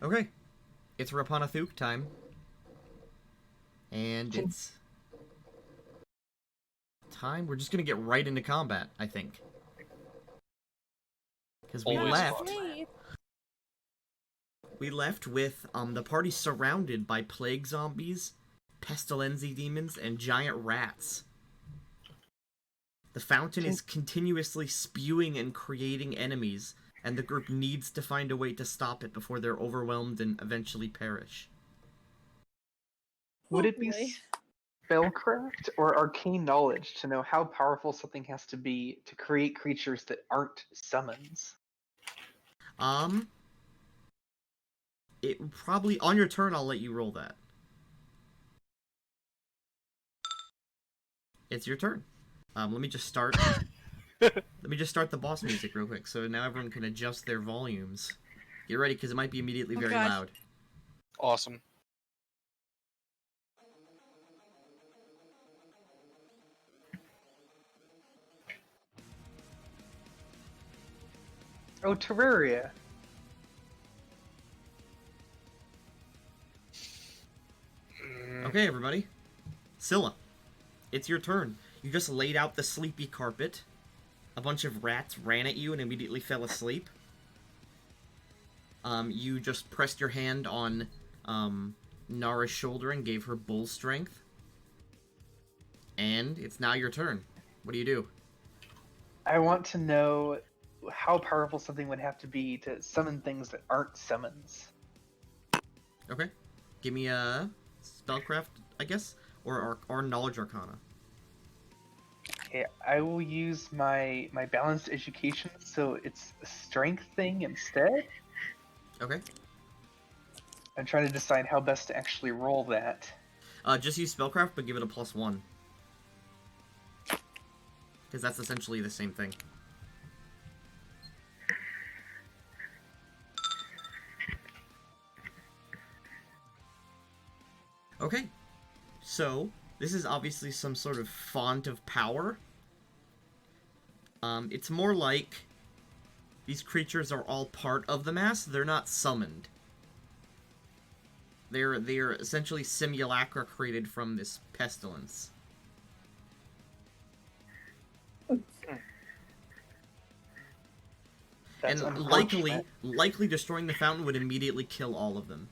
Okay. It's Rappan Athuk time. And it's time. We're just gonna get right into combat, I think. Because we Always left. fun. We left with the party surrounded by plague zombies, pestilenzi demons, and giant rats. The fountain is continuously spewing and creating enemies, and the group needs to find a way to stop it before they're overwhelmed and eventually perish. Would it be spellcraft or arcane knowledge to know how powerful something has to be to create creatures that aren't summons? It probably on your turn. I'll let you roll that. It's your turn. Let me just start. Let me just start the boss music real quick, so now everyone can adjust their volumes. Get ready, because it might be immediately very loud. Awesome. Oh, Terraria. Okay, everybody. Scylla, it's your turn. You just laid out the sleepy carpet. A bunch of rats ran at you and immediately fell asleep. You just pressed your hand on Nara's shoulder and gave her bull strength. And it's now your turn. What do you do? I want to know how powerful something would have to be to summon things that aren't summons. Okay. Give me a spellcraft, I guess, or knowledge arcana. Okay, I will use my balanced education, so it's a strength thing instead. Okay. I'm trying to decide how best to actually roll that. Just use spellcraft, but give it a +1. Because that's essentially the same thing. Okay. So, this is obviously some sort of font of power. It's more like these creatures are all part of the mass. They're not summoned. They're essentially simulacra created from this pestilence. That's and likely destroying the fountain would immediately kill all of them.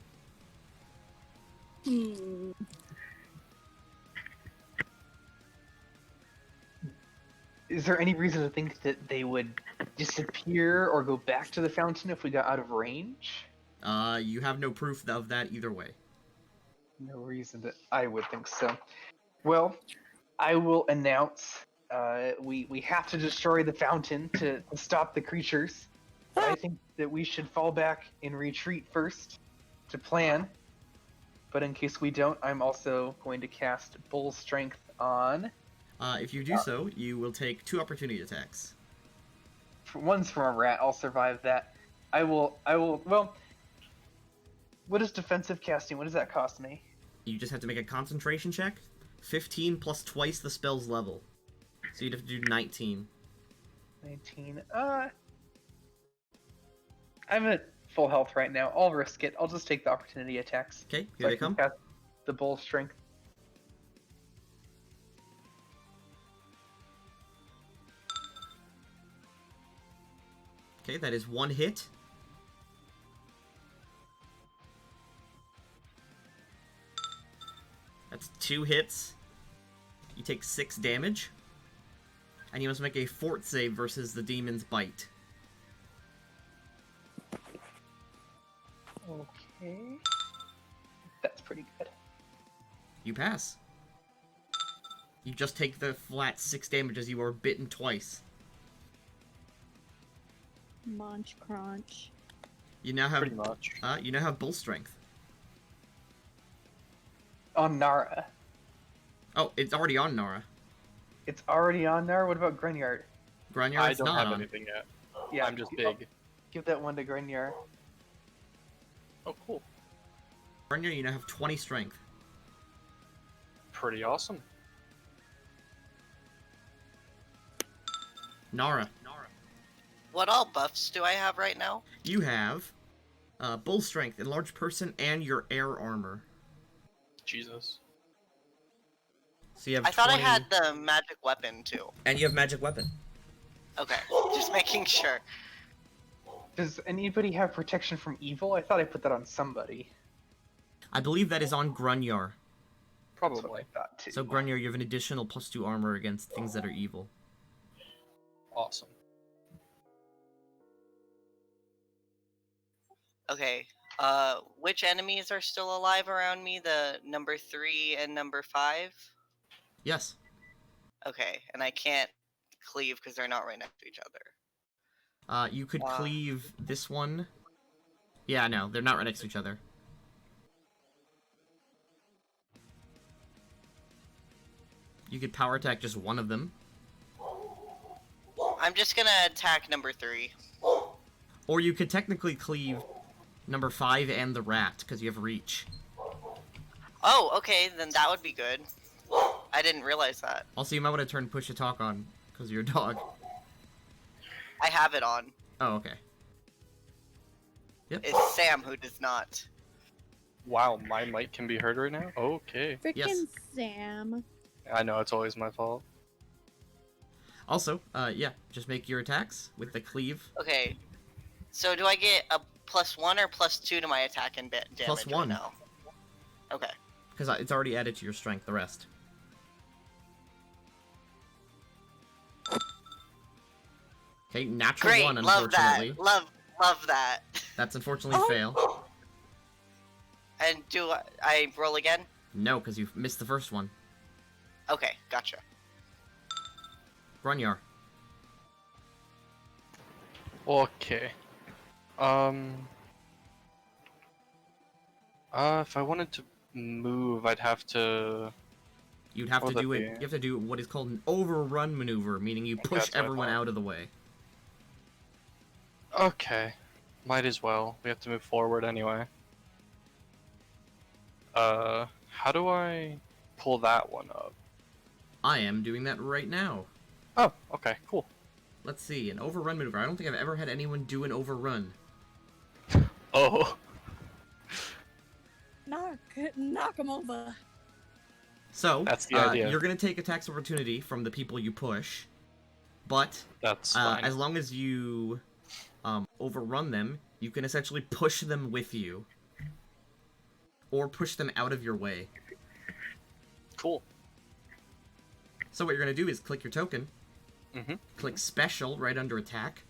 Is there any reason to think that they would disappear or go back to the fountain if we got out of range? You have no proof of that either way. No reason that I would think so. Well, I will announce we have to destroy the fountain to stop the creatures. But I think that we should fall back and retreat first to plan. But in case we don't, I'm also going to cast Bull Strength on. If you do so, you will take 2 opportunity attacks. One's from a rat. I'll survive that. I will. Well, what is defensive casting? What does that cost me? You just have to make a concentration check. 15 plus twice the spell's level. So you'd have to do 19. 19. I'm at full health right now. I'll risk it. I'll just take the opportunity attacks. Okay, here they come. Cast the Bull Strength. Okay, that is 1 hit. That's 2 hits. You take 6 damage. And you must make a fort save versus the demon's bite. Okay. That's pretty good. You pass. You just take the flat 6 damage as you are bitten twice. Munch crunch. You now have Pretty much. You now have bull strength. On Nara. Oh, it's already on Nara. It's already on Nara? What about Grinyard? Granyard, I it's don't not have on. anything yet. Yeah, I'm just big. Give that one to Grinyard. Oh, cool. Granyard, you now have 20 strength. Pretty awesome. Nara. What all buffs do I have right now? You have Bull strength, enlarged person, and your air armor. Jesus. So you have I thought 20... I had the magic weapon too. And you have magic weapon. Okay, just making sure. Does anybody have protection from evil? I thought I put that on somebody. I believe that is on Grunyar. That's what Probably. I thought too. So Grunyar, you have an additional +2 armor against things that are evil. Awesome. Okay, which enemies are still alive around me? The number 3 and number 5? Yes. Okay, and I can't cleave because they're not right next to each other. You could cleave this one. Yeah, no, they're not right next to each other. You could power attack just one of them. I'm just gonna attack number 3. Or you could technically cleave number 5 and the rat, because you have reach. Oh, okay, then that would be good. I didn't realize that. Also, you might want to turn push to talk on, because of your dog. I have it on. Oh, okay. Yep. It's Sam who does not. Wow, my mic can be heard right now? Okay. Frickin' Yes. Sam. I know, it's always my fault. Also, yeah, just make your attacks with the cleave. Okay, so do I get a +1 or +2 to my attack and damage? +1. No. Okay. Because it's already added to your strength, the rest. Okay, natural Great, 1, love unfortunately. that. Love that. That's unfortunately Oh. fail. And do I roll again? No, because you missed the first one. Okay, gotcha. Grunyar. Okay. If I wanted to move, I'd have to... You'd have What to would do that it. be? You have to do what is called an overrun maneuver, meaning you push That's what I everyone thought. out of the way. Okay. Might as well. We have to move forward anyway. How do I pull that one up? I am doing that right now. Oh, okay, cool. Let's see, an overrun maneuver. I don't think I've ever had anyone do an overrun. Oh. Knock him over. So, That's the idea. you're going to take a tax opportunity from the people you push, but That's fine. as long as you overrun them, you can essentially push them with you. Or push them out of your way. Cool. So what you're going to do is click your token, Mm-hmm. click special right under attack,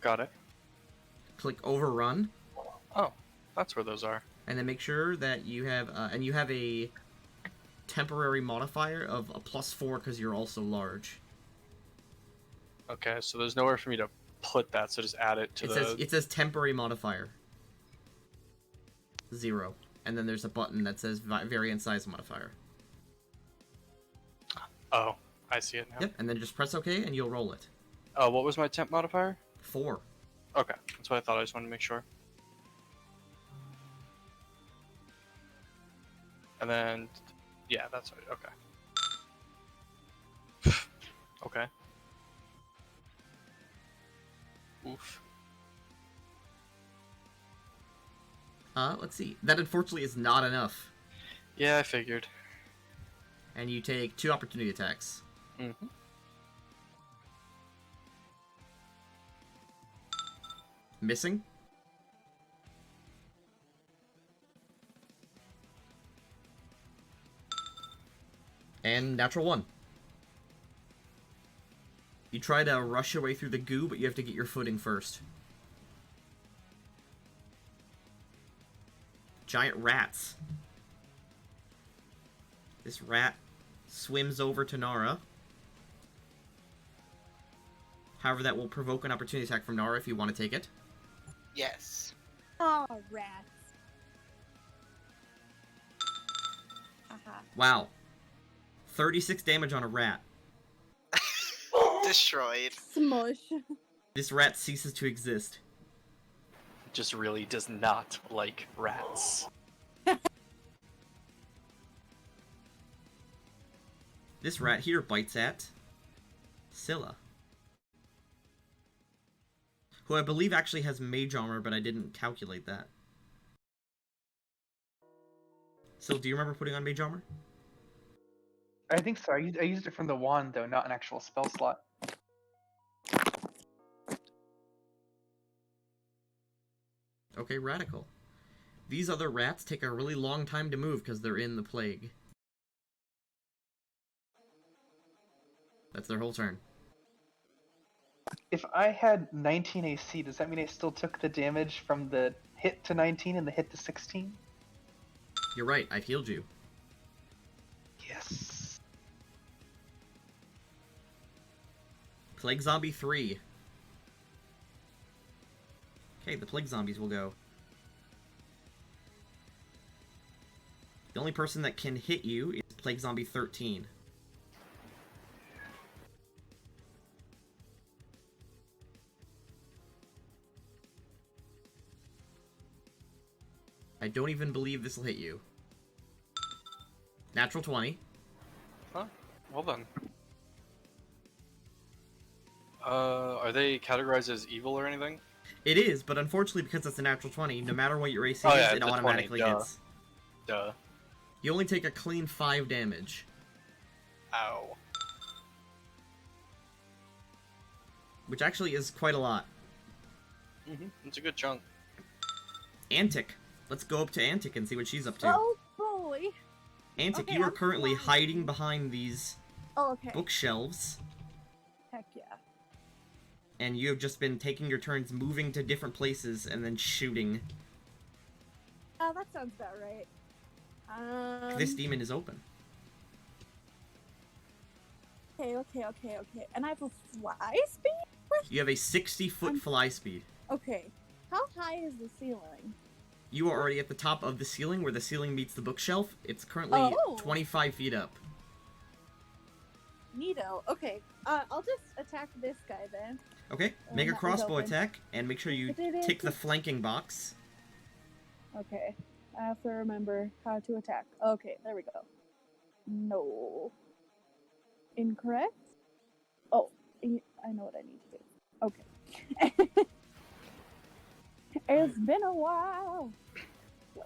Got it. click overrun, Oh, that's where those are. and then make sure that you have, and you have a temporary modifier of a +4 because you're also large. Okay, so there's nowhere for me to put that, so just add it to It says temporary modifier. 0. And then there's a button that says variant size modifier. Oh, I see it now. Yep, and then just press OK and you'll roll it. Oh, what was my temp modifier? 4. Okay, that's what I thought. I just wanted to make sure. And then, yeah, that's right. Okay. Okay. Oof. Let's see. That unfortunately is not enough. Yeah, I figured. And you take 2 opportunity attacks. Mm-hmm. Missing. And natural 1. You try to rush your way through the goo, but you have to get your footing first. Giant rats. This rat swims over to Nara. However, that will provoke an opportunity attack from Nara if you want to take it. Yes. Oh, rats. Haha. Wow. 36 damage on a rat. Destroyed. Smush. This rat ceases to exist. Just really does not like rats. This rat here bites at Scylla, who I believe actually has mage armor, but I didn't calculate that. So, do you remember putting on mage armor? I think so. I used it from the wand, though, not an actual spell slot. Okay, radical. These other rats take a really long time to move because they're in the plague. That's their whole turn. If I had 19 AC, does that mean I still took the damage from the hit to 19 and the hit to 16? You're right, I've healed you. Yes. Plague Zombie 3. Okay, the Plague Zombies will go. The only person that can hit you is Plague Zombie 13. I don't even believe this will hit you. Natural 20. Huh? Well then. Are they categorized as evil or anything? It is, but unfortunately because it's a natural 20, no matter what your AC Oh, is, yeah, it it's a 20, automatically duh. hits. Duh. You only take a clean 5 damage. Ow. Which actually is quite a lot. It's a good chunk. Antic. Let's go up to Antic and see what she's up to. Oh boy. Antic, Okay, you are I'm currently flying. hiding behind these Oh, okay. bookshelves, Heck yeah. and you have just been taking your turns moving to different places and then shooting. That sounds about right. This demon is open. Okay. And I have a fly speed? You have a 60-foot fly speed. Okay. How high is the ceiling? You are already at the top of the ceiling where the ceiling meets the bookshelf. It's currently Oh. 25 feet up. Neato. Okay. I'll just attack this guy then. Okay, make a that was crossbow open. attack, and make sure you tick the flanking box. Okay. I have to remember how to attack. Okay, there we go. No. Incorrect? Oh, I know what I need to do. Okay. It's been a while.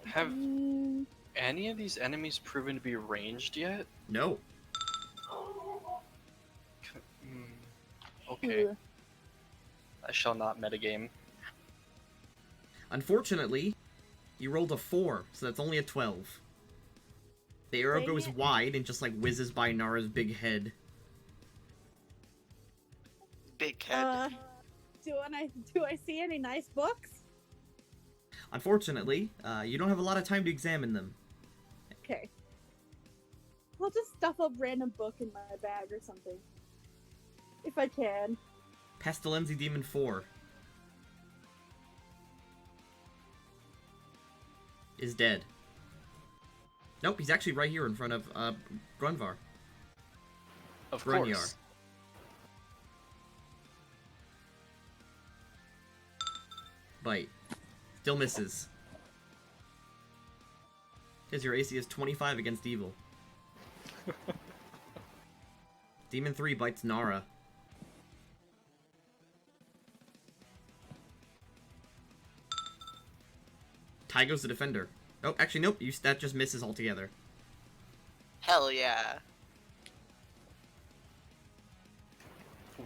Have Mm, any of these enemies proven to be ranged yet? No. Okay. ugh. I shall not metagame. Unfortunately, you rolled a 4, so that's only a 12. The arrow Dang goes it. wide and just, like, whizzes by Nara's big head. Big head. Do I see any nice books? Unfortunately, you don't have a lot of time to examine them. Okay. I'll just stuff a random book in my bag or something. If I can. Pestilenzi Demon 4 is dead. Nope, he's actually right here in front of Grunvar. Of Grunyar. course. Bite. Still misses. Because your AC is 25 against evil. Demon 3 bites Nara. Tygo's the defender. Oh, actually, nope. That just misses altogether. Hell yeah.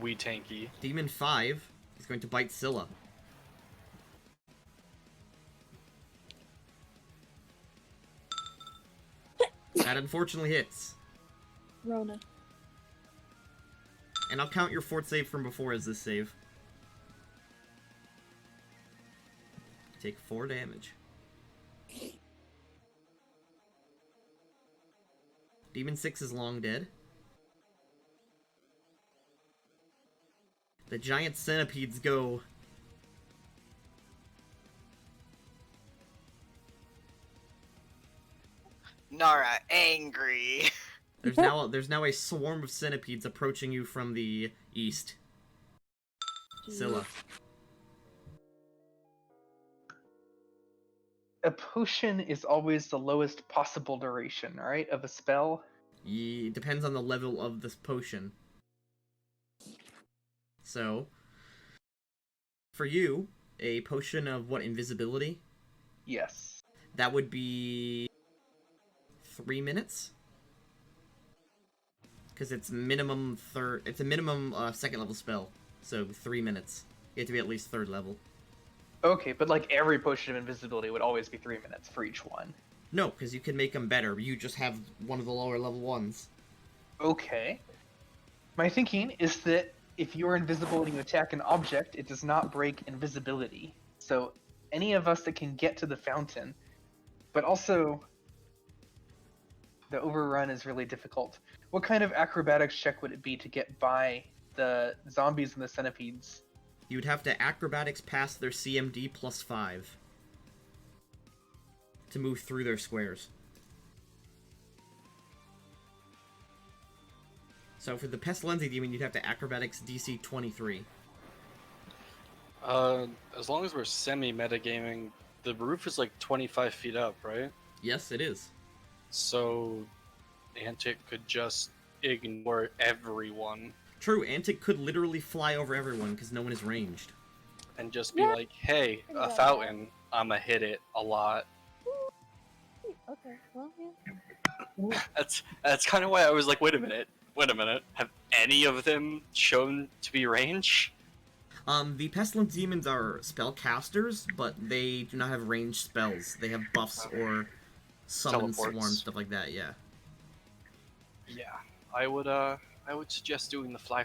We tanky. Demon 5 is going to bite Scylla. That unfortunately hits. Rona. And I'll count your fort save from before as this save. Take 4 damage. Demon 6 is long dead. The giant centipedes go. Nara angry. There's now a swarm of centipedes approaching you from the east. Scylla. A potion is always the lowest possible duration, right, of a spell? It depends on the level of this potion. So, For you, a potion of what, invisibility? Yes. That would be 3 minutes. Because it's minimum It's a minimum second level spell, so 3 minutes. You have to be at least third level. Okay, but like every potion of invisibility would always be 3 minutes for each one. No, because you can make them better. You just have one of the lower level ones. Okay. My thinking is that if you are invisible and you attack an object, it does not break invisibility. So any of us that can get to the fountain, but also the overrun is really difficult. What kind of acrobatics check would it be to get by the zombies and the centipedes? You would have to acrobatics pass their CMD plus 5 to move through their squares. So for the Pestilenzi Demon, you'd have to acrobatics DC 23. As long as we're semi-metagaming, the roof is like 25 feet up, right? Yes, it is. So Antic could just ignore everyone True, Antic could literally fly over everyone because no one is ranged. and just be Yeah. like, hey, I got a that. fountain, I'ma hit it a lot. Okay, well, yeah. That's kind of why I was like, wait a minute. Have any of them shown to be range? The Pestilence Demons are spellcasters, but they do not have ranged spells. They have buffs or summon Teleports. swarm, stuff like that, yeah. Yeah, I would suggest doing the fly,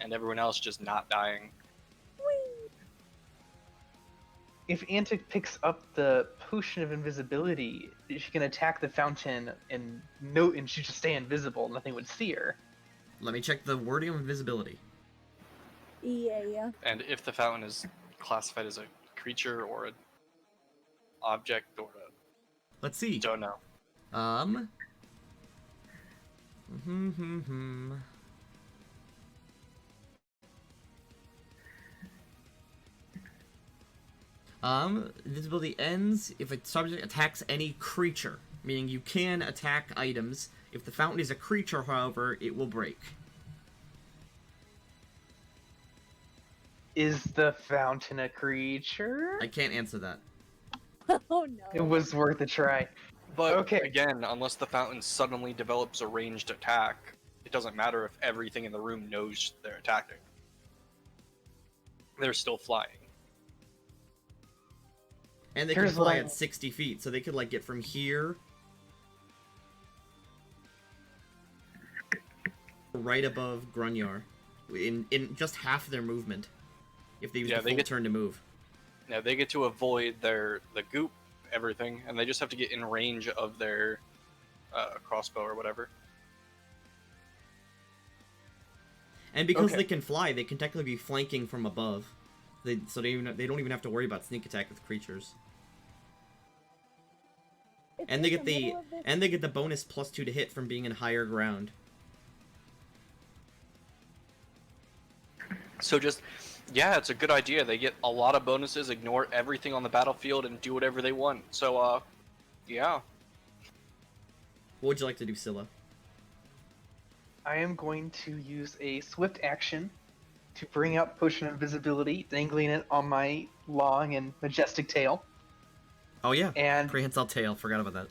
and everyone else just not dying. If Antic picks up the potion of invisibility, she can attack the fountain and she just stay invisible. Nothing would see her. Let me check the wording of invisibility. Yeah. And if the fountain is classified as a creature or an object or a Let's see. don't know. Invisibility ends if a subject attacks any creature, meaning you can attack items. If the fountain is a creature, however, it will break. Is the fountain a creature? I can't answer that. Oh no. It was worth a try. But Okay. again, unless the fountain suddenly develops a ranged attack, it doesn't matter if everything in the room knows they're attacking. They're still flying. And they Here's can fly what I- at 60 feet, so they could like get from here right above Grunyar in just half their movement. If they use Yeah, the they full get- turn to move. Now they get to avoid the goop, everything, and they just have to get in range of their crossbow or whatever. And because Okay. they can fly, they can technically be flanking from above. They don't even have to worry about sneak attack with creatures. It's And they in get the middle of this- and they get the bonus +2 to hit from being in higher ground. So just, yeah, it's a good idea. They get a lot of bonuses, ignore everything on the battlefield, and do whatever they want. So, yeah. What would you like to do, Scylla? I am going to use a swift action to bring out Potion of Invisibility, dangling it on my long and majestic tail, Oh yeah, and prehensile tail. Forgot about that.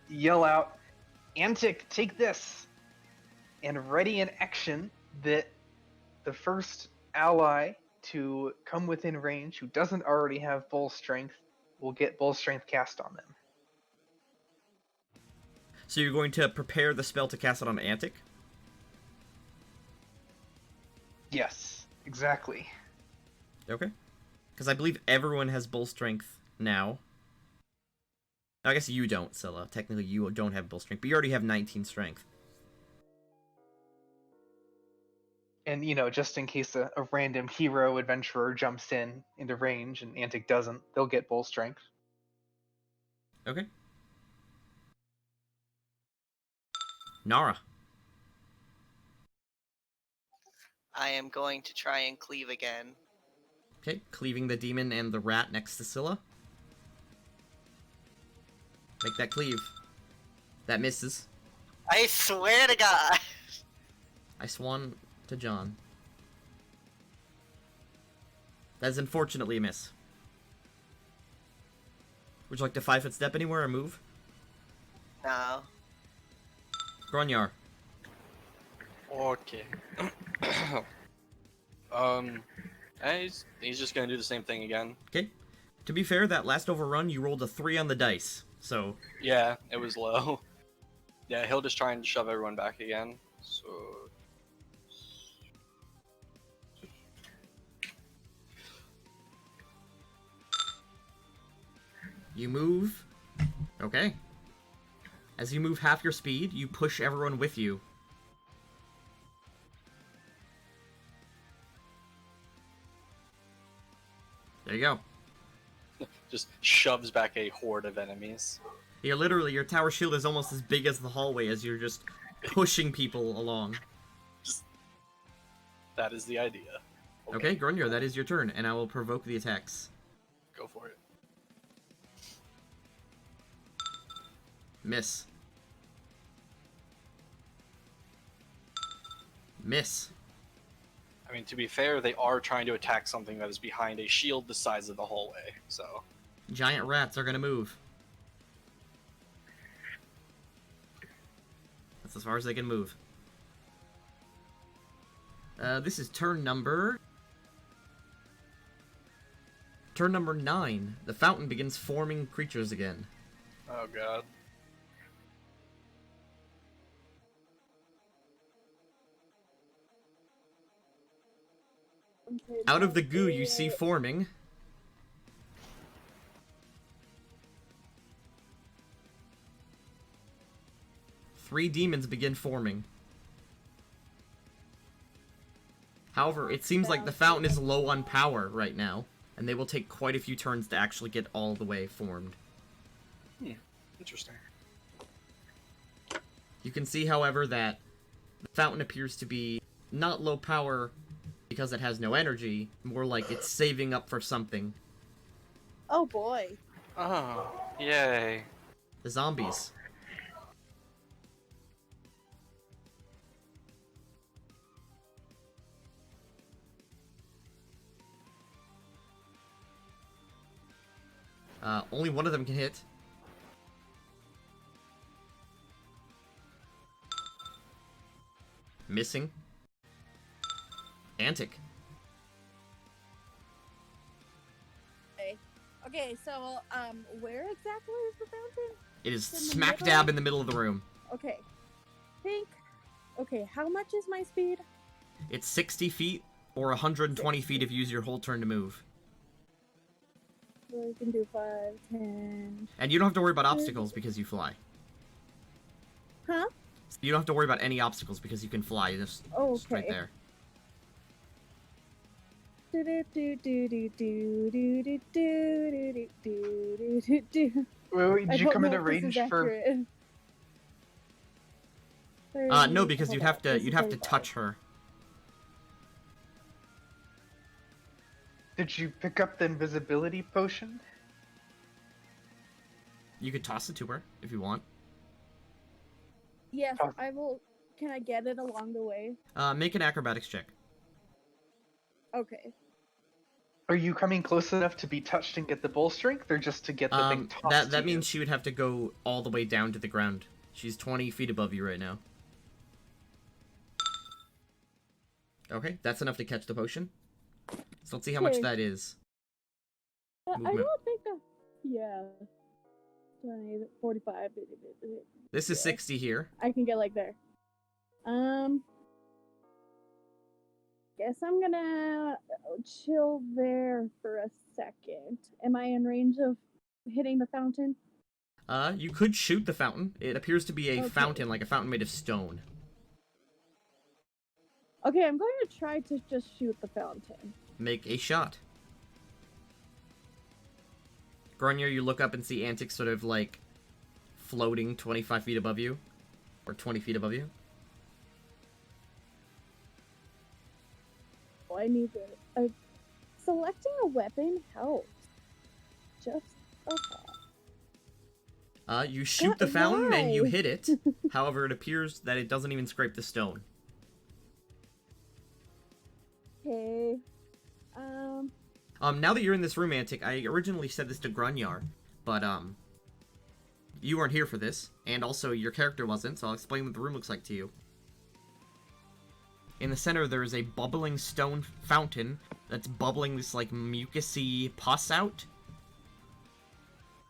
yell out, Antic, take this! And ready in action that the first ally to come within range who doesn't already have Bull Strength will get Bull Strength cast on them. So you're going to prepare the spell to cast it on Antic? Yes, exactly. Okay. Because I believe everyone has bull strength now. I guess you don't, Scylla. Technically, you don't have bull strength, but you already have 19 strength. And, just in case a random hero adventurer jumps into range and Antic doesn't, they'll get Bull Strength. Okay. Nara. I am going to try and cleave again. Okay, cleaving the demon and the rat next to Scylla. Make that cleave. That misses. I swear to God! I swan to John. That is unfortunately a miss. Would you like to 5-foot step anywhere or move? No. Gronyar. Okay. He's just gonna do the same thing again. Okay. To be fair, that last overrun, you rolled a 3 on the dice, so... Yeah, it was low. Yeah, he'll just try and shove everyone back again. So... You move. Okay. As you move half your speed, you push everyone with you. There you go. Just shoves back a horde of enemies. You're literally, your tower shield is almost as big as the hallway as you're just pushing people along. That is the idea. Okay, Grunyer, that is your turn, and I will provoke the attacks. Go for it. Miss. Miss. I mean, to be fair, they are trying to attack something that is behind a shield the size of the hallway, so... Giant rats are gonna move. That's as far as they can move. This is turn number... Turn number 9. The fountain begins forming creatures again. Oh god. Okay, Out of the that's goo you it. see forming... 3 demons begin forming. However, it seems like the fountain is low on power right now, and they will take quite a few turns to actually get all the way formed. Interesting. You can see, however, that the fountain appears to be not low power because it has no energy, more like it's saving up for something. Oh boy. Oh, yay. The zombies. Only one of them can hit. Missing. Antic. Okay, so where exactly is the fountain? It is In the smack middle? dab in the middle of the room. Okay. Okay, how much is my speed? It's 60 feet or 120 feet if you use your whole turn to move. So I can do 5, 10. And you don't have to worry about obstacles because you fly. Huh? You don't have to worry about any obstacles because you can fly just Oh, right okay. there. Wait, I did you don't come know into if this is range for? accurate. No, because Hold you'd on, have to this is you'd have to 35. touch her. Did you pick up the invisibility potion? You could toss it to her if you want. Yes, I will. Can I get it along the way? Make an acrobatics check. Okay. Are you coming close enough to be touched and get the bull strength, or just to get the thing tossed That to means she would have to go all the way down to the ground. She's 20 feet above you right now. Okay, that's enough to catch the potion. So let's see how much Okay. that is. I Movement. don't think yeah. 20, 45. This is Yeah. 60 here. I can get like there. Guess I'm gonna chill there for a second. Am I in range of hitting the fountain? You could shoot the fountain. It appears to be a Okay. fountain, like a fountain made of stone. Okay, I'm going to try to just shoot the fountain. Make a shot. Grunier, you look up and see Antic sort of like floating 25 feet above you. Or 20 feet above you. Oh, I need to. Selecting a weapon helps. Just okay. You shoot What? the fountain and you Why? hit it. However, it appears that it doesn't even scrape the stone. Okay. Now that you're in this room, Antic, I originally said this to Grunyar, but, you weren't here for this, and also your character wasn't, so I'll explain what the room looks like to you. In the center, there is a bubbling stone fountain that's bubbling this, like, mucusy pus out.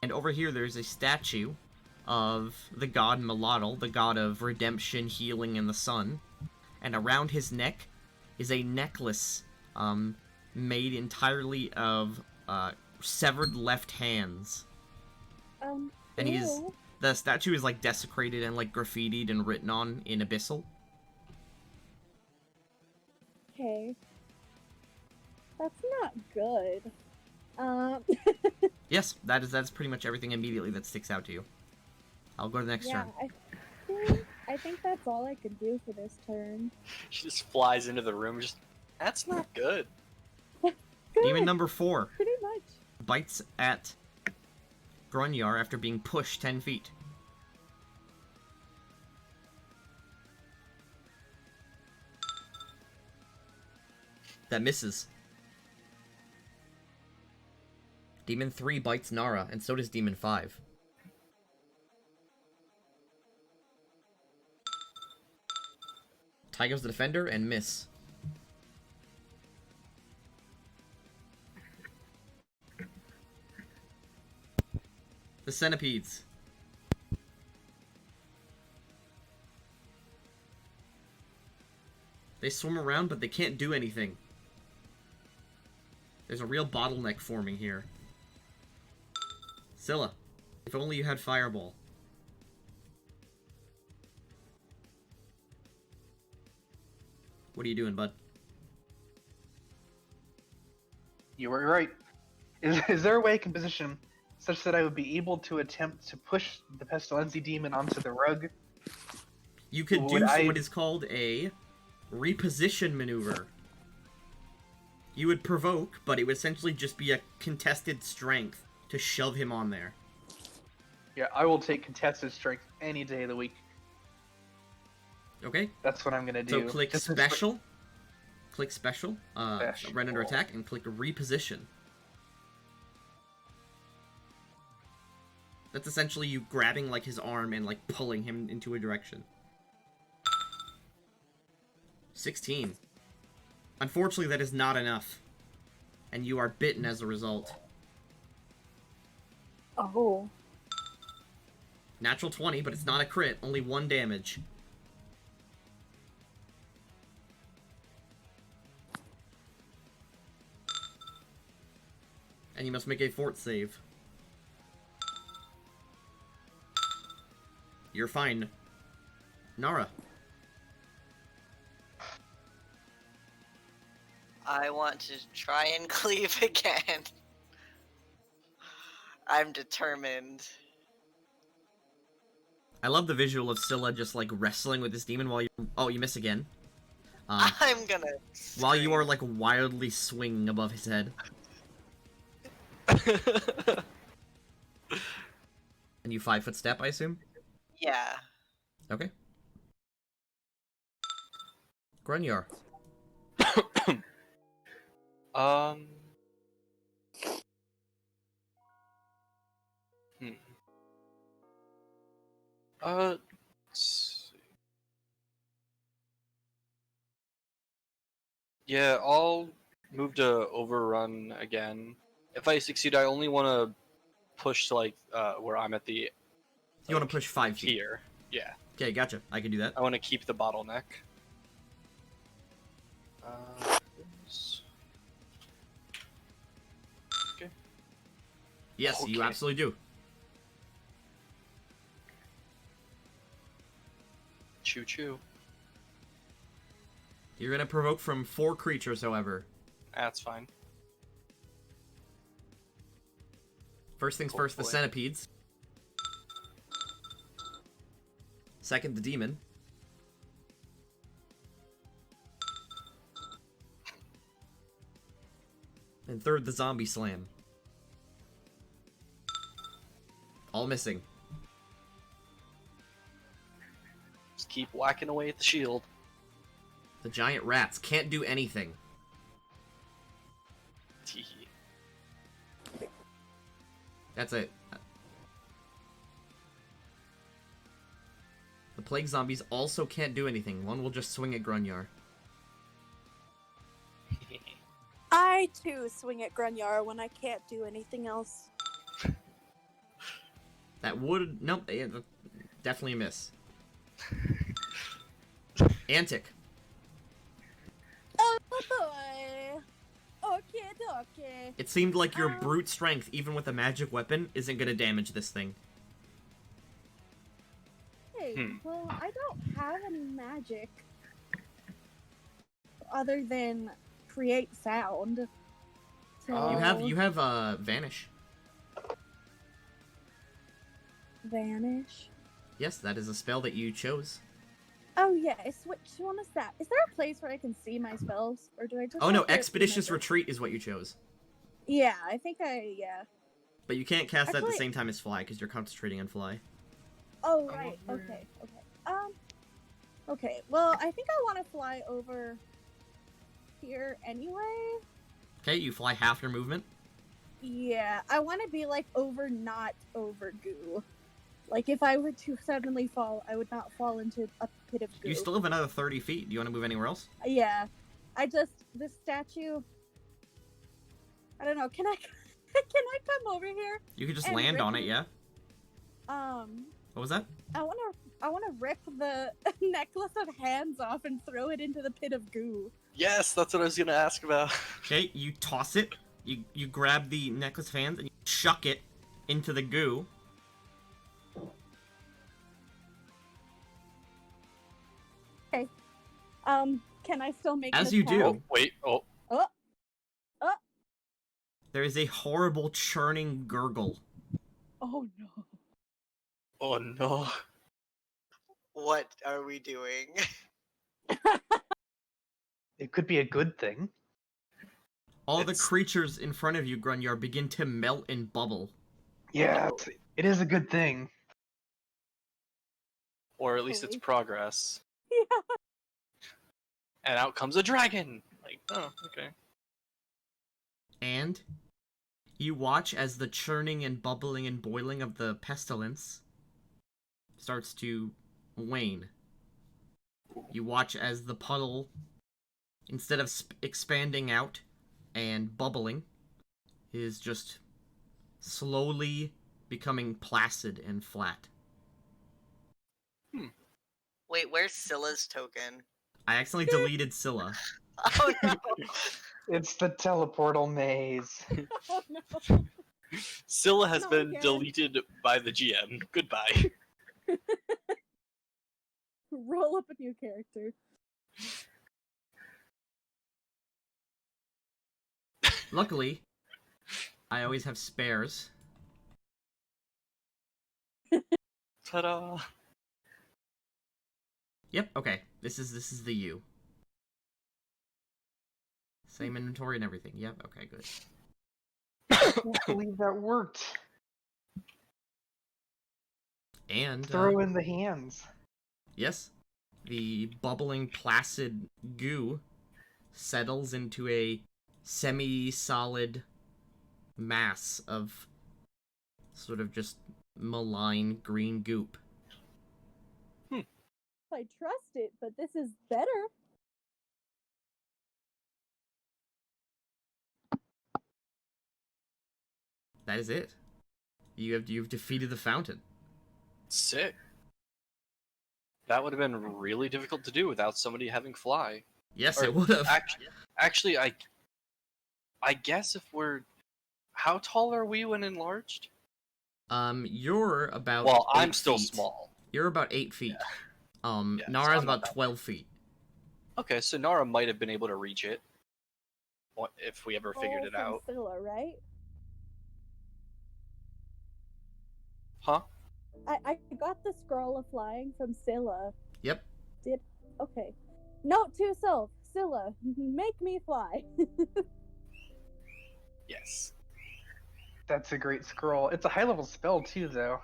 And over here, there's a statue of the god Malotl, the god of redemption, healing, and the sun. And around his neck is a necklace, made entirely of, severed left hands. And Ew. the statue is, like, desecrated and, like, graffitied and written on in Abyssal. Okay. That's not good. Yes, that's pretty much everything immediately that sticks out to you. I'll go to the next yeah, turn. I think that's all I could do for this turn. She just flies into the room. Just that's not good. Good, Demon number 4 pretty much. bites at Grunyar after being pushed 10 feet. That misses. Demon 3 bites Nara, and so does Demon 5. Tygo's the defender, and miss. The centipedes. They swim around, but they can't do anything. There's a real bottleneck forming here. Scylla, if only you had Fireball. What are you doing, bud? You were right. Is there a way I can position such that I would be able to attempt to push the Pestilency Demon onto the rug? You could Would do I- what is called a reposition maneuver. You would provoke, but it would essentially just be a contested strength to shove him on there. Yeah, I will take contested strength any day of the week. Okay? That's what I'm gonna do. So click Just as- special. Click special. Special. Right under attack, and click reposition. That's essentially you grabbing like his arm and like pulling him into a direction. 16. Unfortunately, that is not enough. And you are bitten as a result. Oh. Natural 20, but it's not a crit. Only 1 damage. And you must make a fort save. You're fine. Nara. I want to try and cleave again. I'm determined. I love the visual of Scylla just like wrestling with this demon while you. Oh, you miss again. I'm gonna. While you scream. are like wildly swinging above his head. And you 5-foot step, I assume? Yeah. Okay. Grunyar. Um. Hmm. Let's see. Yeah, I'll move to overrun again. If I succeed, I only want to push to like where I'm at the You want to push 5 feet? here. Yeah, Okay, gotcha. I can do that. I want to keep the bottleneck. This- Okay. Yes, you Okay. absolutely do. Choo choo. You're gonna provoke from 4 creatures, however. That's fine. First things first, the Hopefully. centipedes. Second, the demon. And third, the zombie slam. All missing. Just keep whacking away at the shield. The giant rats can't do anything. Teehee. That's it. The plague zombies also can't do anything. One will just swing at Grunyar. I too swing at Grunyar when I can't do anything else. That would... Nope, definitely a miss. Antic. Oh boy. Okay. It seemed like your brute strength, even with a magic weapon, isn't gonna damage this thing. Hey, well, I don't have any magic other than create sound. So You have vanish. vanish. Yes, that is a spell that you chose. Oh yes, which one is that? Is there a place where I can see my spells, or do I just? Oh no, have to Expeditious remember? Retreat is what you chose. Yeah, I think yeah. But you can't cast that at the Actually- same time as Fly, because you're concentrating on Fly. Oh right. Okay. Okay. Well, I think I want to fly over here anyway. Okay, you fly half your movement. Yeah, I want to be like over, not over goo. Like if I were to suddenly fall, I would not fall into a pit of goo. You still have another 30 feet. Do you want to move anywhere else? Yeah, this statue. I don't know. Can I can I come over here? You could just And land rip on it, me- yeah? What was that? I wanna rip the necklace of hands off and throw it into the pit of goo. Yes, that's what I was gonna ask about. Okay, you toss it. You grab the necklace of hands and you chuck it into the goo. Can I still make As an you attack? do. Oh, wait. Oh, There is a horrible churning gurgle. Oh no. oh no. What are we doing? It could be a good thing. All the It's- creatures in front of you, Grunyar, begin to melt and bubble. Yeah, it is a good thing. Or at least it's Holy- progress. Yeah. And out comes a dragon. Like, oh, okay. And you watch as the churning and bubbling and boiling of the pestilence starts to wane. You watch as the puddle, instead of expanding out and bubbling, is just slowly becoming placid and flat. Wait, where's Scylla's token? I accidentally deleted Scylla. Oh no! It's the teleportal maze. Oh no. Scylla has Not been again. deleted by the GM. Goodbye. Roll up a new character. Luckily, I always have spares. Ta-da! Yep, okay. This is the U. Same inventory and everything. Yep, okay, good. I can't believe that worked. And Throw in the hands. yes, the bubbling placid goo settles into a semi-solid mass of sort of just malign green goop. I trust it, but this is better. That is it. You've defeated the fountain. Sick. That would have been really difficult to do without somebody having fly. Yes, Or it would have. Actually, I guess if we're, how tall are we when enlarged? You're about. Well, I'm 8 still feet. small. You're about 8 feet. Yeah, so Nara's I'm not about that 12 feet. Okay, so Nara might have been able to reach it. What if we ever figured All it from out? Scylla, right? Huh? I got the scroll of flying from Scylla. Yep. Okay. Note to self, Scylla, make me fly. Yes. That's a great scroll. It's a high level spell too, though.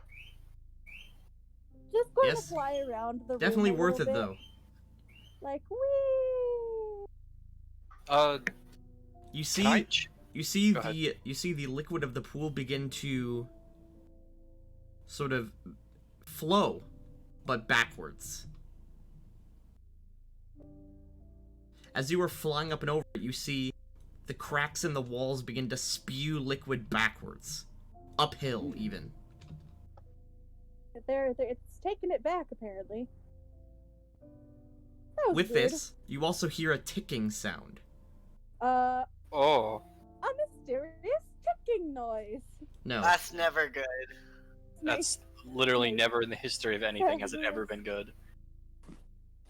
Just going Yes. to fly around the room Definitely a worth it little bit. though. Like wee. You Can I see, you see Go ahead. the liquid of the pool begin to sort of flow, but backwards. As you are flying up and over it, you see the cracks in the walls begin to spew liquid backwards. Uphill, even. It's taking it back, apparently. That was With weird. this, you also hear a ticking sound. A Oh. mysterious ticking noise. No. That's never good. That's literally never in the history of anything has it ever been good.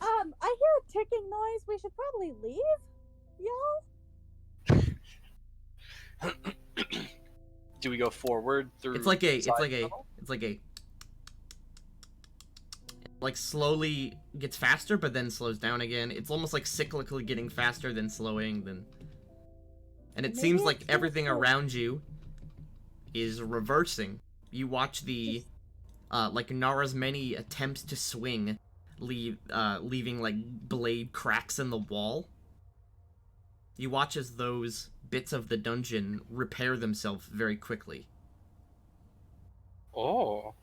I hear a ticking noise. We should probably leave, y'all. Do we go forward through? It's like a slowly gets faster, but then slows down again. It's almost like cyclically getting faster, then slowing, then... And it Maybe seems it's like everything faster. around you is reversing. You watch the, like Nara's many attempts to swing, leaving like blade cracks in the wall. You watch as those bits of the dungeon repair themselves very quickly. Oh.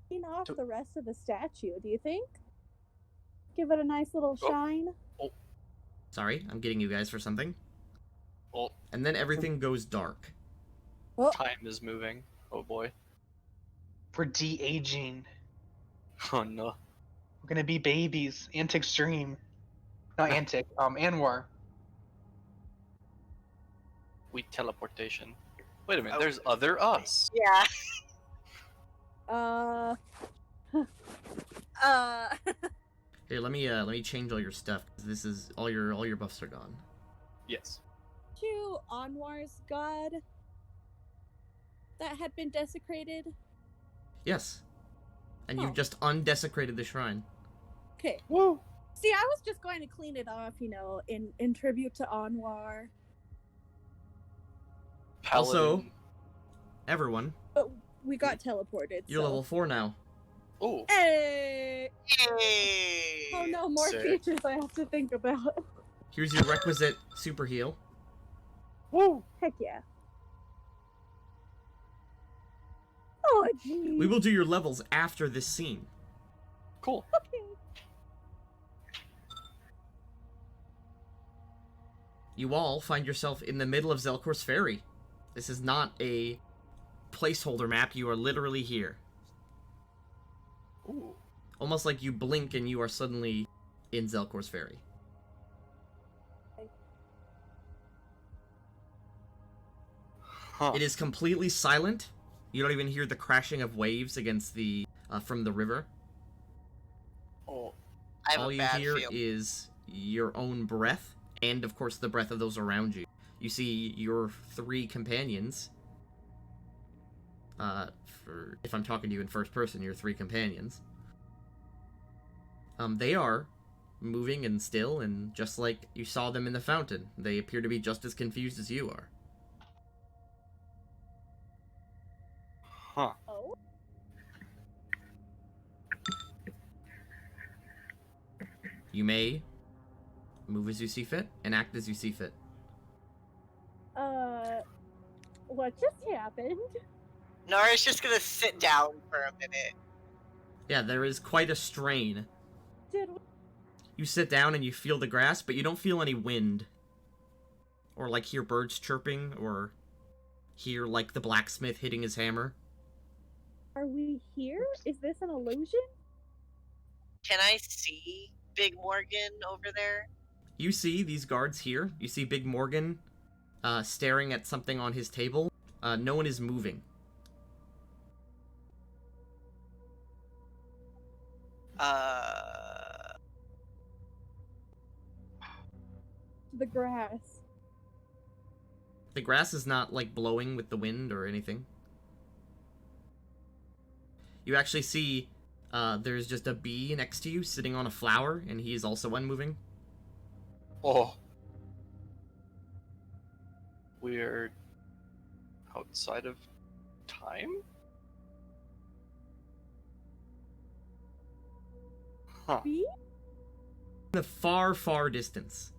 Clean off the rest of the statue, do you think? Give it a nice little shine. Sorry, I'm getting you guys for something. Oh, And then everything goes dark. Oh, time is moving. Oh boy. We're de-aging. Oh no. We're gonna be babies. Antic stream. Not Antic, Anwar. We teleportation. Wait a minute, there's other us. Yeah. Here, let me change all your stuff. 'Cause this is all your buffs are gone. Yes. To Anwar's god that had been desecrated. Yes. And Oh. you've just undesecrated the shrine. Okay. Woo! See, I was just going to clean it off, in tribute to Anwar. Also, Paladin. everyone, But we got teleported. you're so. level 4 now. Oh. Hey! Hey. Oh no, more Sick. features I have to think about. Here's your requisite super heal. Woo! Heck yeah. Oh, geez. We will do your levels after this scene. Cool. Okay. You all find yourself in the middle of Zelkor's Ferry. This is not a placeholder map, you are literally here. Ooh. Almost like you blink and you are suddenly in Zelkor's Ferry. Huh. It is completely silent. You don't even hear the crashing of waves against the from the river. Oh. I have All a you bad hear feeling. is your own breath, and of course the breath of those around you. You see your 3 companions. If I'm talking to you in first person, your 3 companions. They are moving and still, and just like you saw them in the fountain, they appear to be just as confused as you are. Huh. Oh. You may move as you see fit and act as you see fit. What just happened? Nara's just gonna sit down for a minute. Yeah, there is quite a strain. Did we... You sit down and you feel the grass, but you don't feel any wind. Or like hear birds chirping, or hear like the blacksmith hitting his hammer. Are we here? Is this an illusion? Can I see Big Morgan over there? You see these guards here. You see Big Morgan staring at something on his table. No one is moving. The grass. The grass is not like blowing with the wind or anything. You actually see there's just a bee next to you sitting on a flower, and he is also unmoving. Oh. We're outside of time? Huh. Bee? In the far, far distance,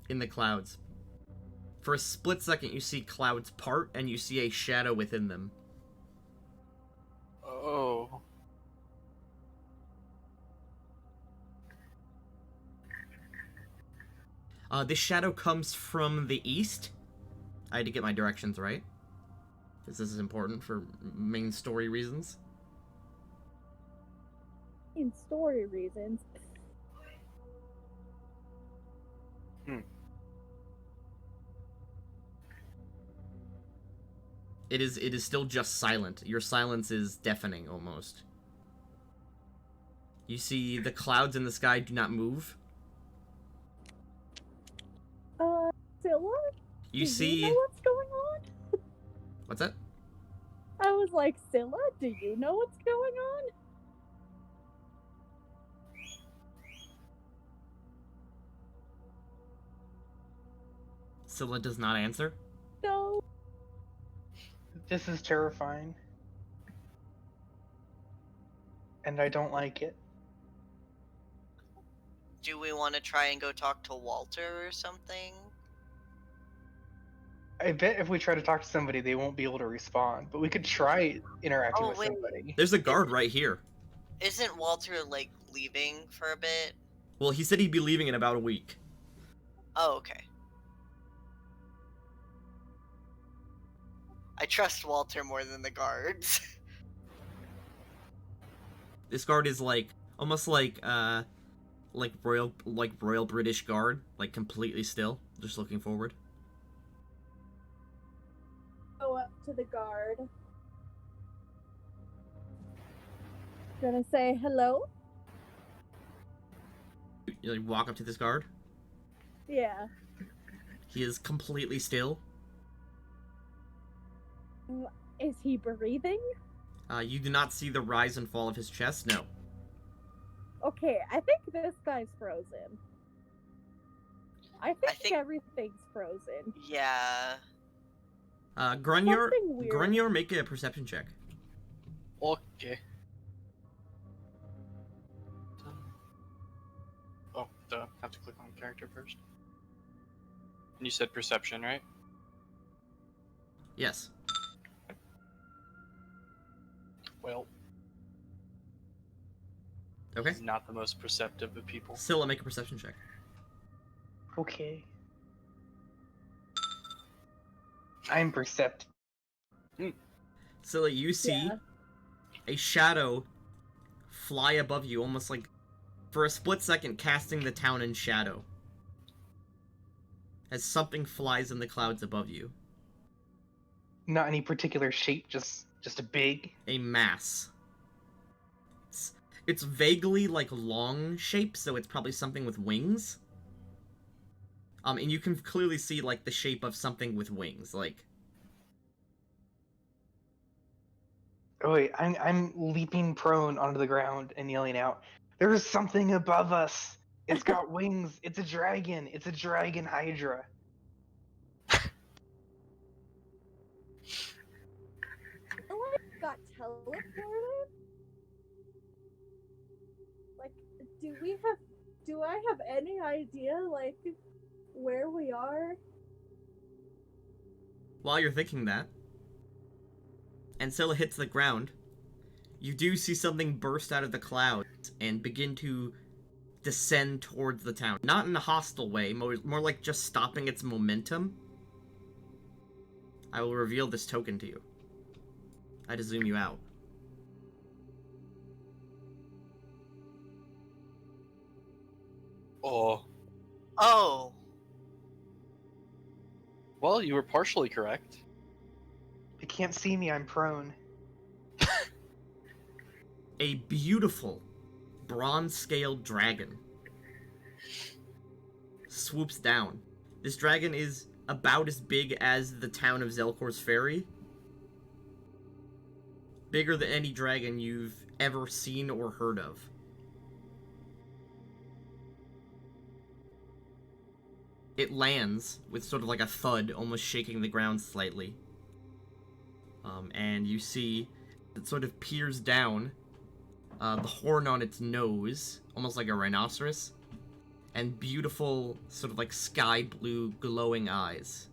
in the clouds. For a split second, you see clouds part, and you see a shadow within them. This shadow comes from the east. I had to get my directions right, because this is important for main story reasons. In story reasons. It is still just silent. Your silence is deafening almost. You see the clouds in the sky do not move. Scylla? You do see... you know what's going on? What's that? I was like, Scylla, do you know what's going on? Scylla does not answer. No. This is terrifying. And I don't like it. Do we want to try and go talk to Walter or something? I bet if we try to talk to somebody, they won't be able to respond. But we could try interacting with wait. somebody. There's a guard right here. Isn't Walter, like, leaving for a bit? Well, he said he'd be leaving in about a week. Oh, okay. I trust Walter more than the guards. This guard is like almost like royal British guard, like completely still, just looking forward. Go up to the guard. Gonna say hello? You like walk up to this guard. Yeah. He is completely still. Is he breathing? You do not see the rise and fall of his chest. No. Okay, I think this guy's frozen. I think everything's frozen. Yeah. Grunyor, Something weird. Grunyor, make a perception check. Okay. Oh, duh. Have to click on character first. And you said perception, right? Yes. Well, Okay. he's not the most perceptive of people. Scylla, make a perception check. Okay. I'm perceptive. Scylla, you see Yeah. a shadow fly above you, almost like for a split second casting the town in shadow. As something flies in the clouds above you. Not any particular shape, just a big. A mass. It's vaguely like long shape, so it's probably something with wings. And you can clearly see like the shape of something with wings, like. Oh wait, I'm leaping prone onto the ground and yelling out, "There's something above us! It's got wings! It's a dragon! It's a dragon hydra!" Oh, I got teleported? Like, do I have any idea, like, where we are? While you're thinking that, and Scylla hits the ground, you do see something burst out of the clouds and begin to descend towards the town. Not in a hostile way, more like just stopping its momentum. I will reveal this token to you. I had to zoom you out. Oh. Oh. Well, you were partially correct. They can't see me, I'm prone. A beautiful bronze-scaled dragon swoops down. This dragon is about as big as the town of Zelkor's Ferry. Bigger than any dragon you've ever seen or heard of. It lands with sort of like a thud, almost shaking the ground slightly. And you see it sort of peers down, the horn on its nose, almost like a rhinoceros, and beautiful sort of like sky blue glowing eyes,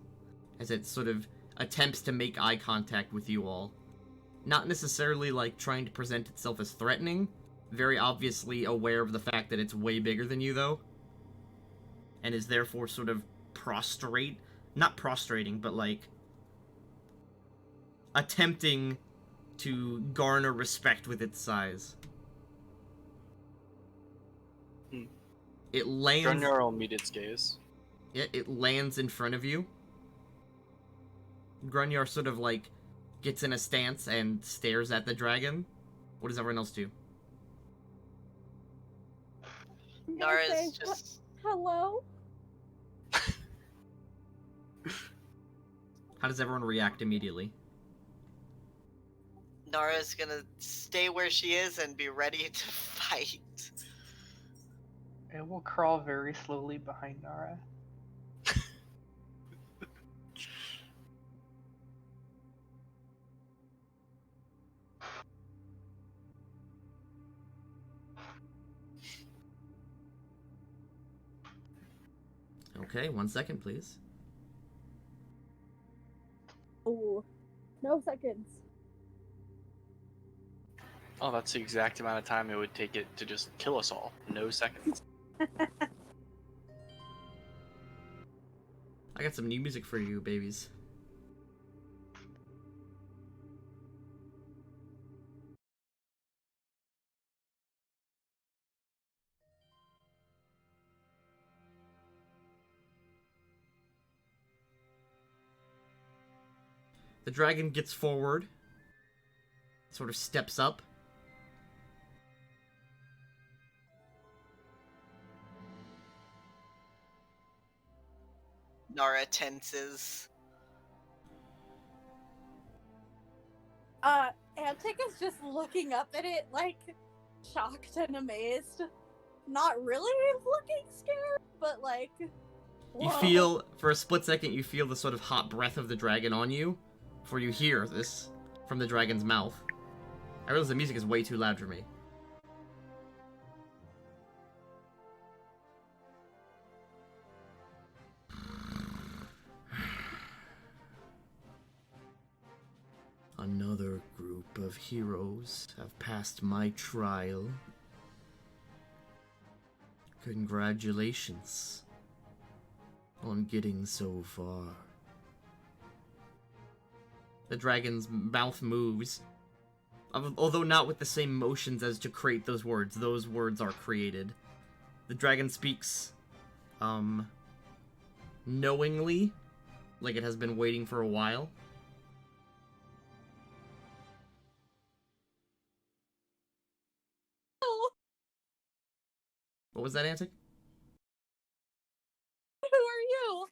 as it sort of attempts to make eye contact with you all. Not necessarily like trying to present itself as threatening, very obviously aware of the fact that it's way bigger than you though. and is therefore sort of prostrate. Not prostrating, but like attempting to garner respect with its size. Hmm. It lands. Grunyar will meet its gaze. It lands in front of you. Grunyar sort of like gets in a stance and stares at the dragon. What does everyone else do? I'm gonna Nara's say, just hello. How does everyone react immediately? Nara's gonna stay where she is and be ready to fight. I will crawl very slowly behind Nara. Okay, 1 second, please. Oh, no seconds. Oh, that's the exact amount of time it would take it to just kill us all. No seconds. I got some new music for you, babies. The dragon gets forward, sort of steps up. Nara tenses. Antic is just looking up at it, like, shocked and amazed. Not really looking scared, but like, You whoa. feel, for a split second, you feel the sort of hot breath of the dragon on you, before you hear this from the dragon's mouth. I realize the music is way too loud for me. Another group of heroes have passed my trial. Congratulations on getting so far. The dragon's mouth moves, although not with the same motions as to create those words. Those words are created. The dragon speaks, knowingly, like it has been waiting for a while. What was that, Antic? Who are you?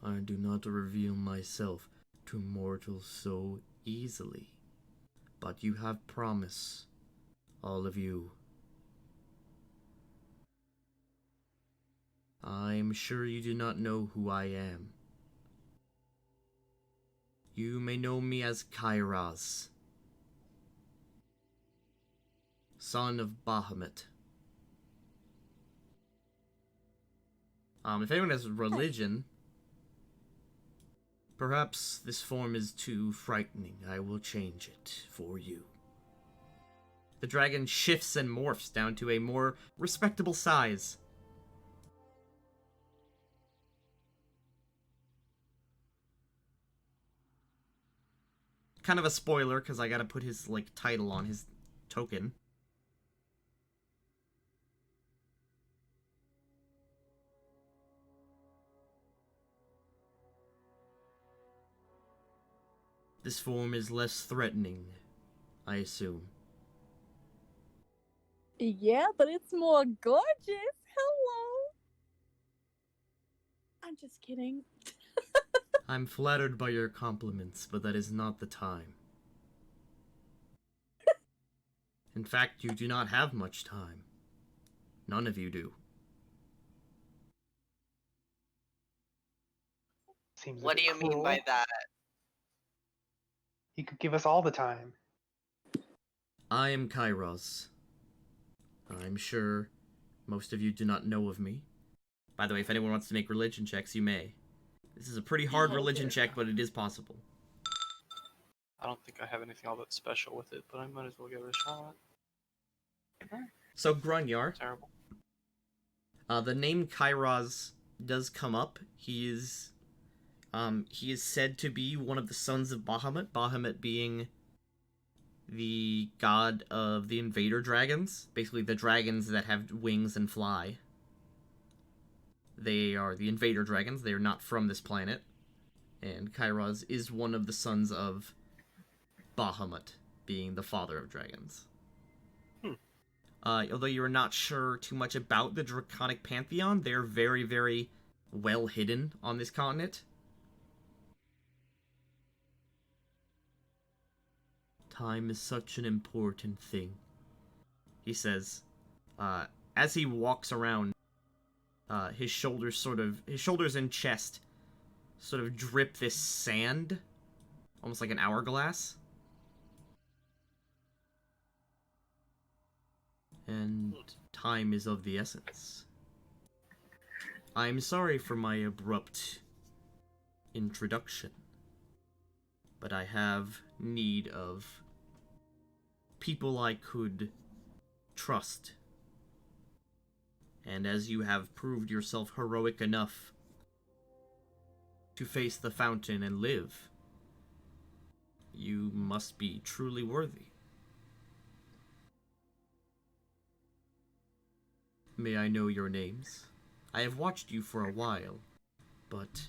I do not reveal myself to mortals so easily. But you have promise, all of you. I'm sure you do not know who I am. You may know me as Kairos, son of Bahamut. If anyone has religion, perhaps this form is too frightening. I will change it for you. The dragon shifts and morphs down to a more respectable size. Kind of a spoiler, because I gotta put his, like, title on his token. This form is less threatening, I assume. Yeah, but it's more gorgeous. Hello. I'm just kidding. I'm flattered by your compliments, but that is not the time. In fact, you do not have much time. None of you do. Seems a What do bit you mean by cruel. that? He could give us all the time. I am Kairos. I'm sure most of you do not know of me. By the way, if anyone wants to make religion checks, you may. This is a pretty hard Oh, religion dear. check, but it is possible. I don't think I have anything all that special with it, but I might as well give it a shot. So Grunyar, Terrible. the name Kairos does come up. He is said to be one of the sons of Bahamut. Bahamut being the god of the invader dragons, basically the dragons that have wings and fly. They are the invader dragons. They are not from this planet. And Kairos is one of the sons of Bahamut, being the father of dragons. Although you are not sure too much about the Draconic Pantheon, they're very, very well hidden on this continent. Time is such an important thing, he says, as he walks around. His shoulders and chest sort of drip this sand, almost like an hourglass. And time is of the essence. I'm sorry for my abrupt introduction, but I have need of people I could trust. And as you have proved yourself heroic enough to face the fountain and live, you must be truly worthy. May I know your names? I have watched you for a while, but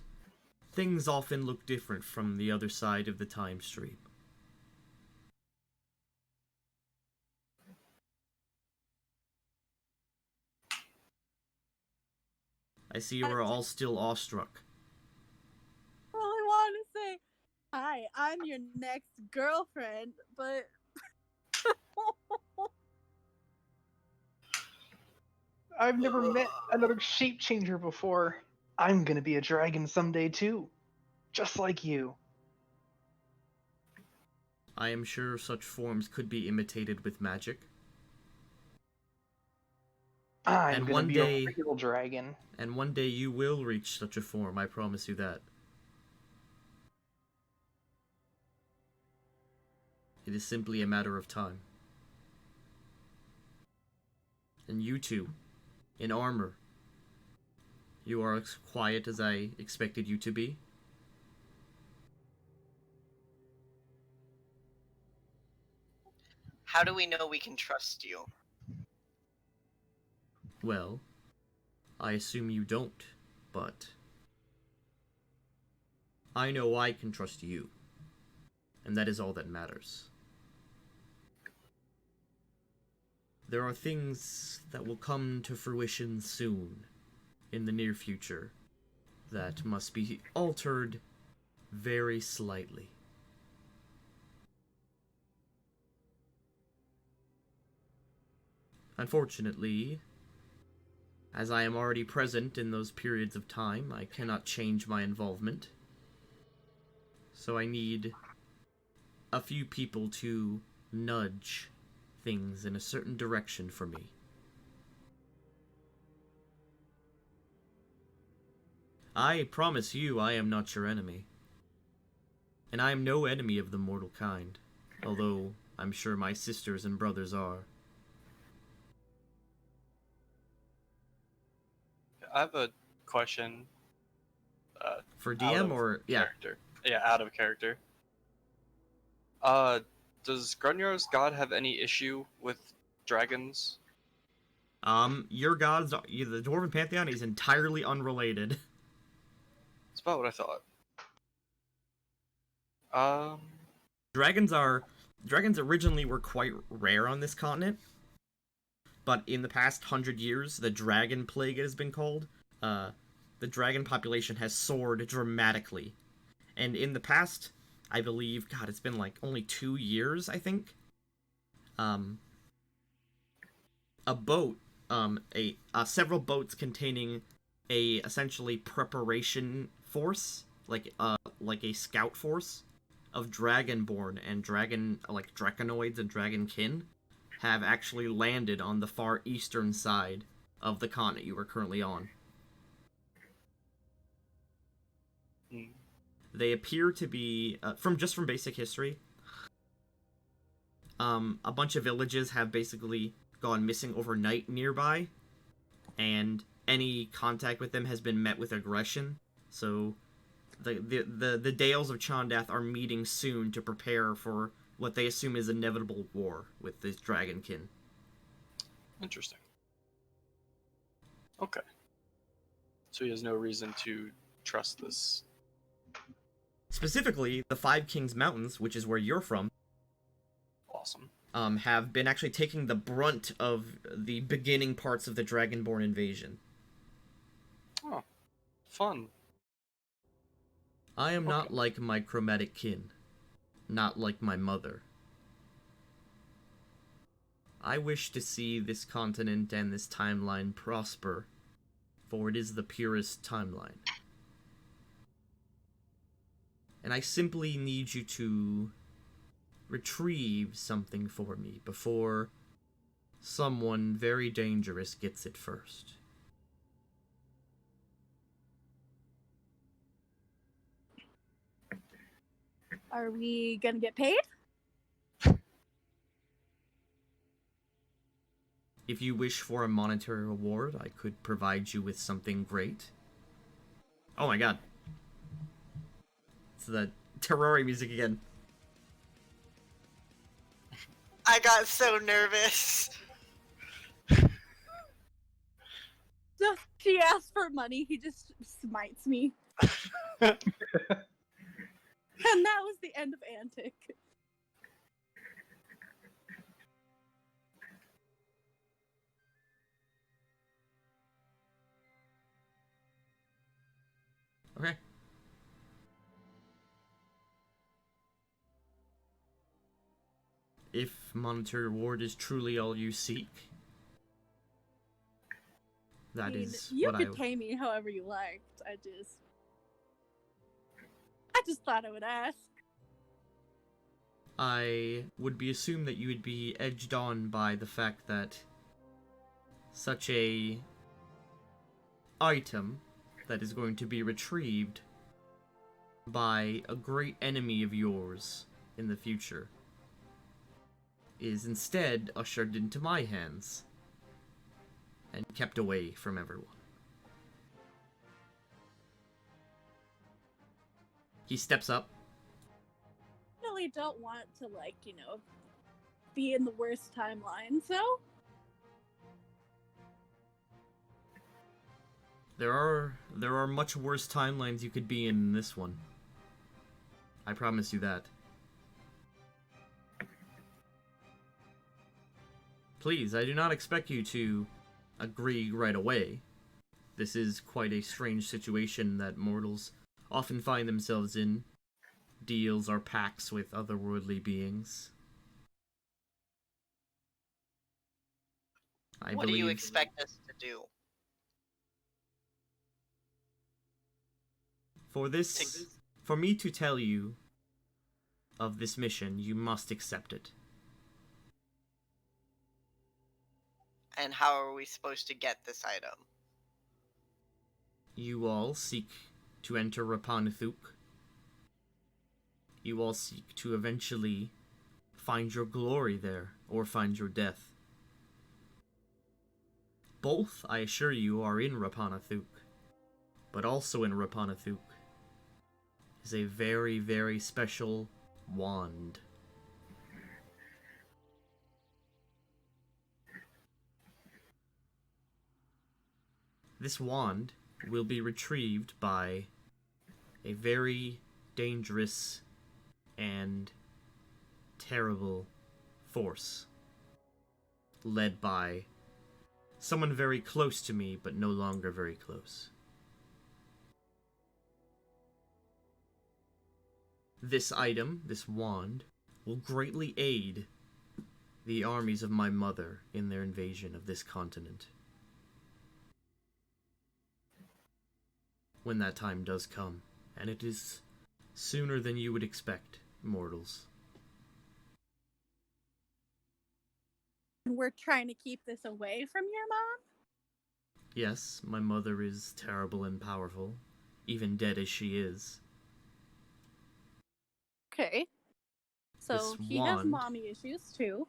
things often look different from the other side of the time stream. I see you are all still awestruck. I really want to say, hi, I'm your next girlfriend, but I've never met another shape changer before. I'm gonna be a dragon someday too, just like you. I am sure such forms could be imitated with magic. I'm And gonna one be day- a real dragon. And one day you will reach such a form, I promise you that. It is simply a matter of time. And you two, in armor, you are as quiet as I expected you to be. How do we know we can trust you? Well, I assume you don't, but I know I can trust you, and that is all that matters. There are things that will come to fruition soon, in the near future, that must be altered very slightly. Unfortunately, as I am already present in those periods of time, I cannot change my involvement. So I need a few people to nudge things in a certain direction for me. I promise you I am not your enemy. And I am no enemy of the mortal kind, although I'm sure my sisters and brothers are. I have a question. For Out DM of or... yeah. character. Yeah, out of character. Does Grunyar's god have any issue with dragons? Your gods, the Dwarven Pantheon is entirely unrelated. That's about what I thought. Dragons originally were quite rare on this continent, but in the past 100 years, the dragon plague, it has been called, the dragon population has soared dramatically. And in the past, I believe, God, it's been like only 2 years, I think, a boat, several boats containing a essentially preparation force, like a scout force of dragonborn and draconids and dragonkin, have actually landed on the far eastern side of the continent you are currently on. They appear to be, from basic history, a bunch of villages have basically gone missing overnight nearby, and any contact with them has been met with aggression. So the Dales of Chondath are meeting soon to prepare for what they assume is inevitable war with this dragonkin. Interesting. Okay. So he has no reason to trust this. Specifically, the Five Kings Mountains, which is where you're from, Awesome. have been actually taking the brunt of the beginning parts of the Dragonborn invasion. Oh, fun. I am not Okay. like my chromatic kin, not like my mother. I wish to see this continent and this timeline prosper, for it is the purest timeline. And I simply need you to retrieve something for me before someone very dangerous gets it first. Are we gonna get paid? If you wish for a monetary reward, I could provide you with something great. Oh my god. It's the Terraria music again. I got so nervous. So she asks for money, he just smites me. And that was the end of Antic. Okay. If monetary reward is truly all you seek, that is you what could pay me however you liked. I just thought I would ask. I would be assumed that you would be edged on by the fact that such a item that is going to be retrieved by a great enemy of yours in the future is instead ushered into my hands and kept away from everyone. He steps up. Really don't want to, be in the worst timeline, so There are much worse timelines you could be in this one. I promise you that. Please, I do not expect you to agree right away. This is quite a strange situation that mortals often find themselves in. Deals or pacts with otherworldly beings. What do you expect us to do? For me to tell you of this mission, you must accept it. And how are we supposed to get this item? You all seek to enter Rappan Athuk. You all seek to eventually find your glory there, or find your death. Both, I assure you, are in Rappan Athuk. But also in Rappan Athuk is a very, very special wand. This wand will be retrieved by a very dangerous and terrible force led by someone very close to me, but no longer very close. This item, this wand, will greatly aid the armies of my mother in their invasion of this continent. When that time does come, and it is sooner than you would expect, mortals. we're trying to keep this away from your mom? Yes, my mother is terrible and powerful, even dead as she is. Okay. So This he has wand- mommy issues too.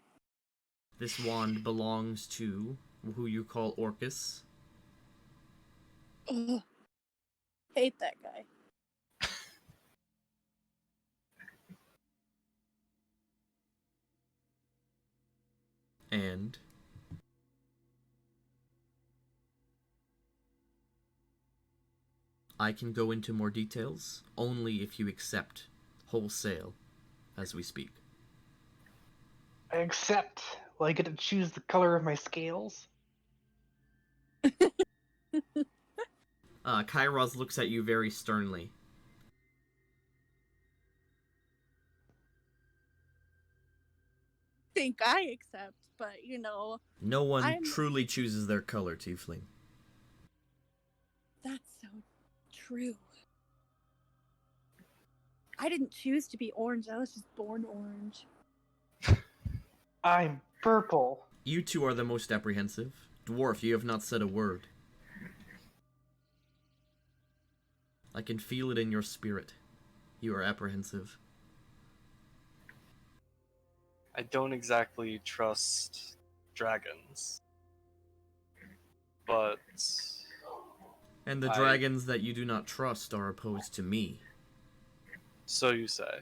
This wand belongs to who you call Orcus. Ugh. Hate that guy. And I can go into more details only if you accept wholesale as we speak. I accept. Will I get to choose the color of my scales? Kairos looks at you very sternly. Think I accept, but you know, No one I'm- truly chooses their color, Tiefling. that's so true. I didn't choose to be orange. I was just born orange. I'm purple. You two are the most apprehensive. Dwarf, you have not said a word. I can feel it in your spirit. You are apprehensive. I don't exactly trust dragons. But And the dragons that you do not trust are opposed to me. so you say.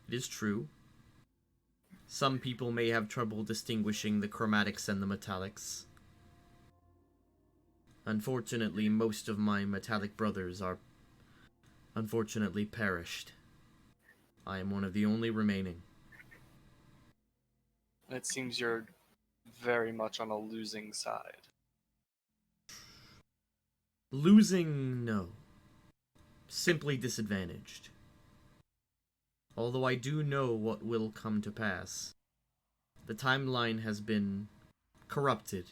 It is true. Some people may have trouble distinguishing the chromatics and the metallics. Unfortunately, most of my metallic brothers are unfortunately perished. I am one of the only remaining. And it seems you're very much on a losing side. Losing, no. Simply disadvantaged. Although I do know what will come to pass. The timeline has been corrupted.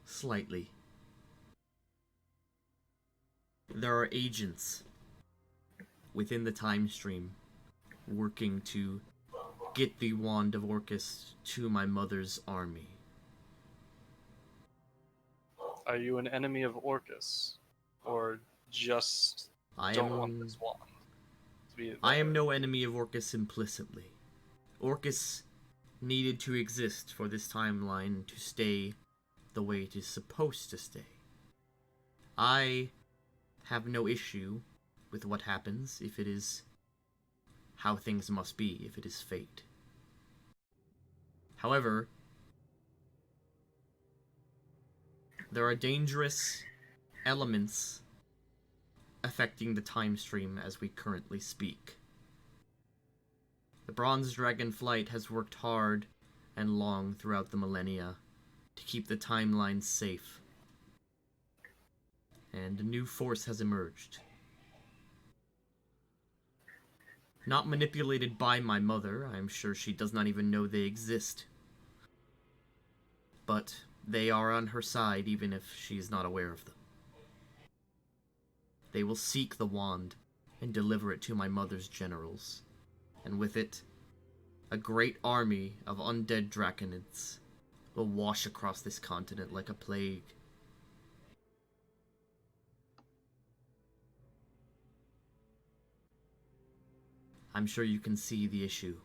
Slightly. There are agents within the time stream working to get the Wand of Orcus to my mother's army. Are you an enemy of Orcus? Or just don't want this wand? I am no enemy of Orcus implicitly. Orcus needed to exist for this timeline to stay the way it is supposed to stay. I have no issue with what happens if it is how things must be, if it is fate. However, there are dangerous elements affecting the time stream as we currently speak. The Bronze Dragon Flight has worked hard and long throughout the millennia to keep the timeline safe. And a new force has emerged. Not manipulated by my mother, I am sure she does not even know they exist. But they are on her side even if she is not aware of them. They will seek the wand and deliver it to my mother's generals, and with it, a great army of undead draconids will wash across this continent like a plague. I'm sure you can see the issue.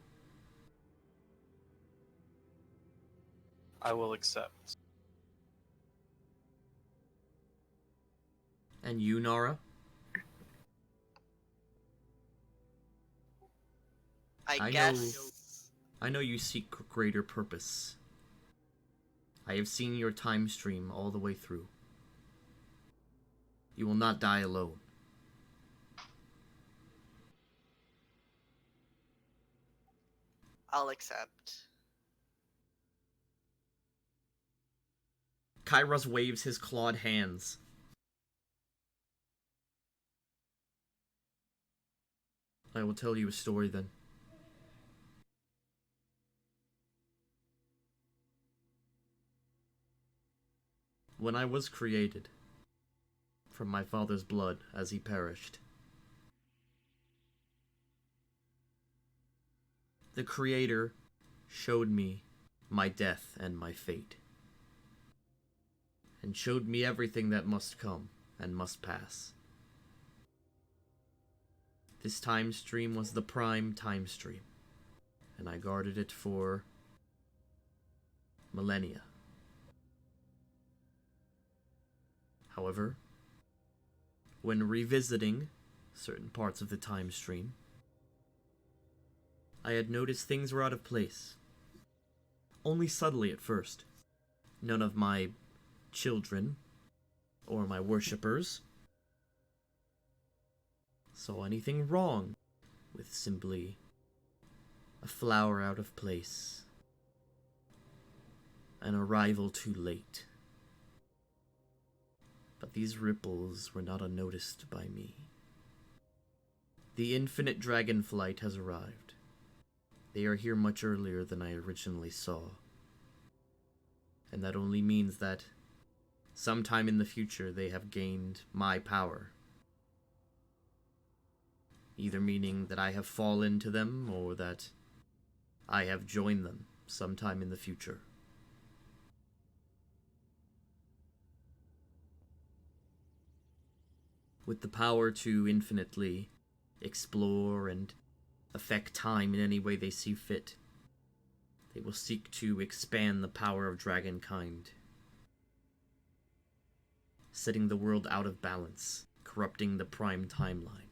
I will accept. And you, Nara? I I guess. I know you seek greater purpose. I have seen your time stream all the way through. You will not die alone. I'll accept. Kairos waves his clawed hands. I will tell you a story then. When I was created, from my father's blood as he perished, the Creator showed me my death and my fate, and showed me everything that must come and must pass. This time stream was the prime time stream, and I guarded it for millennia. However, when revisiting certain parts of the time stream, I had noticed things were out of place. Only subtly at first. None of my children or my worshippers saw anything wrong with simply a flower out of place, an arrival too late. But these ripples were not unnoticed by me. The infinite dragonflight has arrived. They are here much earlier than I originally saw. And that only means that sometime in the future they have gained my power. Either meaning that I have fallen to them, or that I have joined them sometime in the future. With the power to infinitely explore and affect time in any way they see fit, they will seek to expand the power of dragonkind, setting the world out of balance, corrupting the prime timeline.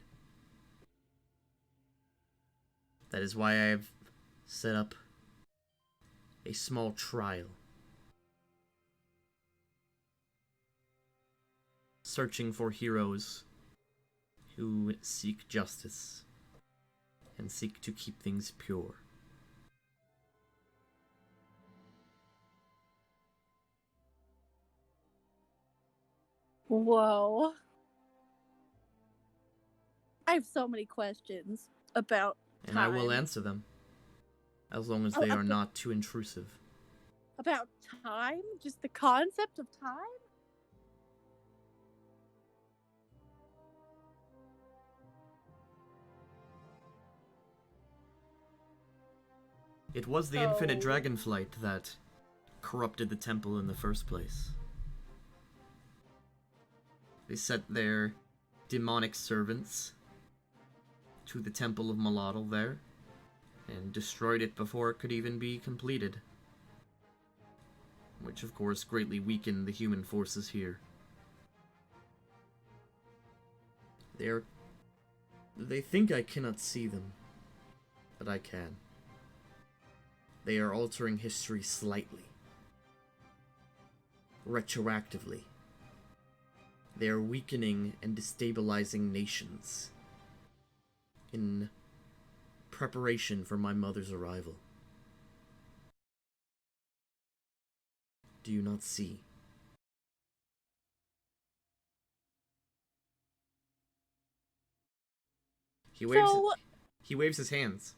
That is why I have set up a small trial, searching for heroes who seek justice and seek to keep things pure. Whoa. I have so many questions about And I will time. answer them, as long as Oh, they are okay. not too intrusive. About time? Just the concept of time? It was the infinite So- dragonflight that corrupted the temple in the first place. They sent their demonic servants to the temple of Malotl there, and destroyed it before it could even be completed. Which of course greatly weakened the human forces here. They think I cannot see them, but I can. They are altering history slightly. Retroactively. They are weakening and destabilizing nations in preparation for my mother's arrival. Do you not see? He waves his hands.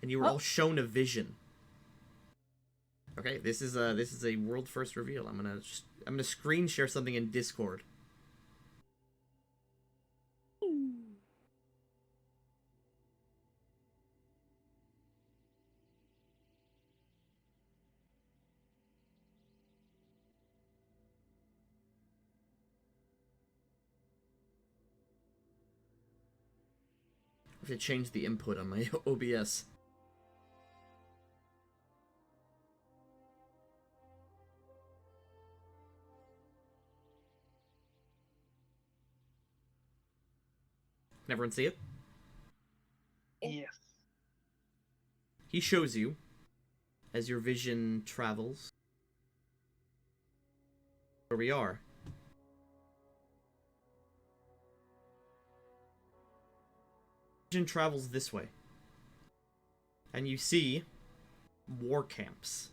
And you were all shown a vision. Okay, this is a world first reveal. I'm gonna screen share something in Discord. I have to change the input on my OBS. Can everyone see it? Yes. He shows you, as your vision travels, where we are. Vision travels this way. And you see war camps.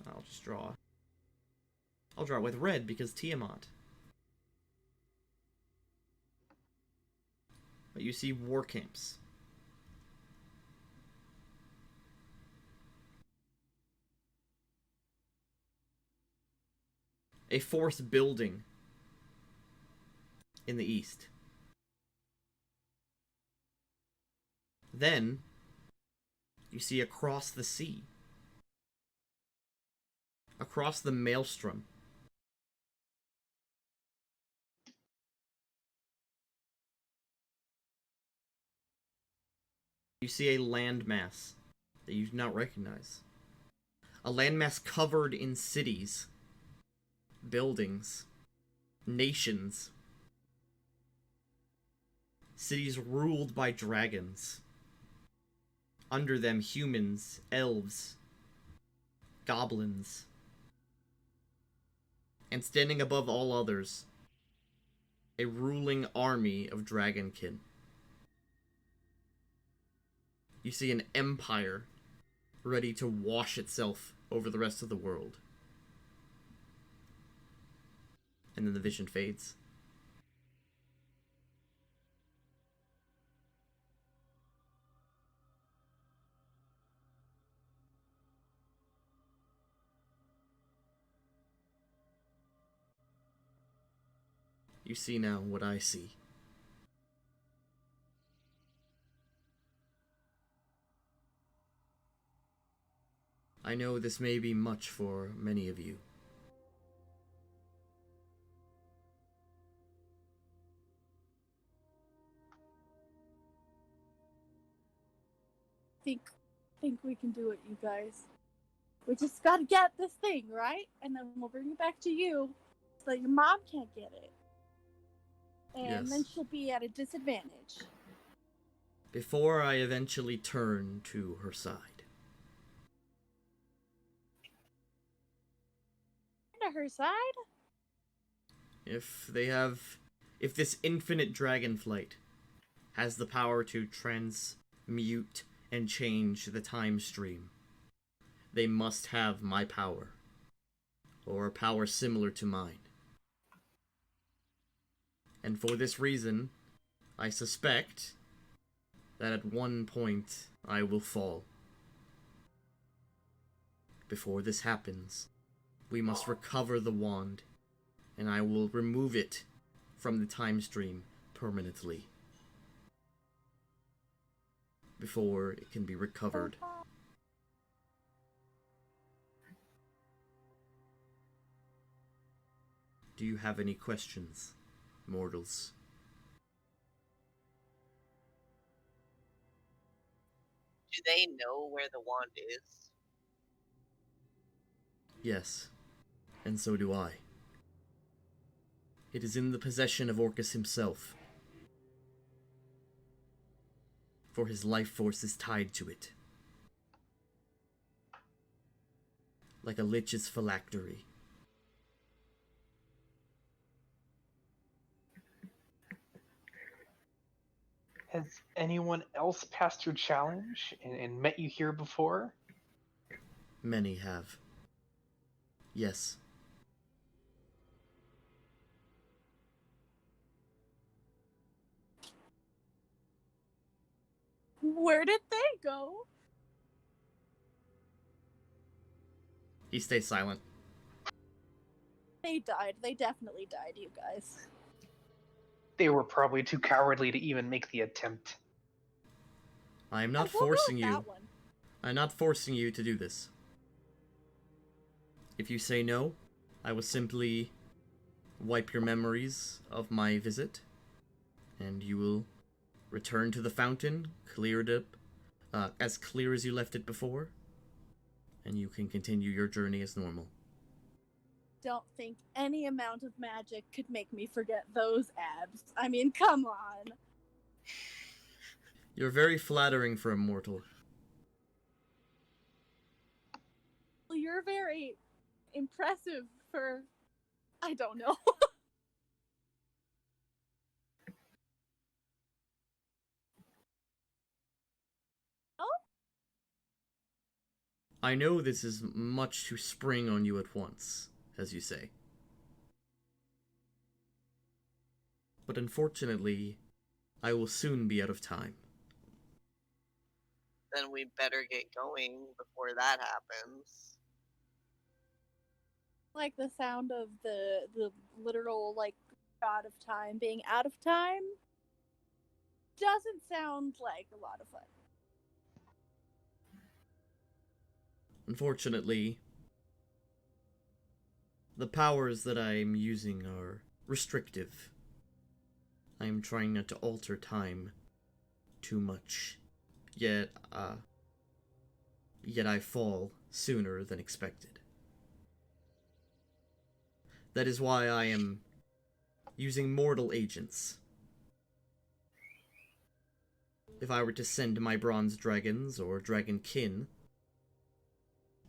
I'll draw it with red because Tiamat. But you see war camps. A fourth building in the east. Then, you see across the sea, across the maelstrom, you see a landmass that you do not recognize. A landmass covered in cities, buildings, nations. Cities ruled by dragons. Under them, humans, elves, goblins. And standing above all others, a ruling army of dragonkin. You see an empire ready to wash itself over the rest of the world. And then the vision fades. You see now what I see. I know this may be much for many of you. Think we can do it, you guys. We just gotta get this thing, right? And then we'll bring it back to you so that your mom can't get it. And then Yes. she'll be at a disadvantage. Before I eventually turn to her side. To her side? If this infinite dragonflight has the power to transmute and change the time stream, they must have my power, or a power similar to mine. And for this reason, I suspect that at one point I will fall. Before this happens, we must recover the wand, and I will remove it from the time stream permanently. Before it can be recovered. Do you have any questions, mortals? Do they know where the wand is? Yes, and so do I. It is in the possession of Orcus himself, for his life force is tied to it. Like a lich's phylactery. Has anyone else passed your challenge and met you here before? Many have. Yes. Where did they go? He stays silent. They died. They definitely died, you guys. They were probably too cowardly to even make the attempt. I am not We'll go with forcing you. that one. I'm not forcing you to do this. If you say no, I will simply wipe your memories of my visit, and you will return to the fountain, cleared up, as clear as you left it before, and you can continue your journey as normal. Don't think any amount of magic could make me forget those abs. I mean, come on. You're very flattering for a mortal. You're very impressive for... I don't know. I know this is much to spring on you at once, as you say. But unfortunately, I will soon be out of time. Then we better get going before that happens. Like the sound of the literal, like, god of time being out of time doesn't sound like a lot of fun. Unfortunately, the powers that I am using are restrictive. I am trying not to alter time too much. Yet, Yet I fall sooner than expected. That is why I am using mortal agents. If I were to send my bronze dragons or dragon kin,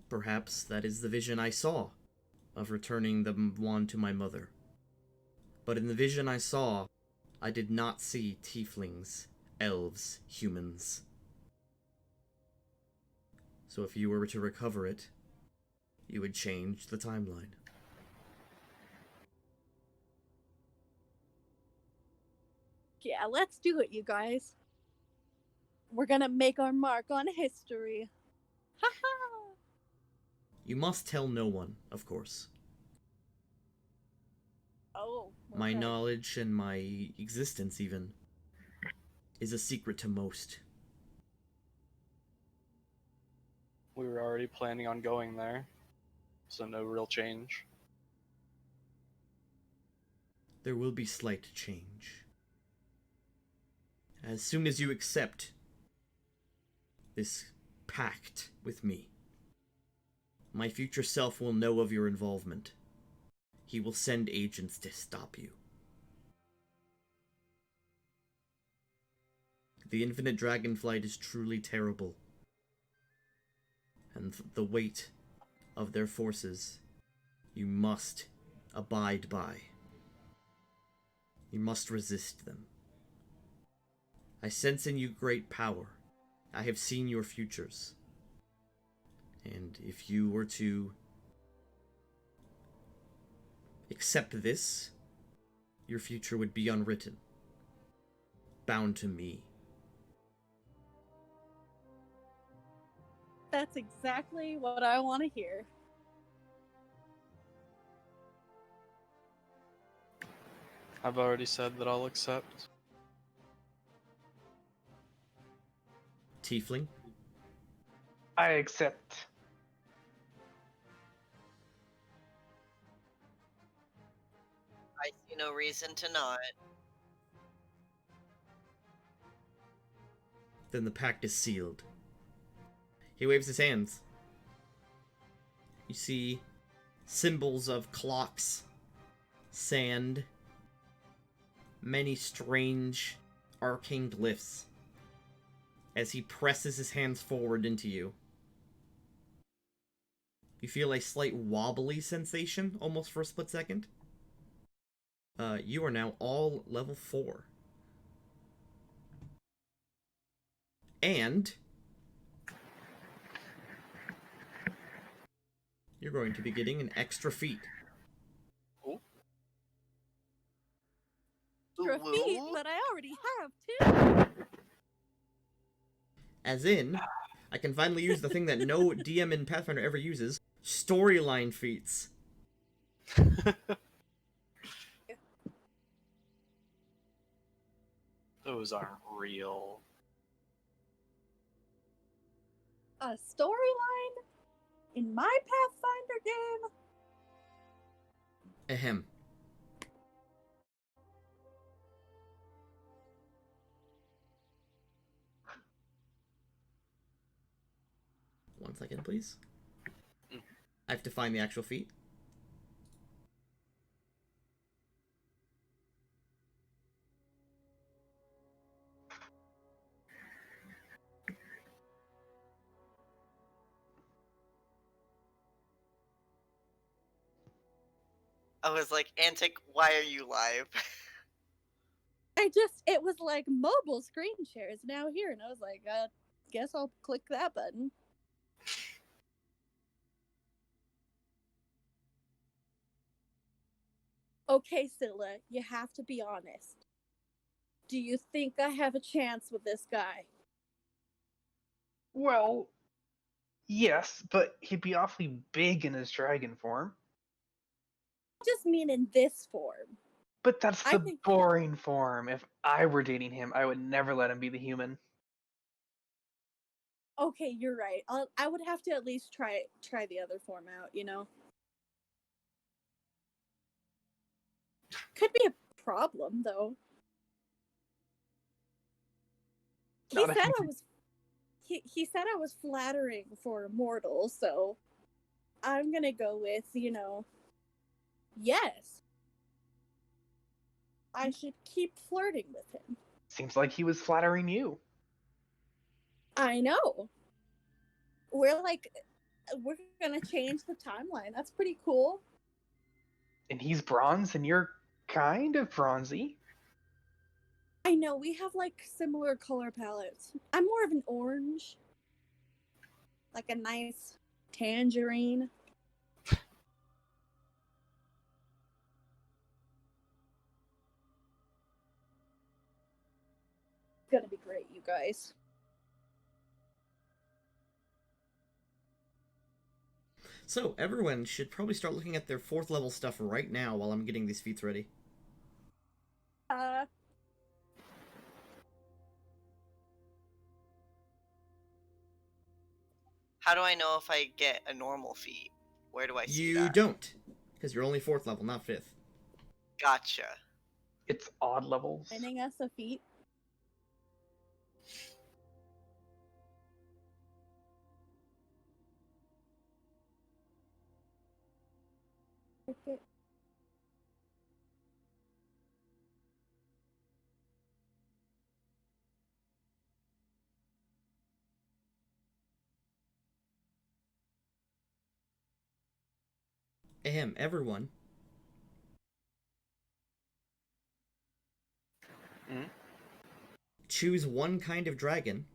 perhaps that is the vision I saw of returning the wand to my mother. But in the vision I saw, I did not see tieflings, elves, humans. So if you were to recover it, you would change the timeline. Yeah, let's do it, you guys. We're gonna make our mark on history. Haha! You must tell no one, of course. Oh. My okay. knowledge and my existence, even, is a secret to most. We were already planning on going there, so no real change. There will be slight change. As soon as you accept this pact with me, my future self will know of your involvement. He will send agents to stop you. The infinite dragonflight is truly terrible, and the weight of their forces you must abide by. You must resist them. I sense in you great power. I have seen your futures. And if you were to accept this, your future would be unwritten, bound to me. That's exactly what I want to hear. I've already said that I'll accept. Tiefling? I accept. I see no reason to not. Then the pact is sealed. He waves his hands. You see symbols of clocks, sand, many strange arcane glyphs as he presses his hands forward into you. You feel a slight wobbly sensation, almost for a split second. You are now all level 4. And you're going to be getting an extra feat. Extra Woo. feet, but I already have two. As in, I can finally use the thing that no DM in Pathfinder ever uses, storyline feats. Those aren't real. A storyline in my Pathfinder game? Ahem. One second, please. I have to find the actual feat. I was like, Antic, why are you live? It was like mobile screen share is now here, and I was like, guess I'll click that button. Okay, Scylla, you have to be honest. Do you think I have a chance with this guy? Well, yes, but he'd be awfully big in his dragon form. I just mean in this form. But that's I the think- boring form. If I were dating him, I would never let him be the human. Okay, you're right. I would have to at least try the other form out, you know? Could be a problem, though. He Not if said you- I was he said I was flattering for a mortal, so I'm gonna go with, yes. I should keep flirting with him. Seems like he was flattering you. I know. We're gonna change the timeline. That's pretty cool. And he's bronze, and you're kind of bronzy. I know, we have like similar color palettes. I'm more of an orange. Like a nice tangerine. It's gonna be great, you guys. So, everyone should probably start looking at their 4th level stuff right now while I'm getting these feats ready. How do I know if I get a normal feat? Where do I see that? You don't, because you're only 4th level, not 5th. Gotcha. It's odd levels. Sending us a feat. Okay. Ahem, everyone. Choose one kind of dragon,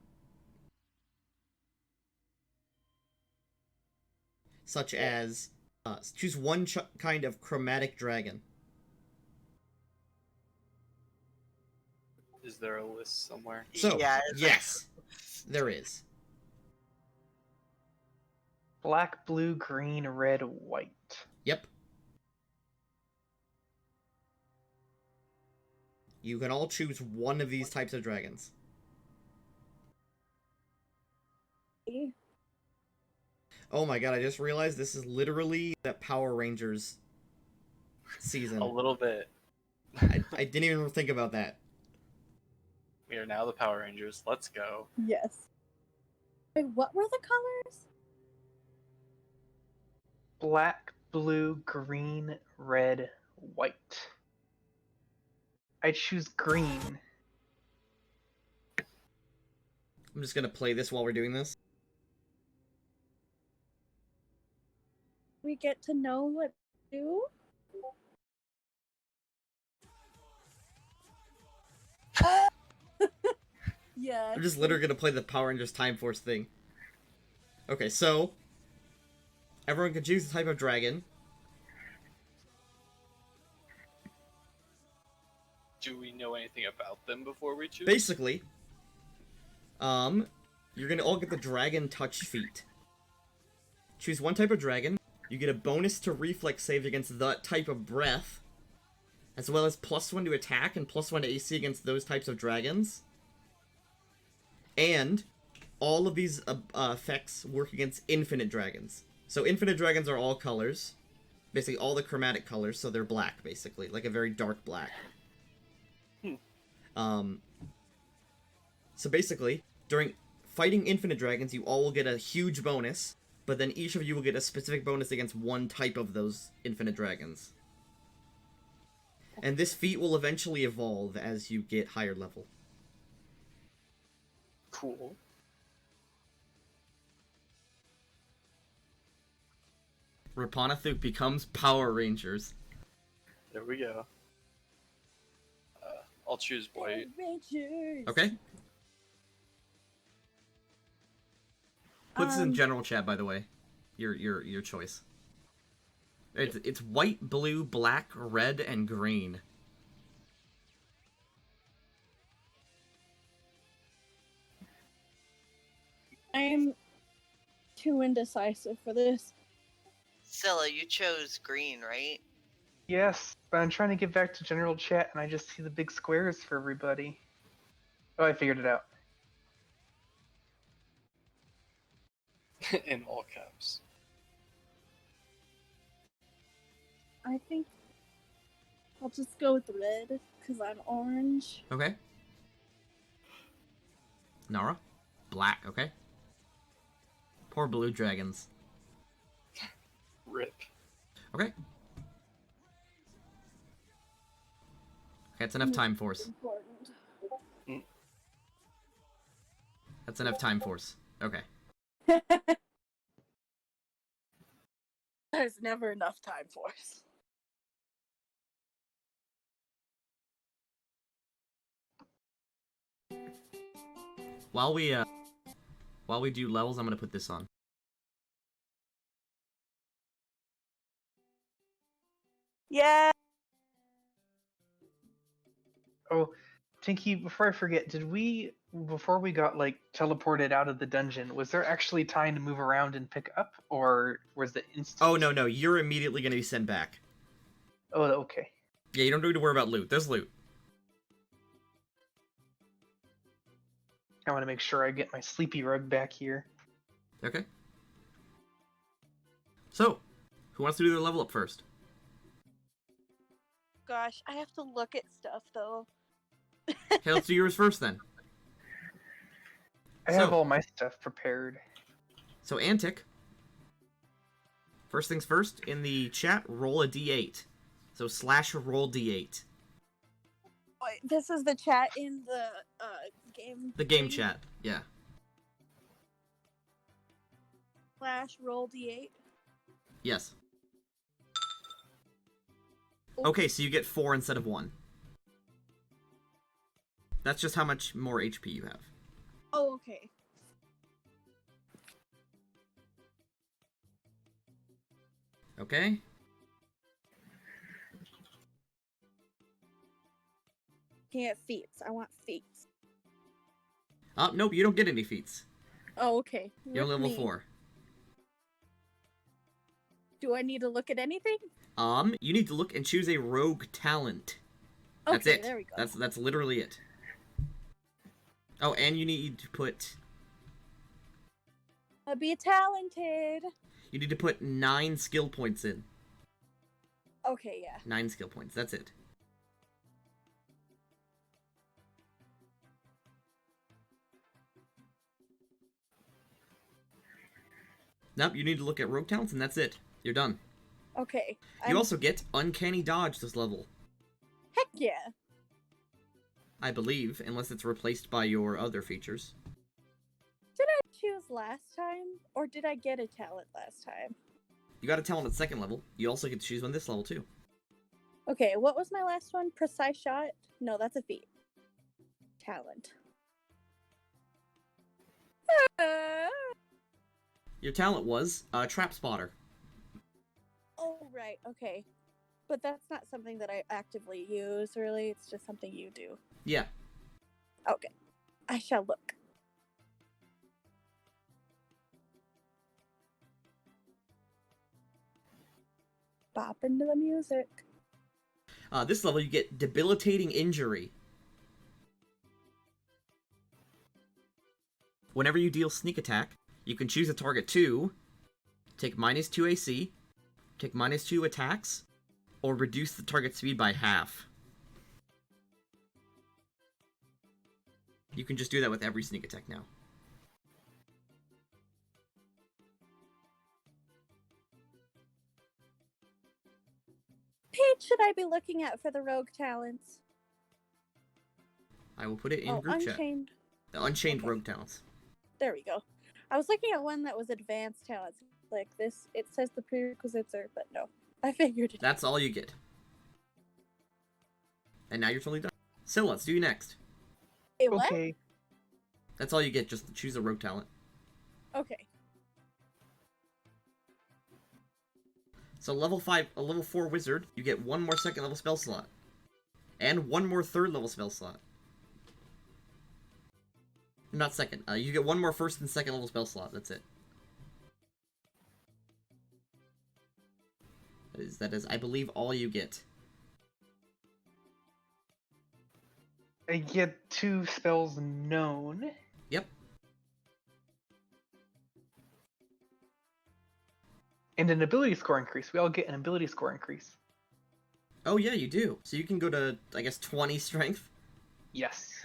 such as choose one kind of chromatic dragon. Is there a list somewhere? So, Yeah, yes, there is. Black, blue, green, red, white. Yep. You can all choose one of these types of dragons. Oh my god, I just realized this is literally that Power Rangers season. A little bit. I didn't even think about that. We are now the Power Rangers. Let's go. Yes. Wait, what were the colors? Black, blue, green, red, white. I choose green. I'm just gonna play this while we're doing this. We get to know what to do? Yeah. I'm just literally gonna play the Power Rangers Time Force thing. Okay, so everyone can choose the type of dragon. Do we know anything about them before we choose? Basically, you're gonna all get the Dragon Touch feat. Choose one type of dragon. You get a bonus to reflex saves against that type of breath, as well as +1 to attack and +1 to AC against those types of dragons. And all of these effects work against infinite dragons. So infinite dragons are all colors, basically all the chromatic colors, so they're black, basically, like a very dark black. So basically, during fighting infinite dragons, you all will get a huge bonus, but then each of you will get a specific bonus against one type of those infinite dragons. And this feat will eventually evolve as you get higher level. Cool. Rappan Athuk becomes Power Rangers. There we go. I'll choose white. Rangers. Okay? Put this in general chat, by the way. Your choice. It's white, blue, black, red, and green. I'm too indecisive for this. Scylla, you chose green, right? Yes, but I'm trying to get back to general chat and I just see the big squares for everybody. Oh, I figured it out. In all caps. I think I'll just go with red, because I'm orange. Okay. Nara? Black, okay? Poor blue dragons. Rip. Okay. That's enough time force. Important. That's enough time force. Okay. There's never enough time for us. While we do levels, I'm gonna put this on. Yeah. Oh, Tinky, before I forget, before we got like teleported out of the dungeon, was there actually time to move around and pick up, or was it instant? Oh no, you're immediately gonna be sent back. Oh, okay. Yeah, you don't need to worry about loot. There's loot. I want to make sure I get my sleepy rug back here. Okay. So, who wants to do their level up first? Gosh, I have to look at stuff though. Okay, let's do yours first then. I have all my stuff prepared. So, Antic. First things first, in the chat, roll a d8. So, /roll d8. Wait, this is the chat in the game. The game thing? chat, yeah. /roll d8. Yes. Okay, so you get 4 instead of 1. That's just how much more HP you have. Oh, okay. Okay? Can't feats. I want feats. Nope, you don't get any feats. Oh, okay. You're Rip level me. 4. Do I need to look at anything? You need to look and choose a rogue talent. That's Okay, it. there we go. That's literally it. Oh, and you need to put... Be talented. You need to put 9 skill points in. Okay, yeah. 9 skill points, that's it. Nope, you need to look at rogue talents and that's it. You're done. Okay. You also get Uncanny Dodge this level. Heck yeah. I believe, unless it's replaced by your other features. Did I choose last time? Or did I get a talent last time? You got a talent at second level. You also get to choose one this level too. Okay, what was my last one? Precise shot? No, that's a feat. Talent. Your talent was Trap Spotter. Oh, right, okay. But that's not something that I actively use, really. It's just something you do. Yeah. Okay. I shall look. Bop into the music. This level you get Debilitating Injury. Whenever you deal sneak attack, you can choose a target to take -2 AC, take -2 attacks, or reduce the target speed by half. You can just do that with every sneak attack now. Page should I be looking at for the rogue talents? I will put it in Oh, group chat. Unchained. The Unchained Okay. Rogue Talents. There we go. I was looking at one that was advanced talents. Like this, it says the prerequisites are, but no. I figured it. That's all you get. And now you're totally done. So let's do you next. Wait, what? Okay. That's all you get, just choose a rogue talent. Okay. So level 4 wizard, you get 1 more second level spell slot. And 1 more third level spell slot. Not second. You get 1 more first and second level spell slot. That's it. That is, I believe, all you get. I get 2 spells known. Yep. And an ability score increase. We all get an ability score increase. Oh yeah, you do. So you can go to, I guess, 20 strength. Yes.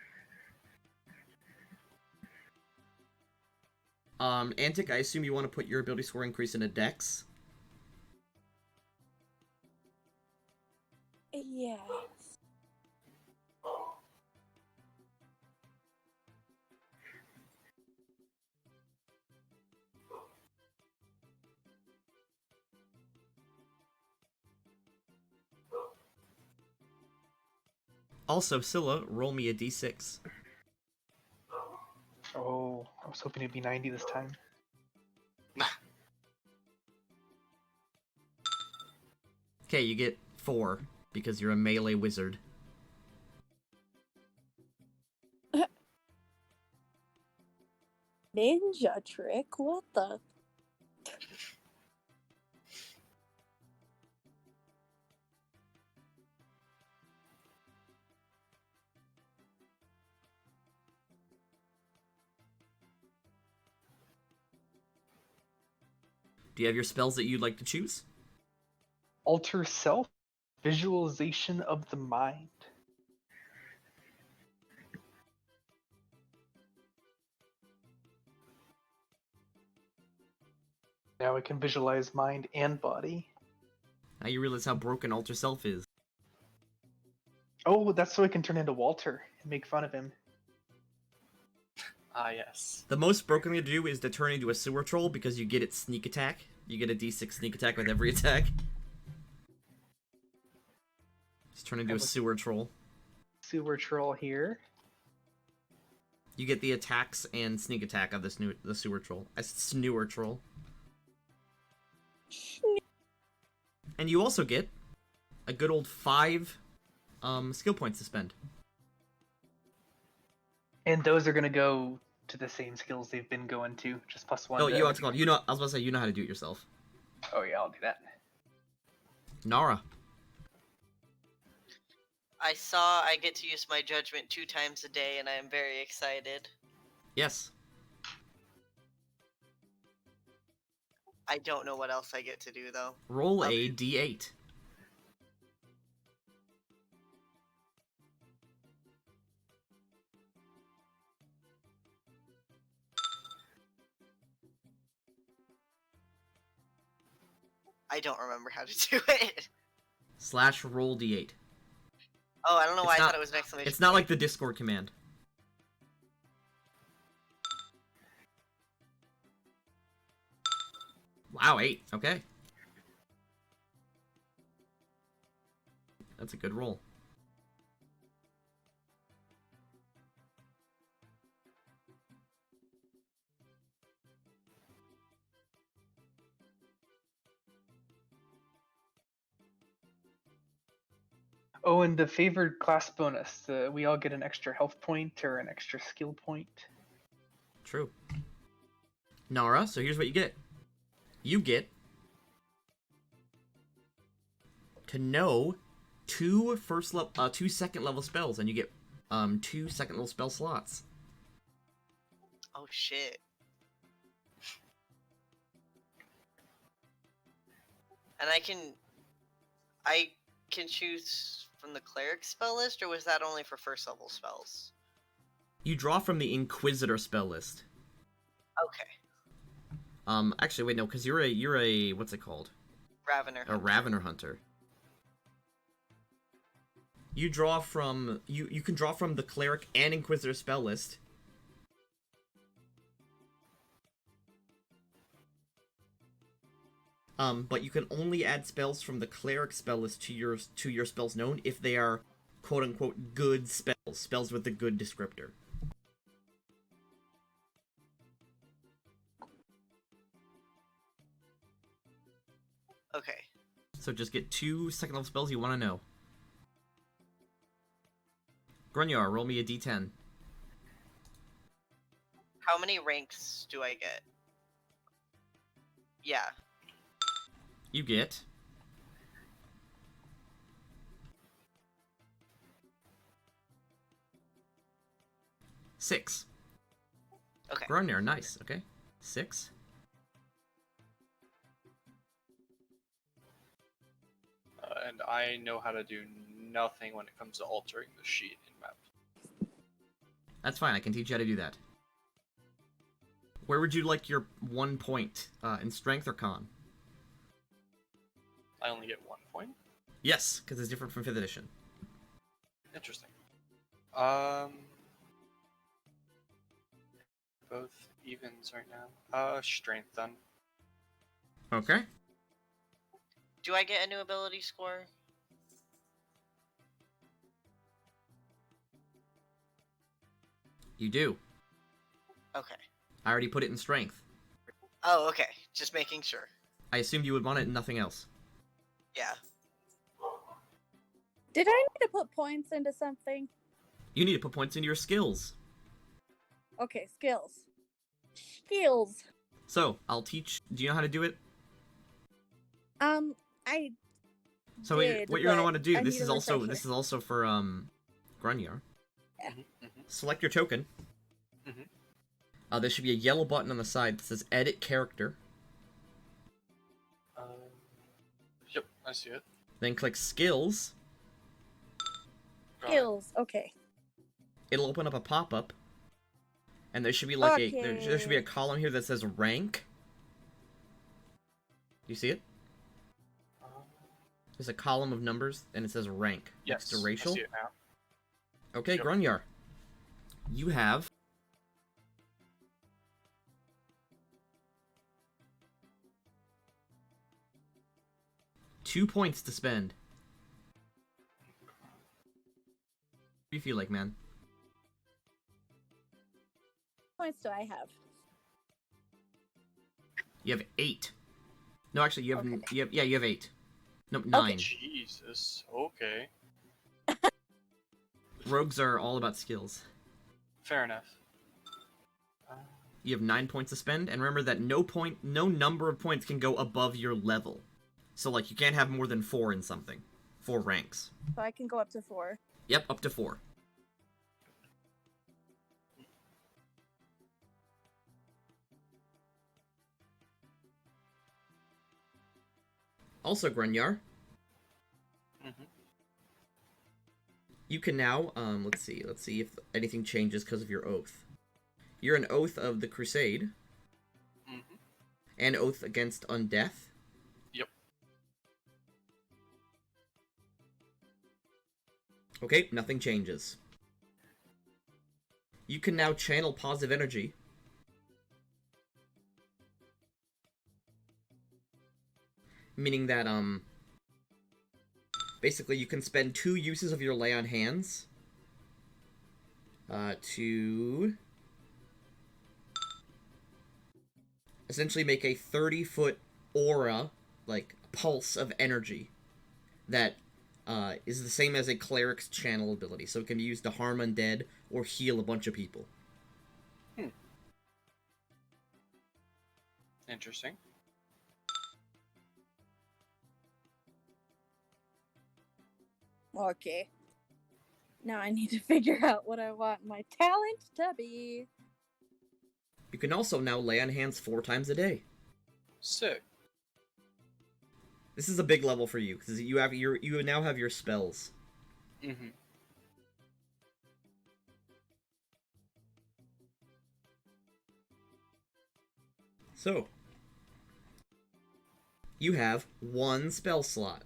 Antic, I assume you want to put your ability score increase in a dex? Yes. Also, Scylla, roll me a d6. Oh, I was hoping it'd be 90 this time. Okay, you get 4, because you're a melee wizard. Ninja trick? What the? Do you have your spells that you'd like to choose? Alter self, visualization of the mind. Now I can visualize mind and body. Now you realize how broken Alter Self is. Oh, that's so I can turn into Walter and make fun of him. Ah, yes. The most broken thing to do is to turn into a sewer troll because you get its sneak attack. You get a d6 sneak attack with every attack. Just turn into a sewer troll. Sewer troll here. You get the attacks and sneak attack of the sewer troll. A snewer troll. And you also get a good old 5 skill points to spend. And those are gonna go to the same skills they've been going to, just plus 1. Oh, you what's it called? You know, I was about to say you know how to do it yourself. Oh yeah, I'll do that. Nara. I saw I get to use my judgment 2 times a day, and I am very excited. Yes. I don't know what else I get to do, though. Roll a d8. I don't remember how to do it. / roll d8. Oh, I don't know why It's I not- thought it was an exclamation It's not point. like the Discord command. Wow, 8. Okay. That's a good roll. Oh, and the favored class bonus. We all get an extra health point or an extra skill point. True. Nara, so here's what you get. You get to know 2 second level spells, and you get 2 second level spell slots. Oh, shit. And I can choose from the cleric spell list, or was that only for first level spells? You draw from the Inquisitor spell list. Okay. Actually, wait, no, because you're a what's it called? Ravener. A Ravener Hunter. You draw from you can draw from the Cleric and Inquisitor spell list. But you can only add spells from the Cleric spell list to your spells known if they are quote unquote good spells with the good descriptor. Okay. So just get 2 second level spells you want to know. Grunyar, roll me a d10. How many ranks do I get? Yeah. You get 6. Okay. Grunyar, nice. Okay, 6. And I know how to do nothing when it comes to altering the sheet in map. That's fine. I can teach you how to do that. Where would you like your 1 point? In strength or con? I only get 1 point. Yes, because it's different from 5th edition. Interesting. Both evens right now. Strength then. Okay. Do I get a new ability score? You do. Okay. I already put it in strength. Oh, okay. Just making sure. I assumed you would want it in nothing else. Yeah. Did I need to put points into something? You need to put points into your skills. Okay, skills. Skills. So, I'll teach... Do you know how to do it? I So did, what you're gonna but want to do, I this need a is also refresher. for Grunyar. Mm-hmm, mm-hmm, Select your token. mm-hmm. There should be a yellow button on the side that says Edit Character. Yep, I see it. Then click Skills. Got it. Skills. Okay. It'll open up a pop-up. And there should be like there should be a Okay. column here that says Rank. Do you see it? There's a column of numbers, and it says Rank next Yes, to Racial. I see it now. Okay, Yep. Grunyar. You have... two points to spend. What do you feel like, man? Points do I have? You have 8. No, actually, you have Okay. you have 8. No, 9. Jesus. Okay. Rogues are all about skills. Fair enough. You have 9 points to spend, and remember that no number of points can go above your level. So, like, you can't have more than 4 in something. 4 ranks. So I can go up to 4. Yep, up to 4. Also, Grunyar, Mm-hmm. you can now, let's see if anything changes because of your oath. You're an oath of the Crusade, Mm-hmm. and oath against undeath. Yep. Okay, nothing changes. You can now channel positive energy. Meaning that, basically you can spend 2 uses of your lay on hands to essentially make a 30-foot aura, like, pulse of energy that is the same as a cleric's channel ability, so it can be used to harm undead or heal a bunch of people. Interesting. Okay. Now I need to figure out what I want my talent to be. You can also now lay on hands 4 times a day. Sick. This is a big level for you, because you now have your spells. Mm-hmm. So, you have 1 spell slot.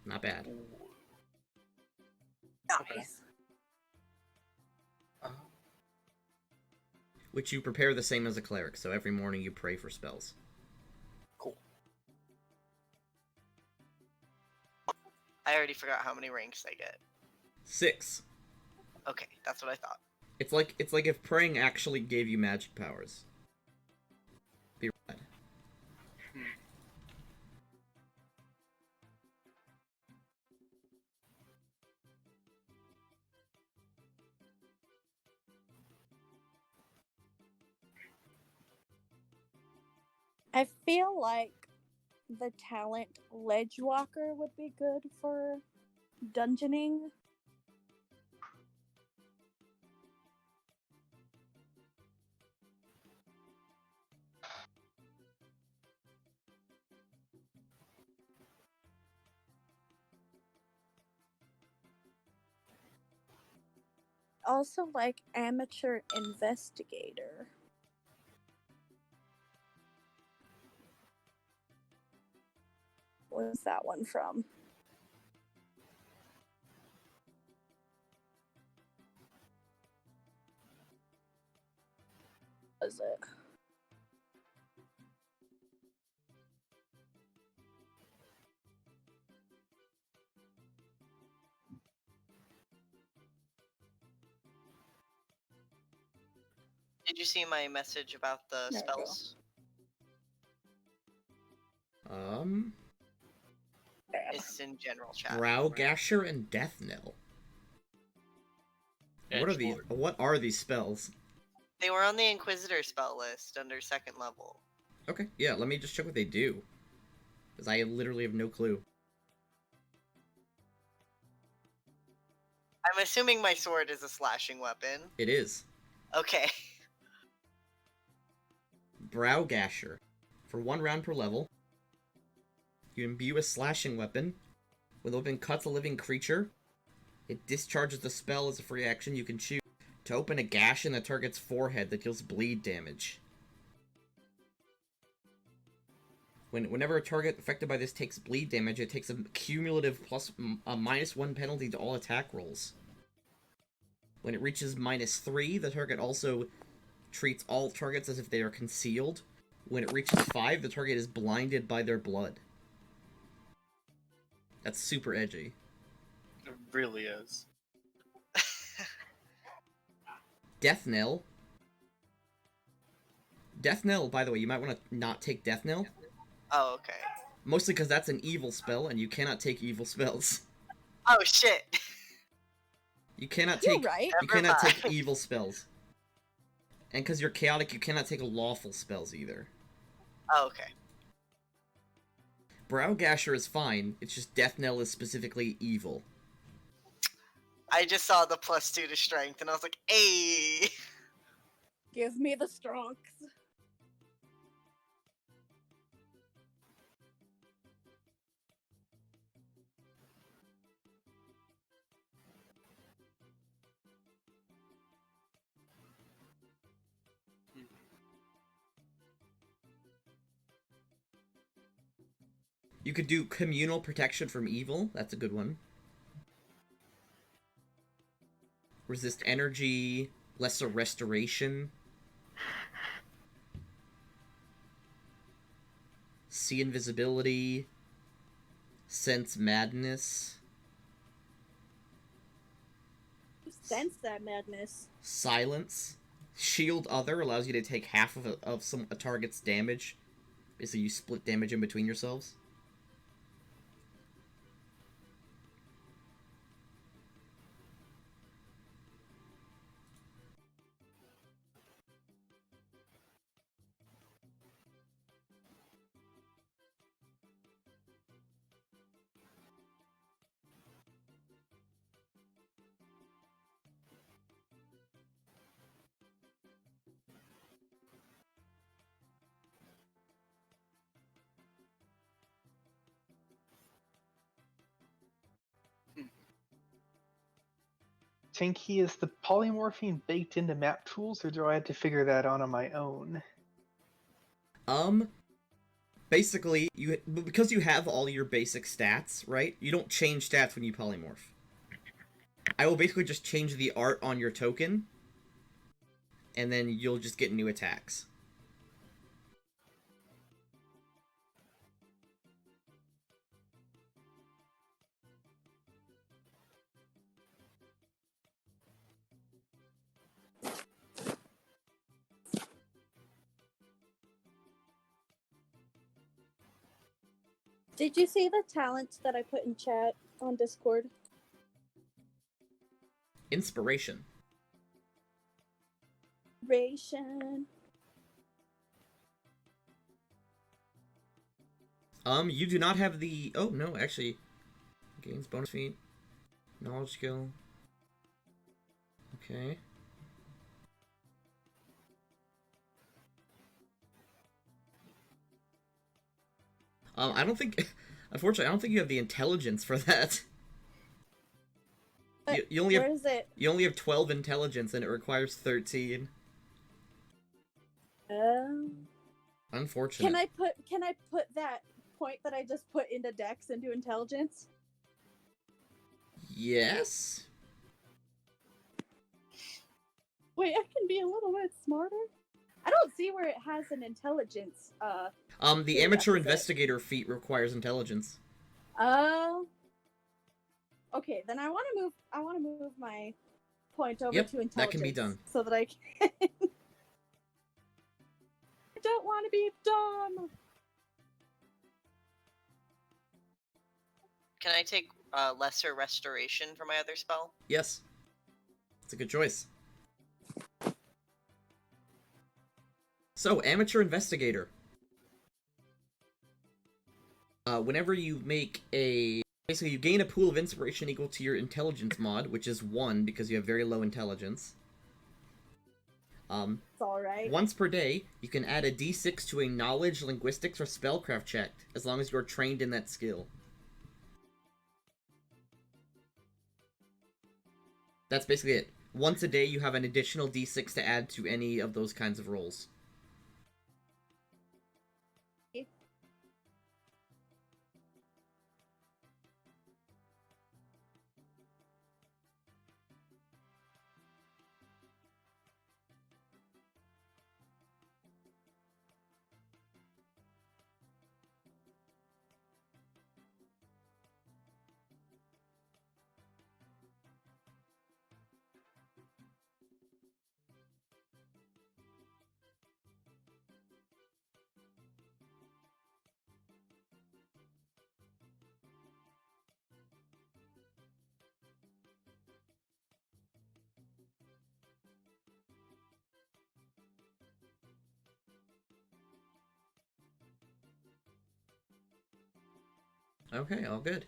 Not bad. Nice. Which you prepare the same as a cleric, so every morning you pray for spells. Cool. I already forgot how many ranks I get. 6. Okay, that's what I thought. It's like if praying actually gave you magic powers. Be rad. I feel like the talent Ledge Walker would be good for dungeoning. also like amateur investigator. Where's that one from? Was it? Did you see my message about the There we go. spells? It's in general chat. Brow Gasher and Death Knell. Edgelord. What are these spells? They were on the Inquisitor spell list under 2nd level. Okay, yeah, let me just check what they do. Because I literally have no clue. I'm assuming my sword is a slashing weapon. It is. Okay. Brow Gasher. For 1 round per level, you imbue a slashing weapon. When the weapon cuts a living creature, it discharges the spell as a free action. You can choose to open a gash in the target's forehead that deals bleed damage. Whenever a target affected by this takes bleed damage, it takes a cumulative -1 penalty to all attack rolls. When it reaches -3, the target also treats all targets as if they are concealed. When it reaches 5, the target is blinded by their blood. That's super edgy. It really is. Death Knell. Death Knell, by the way, you might want to not take Death Knell. Oh, okay. Mostly because that's an evil spell, and you cannot take evil spells. Oh, shit. You cannot You're take right. you cannot Never take mind. evil spells. And because you're chaotic, you cannot take lawful spells either. Oh, okay. Brow Gasher is fine, it's just Death Knell is specifically evil. I just saw the +2 to strength, and I was like, "Hey." Give me the strength. You could do communal protection from evil, that's a good one. Resist energy, lesser restoration. See invisibility. Sense madness. Sense that madness. Silence. Shield other allows you to take half of a target's damage. Basically, you split damage in between yourselves. Tinky, is the polymorphine baked into map tools, or do I have to figure that out on my own? Basically, because you have all your basic stats, right? You don't change stats when you polymorph. I will basically just change the art on your token, and then you'll just get new attacks. Did you see the talents that I put in chat on Discord? Inspiration. Ration. You do not have the... Oh, no, actually. Gains bonus feat. Knowledge skill. Okay. I don't think... Unfortunately, I don't think you have the intelligence for that. But you only have Where is it? you only have 12 intelligence, and it requires 13. Unfortunate. Can I put that point that I just put into Dex into intelligence? Yes. Wait, I can be a little bit smarter. I don't see where it has an intelligence. The amateur deficit. investigator feat requires intelligence. Okay, then I want to move my point over Yep, to intelligence. that can be done. So that I can. I don't want to be dumb. Can I take lesser restoration for my other spell? Yes. It's a good choice. So, amateur investigator. Whenever you make a... Basically, you gain a pool of inspiration equal to your intelligence mod, which is 1 because you have very low intelligence. It's alright. Once per day, you can add a d6 to a knowledge, linguistics, or spellcraft check, as long as you're trained in that skill. That's basically it. Once a day, you have an additional d6 to add to any of those kinds of rolls. Okay, all good.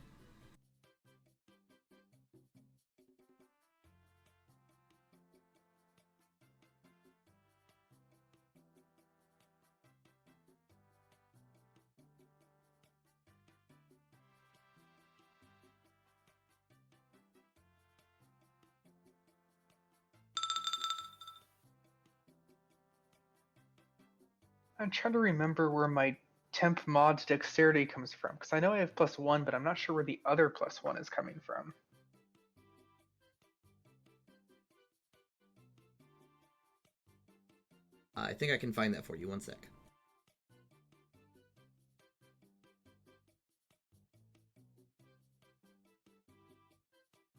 I'm trying to remember where my temp mod dexterity comes from, because I know I have +1, but I'm not sure where the other +1 is coming from. I think I can find that for you. One sec.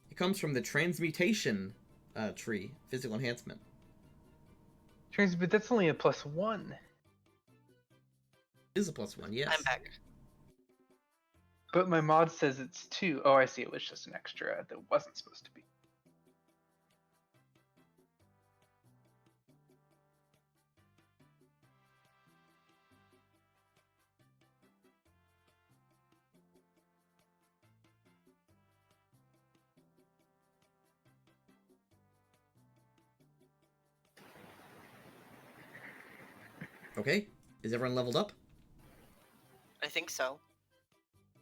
It comes from the transmutation tree, physical enhancement. But that's only a +1. It is a +1, yes. I'm back. But my mod says it's 2. Oh, I see. It was just an extra that wasn't supposed to be. Okay, is everyone leveled up? I think so.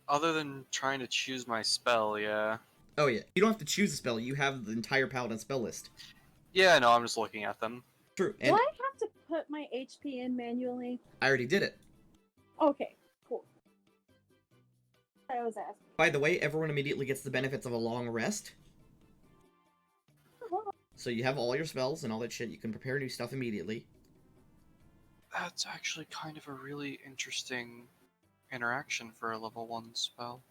Other than trying to choose my spell, yeah. Oh yeah, you don't have to choose a spell, you have the entire paladin spell list. Yeah, no, I'm just looking at them. True, Do and I have to put my HP in manually? I already did it. Okay, cool. I was asking. By the way, everyone immediately gets the benefits of a long rest. So you have all your spells and all that shit, you can prepare new stuff immediately. That's actually kind of a really interesting interaction for a level 1 spell.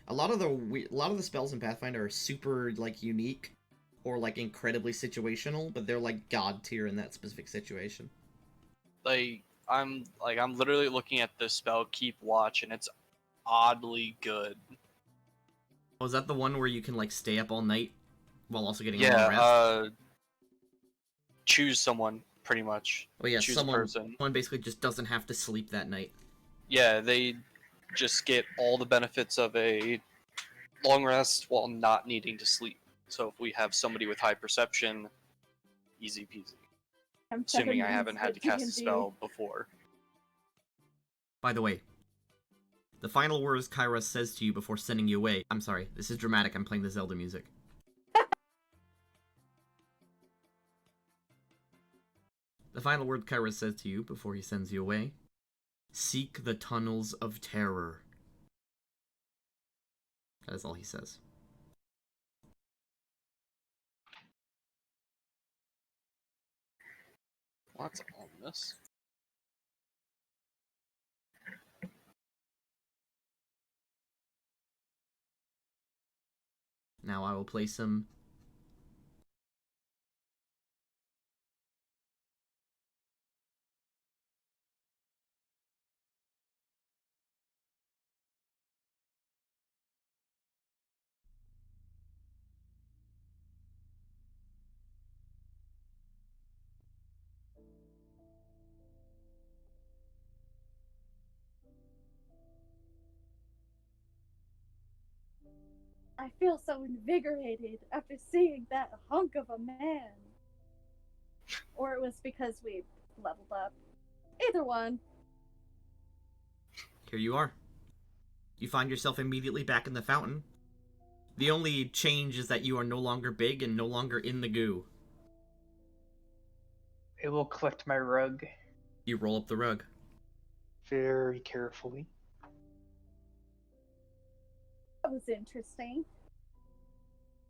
A lot of the spells in Pathfinder are super like unique or like incredibly situational, but they're like god tier in that specific situation. I'm literally looking at the spell Keep Watch, and it's oddly good. Was that the one where you can like stay up all night while also getting a long rest? Yeah, choose someone, pretty much. Well, yeah, choose someone a person. basically just doesn't have to sleep that night. Yeah, they just get all the benefits of a long rest while not needing to sleep. So if we have somebody with high perception, easy peasy. I'm Assuming I 7 haven't had to minutes cast a into spell before. By the way, the final words Kyra says to you before sending you away. I'm sorry, this is dramatic, I'm playing the Zelda music. The final word Kairos says to you before he sends you away: seek the tunnels of terror. That is all he says. Well, that's ominous. Now I will place him. I feel so invigorated after seeing that hunk of a man. Or it was because we leveled up. Either one. Here you are. You find yourself immediately back in the fountain. The only change is that you are no longer big and no longer in the goo. I will collect my rug You roll up the rug. very carefully. That was interesting.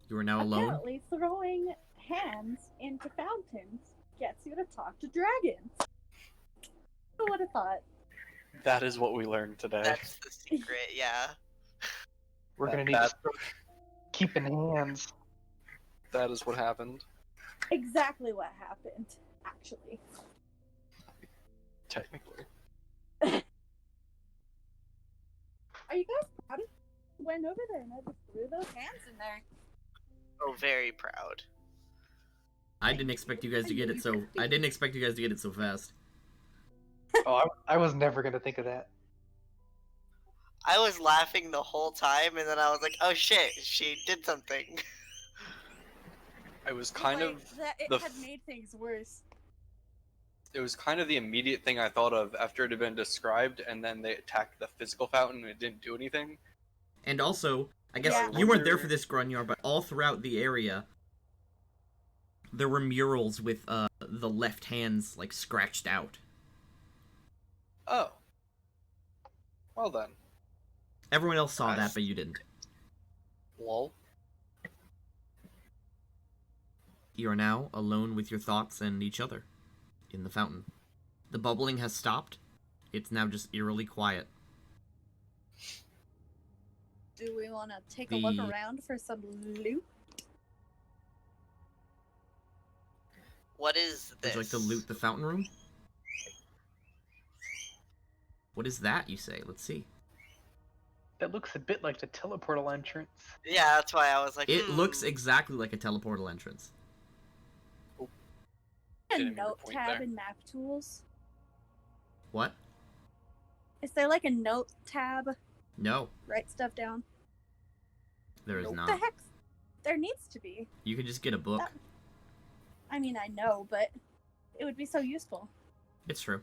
You are now alone. Apparently, throwing hands into fountains gets you to talk to dragons. Who would have thought? That is what we learned today. That's the secret, yeah. We're gonna That- need to start keeping hands. That is what happened. Exactly what happened, actually. Technically. Are you guys proud of went over there and I just threw those hands in there? Oh, very proud. I didn't expect you guys to get it so. I didn't expect you guys to get it so fast. Oh, I was never gonna think of that. I was laughing the whole time, and then I was like, "Oh shit, she did something." I was kind Like, of that it the had made things worse. it was kind of the immediate thing I thought of after it had been described, and then they attacked the physical fountain and it didn't do anything. And also, I guess Yeah. you weren't there for this, Grunyar, but all throughout the area, there were murals with the left hands like scratched out. Oh. Well then. Everyone else saw that, Nice. but you didn't. Lol. You are now alone with your thoughts and each other in the fountain. The bubbling has stopped. It's now just eerily quiet. Do we want to take a look The- around for some loot? What is Would this? you like to loot the fountain room? What is that, you say? Let's see. That looks a bit like the teleportal entrance. Yeah, that's why I was like, It looks exactly like a teleportal entrance. A Didn't even note point tab there. in map tools? What? Is there like a note tab? No, Write stuff down? there is Nope. What the not. heck? There needs to be. You could just get a book. I mean, I know, but it would be so useful. It's true.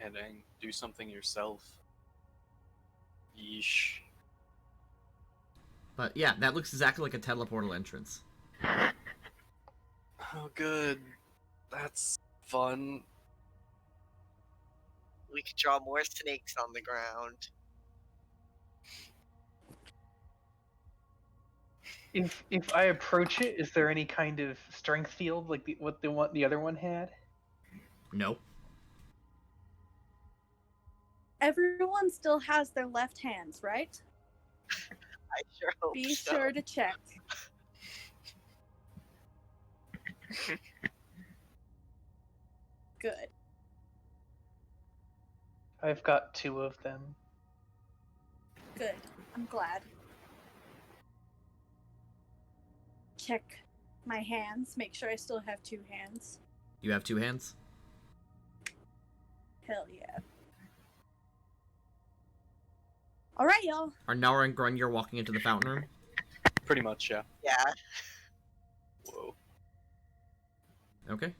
And then do something yourself. Yeesh. But yeah, that looks exactly like a teleportal entrance. Oh, good. That's fun. we could draw more snakes on the ground. If I approach it, is there any kind of strength field like the other one had? No. Everyone still has their left hands, right? I sure hope Be so. sure to check. Good. I've got 2 of them. Good. I'm glad. Check my hands. Make sure I still have 2 hands. You have 2 hands? Hell yeah. Alright, y'all. Are Nara and Grunyar walking into the fountain room? Pretty much, yeah. Yeah. Whoa. Okay.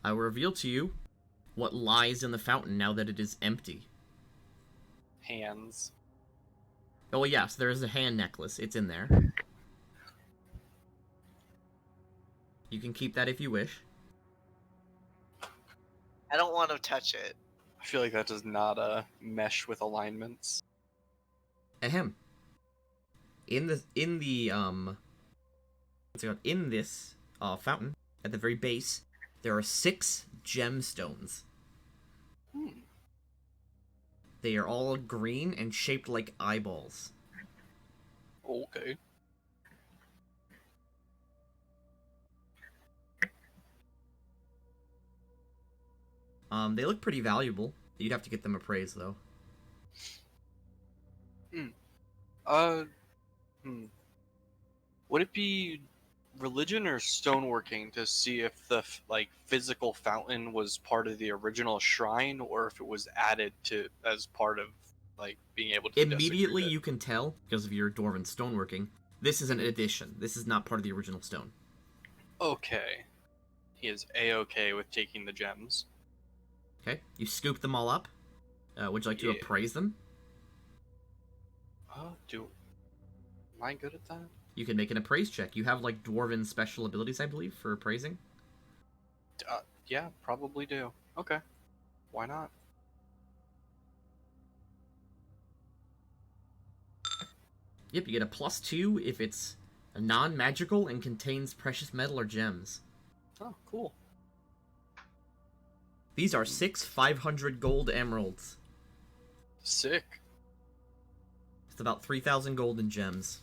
I will reveal to you what lies in the fountain now that it is empty. Hands. Oh, yes, there is a hand necklace. It's in there. You can keep that if you wish. I don't want to touch it. I feel like that does not mesh with alignments. Ahem. In this fountain at the very base, there are 6 gemstones. Hmm. They are all green and shaped like eyeballs. Okay. They look pretty valuable. You'd have to get them appraised though. Uh, hmm. Would it be religion or stoneworking to see if the physical fountain was part of the original shrine, or if it was added to as part of being able to Immediately desecrate it? you can tell, because of your dwarven stoneworking, this is an addition. This is not part of the original stone. Okay. He is A-okay with taking the gems. Okay? You scoop them all up. Would you like to Yeah. appraise them? Am I good at that? You can make an appraise check. You have, like, dwarven special abilities, I believe, for appraising. Yeah, probably do. Okay. Why not? Yep, you get a +2 if it's a non-magical and contains precious metal or gems. Oh, cool. These are 6 500 gold emeralds. Sick. It's about 3,000 golden gems.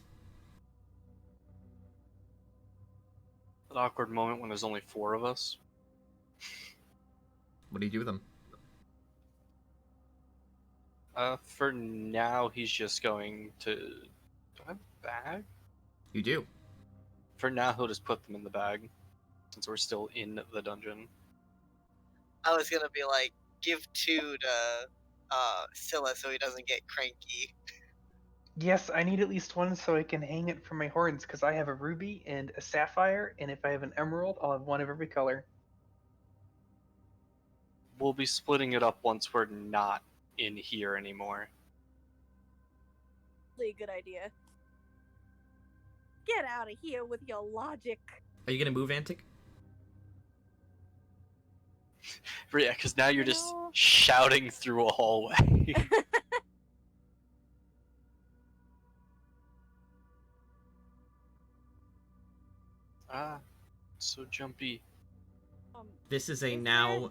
That awkward moment when there's only 4 of us. What do you do with them? For now, he's just going to... Do I have a bag? You do. For now, he'll just put them in the bag, since we're still in the dungeon. I was gonna be like, give 2 to Scylla so he doesn't get cranky. Yes, I need at least one so I can hang it from my horns because I have a ruby and a sapphire, and if I have an emerald, I'll have one of every color. We'll be splitting it up once we're not in here anymore. Really good idea. Get out of here with your logic. Are you gonna move, Antic? But yeah, because now you're just No. shouting through a hallway. So jumpy. This is a Is now.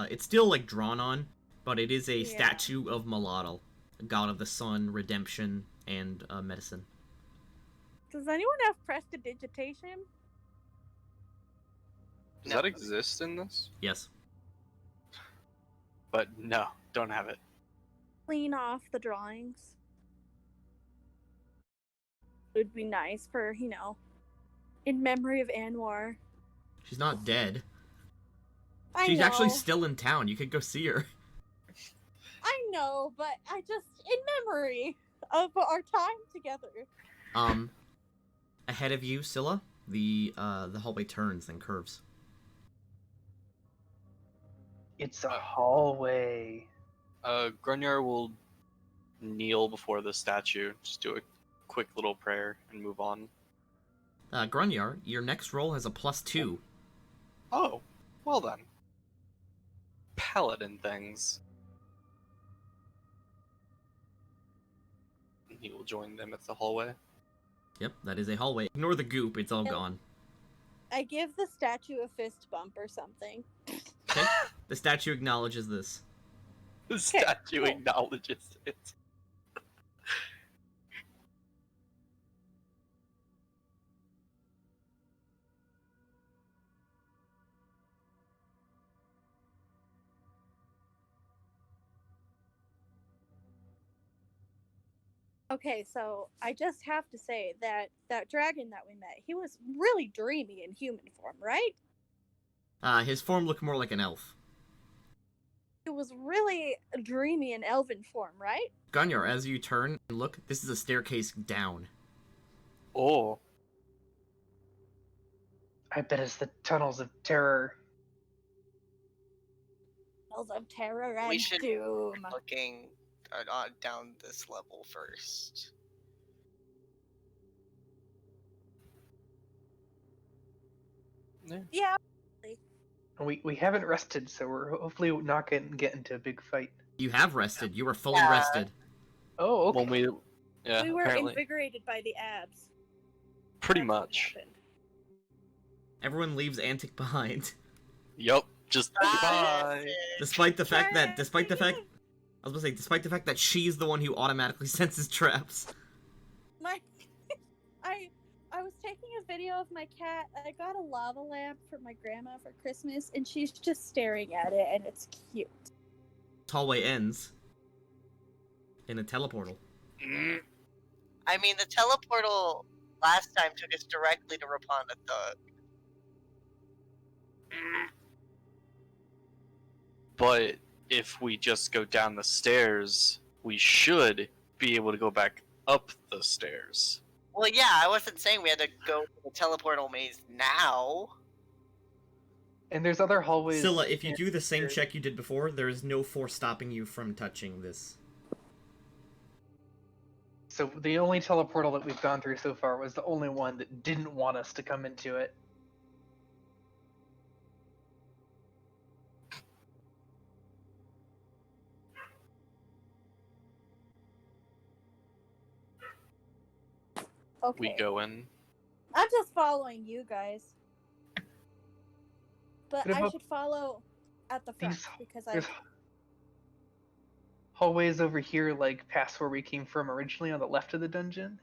It's still like drawn on, but it is a Yeah. statue of Malotl, god of the sun, redemption, and medicine. Does anyone have prestidigitation? Does No. that exist in this? Yes. But no, don't have it. Clean off the drawings. It would be nice for, in memory of Anwar. She's not dead. I She's actually know. still in town. You could go see her. I know, but I just in memory of our time together. Ahead of you, Scylla, the hallway turns and curves. It's a hallway. Grunyar will kneel before the statue, just do a quick little prayer, and move on. Grunyar, your next roll has a +2. Oh, well then. Paladin things. He will join them at the hallway. Yep, that is a hallway. Ignore the goop, it's all gone. I give the statue a fist bump or something. Okay? The statue acknowledges this. The statue cool. acknowledges it. Okay, so I just have to say that that dragon that we met, he was really dreamy in human form, right? His form looked more like an elf. He was really dreamy in elven form, right? Gunyar, as you turn and look, this is a staircase down. Oh. I bet it's the tunnels of terror. Bells of terror and We should doom. Looking down this level first. Yeah. Yeah. We haven't rested, so we're hopefully not going to get into a big fight. You have rested. You are fully Yeah. rested. Oh, okay. When we, yeah, we were apparently, invigorated by the abs. pretty That's what much. happened. Everyone leaves Antic behind. Yup. Just Bye. goodbye. Despite the fact that, I was Bye. gonna say, despite the fact that she's the one who automatically senses traps. My, I was taking a video of my cat. I got a lava lamp for my grandma for Christmas, and she's just staring at it, and it's cute. This hallway ends in a teleportal. I mean, the teleportal last time took us directly to Rappan, Athuk. But if we just go down the stairs, we should be able to go back up the stairs. Well, yeah, I wasn't saying we had to go to the teleportal maze now. And there's other hallways. Scylla, if you in do the same here. check you did before, there is no force stopping you from touching this. So the only teleportal that we've gone through so far was the only one that didn't want us to come into it. Okay. We go in. I'm just following you guys. But What I about should follow at the front these- because I. There's hallways over here, like past where we came from originally on the left of the dungeon.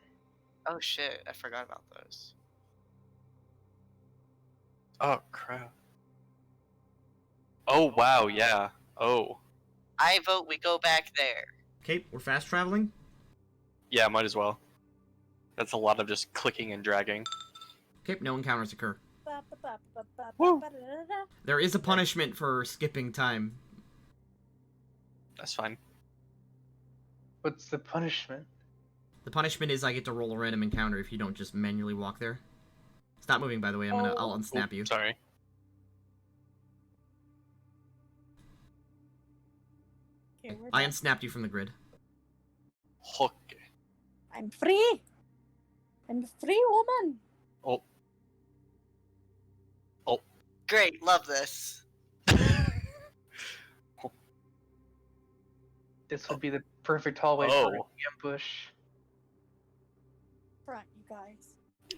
Oh shit, I forgot about those. Oh crap. Oh wow, yeah. Oh. I vote we go back there. Okay, we're fast traveling. Yeah, might as well. That's a lot of just clicking and dragging. Okay, no encounters occur. Woo. Ba-ba-ba-ba-ba-ba-da-da-da. There is a punishment for skipping time. That's fine. What's the punishment? The punishment is I get to roll a random encounter if you don't just manually walk there. Stop moving, by the way. I'll unsnap you. Sorry. Okay, we're I done. unsnapped you from the grid. Okay. I'm free. I'm a free woman. Oh. Great, love this. This would be the perfect hallway for an Oh. ambush. Front, you guys.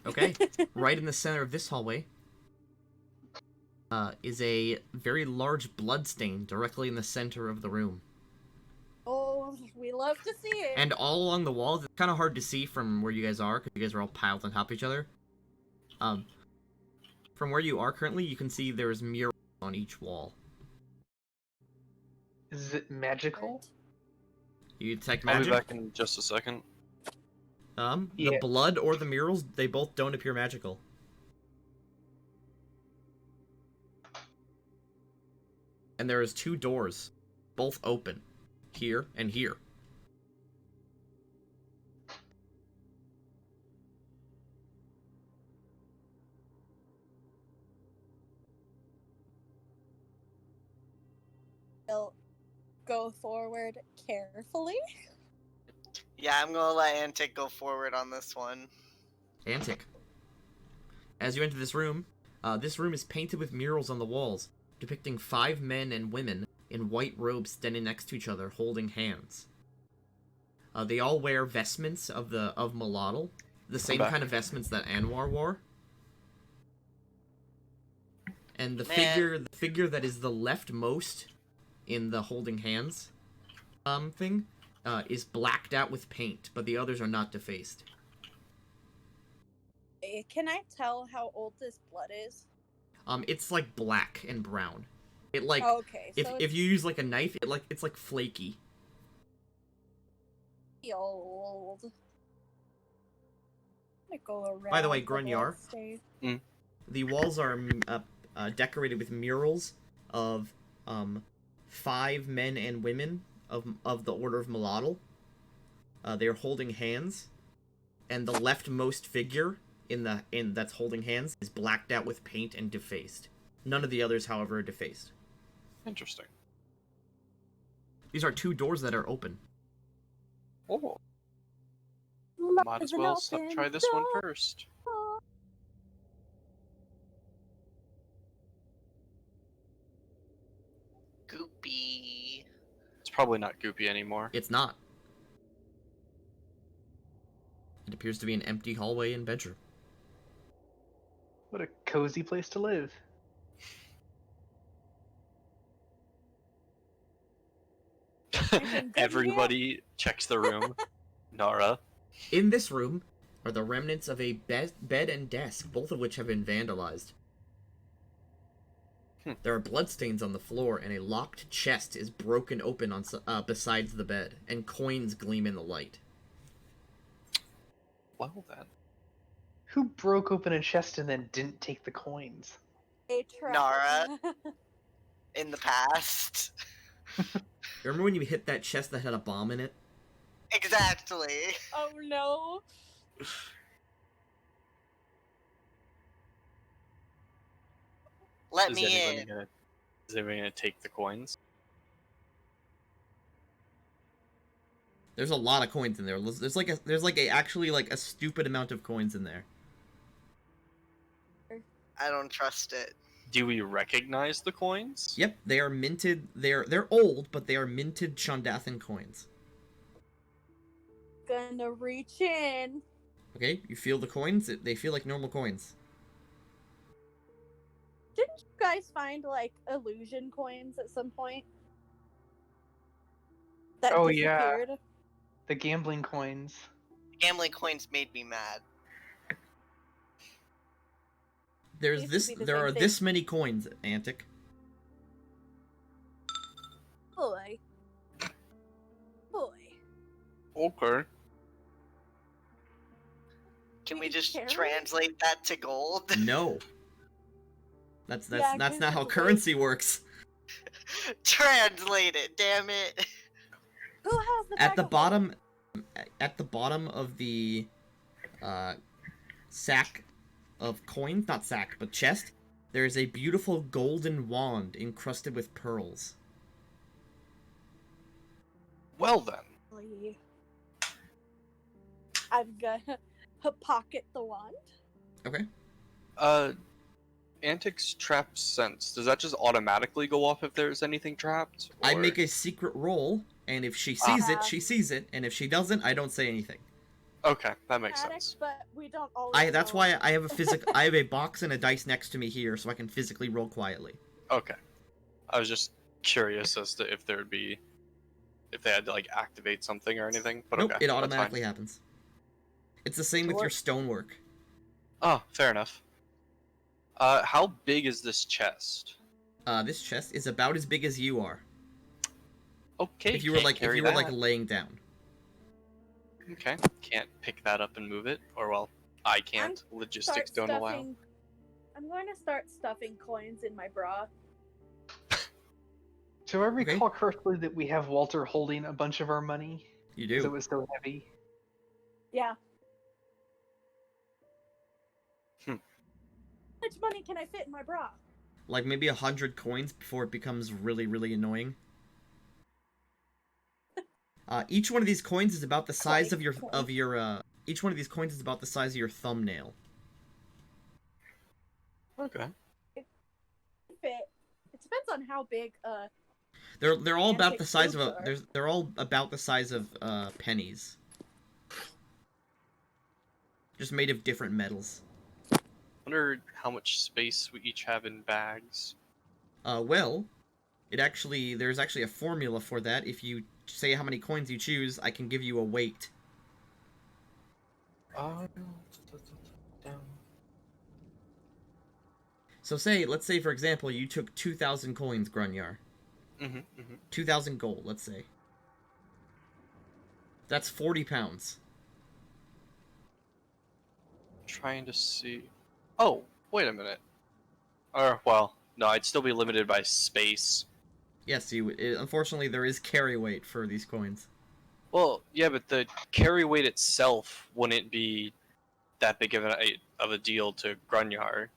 Okay, right in the center of this hallway is a very large blood stain directly in the center of the room. Oh, we love to see it. And all along the walls, it's kind of hard to see from where you guys are, because you guys are all piled on top of each other. From where you are currently, you can see there's murals on each wall. Is it magical? You detect I'll be magic. back in just a second. The Yeah. blood or the murals, they both don't appear magical. And there is 2 doors, both open, here and here. We'll go forward carefully. Yeah, I'm gonna let Antic go forward on this one. Antic. As you enter this room is painted with murals on the walls, depicting 5 men and women in white robes standing next to each other, holding hands. They all wear vestments of Malotl, the same back. kind of vestments that Anwar wore. And the Man. figure that is the leftmost in the holding hands thing is blacked out with paint, but the others are not defaced. Can I tell how old this blood is? It's like black and brown. It like Okay, if so if you use like a knife, it's like flaky. it's old. I'm gonna go around. By the way, the Grunyar. bloodstain. The walls are decorated with murals of 5 men and women of the Order of Malotl. They are holding hands, and the leftmost figure in that's holding hands is blacked out with paint and defaced. None of the others, however, are defaced. Interesting. These are 2 doors that are open. Oh. Love Might as is an well open try this one door. first. probably not goopy anymore. It's not. It appears to be an empty hallway and bedroom. What a cozy place to live. Anything good in here? Everybody checks the room. Nara. In this room are the remnants of a bed and desk, both of which have been vandalized. There are bloodstains on the floor, and a locked chest is broken open on besides the bed, and coins gleam in the light. Well then. Who broke open a chest and then didn't take the coins? A trap. Nara. In the past. Remember when you hit that chest that had a bomb in it? Exactly. Oh no. Let Is me anybody in. gonna take the coins? There's a lot of coins in there. There's actually a stupid amount of coins in there. I don't trust it. Do we recognize the coins? Yep, they are minted. They're old, but they are minted Shondathan coins. Gonna reach in. Okay, you feel the coins? They feel like normal coins. Didn't you guys find like illusion coins at some point? That Oh, yeah. disappeared? The gambling coins. Gambling coins made me mad. There's Used to this. be the There same are thing. this many coins, Antic. Boy. Boy. Okay. Can we Wait, just Karen? translate that to gold? No. That's Yeah, not 'cause how it's currency works. Translate it, damn it. Who has the At the bag of bottom, at the bottom of the sack of coins, not sack, but chest, there is a beautiful golden wand encrusted with pearls. Well then. gold? I'm gonna pocket the wand. Okay. Antic's trap sense. Does that just automatically go off if there's anything trapped? I or- make a secret roll, and if she sees it, Ah. she sees it, and if she doesn't, I don't say anything. Okay, that makes Addict, sense. but we don't always That's know. why I have I have a box and a dice next to me here, so I can physically roll quietly. Okay. I was just curious as to if there'd be... if they had to, like, activate something or anything, but Nope, okay. it that's fine. automatically happens. It's the same with your stonework. Oh, fair enough. How big is this chest? This chest is about as big as you are. Okay, If you were carry like that. laying down. Okay, can't pick that up and move it, or well, I can't. Logistics don't allow. I'm going to start stuffing coins in my bra. Do I recall correctly that we have Walter holding a bunch of our money? You Because it do. was so heavy. Yeah. Hmm. How much money can I fit in my bra? Like maybe 100 coins before it becomes really, really annoying. Each one of these coins is about the size of your each one of these coins is about the size of your thumbnail. Okay. Fit. It depends on how big. They're all about Antique the size of boobs are. they're all about the size of pennies. Just made of different metals. Wonder how much space we each have in bags. Well, there's actually a formula for that. If you say how many coins you choose, I can give you a weight. So let's say for example, you took 2,000 coins, Grunyar. 2,000 gold, let's say. That's 40 pounds. Trying to see. Oh, wait a minute. Or well, no, I'd still be limited by space. Yes, unfortunately there is carry weight for these coins. Well, yeah, but the carry weight itself wouldn't be that big of a deal to Grunyar.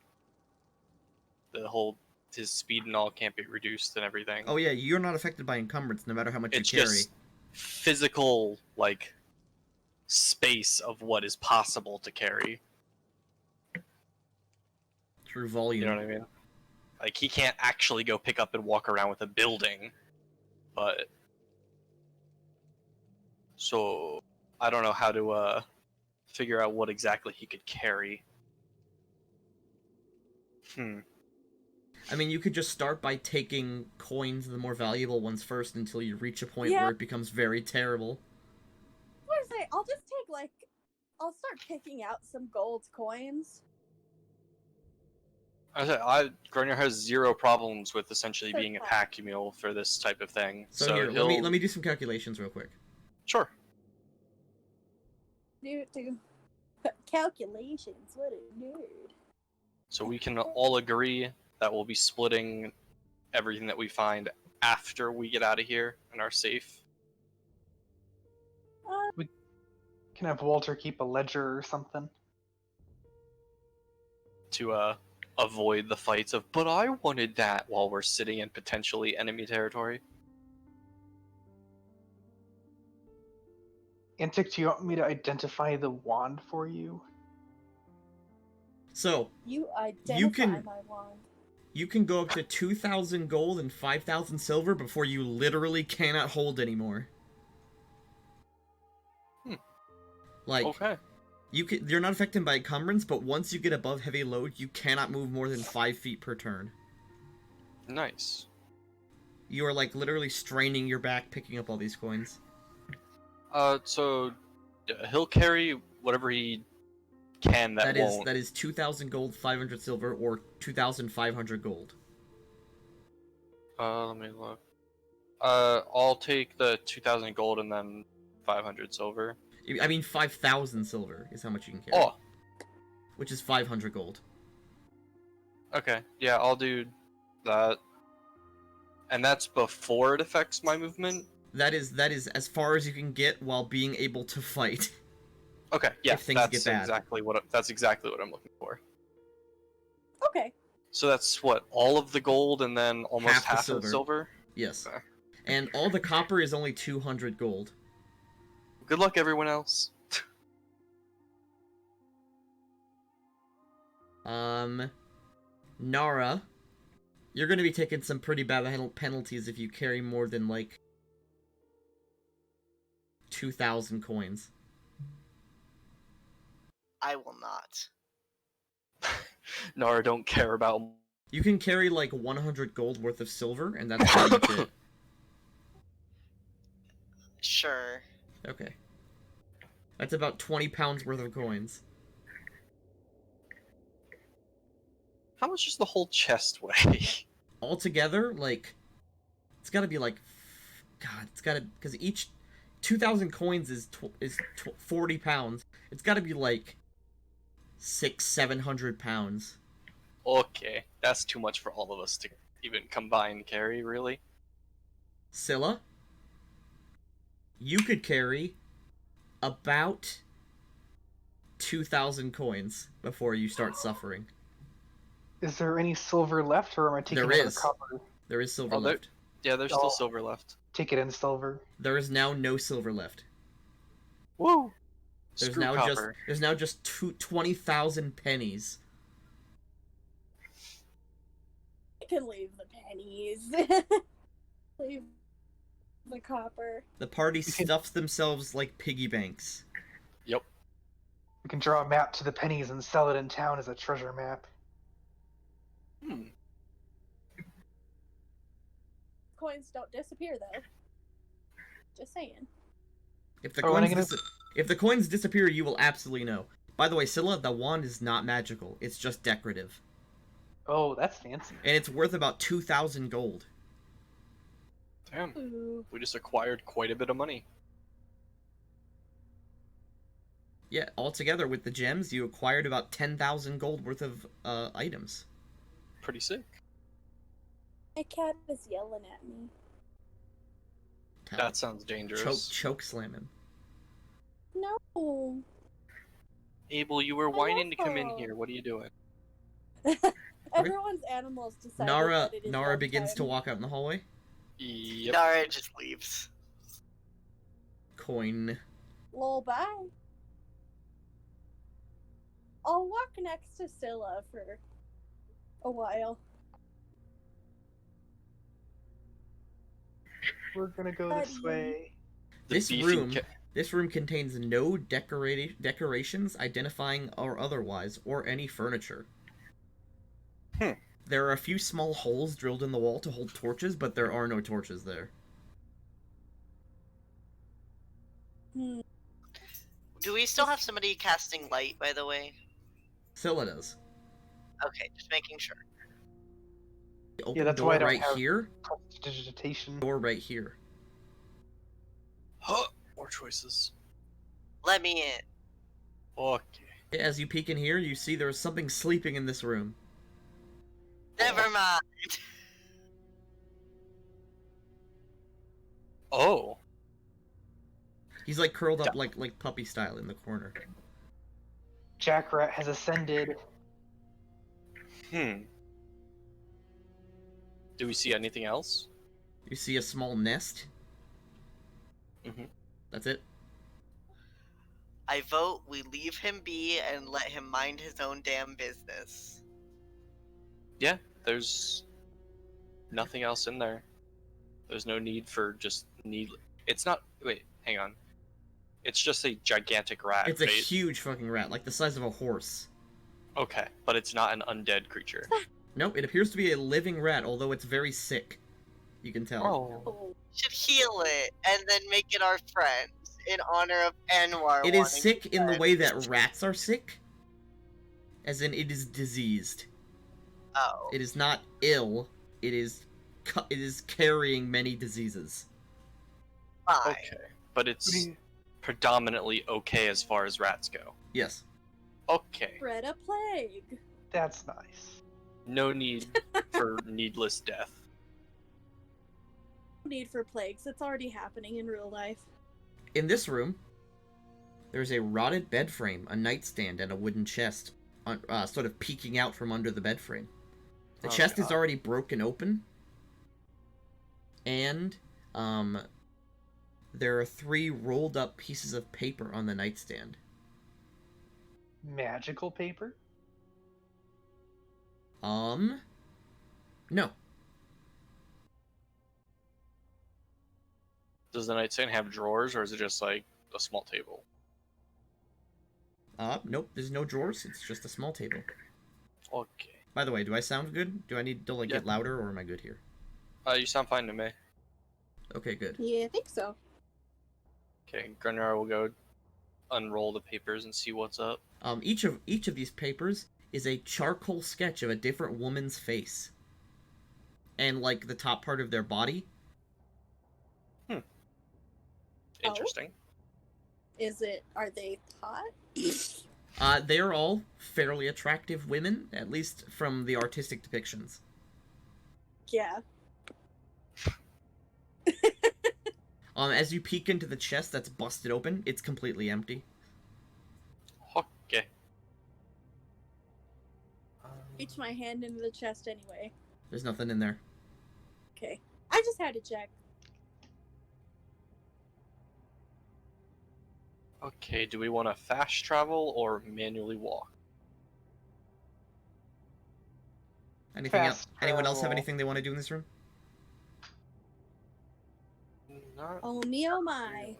His speed and all can't be reduced and everything. Oh yeah, you're not affected by encumbrance no matter how much It's you carry. just physical, like, space of what is possible to carry. Through volume. You know what I mean? Like, he can't actually go pick up and walk around with a building, but So I don't know how to figure out what exactly he could carry. I mean, you could just start by taking coins, the more valuable ones first, until you reach a point Yeah. where it becomes very terrible. What is it? I'll just take like, I'll start picking out some gold coins. Grunner has zero problems with essentially being a pack mule for this type of thing. So here, let me do some calculations real quick. Sure. Do calculations. What a nerd. So we can all agree that we'll be splitting everything that we find after we get out of here and are safe. Can have Walter keep a ledger or something. To avoid the fights of, but I wanted that, while we're sitting in potentially enemy territory. Antic, do you want me to identify the wand for you? So, You identify my wand. you can go up to 2,000 gold and 5,000 silver before you literally cannot hold anymore. Like, Okay. you're not affected by encumbrance, but once you get above heavy load, you cannot move more than 5 feet per turn. Nice. You are, like, literally straining your back picking up all these coins. So he'll carry whatever he can that won't. That is 2,000 gold, 500 silver, or 2,500 gold. Let me look. I'll take the 2,000 gold and then 500 silver. I mean, 5,000 silver is how much you can carry. Oh, Which is 500 gold. okay. Yeah, I'll do that. And that's before it affects my movement? That is as far as you can get while being able to fight. Okay, yeah, If things that's get bad. exactly what I'm looking for. Okay. So that's what, all of the gold and then almost half of the silver? Yes. Okay. And all the copper is only 200 gold. Good luck, everyone else. Nara, you're gonna be taking some pretty bad penalties if you carry more than, like, 2,000 coins. I will not. Nara don't care about... You can carry, like, 100 gold worth of silver, and that's pretty much it. Sure. Okay. That's about 20 pounds worth of coins. How much does the whole chest weigh? Altogether, like, it's gotta be, like, God, it's gotta, because each 2,000 coins is 40 pounds. It's gotta be, like, 600-700 pounds. Okay, that's too much for all of us to even combine carry, really? Scylla, you could carry about 2,000 coins before you start suffering. Is there any silver left, or am I taking another copper? There is silver Oh, left. Yeah, there's still silver left. Take it in silver. There is now no silver left. Woo! There's Screw now copper. just 20,000 pennies. I can leave the pennies. Leave the copper. The party stuffs themselves like piggy banks. Yep. We can draw a map to the pennies and sell it in town as a treasure map. Coins don't disappear though. Just saying. If the coins disappear, you will absolutely know. By the way, Scylla, the wand is not magical. It's just decorative. Oh, that's fancy. And it's worth about 2,000 gold. Damn. Ooh. We just acquired quite a bit of money. Yeah, altogether with the gems, you acquired about 10,000 gold worth of items. Pretty sick. My cat is yelling at me. That sounds dangerous. Choke slam him. No. Abel, you were whining to come in here. What are you doing? Everyone's animals decided Nara that it is Nara lunchtime. begins to walk out in the hallway. Yep. Nara just leaves. Coin. Lol, bye. I'll walk next to Scylla for a while. We're gonna go this way. The This beefy room This room contains no decorations, identifying or otherwise, or any furniture. There are a few small holes drilled in the wall to hold torches, but there are no torches there. Hmm. Do we still have somebody casting light, by the way? Scylla does. Okay, just making sure. The open Yeah, that's door why I don't right have here. prestidigitation. Door right here. Huh. More choices. Let me in. Okay. As you peek in here, you see there's something sleeping in this room. Never mind. Oh. He's like curled up like puppy style in the corner. Jackrat has ascended. Do we see anything else? You see a small nest. That's it. I vote we leave him be and let him mind his own damn business. Yeah, there's nothing else in there. There's no need for It's not. Wait, hang on. It's just a gigantic rat. It's a right? huge fucking rat, like the size of a horse. Okay, but it's not an undead creature. Nope, it appears to be a living rat, although it's very sick. You can tell. Oh. Should heal it and then make it our friend in honor of Anwar. It is wanting sick to in the friend. way that rats are sick. As in, it is diseased. Oh. It is not ill. It is carrying many diseases. Fine. Okay, but it's predominantly okay as far as rats go. Yes. Okay. Spread a plague. That's nice. No need for needless death. No need for plagues. It's already happening in real life. In this room, there's a rotted bed frame, a nightstand, and a wooden chest, sort of peeking out from under the bed frame. The chest is already broken open, and there are 3 rolled up pieces of paper on the nightstand. Magical paper? No. Does the nightstand have drawers, or is it just like a small table? Nope, there's no drawers, it's just a small table. Okay. By the way, do I sound good? Do I need to, like, Yeah. get louder, or am I good here? You sound fine to me. Okay, good. Yeah, I think so. Okay, Grunnar will go unroll the papers and see what's up. Each of these papers is a charcoal sketch of a different woman's face. And, like, the top part of their body. Interesting. Are they hot? They are all fairly attractive women, at least from the artistic depictions. Yeah. As you peek into the chest that's busted open, it's completely empty. Okay. Reach my hand into the chest anyway. There's nothing in there. Okay. I just had to check. Okay, do we want to fast travel or manually walk? Anything else? Fast Anyone else have travel. anything they want to do in this room? Not Oh me, oh my.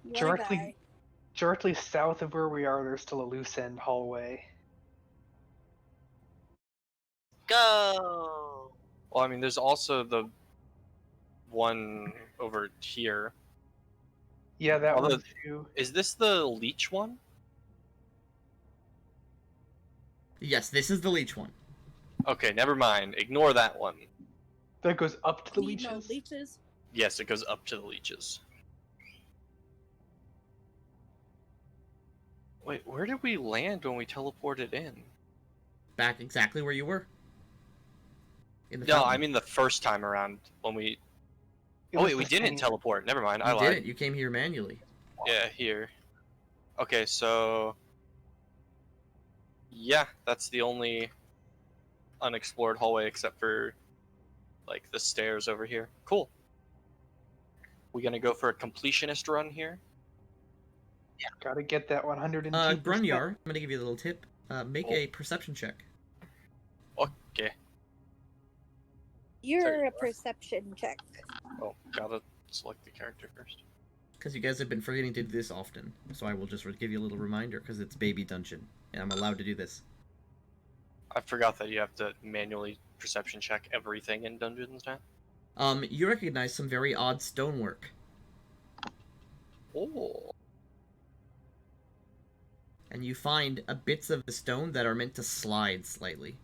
What a Directly- guy. Directly south of where we are, there's still a loose end hallway. Go. Well, I mean, there's also the one over here. Yeah, that Although- one too. Is this the leech one? Yes, this is the leech one. Okay, never mind. Ignore that one. That goes up to the Need no leeches. leeches. Yes, it goes up to the leeches. Wait, where did we land when we teleported in? Back exactly where you were. In the No, fountain. I mean the first time around when we... It Oh was wait, we the didn't same- teleport. Never mind, I You lied. didn't. You came here manually. Yeah, here. Okay, so... Yeah, that's the only unexplored hallway except for, like, the stairs over here. Cool. We gonna go for a completionist run here? Gotta get that 102%. Grunyar, I'm gonna give you a little tip. Make Oh. a perception check. Okay. You're Sorry, a perception check. Oh, gotta select the character first. Because you guys have been forgetting to do this often. So I will just give you a little reminder, because it's Baby Dungeon. And I'm allowed to do this. I forgot that you have to manually perception check everything in dungeons now. You recognize some very odd stonework. Oh. And you find bits of the stone that are meant to slide slightly.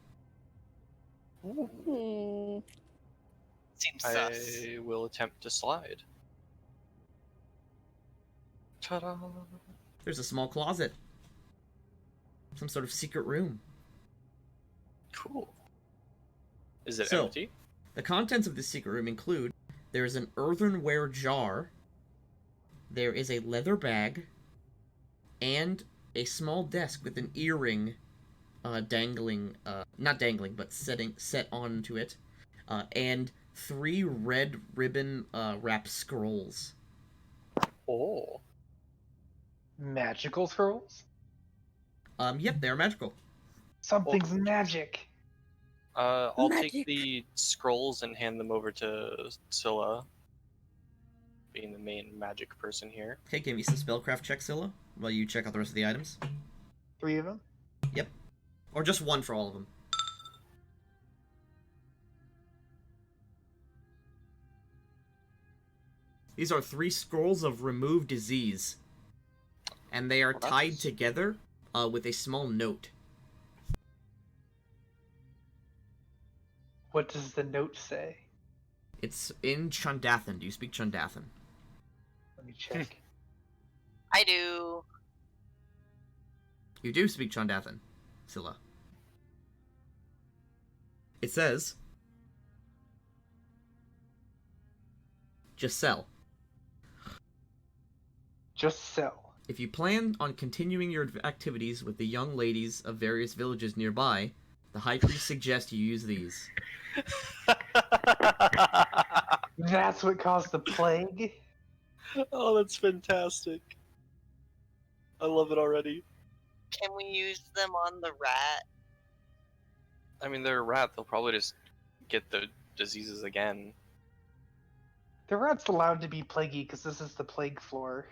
Hmm. Seems sus. I will attempt to slide. Ta-da! There's a small closet. Some sort of secret room. Cool. Is it So, empty? The contents of this secret room include there is an earthenware jar, there is a leather bag, and a small desk with an earring dangling, not dangling, but set onto it, and 3 red ribbon wrapped scrolls. Oh. Magical scrolls? Yep, they're magical. Something's magic. I'll take Magic. the scrolls and hand them over to Scylla, being the main magic person here. Okay, give me some spellcraft checks, Scylla, while you check out the rest of the items. 3 of them? Yep. Or just 1 for all of them. These are 3 scrolls of remove disease. And they are Well, tied that's- together with a small note. What does the note say? It's in Chundathan. Do you speak Chundathan? Let me check. I do. You do speak Chundathan, Scylla. It says, Giselle, Just sell. if you plan on continuing your activities with the young ladies of various villages nearby, the High Priest suggests you use these. That's what caused the plague? Oh, that's fantastic. I love it already. Can we use them on the rat? I mean, they're a rat. They'll probably just get the diseases again. The rat's allowed to be plaguey because this is the plague floor.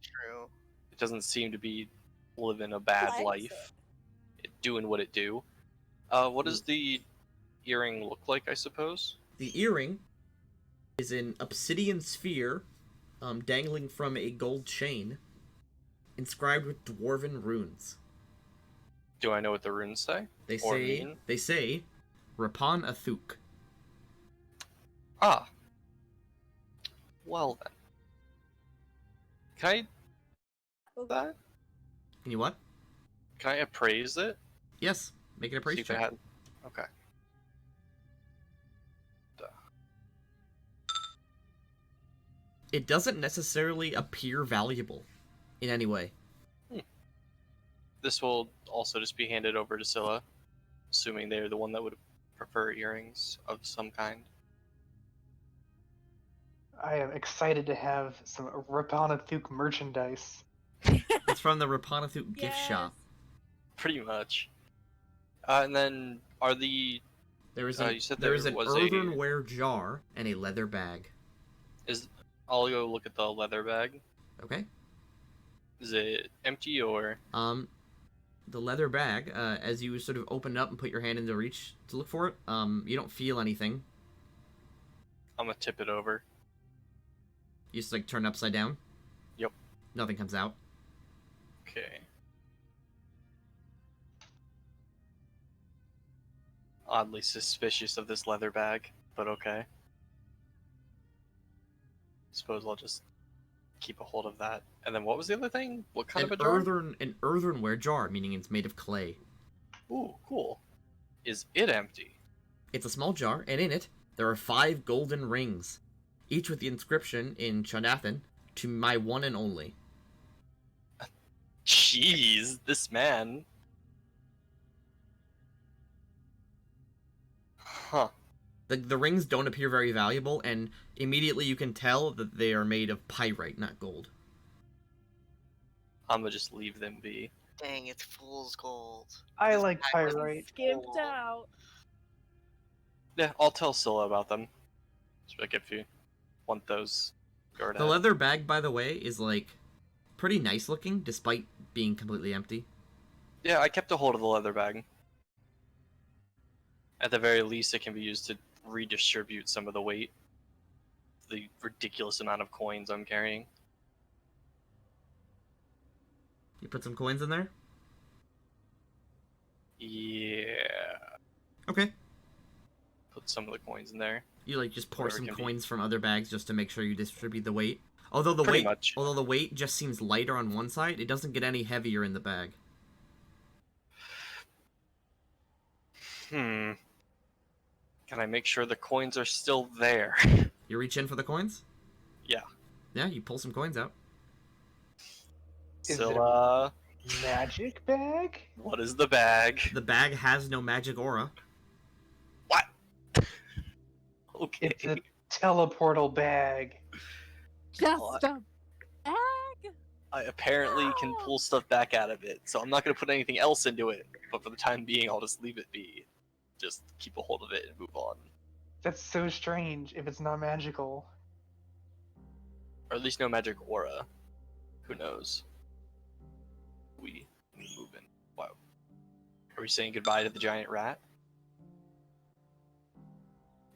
True. It doesn't seem to be living a bad Likes life. Doing what it do. What does the earring look like, I suppose? The earring is an obsidian sphere dangling from a gold chain, inscribed with dwarven runes. Do I know what the runes say? Or mean? They say, Rappan Athuk. Ah. Well then. Can I that? Can you what? Can I appraise it? Yes, make it a See praise if it check. had... Okay. It doesn't necessarily appear valuable in any way. This will also just be handed over to Scylla, assuming they're the one that would prefer earrings of some kind. I am excited to have some Rapanathuk merchandise. It's from the Rapanathuk gift Yes. shop. Pretty much. And then, are the... There is you said there is there an was a- earthenware jar and a leather bag. I'll go look at the leather bag. Okay. Is it empty or... The leather bag, as you sort of open it up and put your hand into reach to look for it, you don't feel anything. I'm gonna tip it over. You just like turn it upside down. Yep. Nothing comes out. Okay. Oddly suspicious of this leather bag, but okay. Suppose I'll just keep a hold of that. And then what was the other thing? What kind of a jar? An earthenware jar, meaning it's made of clay. Ooh, cool. Is it empty? It's a small jar, and in it there are 5 golden rings, each with the inscription in Chundathan, "To my one and only." Jeez, this man. Huh. The rings don't appear very valuable, and immediately you can tell that they are made of pyrite, not gold. I'm gonna just leave them be. Dang, it's fool's gold. I This like bag was pyrite. Skipped full. out. Yeah, I'll tell Scylla about them. So, like, if you want those Guard The leather bag, by the way, is like pretty nice looking, despite being completely empty. Yeah, I kept a hold of the leather bag. At the very least, it can be used to redistribute some of the weight. The ridiculous amount of coins I'm carrying. You put some coins in there? Yeah. Okay. Put some of the coins in there. You like just pour Whatever some can be. coins from other bags just to make sure you distribute the weight. Although the Pretty weight much. although the weight just seems lighter on one side, it doesn't get any heavier in the bag. Can I make sure the coins are still there? You reach in for the coins? Yeah. Yeah, you pull some coins out. Is Scylla, Magic bag? what is the bag? The bag has no magic aura. What? Okay. It's a teleportal bag. Just What? a bag. I apparently can pull stuff back out of it, so I'm not going to put anything else into it. But for the time being, I'll just leave it be. Just keep a hold of it and move on. That's so strange if it's not magical. Or at least no magic aura. Who knows? We moving. Wow. Are we saying goodbye to the giant rat?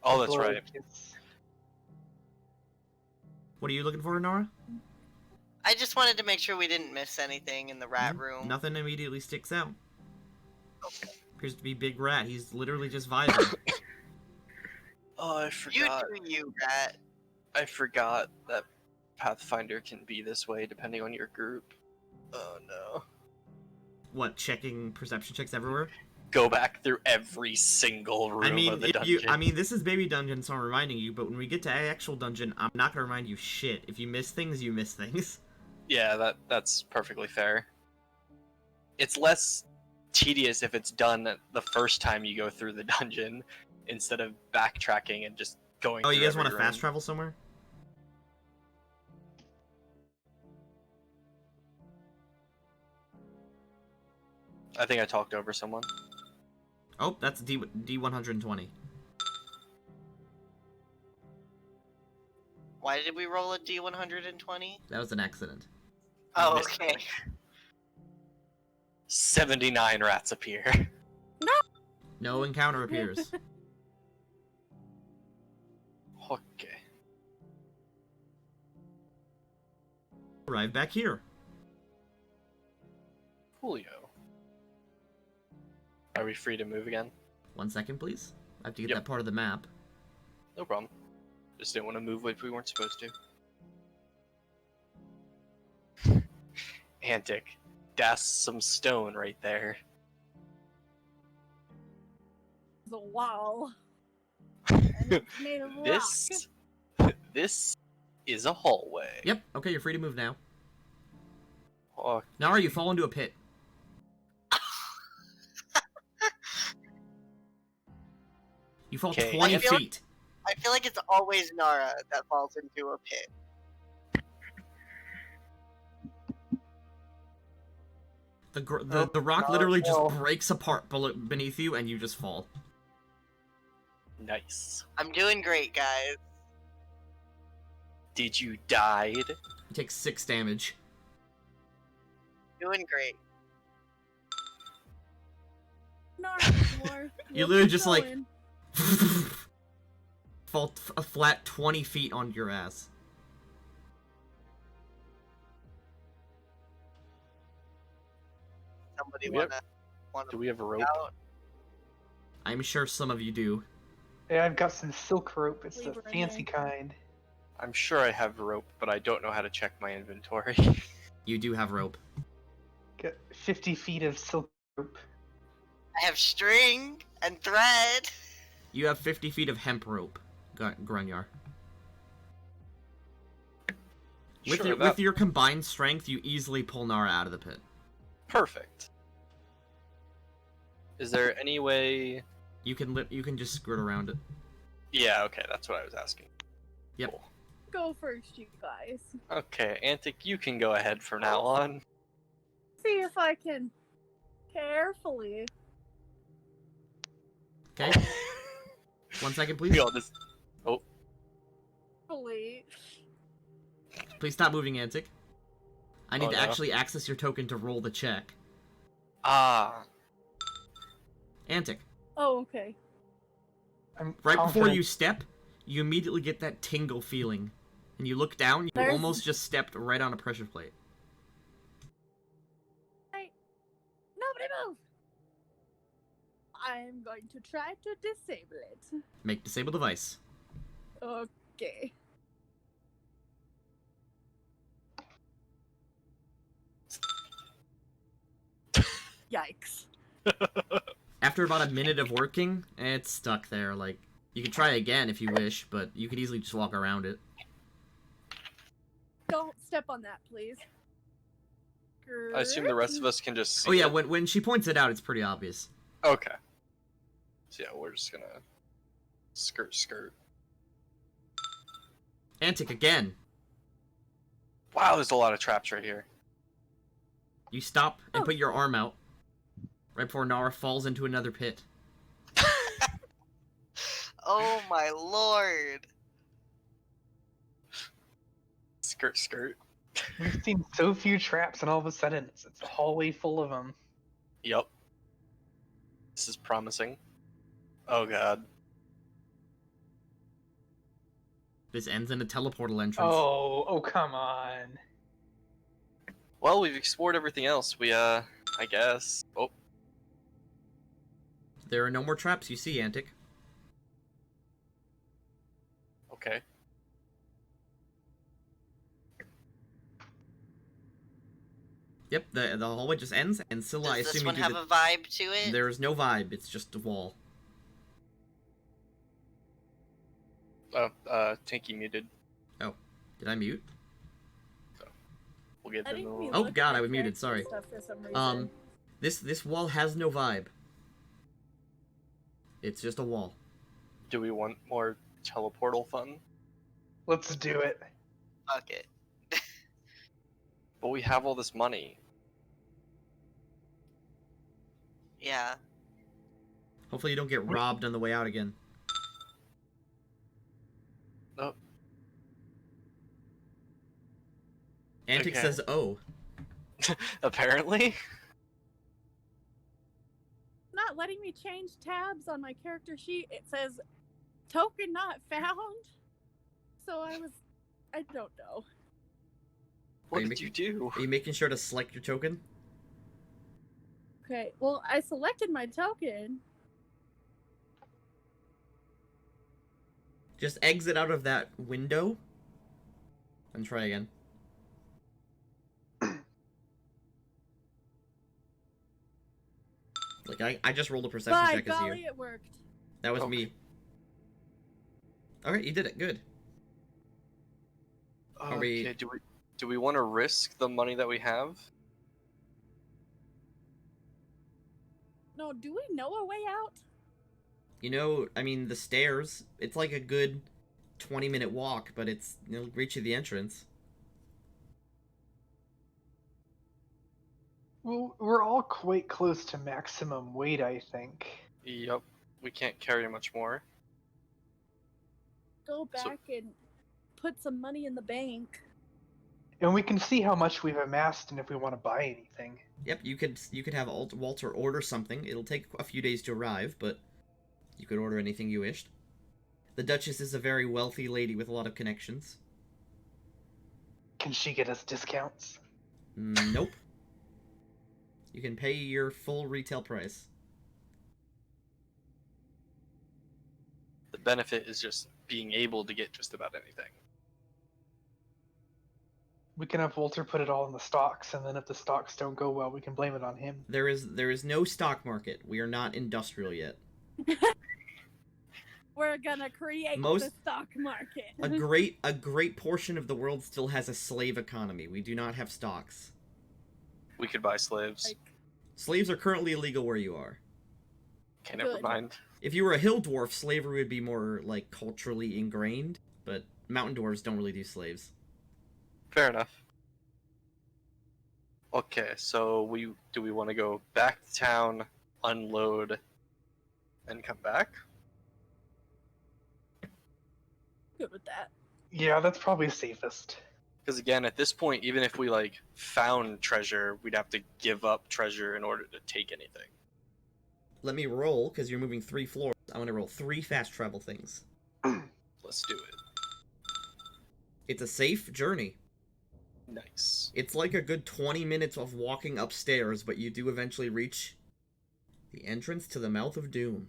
Oh, that's right. What are you looking for, Nora? I just wanted to make sure we didn't miss anything in the rat room. Nothing immediately sticks out. Appears to be Big Rat. He's literally just vibing. Oh, I You forgot. do you, rat. I forgot that Pathfinder can be this way depending on your group. Oh no. What, checking perception checks everywhere? Go back through every single room I mean, of the if dungeon. I mean, this is baby dungeon, so I'm reminding you. But when we get to actual dungeon, I'm not gonna remind you shit. If you miss things, you miss things. Yeah, that's perfectly fair. It's less tedious if it's done the first time you go through the dungeon instead of backtracking and just going. Oh, through you guys every want to fast room. travel somewhere? I think I talked over someone. Oh, that's D120. Why did we roll a D120? That was an accident. Oh, missed okay. 79 rats appear. No encounter appears. Okay. Arrive back here. Julio. Are we free to move again? 1 second, please. I have to get Yep. that part of the map. No problem. Just didn't want to move if we weren't supposed to. Antic. That's some stone right there. The wall. And it's made of rock. This is a hallway. Yep. Okay, you're free to move now. Oh, Now, you fall into a pit. You fall Okay. 20 I feel- feet. I feel like it's always Nara that falls into a pit. The rock Oh, literally just no. breaks apart beneath you, and you just fall. nice. I'm doing great, guys. Did you die? You take 6 damage. Doing great. Not anymore. You We'll literally keep just, like- going. Fall a flat 20 feet on your ass. Somebody Do we have- wanna Do we have a rope? out? I'm sure some of you do. Yeah, I've got some silk rope. It's the Leave her in fancy there. kind. I'm sure I have rope, but I don't know how to check my inventory. You do have rope. Got 50 feet of silk rope. I have string and thread. You have 50 feet of hemp rope, Grunyar. With Sure, with your combined strength, you easily pull Nara out of the pit. Perfect. Is there any way? You can just skirt around it. Yeah, okay, that's what I was asking. Yep. Cool. Go first, you guys. Okay, Antic, you can go ahead from now on. See if I can carefully. Okay. 1 second, please. We all just. Carefully. Please stop moving, Antic. I need Oh, to no. actually access your token to roll the check. Ah. Antic. Oh, okay. I'm Right before confident. you step, you immediately get that tingle feeling. And you look down, you There's- almost just stepped right on a pressure plate. Hey, nobody move! I'm going to try to disable it. Make disable device. Okay. Yikes. After about a minute of working, it's stuck there. Like, you can try again if you wish, but you could easily just walk around it. Don't step on that, please. I assume the rest of us can just see Oh yeah, it. when she points it out, it's pretty obvious. Okay. So yeah, we're just gonna skirt. Antic again. Wow, there's a lot of traps right here. You stop and Oh. put your arm out. Right before Nara falls into another pit. Oh my lord. Skirt. We've seen so few traps, and all of a sudden, it's a hallway full of them. Yep. This is promising. Oh god. This ends in a teleportal entrance. Oh, come on. Well, we've explored everything else. We, I guess. Oh, There are no more traps you see, Antic. okay. Yep, the hallway just ends, and Scylla, I Does this assume you one do have the... a vibe to it? There is no vibe, it's just a wall. Oh, Tinky muted. Did I mute? We'll get I them. think we Oh, looked God, at I was muted, character sorry. stuff for some reason. This wall has no vibe. It's just a wall. Do we want more teleportal fun? Let's do it. Fuck it. But we have all this money. Yeah. Hopefully you don't get robbed on the way out again. Oh. Antic Okay. says, oh. Apparently. Not letting me change tabs on my character sheet. It says token not found. So I don't know. What you did you do? Are you making sure to select your token? Okay, well, I selected my token. Just exit out of that window and try again. Like, I just rolled a perception By check as golly, you. it worked. That was Okay. me. Alright, you did it. Good. Are we- Okay, do we want to risk the money that we have? No, do we know a way out? You know, I mean, the stairs, it's like a good 20-minute walk, but it'll reach you the entrance. Well, we're all quite close to maximum weight, I think. Yep. We can't carry much more. Go So- back and put some money in the bank. And we can see how much we've amassed and if we want to buy anything. Yep, you could have Walter order something. It'll take a few days to arrive, but you could order anything you wished. The Duchess is a very wealthy lady with a lot of connections. Can she get us discounts? Nope. You can pay your full retail price. The benefit is just being able to get just about anything. We can have Walter put it all in the stocks, and then if the stocks don't go well, we can blame it on him. There is no stock market. We are not industrial yet. We're gonna create the Most- stock market. A great portion of the world still has a slave economy. We do not have stocks. We could buy slaves. Like, Slaves are currently illegal where you are. Okay, never Good. mind. If you were a hill dwarf, slavery would be more like culturally ingrained, but mountain dwarves don't really do slaves. Fair enough. Okay, so do we want to go back to town, unload, and come back? good with that. Yeah, that's probably safest. Because again, at this point, even if we like found treasure, we'd have to give up treasure in order to take anything. Let me roll, because you're moving 3 floors. I want to roll 3 fast travel things. Let's do it. It's a safe journey. Nice. It's like a good 20 minutes of walking upstairs, but you do eventually reach the entrance to the mouth of doom.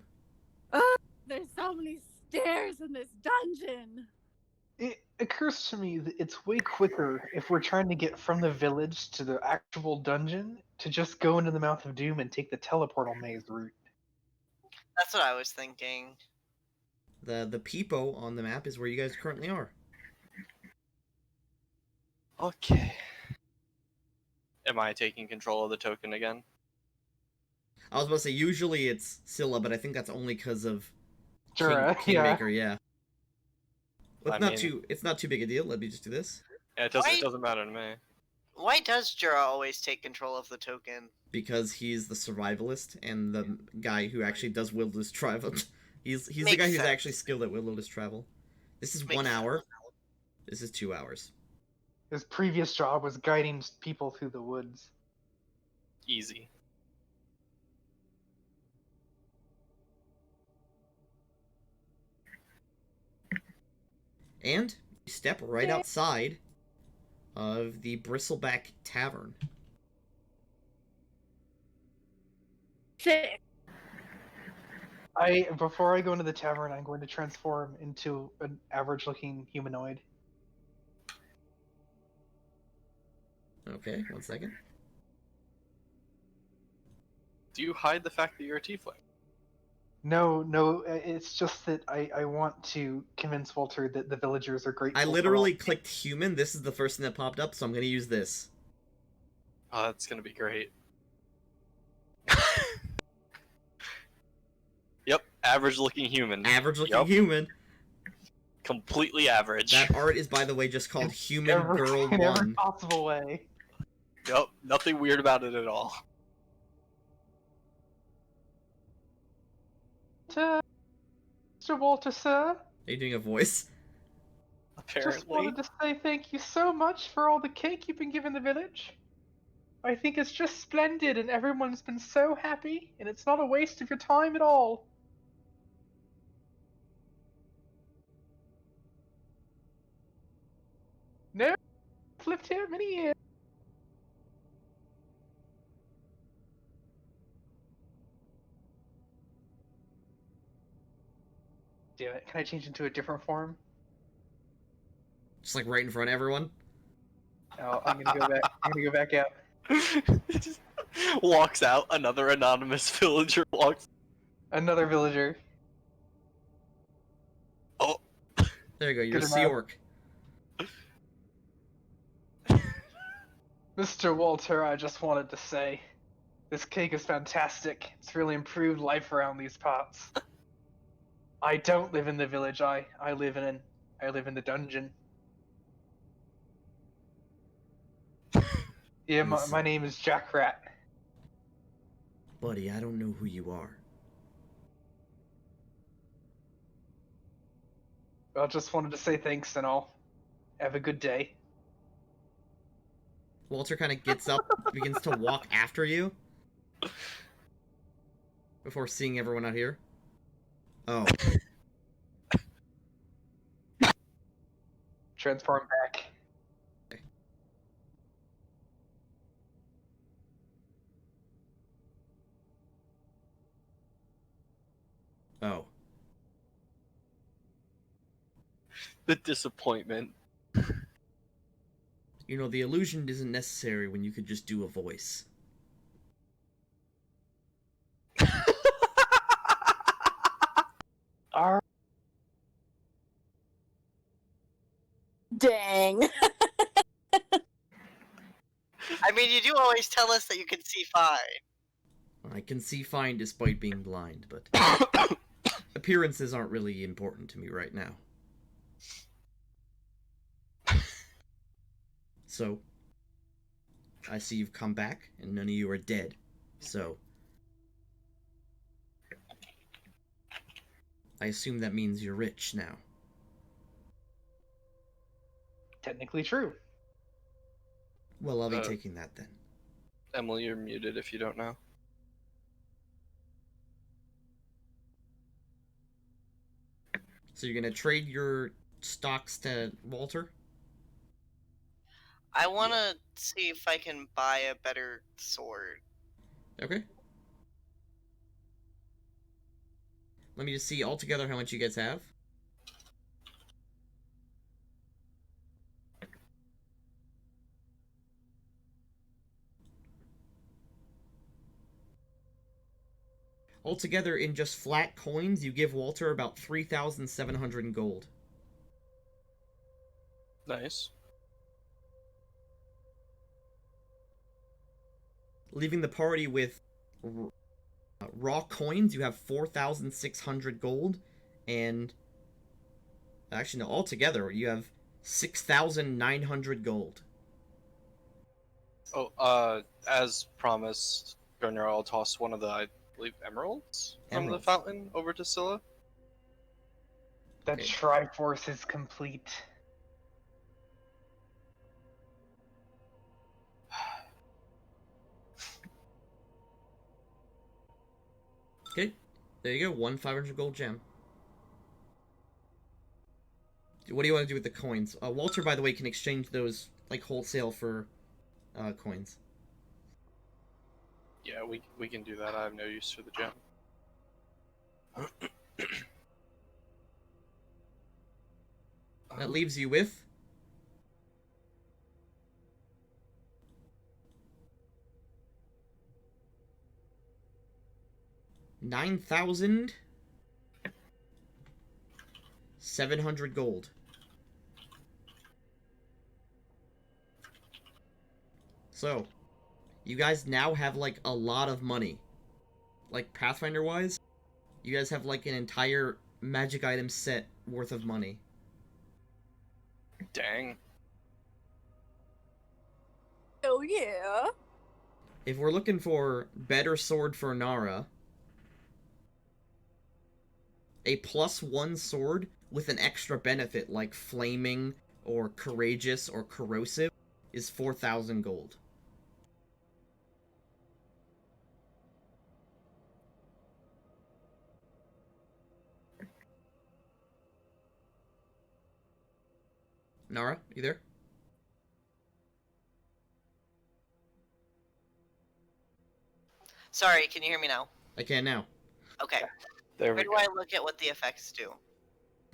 There's so many stairs in this dungeon. It occurs to me that it's way quicker if we're trying to get from the village to the actual dungeon to just go into the mouth of doom and take the teleportal maze route. That's what I was thinking. The peepo on the map is where you guys currently are. Okay. Am I taking control of the token again? I was about to say, usually it's Scylla, but I think that's only because of Jura, Kingmaker, yeah. Well, I mean- it's not too big a deal. Let me just do this. Yeah, it doesn't matter to me. Why does Jura always take control of the token? Because he's the survivalist and the guy who actually does wilderness travel. He's the Makes guy who's sense. actually skilled at wilderness travel. This is Makes 1 hour. sense. This is 2 hours. His previous job was guiding people through the woods. Easy. And you step right outside of the Bristleback Tavern. Shit. Before I go into the tavern, I'm going to transform into an average-looking humanoid. Okay, 1 second. Do you hide the fact that you're a tiefling? No, it's just that I want to convince Walter that the villagers are grateful. I for literally all- clicked human. This is the first thing that popped up, so I'm going to use this. Oh, that's gonna be great. Yep, average-looking human. Average-looking Yup. human. Completely average. That art is, by the way, just called Human Girl in every 1. possible way. Yep, nothing weird about it at all. Mr. Walter, sir, Are you doing a voice? Apparently. just wanted to say thank you so much for all the cake you've been giving the village. I think it's just splendid, and everyone's been so happy, and it's not a waste of your time at all. No, I've lived here many years. Damn it, can I change into a different form? Just like right in front of everyone. Oh, I'm gonna go back. I'm gonna go back out. Just walks out, another anonymous villager walks. Another villager. Oh, There you go, you're Good a Sea enough. Orc. Mr. Walter, I just wanted to say, this cake is fantastic. It's really improved life around these parts. I don't live in the village. I live in the dungeon. Yeah, my Listen. name is Jack Rat. Buddy, I don't know who you are. I just wanted to say thanks and all. Have a good day. Walter kind of gets up, begins to walk after you. Before seeing everyone out here. Oh. Transform back. Oh. the disappointment. You know, the illusion isn't necessary when you could just do a voice. Are Dang. I mean, you do always tell us that you can see fine. I can see fine despite being blind, but appearances aren't really important to me right now. So, I see you've come back, and none of you are dead. So, I assume that means you're rich now. technically true. Well, I'll be taking that then. Emily, you're muted if you don't know. So you're gonna trade your stocks to Walter? I want to see if I can buy a better sword. Okay. Let me just see altogether how much you guys have. Altogether, in just flat coins, you give Walter about 3,700 in gold. Nice. Leaving the party with raw coins, you have 4,600 gold, and actually, no, altogether, you have 6,900 gold. Oh, as promised, Gunnar, I'll toss one of the, I believe, emeralds from the Emeralds. fountain over to Scylla. The Okay. Triforce is complete. Okay, there you go, one 500 gold gem. What do you want to do with the coins? Walter, by the way, can exchange those, like, wholesale for coins. Yeah, we can do that. I have no use for the gem. That leaves you with 9,700 gold. So, you guys now have, like, a lot of money. Like, Pathfinder-wise, you guys have, like, an entire magic item set worth of money. Dang. Oh yeah. If we're looking for better sword for Nara, a +1 sword with an extra benefit like flaming or courageous or corrosive is 4,000 gold. Nara, you there? Sorry, can you hear me now? I can now. Okay. There Where we do go. I look at what the effects do?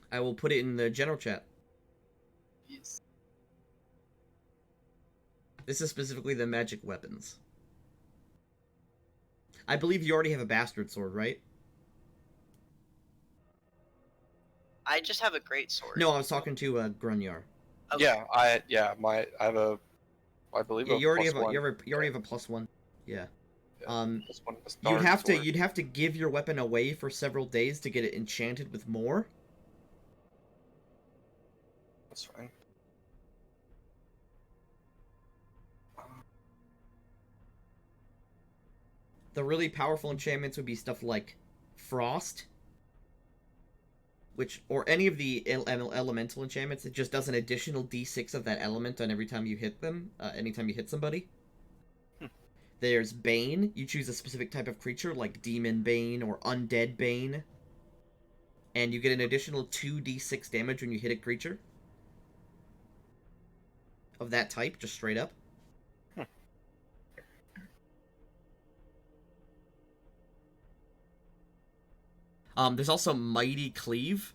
I will put it in the general chat. Yes. This is specifically the magic weapons. I believe you already have a bastard sword, right? I just have a great sword. No, I was talking to Grunyar. Okay. Yeah, I have a, I believe Yeah, a you already have +1. you already have a +1. Yeah. Yeah, +1 You'd have to give your weapon away for several days to get it enchanted with more. That's fine. The really powerful enchantments would be stuff like Frost, or any of the elemental enchantments. It just does an additional d6 of that element on every time you hit them, anytime you hit somebody. There's Bane. You choose a specific type of creature, like Demon Bane or Undead Bane. And you get an additional 2d6 damage when you hit a creature. Of that type, just straight up. There's also Mighty Cleave.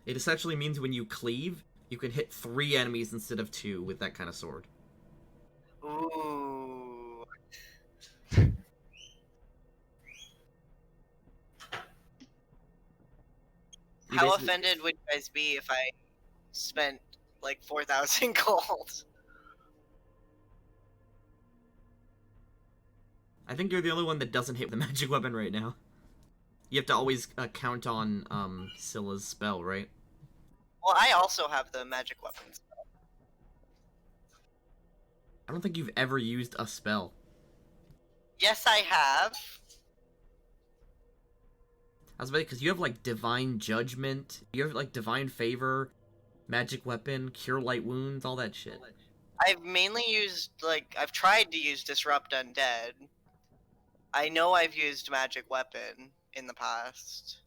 It essentially means when you cleave, you can hit 3 enemies instead of 2 with that kind of sword. Ooh. How offended would you guys be if I spent like 4,000 gold? I think you're the only one that doesn't hit with the magic weapon right now. You have to always count on Scylla's spell, right? Well, I also have the magic weapons. I don't think you've ever used a spell. Yes, I have. I was about because you have like divine judgment, you have like divine favor, Magic weapon, cure light wounds, all that shit. I've mainly used, like, I've tried to use Disrupt Undead. I know I've used Magic Weapon in the past.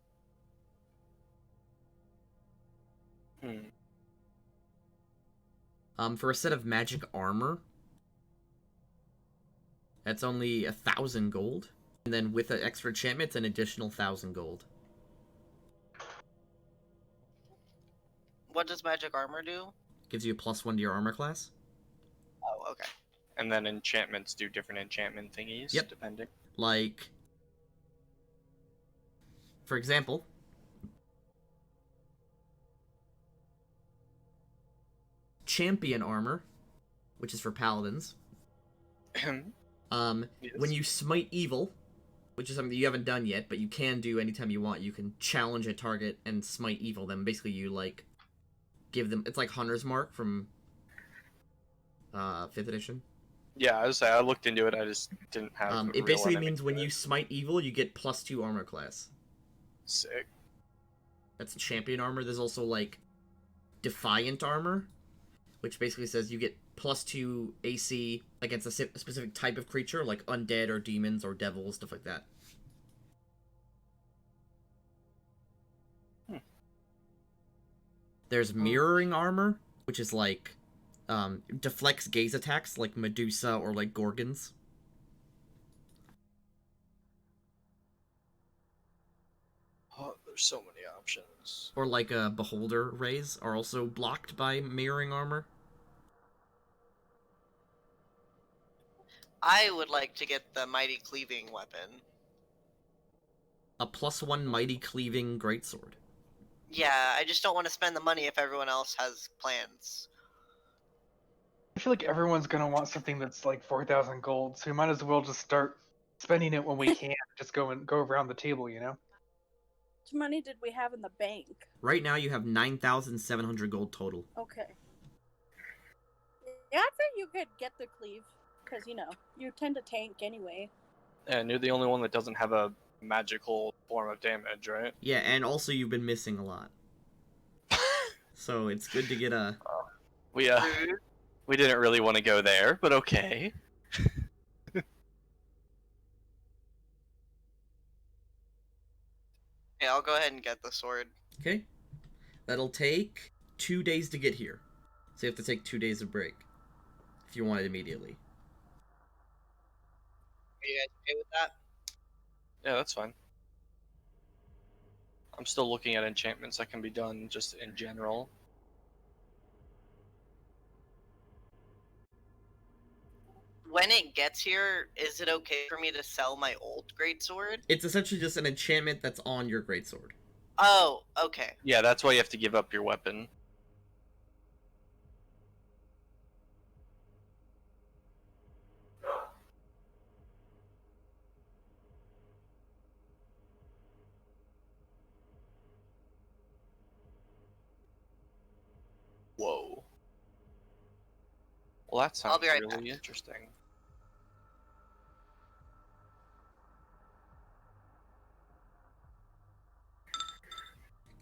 For a set of magic armor, that's only 1,000 gold. And then with an extra enchantment, it's an additional 1,000 gold. What does Magic Armor do? Gives you a +1 to your armor class. Oh, okay. And then enchantments do different enchantment thingies, Yep. depending. Like, for example, champion armor, which is for paladins. Yes. When you smite evil, which is something that you haven't done yet, but you can do anytime you want, you can challenge a target and smite evil them. Basically, you, like, give them... It's like Hunter's Mark from 5th edition. Yeah, I was saying, I looked into it, I just didn't have It basically means when you smite evil, you get +2 armor class. Sick. That's champion armor. There's also, like, defiant armor, which basically says you get +2 AC against a specific type of creature, like undead or demons or devils, stuff like that. There's mirroring armor, which is like deflects gaze attacks like Medusa or like Gorgons. Oh, there's so many options. Or like Beholder rays are also blocked by mirroring armor. I would like to get the Mighty Cleaving Weapon. A +1 mighty cleaving greatsword. Yeah, I just don't want to spend the money if everyone else has plans. I feel like everyone's gonna want something that's like 4,000 gold, so we might as well just start spending it when we can. Just go around the table, you know. How much money did we have in the bank? Right now you have 9,700 gold total. Okay. Yeah, I think you could get the cleave, because, you know, you tend to tank anyway. And you're the only one that doesn't have a magical form of damage, right? Yeah, and also you've been missing a lot. So it's good to get a... We didn't really want to go there, but okay. Yeah, I'll go ahead and get the sword. Okay. That'll take 2 days to get here. So you have to take 2 days of break. If you want it immediately. Are you guys okay with that? Yeah, that's fine. I'm still looking at enchantments that can be done just in general. When it gets here, is it okay for me to sell my old greatsword? It's essentially just an enchantment that's on your greatsword. Oh, okay. Yeah, that's why you have to give up your weapon. Whoa. Well, that sounds I'll be right really back. interesting.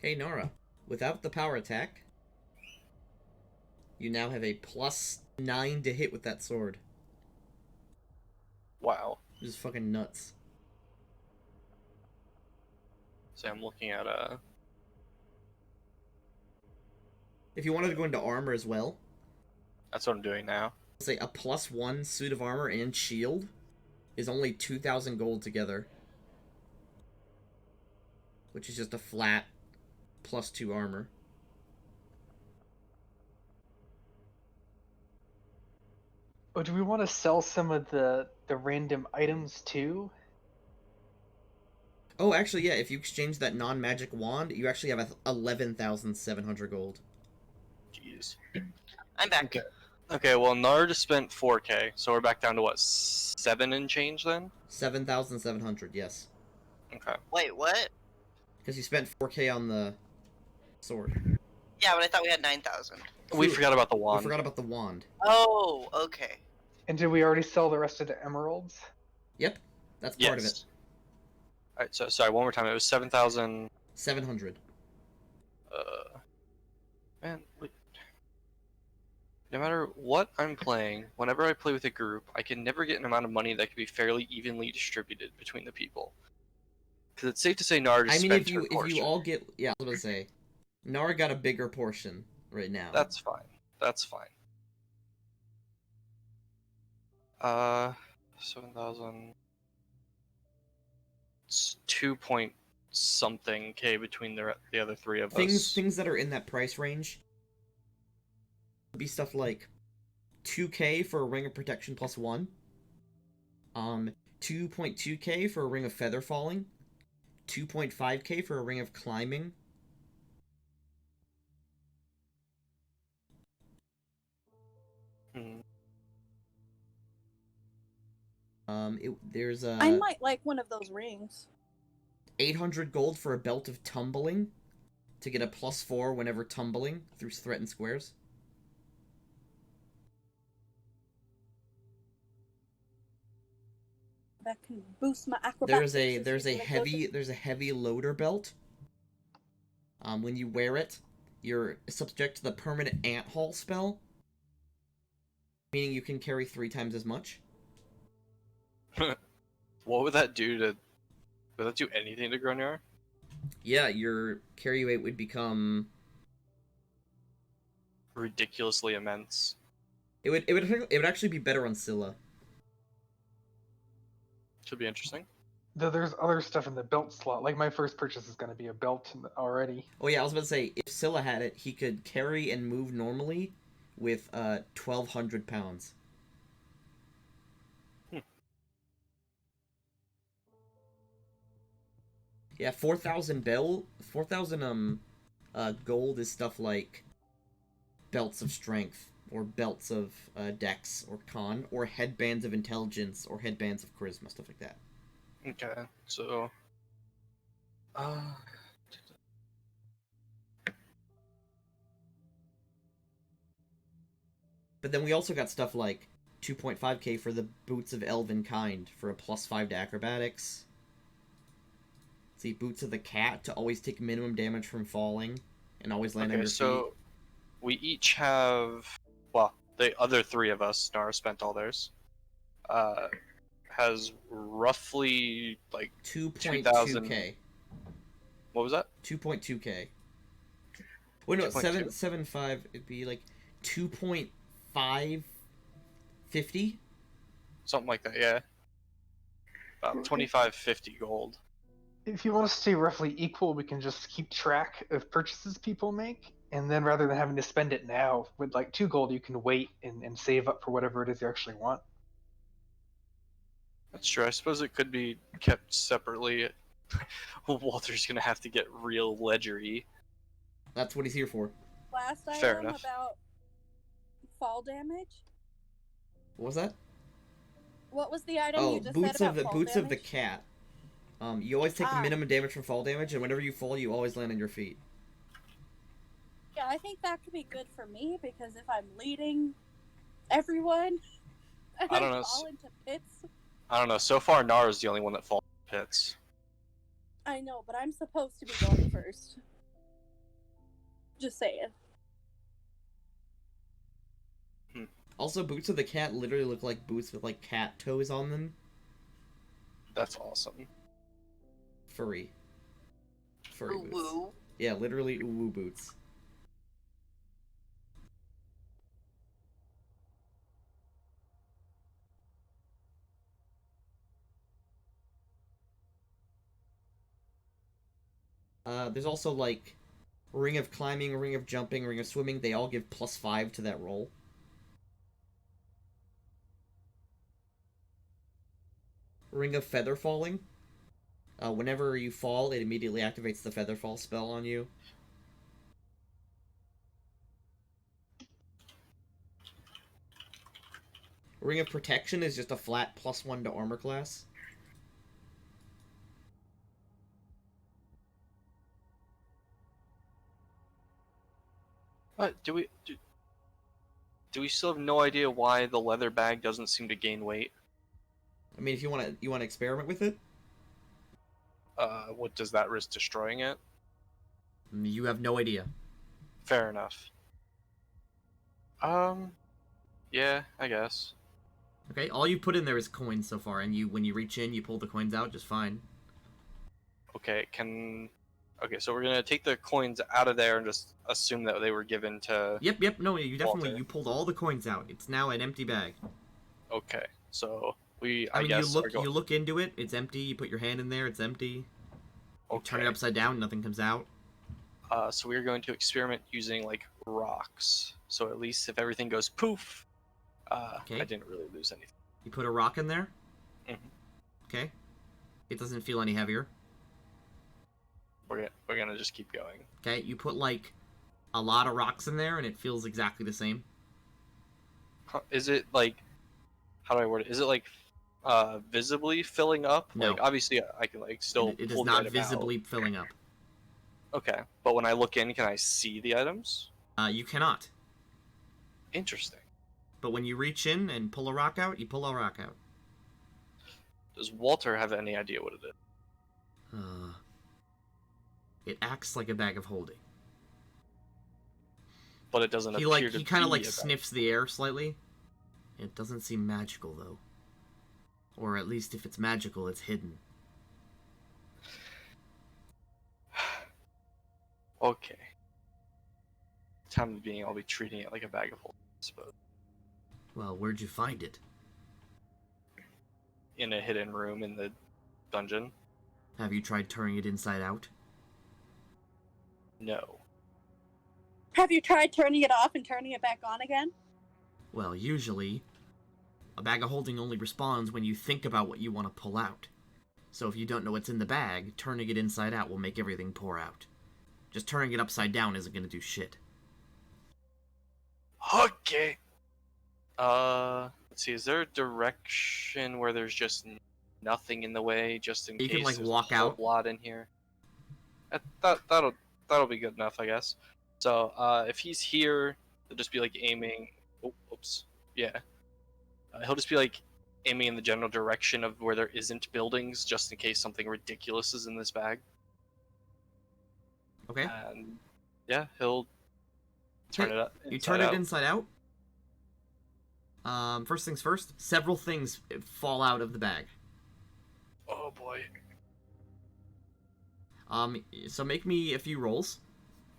Okay, Nara. Without the power attack, you now have a +9 to hit with that sword. Wow. Which is fucking nuts. So I'm looking at If you wanted to go into armor as well, that's what I'm doing now. say a +1 suit of armor and shield is only 2,000 gold together. Which is just a flat +2 armor. Oh, do we want to sell some of the random items too? Oh, actually, yeah, if you exchange that non-magic wand, you actually have 11,700 gold. Jeez. I'm back. Okay. Okay, well, Nard spent 4k, so we're back down to what, 7 and change then? 7,700, yes. Okay. Wait, what? Because you spent 4k on the sword. Yeah, but I thought we had 9,000. We True. forgot about the We wand. forgot about the wand. Oh, okay. And did we already sell the rest of the emeralds? Yep, that's part of it. Alright, so sorry, one more time. It was 7,000. 700. Man, no matter what I'm playing, whenever I play with a group, I can never get an amount of money that can be fairly evenly distributed between the people. Because it's safe to say Nara just I mean, spent if her you portion. all get, yeah, I was gonna say, Nara got a bigger portion right now. That's fine. That's fine. 7,000. It's 2 point something K between the other three of us. Things that are in that price range would be stuff like 2K for a Ring of Protection +1, 2.2K for a Ring of Feather Falling, 2.5K for a Ring of Climbing. Hmm. There's a I might like one of those rings. 800 gold for a Belt of Tumbling to get a +4 whenever tumbling through threatened squares. That can boost my acrobatics. There's a heavy loader belt. When you wear it, you're subject to the permanent ant haul spell, meaning you can carry 3 times as much. What would that do to? Would that do anything to Gronyar? Yeah, your carry weight would become. Ridiculously immense. It would actually be better on Scylla. Should be interesting. Though there's other stuff in the belt slot. Like my first purchase is going to be a belt already. Oh yeah, I was about to say, if Scylla had it, he could carry and move normally with 1,200 pounds. Yeah, 4,000 gold is stuff like belts of strength, or belts of dex, or con, or headbands of intelligence, or headbands of charisma, stuff like that. Okay, so. But then we also got stuff like 2.5k for the Boots of Elven Kind for a +5 to acrobatics. See, Boots of the Cat to always take minimum damage from falling and always land on Okay, your so feet. we each have. Well, the other three of us, Nara spent all theirs. Has roughly like 2,000. 2.2k. What was that? 2.2k. Wait, no, 2.2? 7.5. It'd be like 2.550. Something like that, yeah. About 2550 gold. If you want to stay roughly equal, we can just keep track of purchases people make, and then rather than having to spend it now with like 2 gold, you can wait and save up for whatever it is you actually want. That's true. I suppose it could be kept separately. Walter's gonna have to get real ledgery. That's what he's here for. Last Fair item enough. about fall damage. What was that? What was the item Oh, you just boots said of about the fall boots of the damage? cat. You always take Ah. minimum damage from fall damage, and whenever you fall, you always land on your feet. Yeah, I think that could be good for me because if I'm leading everyone and I don't know. fall into pits, I don't know. So far, Nara's the only one that falls in pits. I know, but I'm supposed to be going first. Just saying. Also, boots of the cat literally look like boots with like cat toes on them. That's awesome. Furry Ooh, boots. woo. Yeah, literally uwu boots. There's also like Ring of Climbing, Ring of Jumping, Ring of Swimming. They all give +5 to that roll. Ring of Feather Falling. Whenever you fall, it immediately activates the Feather Fall spell on you. Ring of Protection is just a flat +1 to armor class. What do we still have no idea why the leather bag doesn't seem to gain weight? I mean, if you want to experiment with it, What does that risk destroying it? you have no idea. Fair enough. Yeah, I guess. Okay, all you put in there is coins so far, and when you reach in, you pull the coins out just fine. Okay, so we're gonna take the coins out of there and just assume that they were given to. Yep, no, you definitely, Walter. you pulled all the coins out. It's now an empty bag. Okay, so I I mean, guess you look into it, it's empty, you put your hand in there, it's empty. You turn it Okay. upside down, nothing comes out. So we're going to experiment using like rocks. So at least if everything goes poof, Okay. I didn't really lose anything. You put a rock in there. Mhm. Okay. It doesn't feel any heavier. We're gonna just keep going. Okay, you put like a lot of rocks in there, and it feels exactly the same. Is it like, how do I word it? Is it like visibly filling up? No. Like obviously I can like still It is pull the not item visibly filling up. out. Okay, but when I look in, can I see the items? You cannot. Interesting. But when you reach in and pull a rock out, you pull a rock out. Does Walter have any idea what it is? It acts like a bag of holding. But it doesn't He appear to he kind of be like a bag. sniffs the air slightly. It doesn't seem magical though. Or at least if it's magical, it's hidden. Okay. Time being, I'll be treating it like a bag of holding, I suppose. Well, where'd you find it? In a hidden room in the dungeon? Have you tried turning it inside out? No. Have you tried turning it off and turning it back on again? Well, usually, a bag of holding only responds when you think about what you want to pull out. So if you don't know what's in the bag, turning it inside out will make everything pour out. Just turning it upside down isn't going to do shit. Okay. Let's see. Is there a direction where there's just nothing in the way, just in You case can, like, there's walk a whole out. lot in here? That'll be good enough, I guess. So, if he's here, he'll just be like aiming. Oh, oops. Yeah. He'll just be like aiming in the general direction of where there isn't buildings, just in case something ridiculous is in this bag. Okay? And yeah, he'll turn it up. You turn it inside out. First things first, several things fall out of the bag. Oh boy. So make me a few rolls.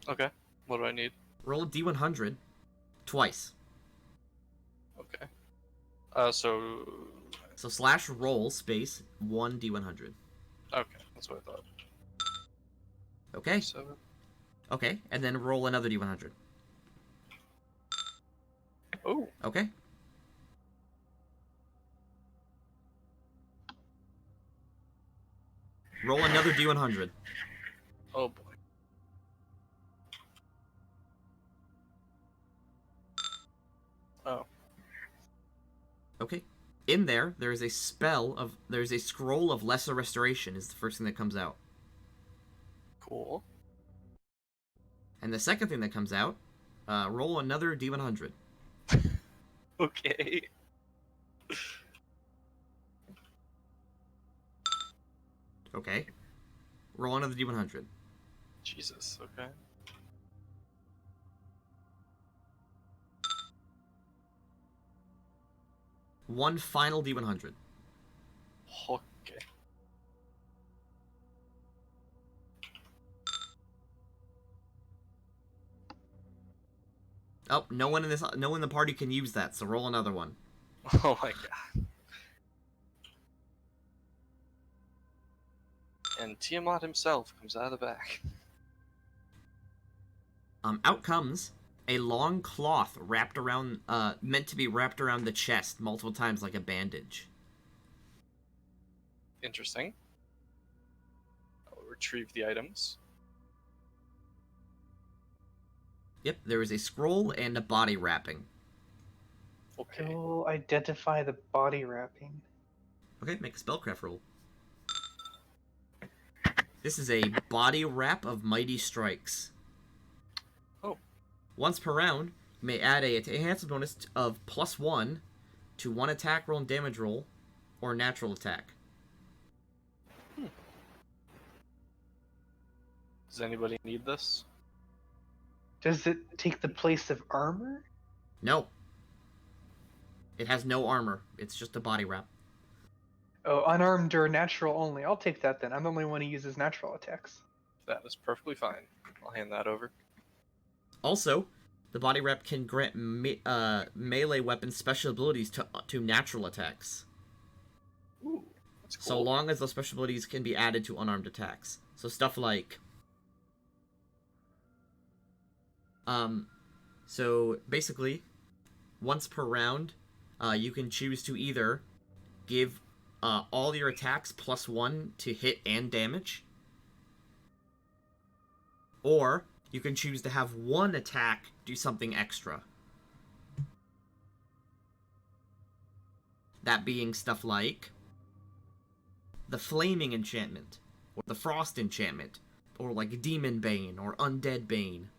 Okay. What do I need? Roll a d100 twice. Okay. So slash roll space 1 d100. okay, that's what I thought. Okay. 7. Okay, and then roll another d100. Oh. Okay. Roll another d100. Oh boy. Oh. Okay. In there's a scroll of lesser restoration is the first thing that comes out. Cool. And the second thing that comes out, roll another d100. Okay. Okay. Roll another d100. Jesus. Okay. One final d100. Okay. Oh, no one in the party can use that, so roll another one. Oh my god. And Tiamat himself comes out of the back. Out comes a long cloth wrapped around, meant to be wrapped around the chest multiple times like a bandage. Interesting. I'll retrieve the items. Yep, there is a scroll and a body wrapping. Okay. I will identify the body wrapping. Okay, make a spellcraft roll. This is a body wrap of mighty strikes. Oh. Once per round, you may add a enhancement bonus of +1 to one attack roll and damage roll, or natural attack. Does anybody need this? Does it take the place of armor? No. It has no armor. It's just a body wrap. Oh, unarmed or natural only. I'll take that then. I'm the only one who uses natural attacks. That is perfectly fine. I'll hand that over. Also, the body wrap can grant melee weapons special abilities to natural attacks. Ooh, that's cool. So long as those special abilities can be added to unarmed attacks. So stuff like... So basically, once per round, you can choose to either give all your attacks +1 to hit and damage, or you can choose to have one attack do something extra. That being stuff like the Flaming Enchantment, or the Frost Enchantment, or like Demon Bane, or Undead Bane,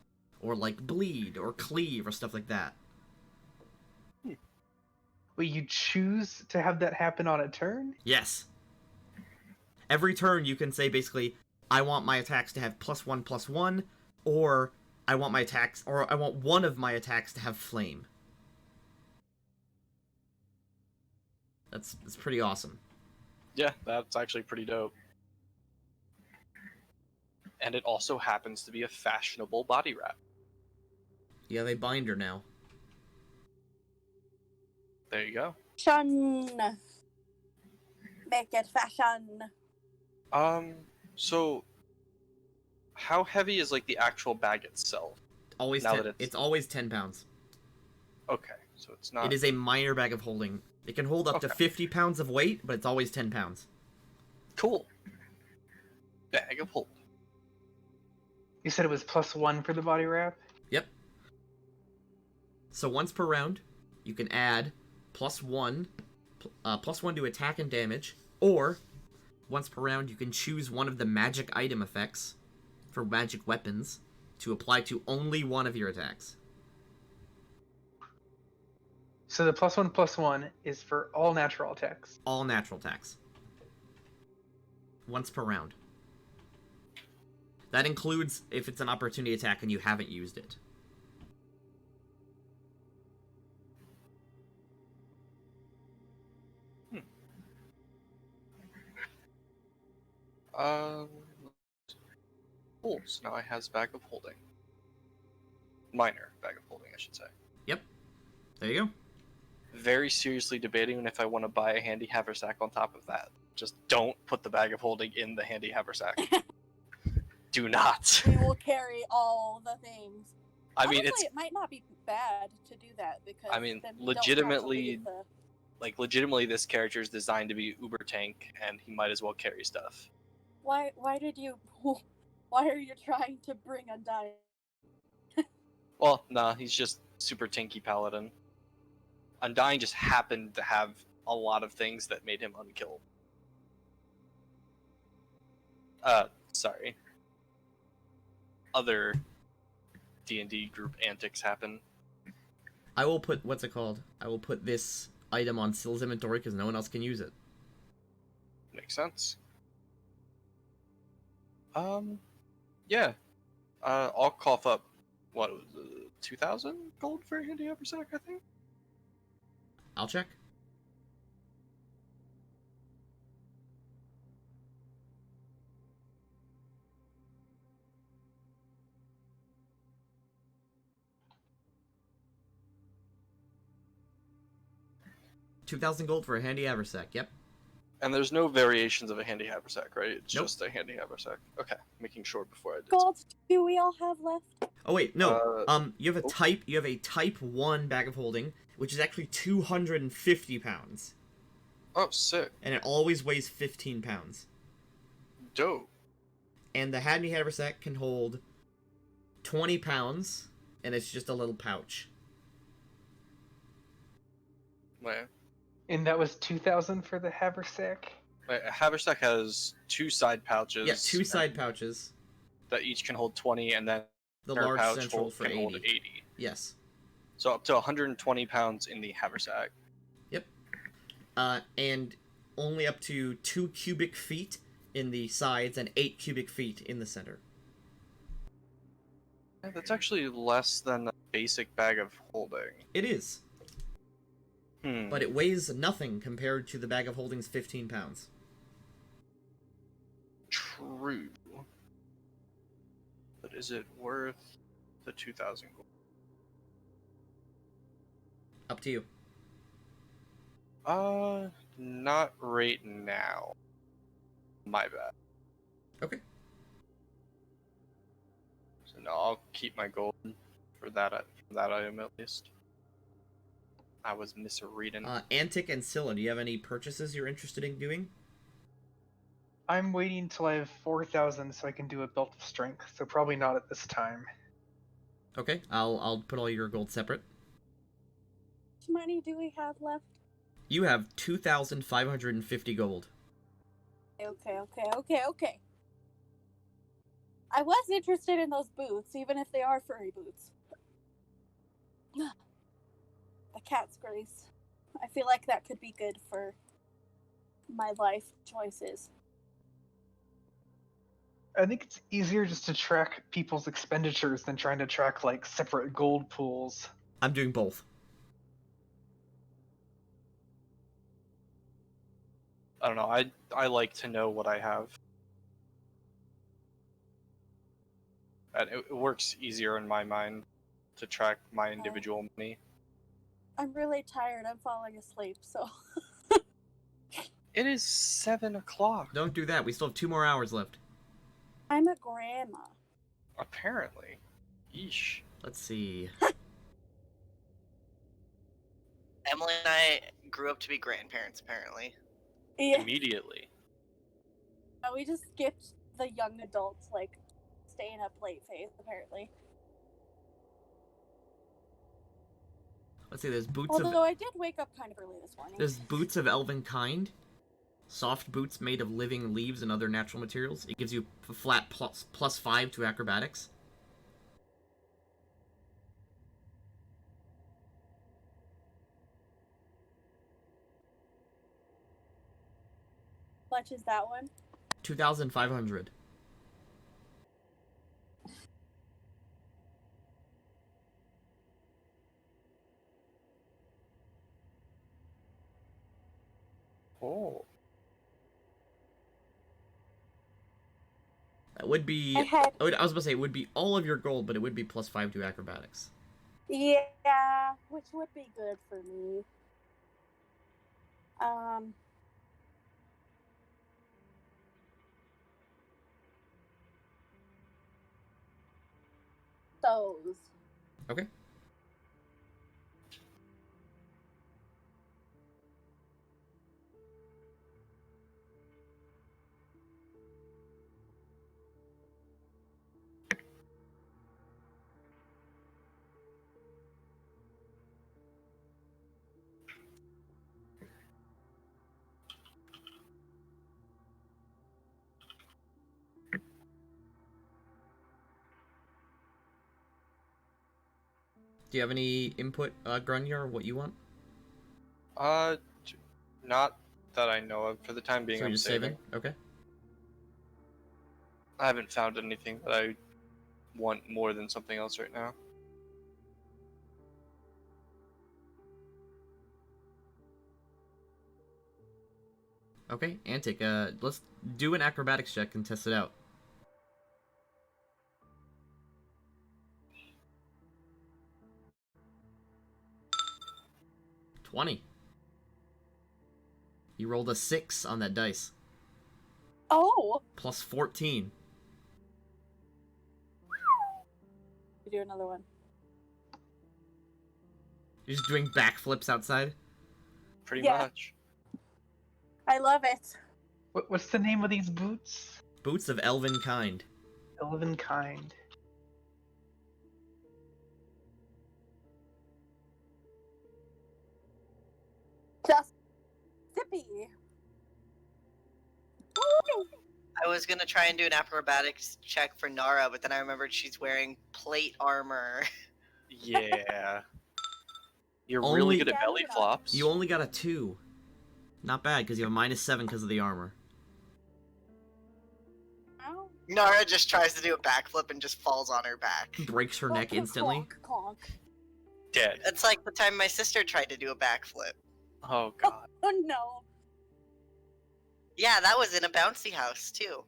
or like Bleed, or Cleave, or stuff like that. But you choose to have that happen on a turn? Yes. Every turn you can say basically, I want my attacks to have +1/+1, or I want my attacks, or I want one of my attacks to have Flame. That's pretty awesome. Yeah, that's actually pretty dope. And it also happens to be a fashionable body wrap. Yeah, they binder now. There you go. Fashion. Make it fashion. So how heavy is like the actual bag itself? Always Now 10, that it's always 10 pounds. Okay, so it's not. It is a minor bag of holding. It can hold up to Okay. 50 pounds of weight, but it's always 10 pounds. Cool. Bag of holding. You said it was +1 for the body wrap? Yep. So once per round, you can add +1 to attack and damage, or once per round you can choose one of the magic item effects for magic weapons to apply to only one of your attacks. So the +1/+1 is for all natural attacks. All natural attacks. Once per round. That includes if it's an opportunity attack and you haven't used it. Cool. So now I has bag of holding. Minor bag of holding, I should say. Yep. There you go. Very seriously debating if I want to buy a handy haversack on top of that. Just don't put the bag of holding in the handy haversack. Do not. We will carry all the things. I mean, Honestly, it might not be bad to do that because I mean, then we don't have to legitimately- leave the... legitimately, this character is designed to be uber tank, and he might as well carry stuff. Why did you... Why are you trying to bring Undying? Well, nah, he's just super tanky paladin. Undying just happened to have a lot of things that made him unkillable. Sorry. Other D&D group antics happen. I will put, what's it called? I will put this item on Sill's inventory because no one else can use it. Makes sense. Yeah. I'll cough up, what was it, 2,000 gold for a handy haversack, I think? I'll check. $2,000 gold for a handy haversack. Yep. And there's no variations of a handy haversack, right? It's Nope. just a handy haversack. Okay, making sure before I did. Gold do we all have left? Oh wait, no. You have a type 1 bag of holding, which is actually 250 pounds, Oh, sick. and it always weighs 15 pounds. Dope. And the handy haversack can hold 20 pounds, and it's just a little pouch. Man. And that was 2,000 for the haversack? A haversack has two side pouches. Yeah, 2 side pouches. that each can hold 20, and then The inner large pouch central for can 80. hold 80. Yes. So up to 120 pounds in the haversack. Yep. And only up to 2 cubic feet in the sides and 8 cubic feet in the center. Yeah, that's actually less than the basic bag of holding. It is, Hmm. but it weighs nothing compared to the bag of holding's 15 pounds. True. But is it worth the 2,000 gold? Up to you. Not right now. My bad. Okay. So no, I'll keep my gold for that item at least. I was misreading. Antic and Scylla, do you have any purchases you're interested in doing? I'm waiting till I have 4,000 so I can do a belt of strength. So probably not at this time. Okay, I'll put all your gold separate. How much money do we have left? You have 2,550 gold. Okay. I was interested in those boots, even if they are furry boots. The cat's grace. I feel like that could be good for my life choices. I think it's easier just to track people's expenditures than trying to track like separate gold pools. I'm doing both. I don't know. I like to know what I have. And it works easier in my mind to track my individual money. I'm really tired. I'm falling asleep, so. It is 7 o'clock. Don't do that. We still have 2 more hours left. I'm a grandma. Apparently. Yeesh. Let's see. Emily and I grew up to be grandparents, apparently. Yeah, Immediately. we just skipped the young adults, like, staying up late phase, apparently. Let's see. There's boots Although I did wake up kind of early this morning. There's boots of elven kind. Soft boots made of living leaves and other natural materials. It gives you a flat plus 5 to acrobatics. How much is that one? 2,500. Oh. That would be. I was about to say it would be all of your gold, but it would be plus 5 to acrobatics. Yeah, which would be good for me. Those. Okay. Do you have any input, Grunyer, what you want? Not that I know of. For the time being, So you're I'm just saving. Okay. I haven't found anything that I want more than something else right now. Okay, Antic, let's do an acrobatics check and test it out. 20. You rolled a 6 on that dice. Oh! Plus 14. We do another one. You're just doing backflips outside? Pretty Yeah. much. I love it. What's the name of these boots? Boots of elven kind. Elven kind. Just zippy. Woo! I was gonna try and do an acrobatics check for Nara, but then I remembered she's wearing plate armor. Yeah. You're Only- really good at Yeah, belly look at flops. You only got a 2. Not bad, because you have a -7 because of the armor. Huh? now. Nara just tries to do a backflip and just falls on her back. Breaks her neck instantly. Clonk, clonk. Dead. It's like the time my sister tried to do a backflip. Oh god. Oh no. Yeah, that was in a bouncy house too.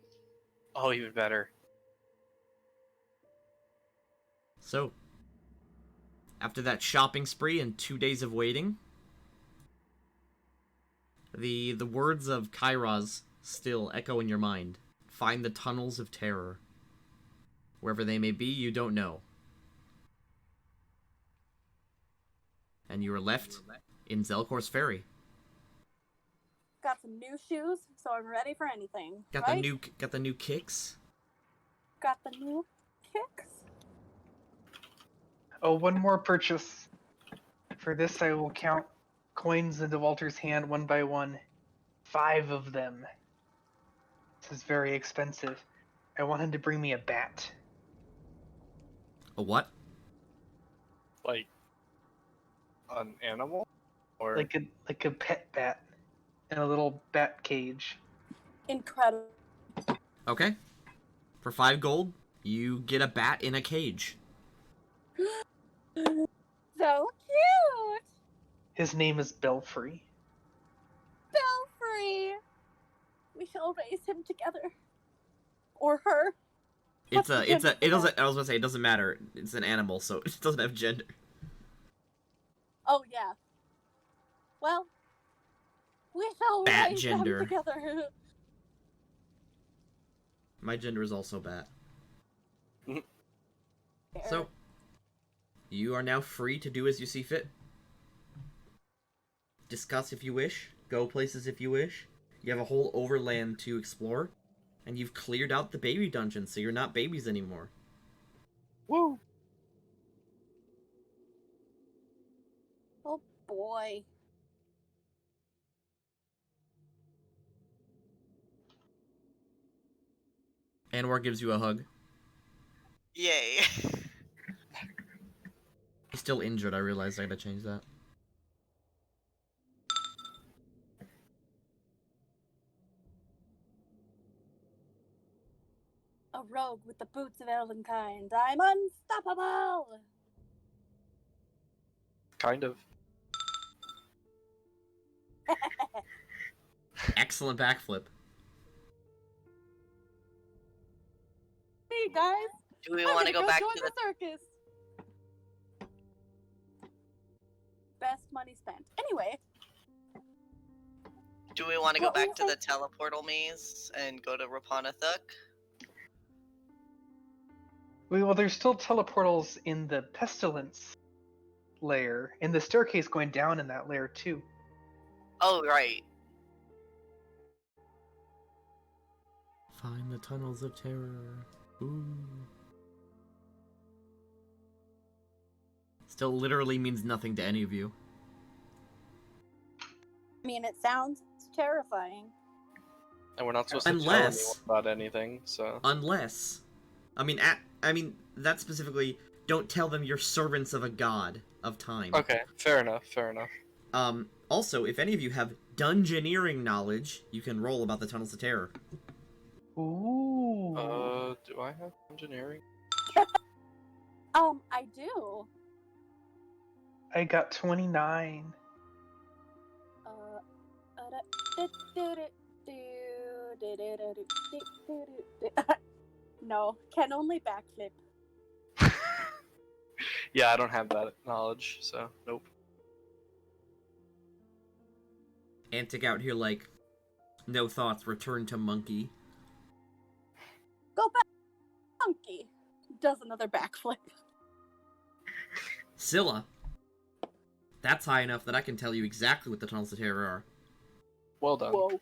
Oh, even better. So, after that shopping spree and 2 days of waiting, the words of Kairos still echo in your mind. Find the tunnels of terror. Wherever they may be, you don't know. And you are left in Zelkor's Ferry. Got some new shoes, so I'm ready for anything. Got right? the new kicks. Got the new kicks. Oh, one more purchase. For this, I will count coins into Walter's hand one by one. 5 of them. This is very expensive. I want him to bring me a bat. A what? Like an animal? Or Like a pet bat. In a little bat cage. Incredible. Okay. For 5 gold, you get a bat in a cage. So cute. His name is Belfry. Belfry. We shall raise him together. Or her. It doesn't, I was gonna say, it doesn't matter. It's an animal, so it doesn't have gender. Oh yeah. Well, we shall Bat raise gender. them together. My gender is also bat. So, you are now free to do as you see fit. Discuss if you wish. Go places if you wish. You have a whole overland to explore. And you've cleared out the baby dungeon, so you're not babies anymore. woo! Oh boy. Anwar gives you a hug. Yay. He's still injured, I realized I gotta change that. A rogue with the boots of Elvenkind. I'm unstoppable. Kind of. Excellent backflip. Hey guys. Do we I'm want to gonna go back join to the... circus? Best money spent. Anyway. Do we want to go What were back you to the teleportal maze and go to Rappan Athuk? Well, there's still teleportals in the pestilence layer, and the staircase going down in that layer too. Oh, right. Find the tunnels of terror. Ooh. Still literally means nothing to any of you. I mean, it sounds terrifying. And we're not supposed to tell Unless- anyone about anything, so... Unless... I mean, that specifically, don't tell them you're servants of a god of time. Okay, fair enough, fair enough. Also, if any of you have dungeoneering knowledge, you can roll about the Tunnels of Terror. Ooh. Do I have engineering? I do. I got 29. No, can only backflip. Yeah, I don't have that knowledge, so nope. Antic out here like, no thoughts, return to monkey. Go back, monkey. Does another backflip. Scylla. That's high enough that I can tell you exactly what the Tunnels of Terror are. Well done. Whoa.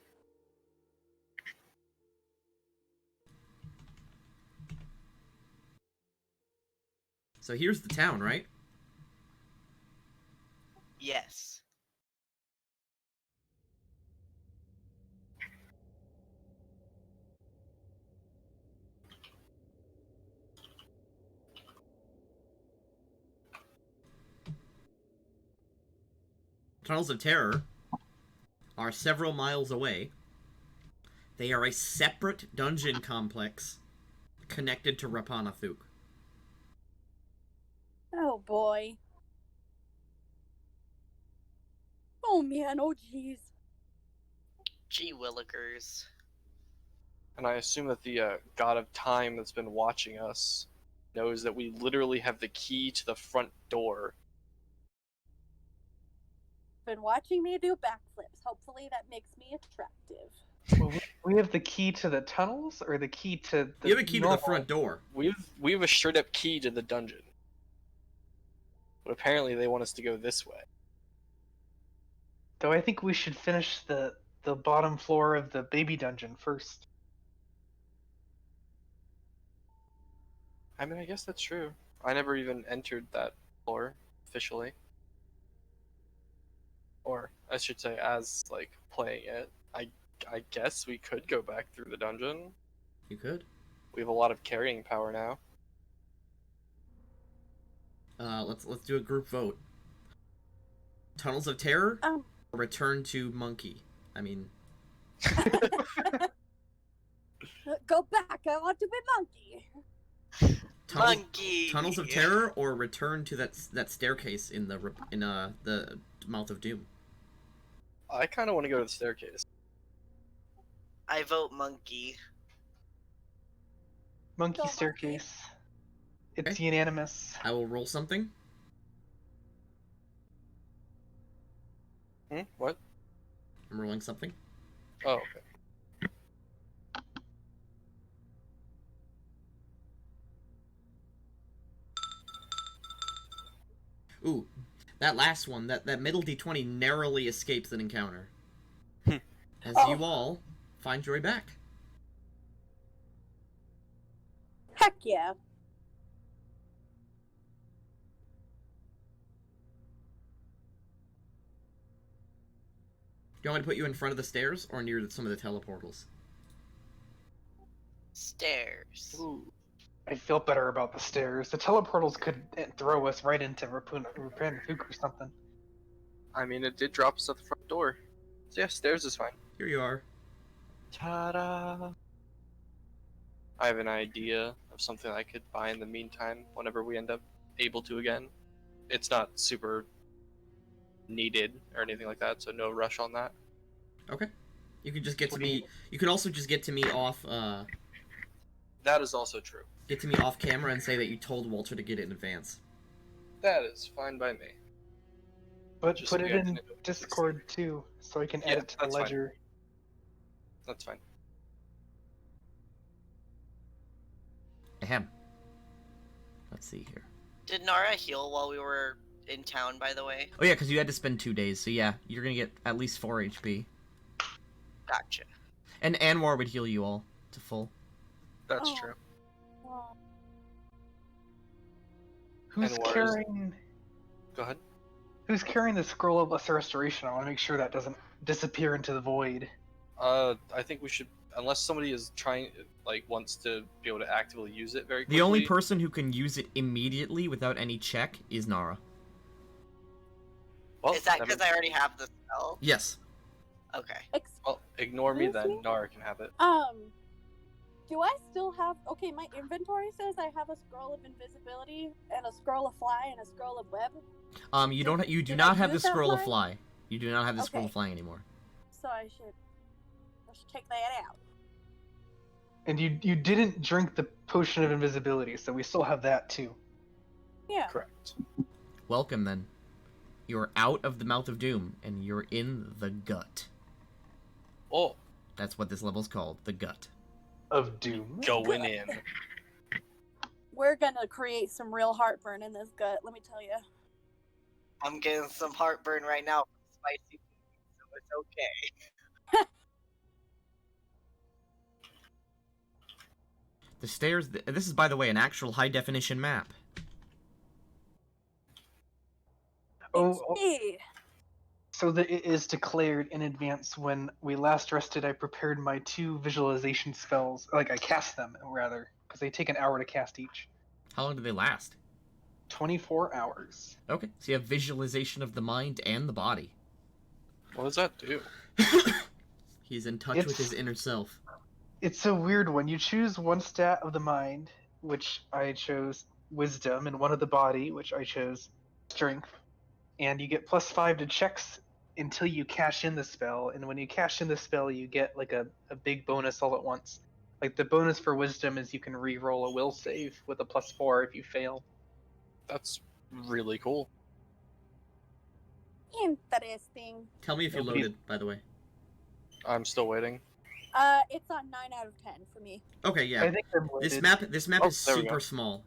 So here's the town, right? Yes. Tunnels of Terror are several miles away. They are a separate dungeon complex connected to Rappan, Athuk. Oh boy. Oh man, oh jeez. Gee willikers. And I assume that the god of time that's been watching us knows that we literally have the key to the front door. Been watching me do backflips. Hopefully that makes me attractive. Well, we have the key to the tunnels, or the key to the You have a key to normal... the front door. We have a straight up key to the dungeon. But apparently they want us to go this way. Though I think we should finish the bottom floor of the baby dungeon first. I mean, I guess that's true. I never even entered that floor officially. Or I should say, as like playing it, I guess we could go back through the dungeon. You could. We have a lot of carrying power now. Let's do a group vote. Tunnels of Terror, or Return to Monkey. I mean, Go back, I want to be monkey. Monkey! Tunnels of Terror, or Return to that staircase in the Mouth of Doom. I kind of want to go to the staircase. I vote monkey. Monkey Go monkey. staircase. It's Okay. unanimous. I will roll something. What? I'm rolling something. Oh, okay. Ooh, that last one, that middle D20 narrowly escapes an encounter. As you all find your way back. Heck yeah. Do you want me to put you in front of the stairs or near some of the teleportals? Stairs. Ooh. I feel better about the stairs. The teleportals could throw us right into Rappan or something. I mean, it did drop us at the front door. So yeah, stairs is fine. Here you are. Ta-da! I have an idea of something I could buy in the meantime whenever we end up able to again. It's not super needed or anything like that, so no rush on that. Okay. You can just get to me. You can also just get to me off. That is also true. Get to me off camera and say that you told Walter to get it in advance. That is fine by me. But Just put so it we have to in know. Discord too, so I can Yeah, edit to the that's fine. ledger. That's fine. Ahem. Let's see here. Did Nara heal while we were in town, by the way? Oh yeah, because you had to spend 2 days, so yeah, you're gonna get at least 4 HP. Gotcha. And Anwar would heal you all to full. That's Oh. true. Wow. Who's And Warriors- carrying? Go ahead. Who's carrying the scroll of lesser restoration? I want to make sure that doesn't disappear into the void. I think we should, unless somebody is trying, like, wants to be able to actively use it very quickly. The only person who can use it immediately without any check is Nara. Well, Is that never- because I already have the spell? Yes. Okay. Well, ignore me Excuse then. me? Nara can have it. Do I still have... Okay, my inventory says I have a scroll of invisibility, and a scroll of fly, and a scroll of web. You don't. You do Did not I have the use that scroll of line? fly. You do not have the scroll of Okay. flying anymore. So I should take that out. And you didn't drink the potion of invisibility, so we still have that too. Yeah. Correct. Welcome then. You're out of the Mouth of Doom, and you're in the gut. Oh, That's what this level's called, the gut. Of doom. going in. We're gonna create some real heartburn in this gut, let me tell you. I'm getting some heartburn right now from spicy food, so it's okay. The stairs. This is, by the way, an actual high-definition map. Oh, Hey, so that it is declared in advance. When we last rested, I prepared my 2 visualization spells. Like, I cast them, rather, because they take an hour to cast each. How long do they last? 24 hours. Okay, so you have visualization of the mind and the body. What does that do? He's in touch with It's- his inner self. It's a weird one. You choose one stat of the mind, which I chose wisdom, and one of the body, which I chose strength. And you get +5 to checks until you cash in the spell. And when you cash in the spell, you get like a big bonus all at once. Like the bonus for wisdom is you can re-roll a will save with a +4 if you fail. That's really cool. Interesting. Tell me if you Nobody- loaded, by the way. I'm still waiting. It's on 9 out of 10 for me. Okay, yeah. I think I'm This loaded. map Oh, is there we go. super small.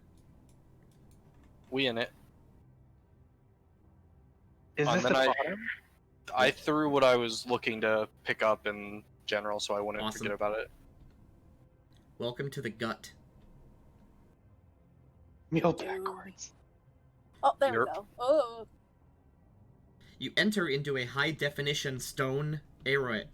We in it. Is this then the I- bottom? I threw what I was looking to pick up in general, so I wouldn't Awesome. forget about it. Welcome to the gut. Meal backwards. Oh, there we Yerp. go. Oh, You enter into a high-definition stone area.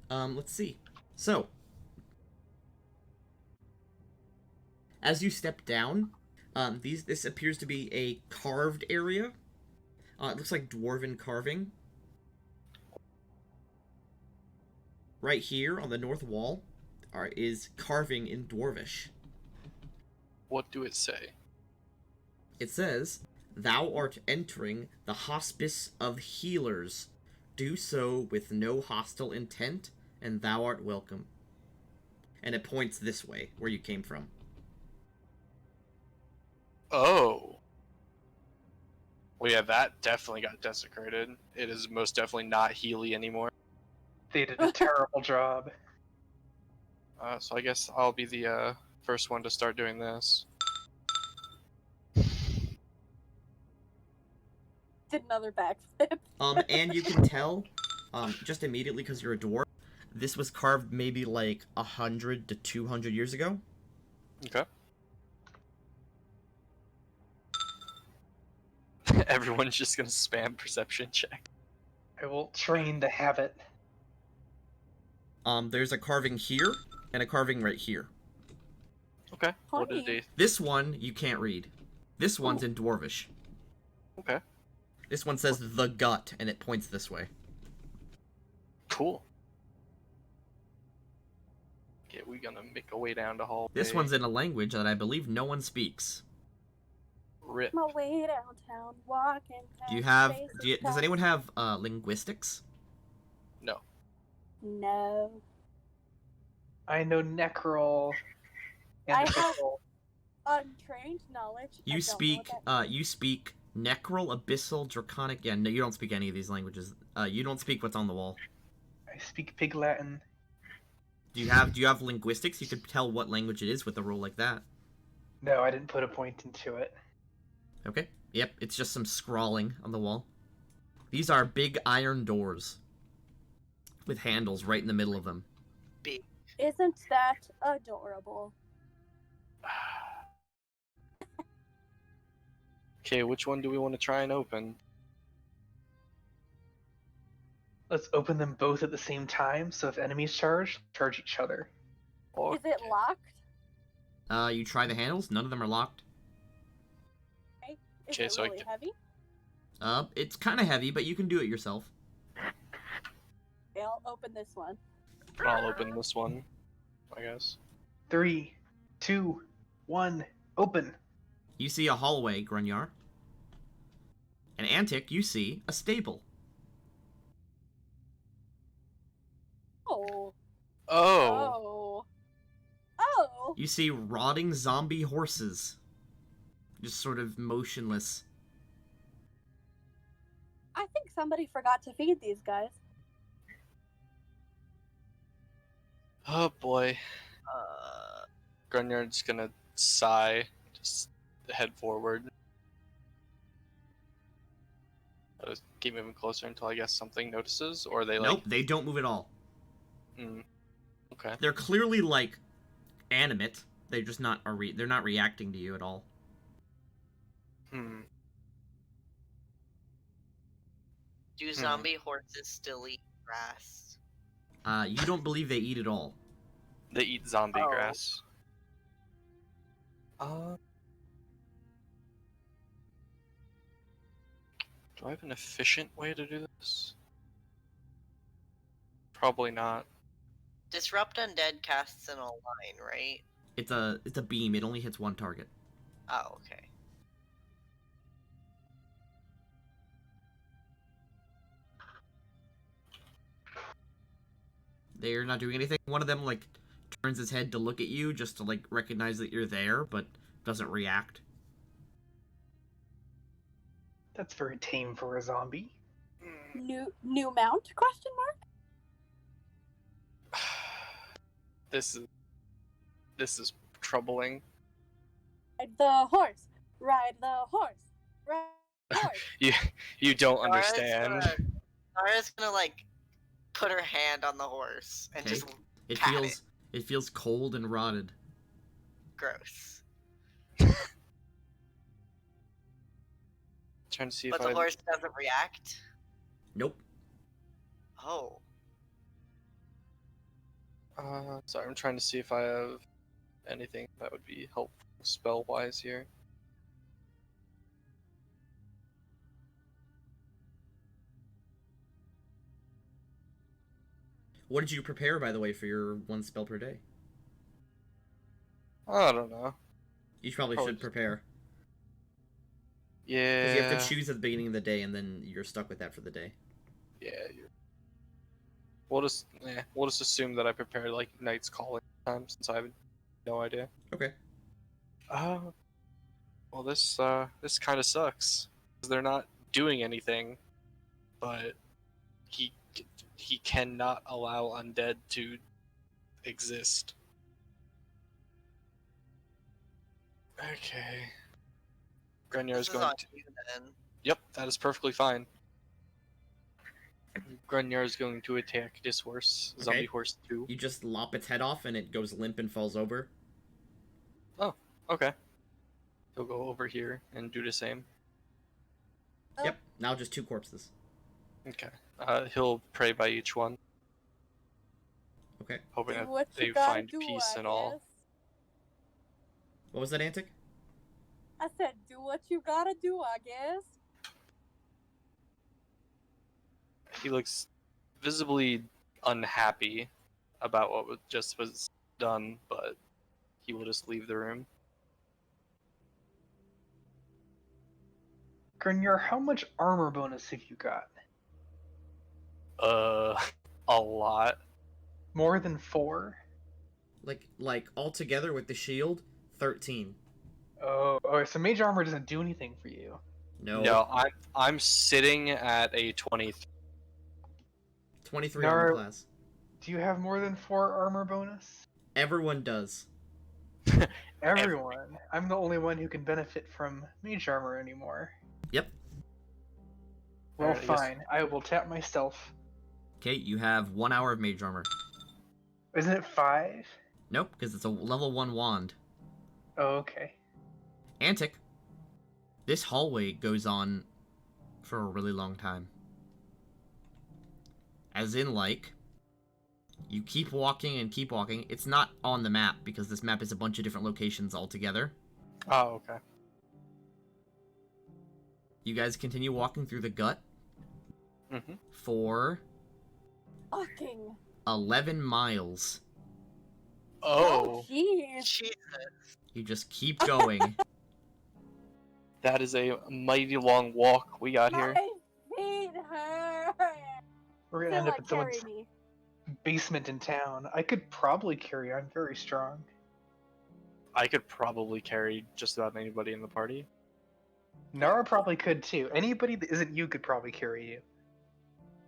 Let's see. So, as you step down, this appears to be a carved area. It looks like dwarven carving. Right here on the north wall is carving in Dwarvish. What do it say? It says, "Thou art entering the hospice of healers. Do so with no hostile intent, and thou art welcome." And it points this way, where you came from. Oh. Well, yeah, that definitely got desecrated. It is most definitely not Healy anymore. They did a terrible job. So I guess I'll be the first one to start doing this. did another backflip. And you can tell, just immediately because you're a dwarf, this was carved maybe like 100 to 200 years ago. Okay. Everyone's just gonna spam perception check. I will train the habit. There's a carving here, and a carving right here. Okay. What did Funny. they? This one, you can't read. This one's in Dwarvish. Okay. This one says the gut, and it points this way. Cool. Okay, we're gonna make our way down the hallway. This one's in a language that I believe no one speaks. Rip. My way downtown, walking. Do you past have? faces Does anyone have linguistics? No. No. I know Necrol and I have- Abyssal. Untrained knowledge. I You don't speak. know what that You speak Necrol, Abyssal, Draconic. Yeah, no, you don't speak any of these languages. You don't speak what's on the wall. I speak Pig Latin. Do you have linguistics? You could tell what language it is with a roll like that. No, I didn't put a point into it. Okay. Yep, it's just some scrawling on the wall. These are big iron doors with handles right in the middle of them. Isn't that adorable? Okay, which one do we want to try and open? Let's open them both at the same time, so if enemies charge each other. Oh, Is it locked? You try the handles. None of them are locked. Is Okay, it so I really heavy? It's kind of heavy, but you can do it yourself. Okay, I'll open this one. I'll open this one, I guess. 3, 2, 1, open. You see a hallway, Grunyar. And Antic, you see a stable. Oh. Oh. Oh. Oh. You see rotting zombie horses. Just sort of motionless. I think somebody forgot to feed these guys. Oh boy. Grunyard's gonna sigh, just head forward. I'll just keep moving closer until I guess something notices, or they like. Nope, they don't move at all. Okay. They're clearly like animate. They're just not they're not reacting to you at all. Do zombie horses still eat grass? You don't believe they eat at all. They eat zombie Oh. grass. Do I have an efficient way to do this? Probably not. Disrupt Undead casts in a line, right? It's a beam. It only hits one target. Oh, okay. They're not doing anything. One of them like turns his head to look at you just to like recognize that you're there, but doesn't react. That's very tame for a zombie. New mount? Question mark. This is troubling. Ride the horse. Ride the horse. Ride the horse. You don't Nara's understand. Nara's gonna like put her hand on the horse and Okay. just It pat feels it feels cold and rotted. gross. Trying to see But if the I. horse doesn't react. Nope. Oh. Sorry, I'm trying to see if I have anything that would be helpful spell-wise here. What did you prepare, by the way, for your one spell per day? I don't know. You probably Probably should just- prepare. Yeah. Because you have to choose at the beginning of the day, and then you're stuck with that for the day. Yeah. We'll just assume that I prepared like Knight's Calling time since I have no idea. Okay. Well, this kind of sucks. 'Cause they're not doing anything, but he cannot allow undead to exist. Okay. Grenier's This is going on to. you then. Yep, that is perfectly fine. Grenier is going to attack this horse, Okay. Zombie Horse 2. You just lop its head off, and it goes limp and falls over. Okay. He'll go over here and do the same. Oh. Yep. Now just two corpses. Okay. He'll pray by each one, Okay. hoping Do that what they you gotta find do, peace I and all. guess. What was that, Antic? I said, do what you gotta do, I guess. He looks visibly unhappy about what just was done, but he will just leave the room. Grignard, how much armor bonus have you got? A lot. More than 4? Like altogether with the shield, 13. Oh, so mage armor doesn't do anything for you. No. I'm sitting at a 23. 23 armor Nara- class. Do you have more than 4 armor bonus? Everyone does. Everyone. I'm the only one who can benefit from mage armor anymore. Yep. Well, Alright, I guess- fine. I will tap myself. Okay, you have 1 hour of mage armor. Isn't it 5? Nope, because it's a level 1 wand. Oh, okay. Antic. This hallway goes on for a really long time. As in, like, you keep walking and keep walking. It's not on the map because this map is a bunch of different locations all together. Oh, okay. You guys continue walking through the gut Mm-hmm. for Fucking. 11 miles. Oh, jeez. Jesus. You just keep going. that is a mighty long walk we got here. My feet hurt. We're gonna Feel end up like in someone's carry me. basement in town. I could probably carry you. I'm very strong. I could probably carry just about anybody in the party. Nara probably could too. Anybody that isn't you could probably carry you.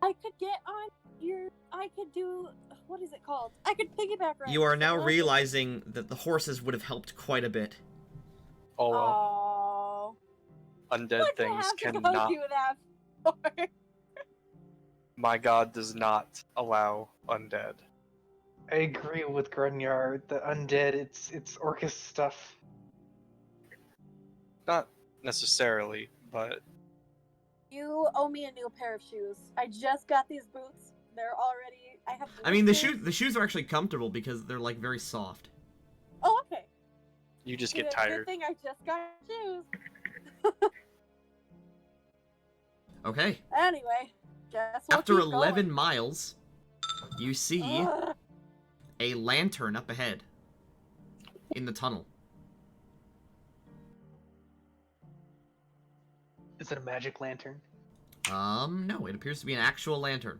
I could get on your. I could do. What is it called? I could piggyback ride. You are now Well, realizing that the horses would have helped quite a bit. Oh well, Oh. undead What'd you things have to go cannot. do that for? My god does not allow undead. I agree with Grunyard. The undead, it's Orcus stuff. Not necessarily, but You owe me a new pair of shoes. I just got these boots. They're already. I have. I mean, the blisters. shoes are actually comfortable because they're like very soft. Oh, okay. you just get Good tired. thing I just got shoes. Okay. Anyway, guess we'll After keep 11 going. miles, you see Ugh. a lantern up ahead in the tunnel. Is it a magic lantern? No, it appears to be an actual lantern.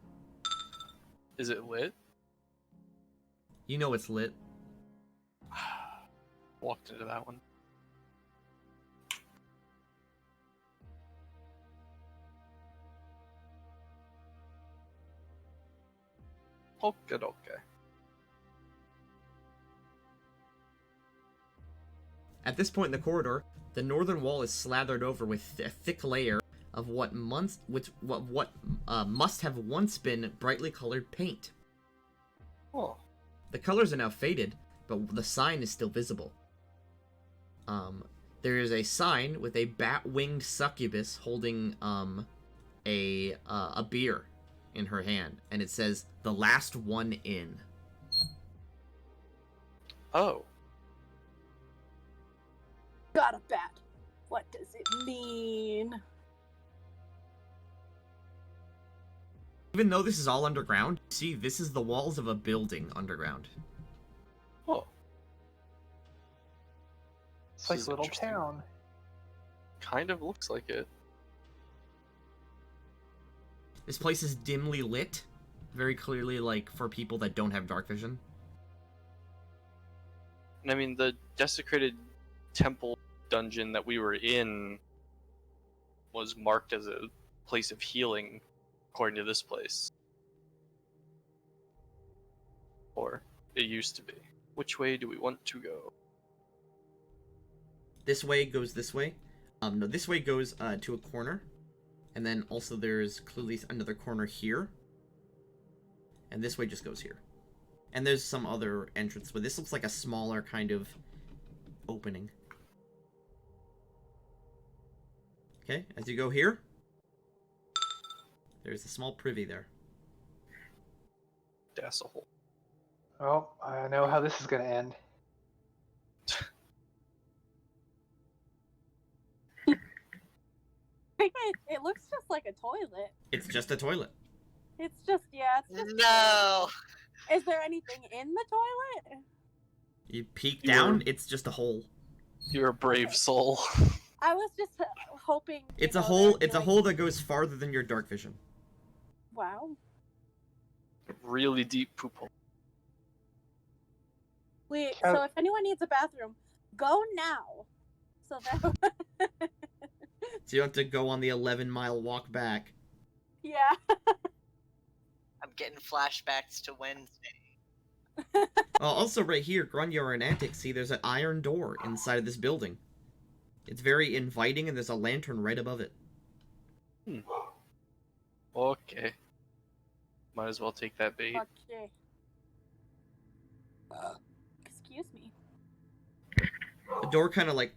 Is it lit? You know it's lit. Walked into that one. Okay, okay. At this point in the corridor, the northern wall is slathered over with a thick layer of what must have once been brightly colored paint. Oh. The colors are now faded, but the sign is still visible. There is a sign with a bat-winged succubus holding a beer in her hand, and it says "The last one in." Oh. Got a bat. What does it mean? Even though this is all underground, see, this is the walls of a building underground. Oh. It's like This is a little interesting. town. Kind of looks like it. This place is dimly lit, very clearly, like, for people that don't have dark vision. And I mean, the desecrated temple dungeon that we were in was marked as a place of healing, according to this place. Or it used to be. Which way do we want to go? This way goes this way. No, this way goes to a corner. And then also there's clearly another corner here. And this way just goes here. And there's some other entrance, but this looks like a smaller kind of opening. Okay, as you go here, there's a small privy there. That's a hole. Oh, I know how this is gonna end. It looks just like a toilet. It's just a toilet. It's just, yeah, it's just. No. Is there anything in the toilet? You peek You down, were- it's just a hole. You're a brave soul. I was just hoping. you It's a know, hole. there'd be, It's a like- hole that goes farther than your dark vision. Wow. Really deep poop hole. Wait, Oh. so if anyone needs a bathroom, go now. So that. So you have to go on the 11-mile walk back. Yeah. I'm getting flashbacks to Wednesday. Also, right here, Grunyor and Antic, see there's an iron door inside of this building. It's very inviting, and there's a lantern right above it. Okay. Might as well take that bait. Okay. Excuse me. The door kind of like...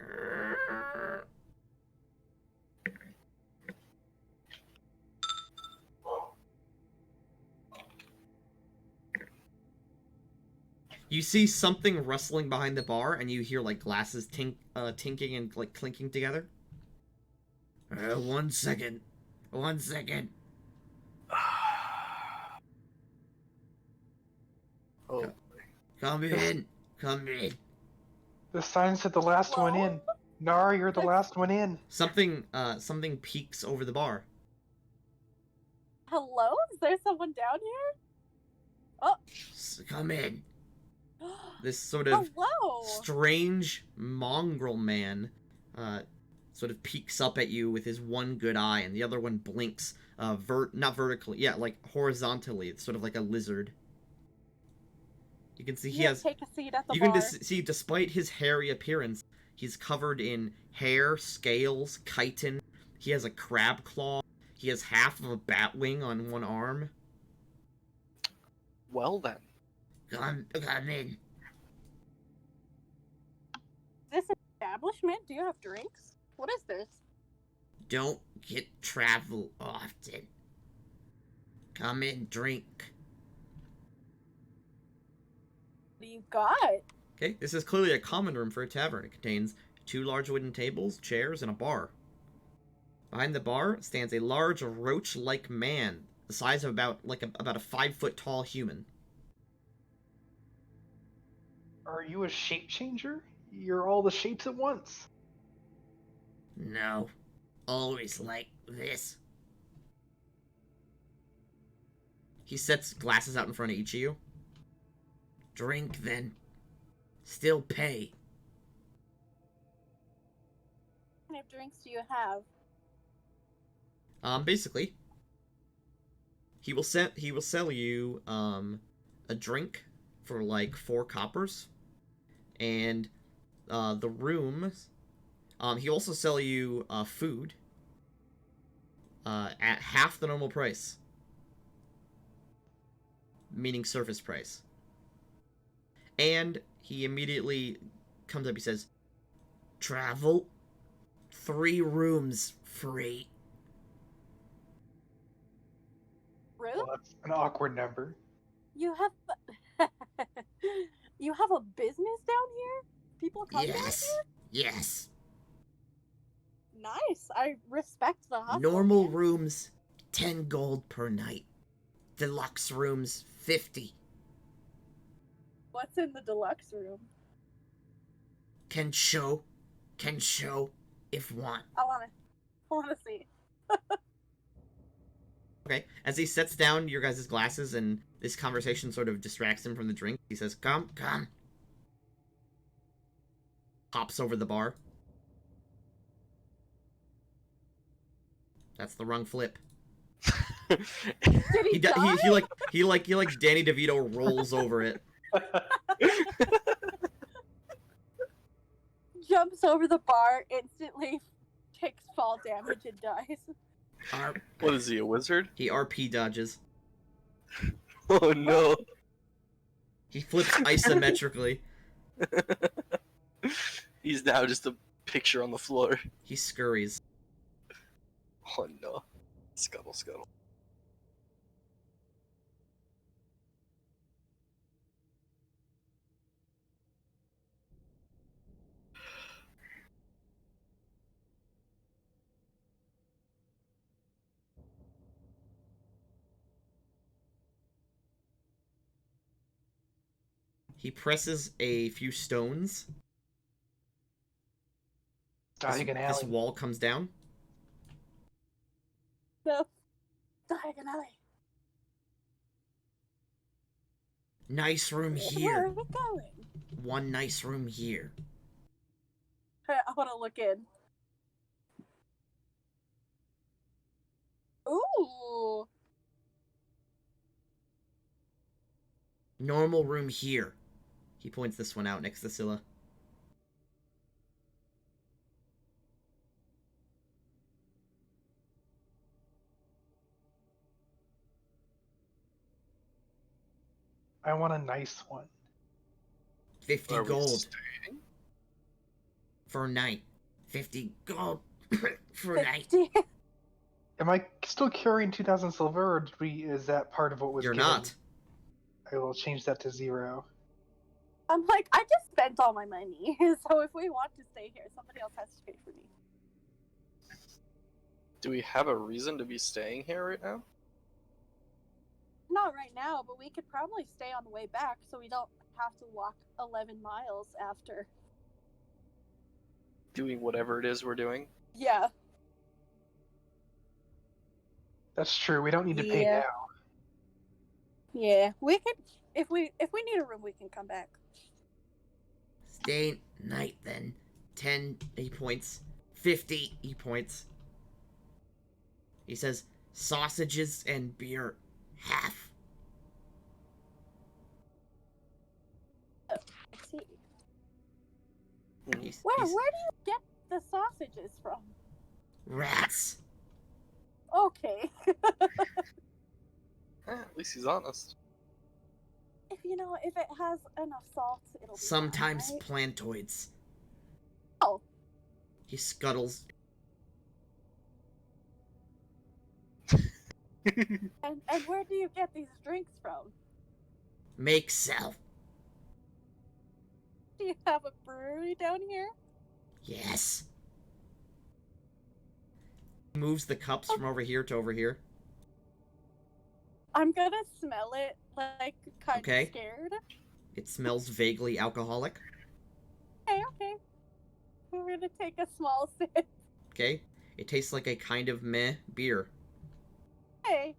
You see something rustling behind the bar, and you hear like glasses tinking and like clinking together. 1 second. 1 second. Oh. Come in. Come in. The sign said the last one in. Nara, you're the last one in. Something peeks over the bar. Hello? Is there someone down here? Come in. This sort of Hello. strange mongrel man sort of peeks up at you with his one good eye, and the other one blinks not vertically, yeah, like horizontally. It's sort of like a lizard. You can see he Yeah, has... take a seat at the You bar. can see, despite his hairy appearance, he's covered in hair, scales, chitin. He has a crab claw. He has half of a bat wing on one arm. Well then. Come in. Is this an establishment? Do you have drinks? What is this? Don't get travel often. Come in, drink. What do you got? Okay, this is clearly a common room for a tavern. It contains 2 large wooden tables, chairs, and a bar. Behind the bar stands a large roach-like man, the size of about a 5-foot tall human. Are you a shape changer? You're all the shapes at once. No, always like this. He sets glasses out in front of each of you. Drink, then. Still pay. What kind of drinks do you have? Basically, he will sell you a drink for like 4 coppers, and the room. He'll also sell you food at half the normal price, meaning surface price. And he immediately comes up. He says, "Travel, 3 rooms free." Rude? Well, that's an awkward number. You have you have a business down here? People come down Yes, yes. here? Nice. I respect the hustle. Normal man. rooms, 10 gold per night. Deluxe rooms, 50. What's in the deluxe room? Can show if want. I wanna see. Okay, as he sets down your guys' glasses and this conversation sort of distracts him from the drink, he says, come. Hops over the bar. That's the wrong flip. Did he die? He like Danny DeVito rolls over it. Jumps over the bar, instantly takes fall damage and dies. What is he, a wizard? He RP dodges. Oh no. He flips isometrically. He's now just a picture on the floor. He scurries. Oh no. Scuttle. He presses a few stones. This wall comes down. No. Diagonally. Nice room Where are here. we going? One nice room here. I want to look in. Ooh. Normal room here. He points this one out next to Scylla. I want a nice one. 50 Are we gold staying? for a night. 50 gold for a night. 50. Am I still carrying 2,000 silver, or is that part of what was You're given? not. I will change that to 0. I'm like, I just spent all my money, so if we want to stay here, somebody else has to pay for me. Do we have a reason to be staying here right now? Not right now, but we could probably stay on the way back so we don't have to walk 11 miles after. Doing whatever it is we're doing? Yeah. That's true. We don't need to pay Yeah. now. Yeah. We could, if we need a room, we can come back. Stay night then. 10 he points. 50 he points. He says, sausages and beer, half. I see. He's Where do you get the sausages from? rats. Okay. At least he's honest. If it has enough salt, it'll be Sometimes fine, right? plantoids. Oh. He scuttles. And where do you get these drinks from? Make sell. Do you have a brewery down here? Yes. Moves the cups from over here to over here. I'm gonna smell it, like, kind Okay. of scared. It smells vaguely alcoholic. Okay. We're gonna take a small sip. Okay. It tastes like a kind of meh beer. Hey,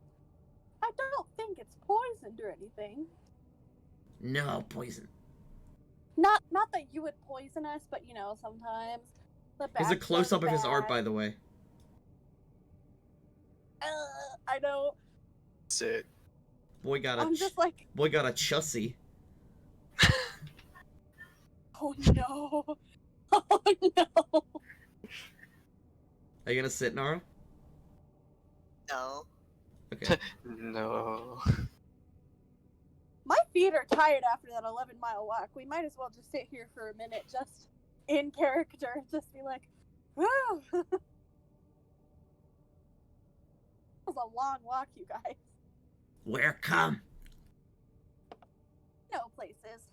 I don't think it's poisoned or anything. No poison. Not that you would poison us, but you know, sometimes the Here's a bad close up goes of his art, bad. by the way. I know. Sit. Boy got I'm just like, a chussy. oh no. Oh no. Are you gonna sit, Nara? No. Okay. No. My feet are tired after that 11-mile walk. We might as well just sit here for a minute, just in character. Just be like, whew. It was a long walk, you guys. Where come? No places.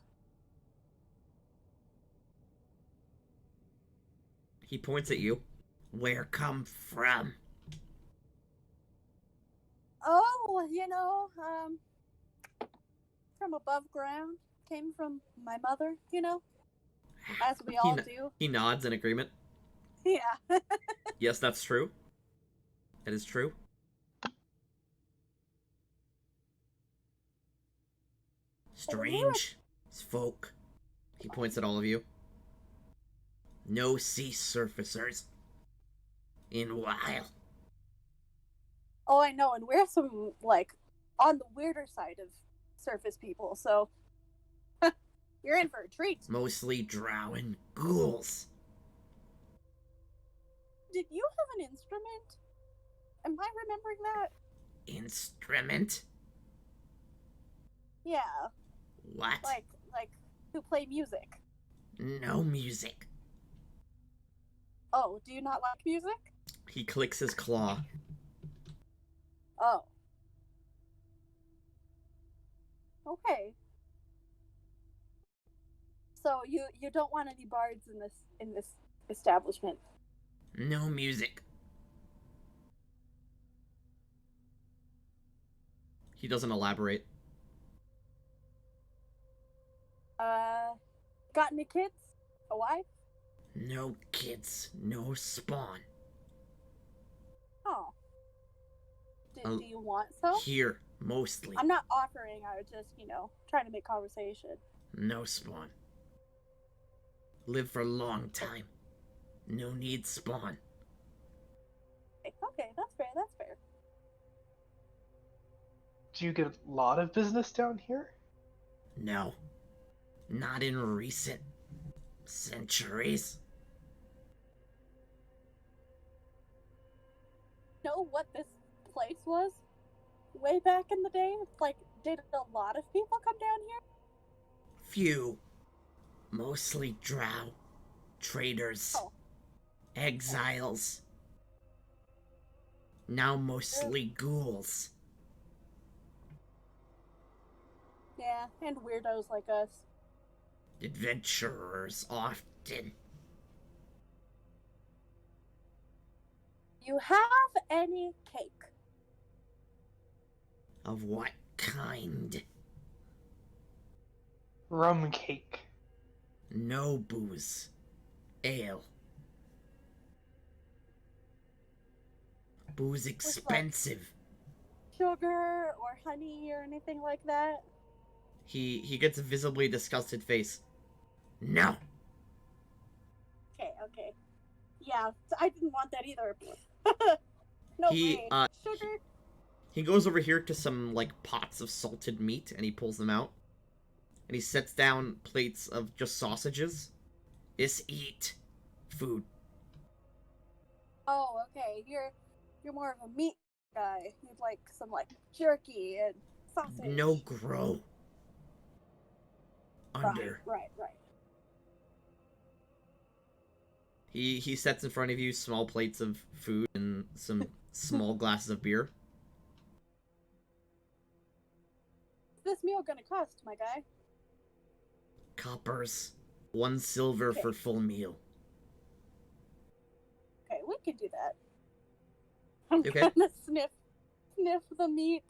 He points at you. Where come from? Oh, from above ground. Came from my mother, as we all do. He nods in agreement. Yeah. Yes, that's true. That is true. Strange folk. He points at all of you. No sea surfacers. In while. Oh, I know, and we're some, on the weirder side of surface people, so you're in for a treat. Mostly drow and ghouls. Did you have an instrument? Am I remembering that? Instrument? Yeah, What? like who play music. No music. Oh, do you not like music? He clicks his claw. Oh. Okay. So you don't want any bards in this establishment. No music. He doesn't elaborate. Got any kids? A wife? No kids, no spawn. Oh. Do you want some? Here, mostly. I'm not offering, I was just, trying to make conversation. No spawn. Live for a long time. No need spawn. Okay, that's fair. Do you get a lot of business down here? No. Not in recent centuries. Know what this place was? Way back in the day? Did a lot of people come down here? Few. Mostly drow. Traders. Oh. Exiles. Now mostly ghouls. Yeah, and weirdos like us. Adventurers often. You have any cake? Of what kind? Rum cake. No booze. Ale. Booze expensive. Sugar or honey or anything like that? He gets a visibly disgusted face. No. Okay. Yeah, I didn't want that either. No way. Sugar? He goes over here to some, pots of salted meat, and he pulls them out. And he sets down plates of just sausages. Eat. Food. Oh, okay. You're more of a meat guy. You'd like some, jerky and sausage. No grow. Under. Right. He sets in front of you small plates of food and some small glasses of beer. What's this meal gonna cost, my guy? Coppers. 1 silver Okay. for full meal. Okay, we can do that. I'm Okay. gonna sniff the meat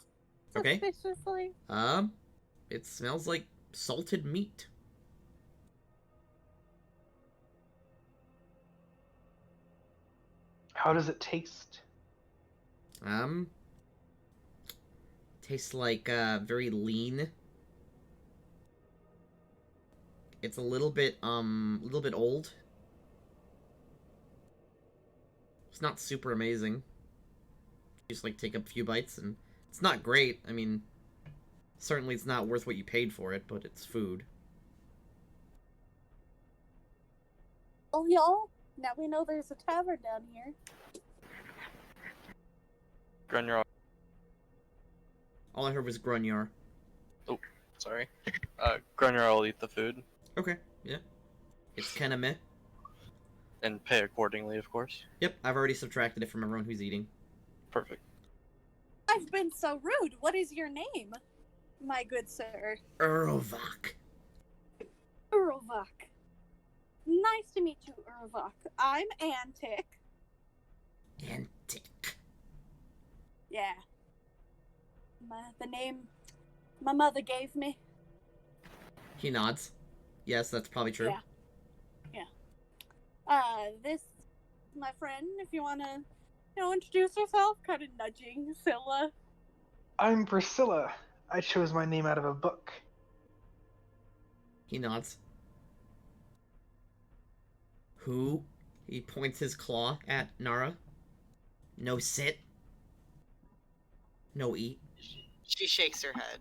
Okay. suspiciously. It smells like salted meat. How does it taste? Tastes like, very lean. It's a little bit old. It's not super amazing. Just, like, take a few bites, and it's not great. I mean, certainly it's not worth what you paid for it, but it's food. Oh, y'all, now we know there's a tavern down here. Grunyer, All I heard was Grunyar. sorry. Grunyer, I'll eat the food Okay, yeah. It's kinda meh. and pay accordingly, of course. Yep, I've already subtracted it from everyone who's eating. Perfect. I've been so rude. What is your name, my good sir? Erlovak. Urlvak. Nice to meet you, Urlvak. I'm Antic. Antic. Yeah. The name my mother gave me. He nods. Yes, that's probably true. Yeah. This is my friend, if you wanna, introduce yourself, kind of nudging Scylla. I'm Priscilla. I chose my name out of a book. He nods. Who? He points his claw at Nara. No sit. No eat. She shakes her head.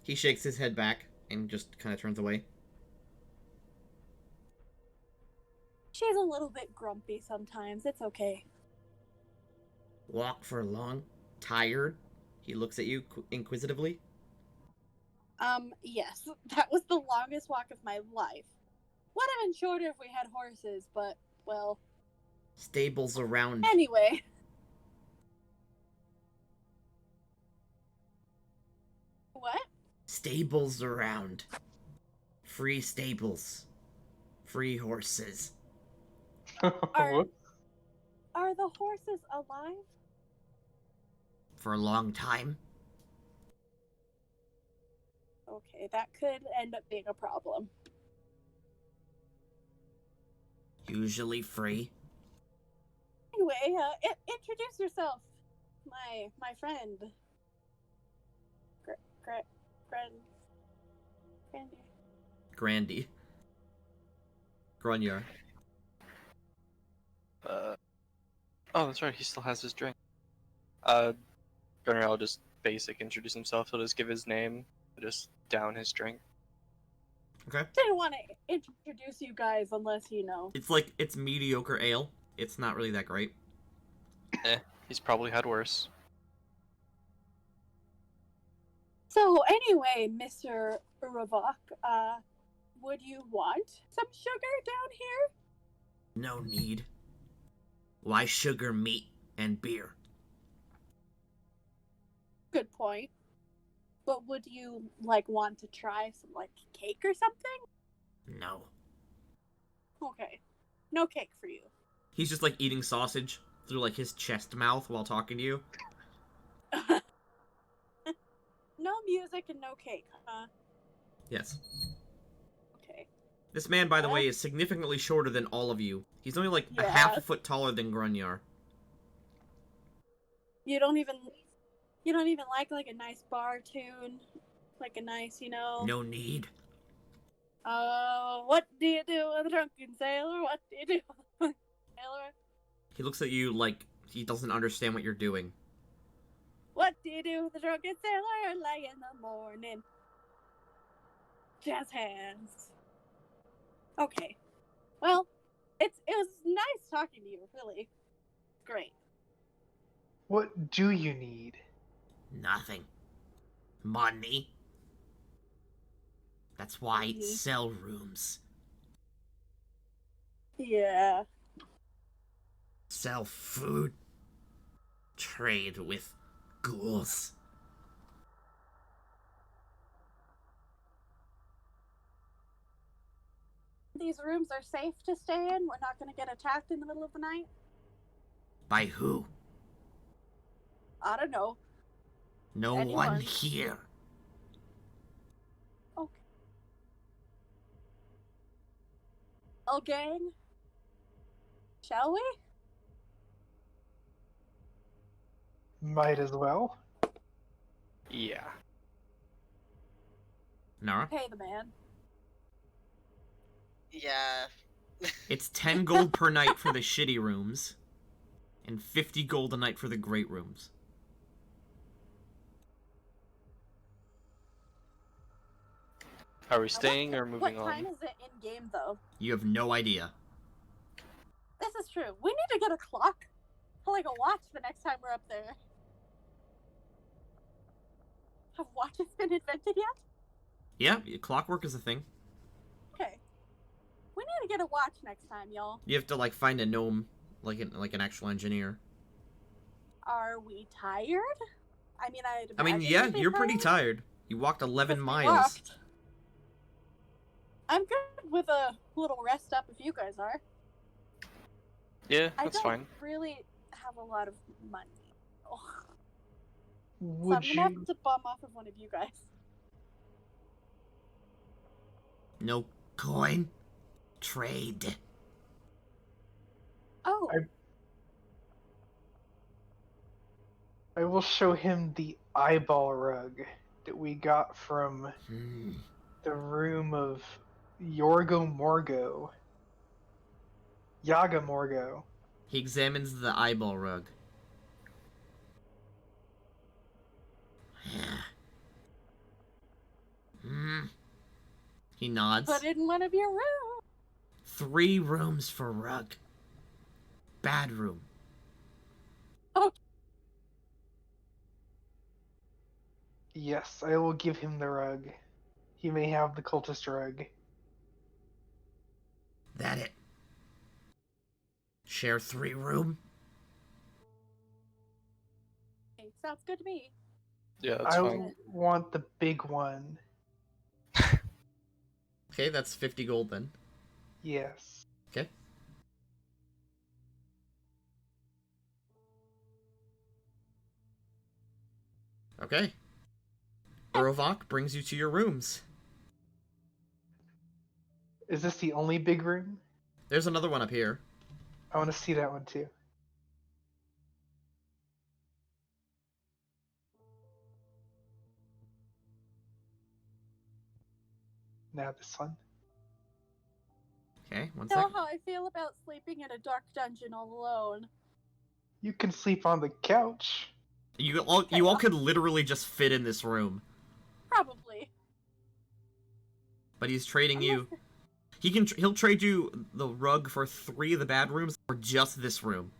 He shakes his head back and just kind of turns away. She's a little bit grumpy sometimes. It's okay. Walk for long. Tired. He looks at you inquisitively. Yes, that was the longest walk of my life. Would have been shorter if we had horses, but, well, Stables around. anyway. What? Stables around. Free stables. Free horses. Are the horses alive? For a long time. Okay, that could end up being a problem. Usually free. Anyway, introduce yourself, my friend. Grandy. Grunyar. Oh, that's right. He still has his drink. Grunyer will just basic introduce himself. He'll just give his name. Just down his drink. Okay. Didn't want to introduce you guys unless It's mediocre ale. It's not really that great. He's probably had worse. So anyway, Mr. Uravok, would you want some sugar down here? No need. Why sugar, meat, and beer? Good point. But would you want to try some cake or something? No. Okay. No cake for you. He's just eating sausage through his chest mouth while talking to you. No music and no cake, huh? Yes. Okay. This man, by the way, is significantly shorter than all of you. He's only a half a foot taller than Grunyar. You don't even like a nice bar tune? Like a nice, No need. What do you do with a drunken sailor? What do you do with a sailor? He looks at you like he doesn't understand what you're doing. What do you do with a drunken sailor early in the morning? Jazz hands. Okay. Well, it was nice talking to you, really. Great. What do you need? Nothing. Money. That's why I sell rooms. Yeah. Sell food. Trade with ghouls. These rooms are safe to stay in? We're not going to get attacked in the middle of the night? By who? I don't know. No Anyone. one here. Okay. Oh, gang. Shall we? Might as well. Yeah. Nara? Pay the man. Yeah. It's 10 gold per night for the shitty rooms, and 50 gold a night for the great rooms. Are we staying or moving What time on? is it in game though? You have no idea. This is true. We need to get a clock for like a watch the next time we're up there. Have watches been invented yet? Yeah, clockwork is a thing. Okay. We need to get a watch next time, y'all. You have to, like, find a gnome, like an actual engineer. Are we tired? I mean, I mean, yeah, you're pretty tired. You walked 11 miles. I'm good with a little rest up if you guys are. Yeah, I that's don't fine. really have a lot of money. So Would I'm gonna have you? to bum off of one of you guys. No coin? Trade. Oh, I will show him the eyeball rug that we got from the room of Yorgo Morgo. Yaga Morgo. He examines the eyeball rug. He nods. put it in one of your rooms. 3 rooms for rug. Bad room. Yes, I will give him the rug. He may have the cultist rug. That it. Share 3 room? Okay, sounds good to me. Yeah, that's I fine. want the big one. Okay, that's 50 gold then. Yes. Okay. Okay. Urovok brings you to your rooms. Is this the only big room? There's another one up here. I want to see that one too. Now this one. Okay, one Know second. how I feel about sleeping in a dark dungeon all alone. You can sleep on the couch. You all could literally just fit in this room. Probably. But he's trading you. He'll trade you the rug for 3 of the bad rooms or just this room.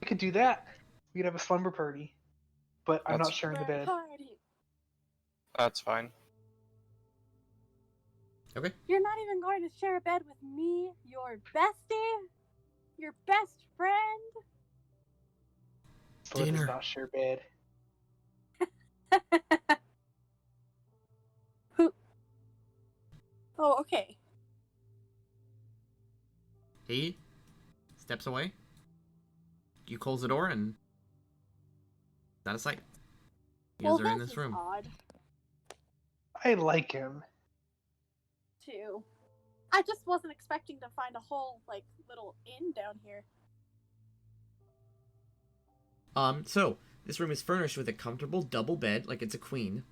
We could do that. We could have a slumber party. But I'm That's- not sharing the bed. Party. That's fine. Okay. You're not even going to share a bed with me, your bestie, your best friend. So let us Dinner. not share bed. Who? Oh, okay. He steps away. You close the door and out of sight. You guys are in this this is room. odd I like him. too. I just wasn't expecting to find a whole like little inn down here. So this room is furnished with a comfortable double bed, like it's a queen.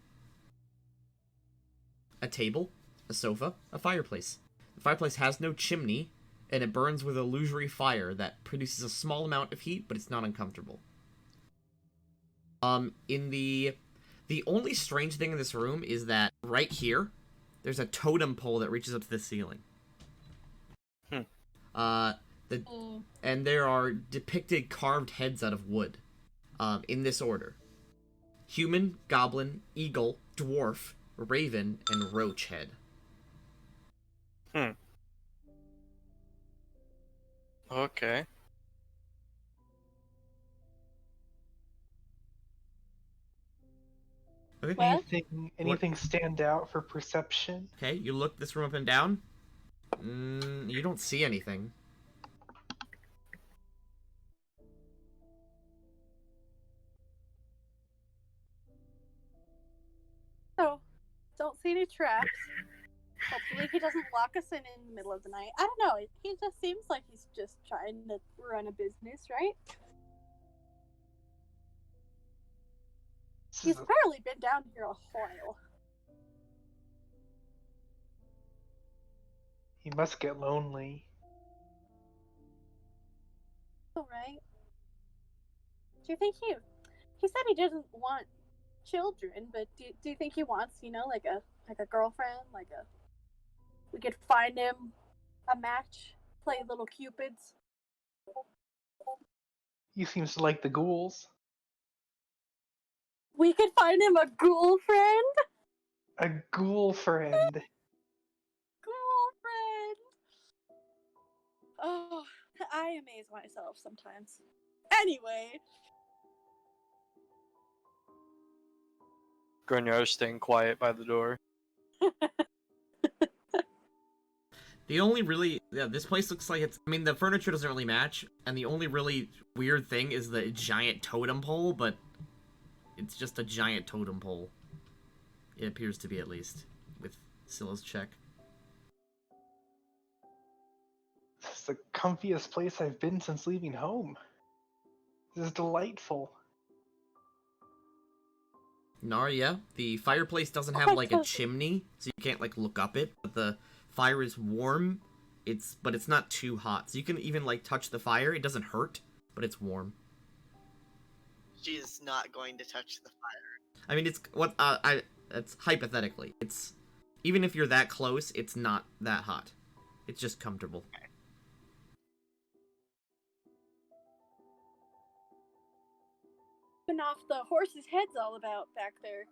A table, a sofa, a fireplace. The fireplace has no chimney, and it burns with a illusory fire that produces a small amount of heat, but it's not uncomfortable. In the only strange thing in this room is that right here, there's a totem pole that reaches up to the ceiling. And there are depicted carved heads out of wood, in this order: human, goblin, eagle, dwarf, raven, and roach head. Okay. Okay. Well, Anything stand out for perception? Okay, you look this room up and down. You don't see anything. see any traps. Hopefully he doesn't lock us in the middle of the night. I don't know. He just seems like he's just trying to run a business, right? He's apparently been down here a while. He must get lonely. All right. Do you think he said he doesn't want children, but do you think he wants, like a girlfriend, we could find him a match, play little cupids? He seems to like the ghouls. We could find him a ghoul friend? A ghoul friend. Ghoul friend! Oh, I amaze myself sometimes. Anyway. Grunyar's staying quiet by the door. The only really, this place looks like it's, I mean, the furniture doesn't really match, and the only really weird thing is the giant totem pole, but it's just a giant totem pole. It appears to be, at least, with Scylla's check. This is the comfiest place I've been since leaving home. This is delightful. Narya, the fireplace doesn't have, like, a chimney, so you can't, like, look up it, but the fire is warm, but it's not too hot, so you can even, like, touch the fire. It doesn't hurt, but it's warm. She's not going to touch the fire. I mean, it's hypothetically. It's, even if you're that close, it's not that hot. It's just comfortable. Okay. Off the horse's head's all about back there.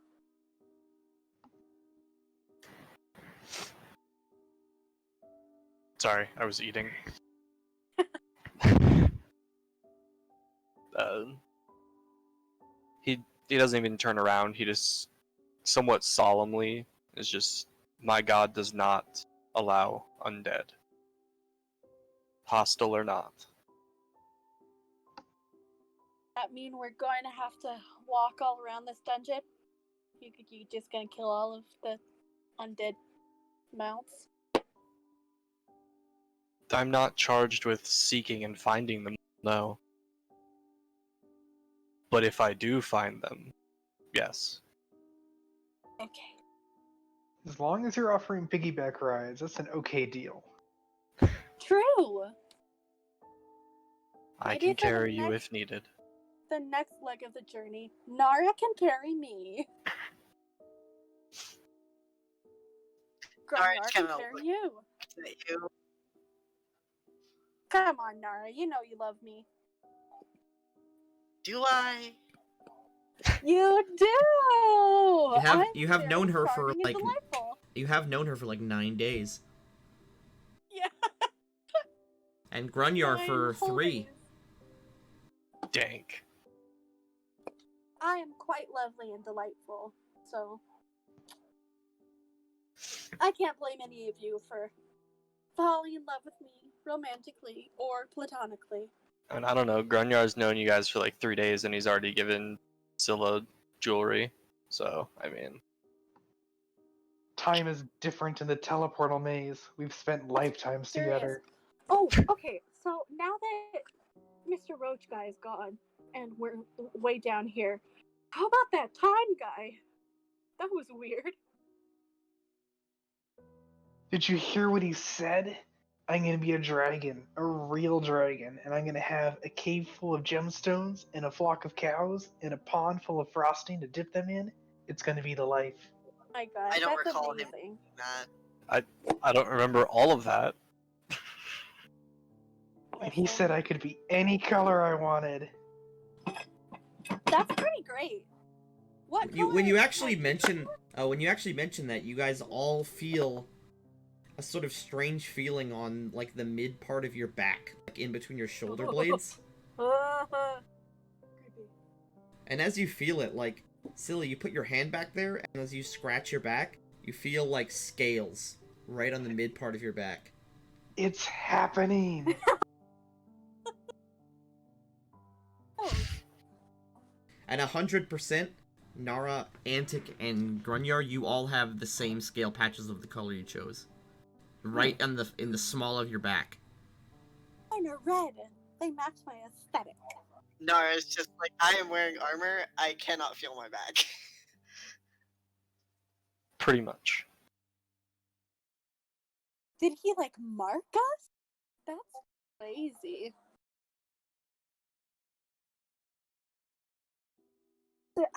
Sorry, I was eating. He doesn't even turn around. He just somewhat solemnly is just, my God does not allow undead, hostile or not. That mean we're going to have to walk all around this dungeon? You just gonna kill all of the undead mounts? I'm not charged with seeking and finding them, no. But if I do find them, yes. Okay. As long as you're offering piggyback rides, that's an okay deal. True! I Maybe can for the carry you next- if needed. The next leg of the journey, Nara can carry me. Nara Nara just can kinda carry look- you. At you. Come on, Nara, you know you love me. Do I? You do! You have known her for, charming and like, delightful. you have known her for, like, 9 days. Yeah. And Grunyar 9 for whole 3. days. Dank. I am quite lovely and delightful, so I can't blame any of you for falling in love with me romantically or platonically. I mean, I don't know. Grunyar's known you guys for like 3 days, and he's already given Scylla jewelry. So, I mean, Time is different in the teleportal maze. We've spent lifetimes There together. Oh, okay. So now that Mr. Roach guy is gone and we're way down here, how about that time guy? That was weird. Did you hear what he said? I'm gonna be a dragon, a real dragon, and I'm gonna have a cave full of gemstones and a flock of cows and a pond full of frosting to dip them in. It's gonna be the life. Oh my God, I don't that's recall him. amazing. Not. I don't remember all of that. And he said I could be any color I wanted. That's pretty great. What When you color- actually mention that, you guys all feel a sort of strange feeling on, like, the mid part of your back, like in between your shoulder blades. Creepy. And as you feel it, like, Silly, you put your hand back there, and as you scratch your back, you feel like scales right on the mid part of your back. It's happening. And 100%, Nara, Antic, and Grunyar, you all have the same scale patches of the color you chose. Right in the small of your back. Mine are red. They match my aesthetic. Nara's just like, I am wearing armor. I cannot feel my back. Pretty much. Did he like mark us? That's crazy.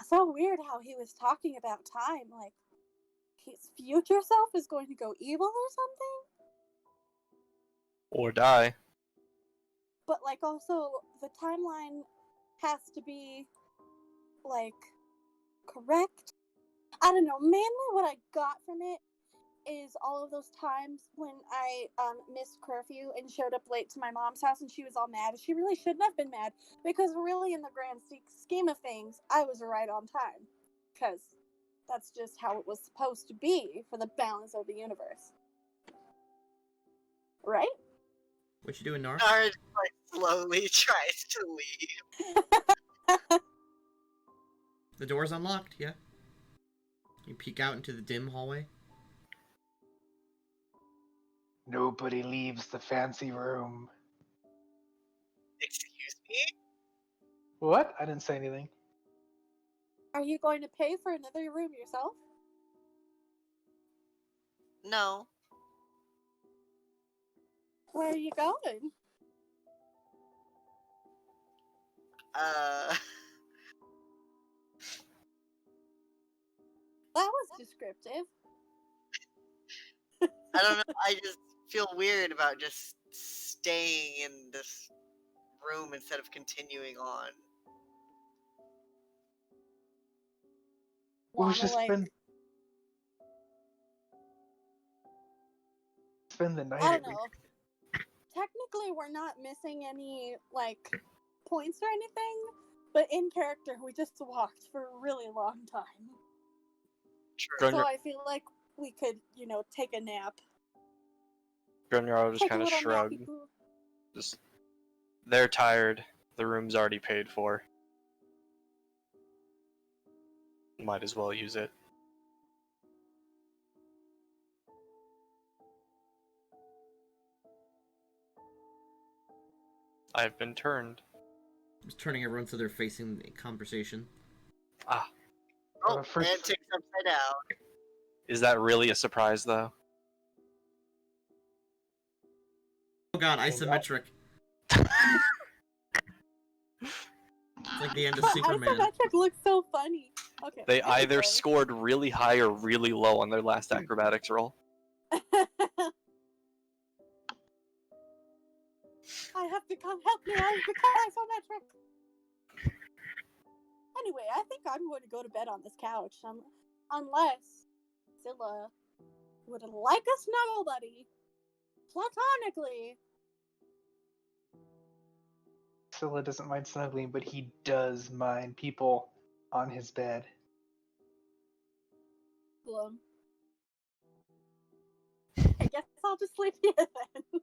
So weird how he was talking about time. Like his future self is going to go evil or something. Or die. But like also the timeline has to be like correct. I don't know. Mainly what I got from it is all of those times when I missed curfew and showed up late to my mom's house and she was all mad. She really shouldn't have been mad because really in the grand scheme of things, I was right on time because that's just how it was supposed to be for the balance of the universe. Right? What you doing, Nara? Nara just, like, slowly tries to leave. The door's unlocked, yeah. You peek out into the dim hallway. Nobody leaves the fancy room. Excuse me? What? I didn't say anything. Are you going to pay for another room yourself? No. Where are you going? That was descriptive. I don't know. I just feel weird about just staying in this room instead of continuing on. We Wanna, should like, spend the night. I don't know. Technically, we're not missing any, like, points or anything, but in character, we just walked for a really long time. True. So I feel like we could, take a nap. Grunyar will just Take a kind of little shrug. nappy poo. Just, they're tired. The room's already paid for. Might as well use it. I've been turned. Just turning everyone so they're facing the conversation. Ah, Oh, first- Antic's upside down. is that really a surprise, though? Oh god, isometric. It's like the end of Superman. Isometric looks so funny. Okay. They either anyway. scored really high or really low on their last acrobatics roll. I have to come help me. I've become isometric. Anyway, I think I'm going to go to bed on this couch, unless Zilla would like a snuggle buddy, platonically. Scylla doesn't mind snuggling, but he does mind people on his bed. Glum. I guess I'll just sleep here then.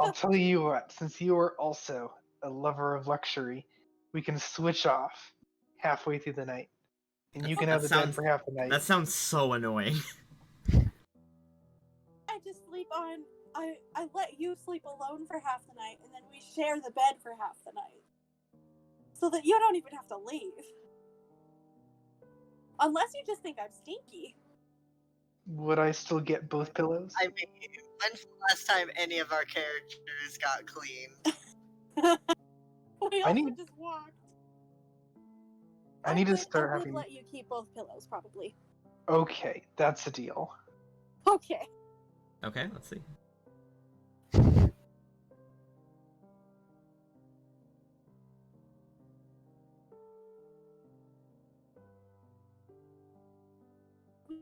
I'll tell you what, since you are also a lover of luxury, we can switch off halfway through the night. And you can have the bed for half the night. That sounds so annoying. I just sleep on. I let you sleep alone for half the night, and then we share the bed for half the night. So that you don't even have to leave. Unless you just think I'm stinky. Would I still get both pillows? I mean, when's the last time any of our characters got cleaned? We I also need- just walked. I need to would- start I would having. let you keep both pillows, probably. Okay, that's a deal. Okay. Okay, let's see.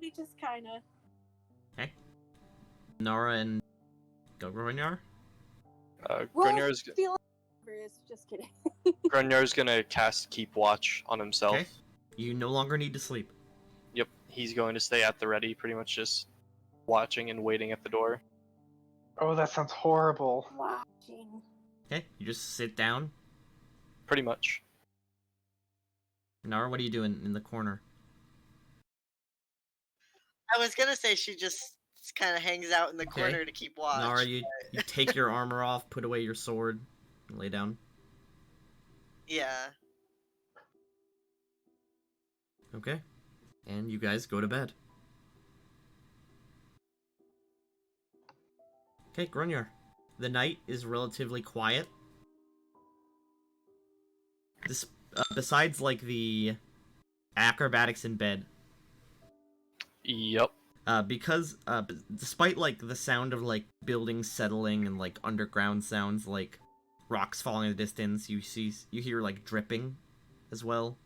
We just kind of. Okay. Nara and Grunyar? Grunyar's Just kidding. Grunyar's gonna cast Keep Watch on himself. Okay. You no longer need to sleep. Yep, he's going to stay at the ready, pretty much just watching and waiting at the door. Oh, that sounds horrible. Watching. Okay, you just sit down. Pretty much. Nara, what are you doing in the corner? I was gonna say she just kind of hangs out in the Okay. corner to keep watch. Nara, you take your armor off, put away your sword, and lay down. Yeah. Okay. And you guys go to bed. Okay, Grunjar. The night is relatively quiet. This, besides, like, the acrobatics in bed. Yep. Because, despite, like, the sound of, like, buildings settling and, like, underground sounds, like rocks falling in the distance, you hear, like, dripping as well.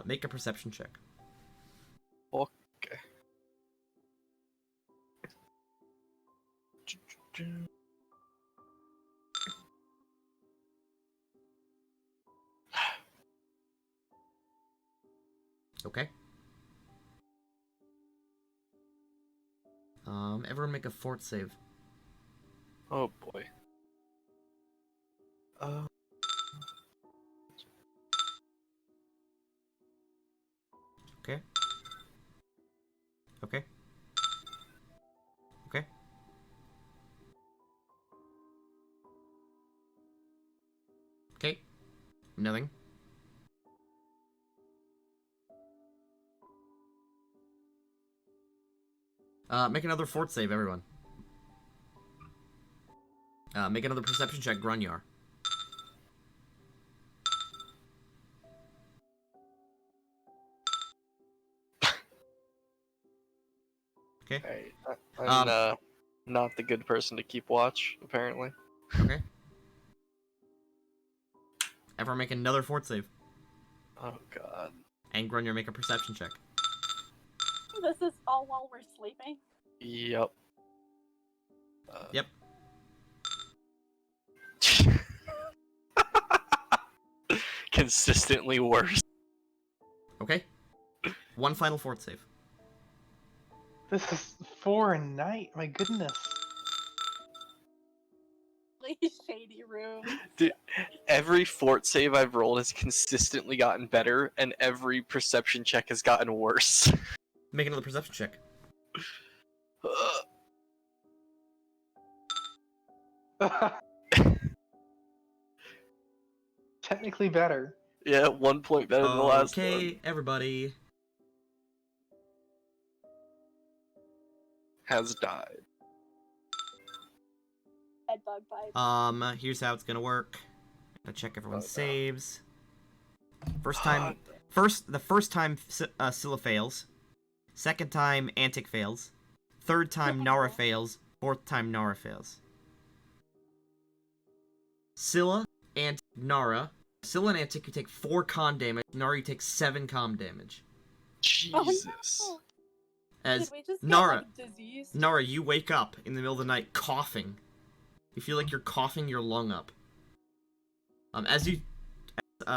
Make a perception check. Okay. Okay. Everyone make a fort save. Oh boy. Okay. Okay. Okay. Okay. Nothing. Make another fort save, everyone. Make another perception check, Grunjar. Okay. Hey, I'm not the good person to keep watch, apparently. Okay. Everyone make another fort save. Oh god. And Grunjar, make a perception check. This is all while we're sleeping. Yep. Yep. Consistently worse. Okay. One final fort save. This is 4 a night. My goodness. Shady room. Dude, every fort save I've rolled has consistently gotten better, and every perception check has gotten worse. Make another perception check. Technically better. Yeah, 1 point better than the last one. Okay, everybody. Has died. Head bug bite. Here's how it's gonna work. Gotta check everyone's Oh, no. saves. The first time Scylla fails. Second time Antic fails. Third time Nara fails. Fourth time Nara fails. Scylla and Nara. Scylla and Antic, you take 4 con damage. Nara, you take 7 com damage. Jesus. Oh, no. As Did we just Nara, get, like, disease? Nara, you wake up in the middle of the night coughing. You feel like you're coughing your lung up.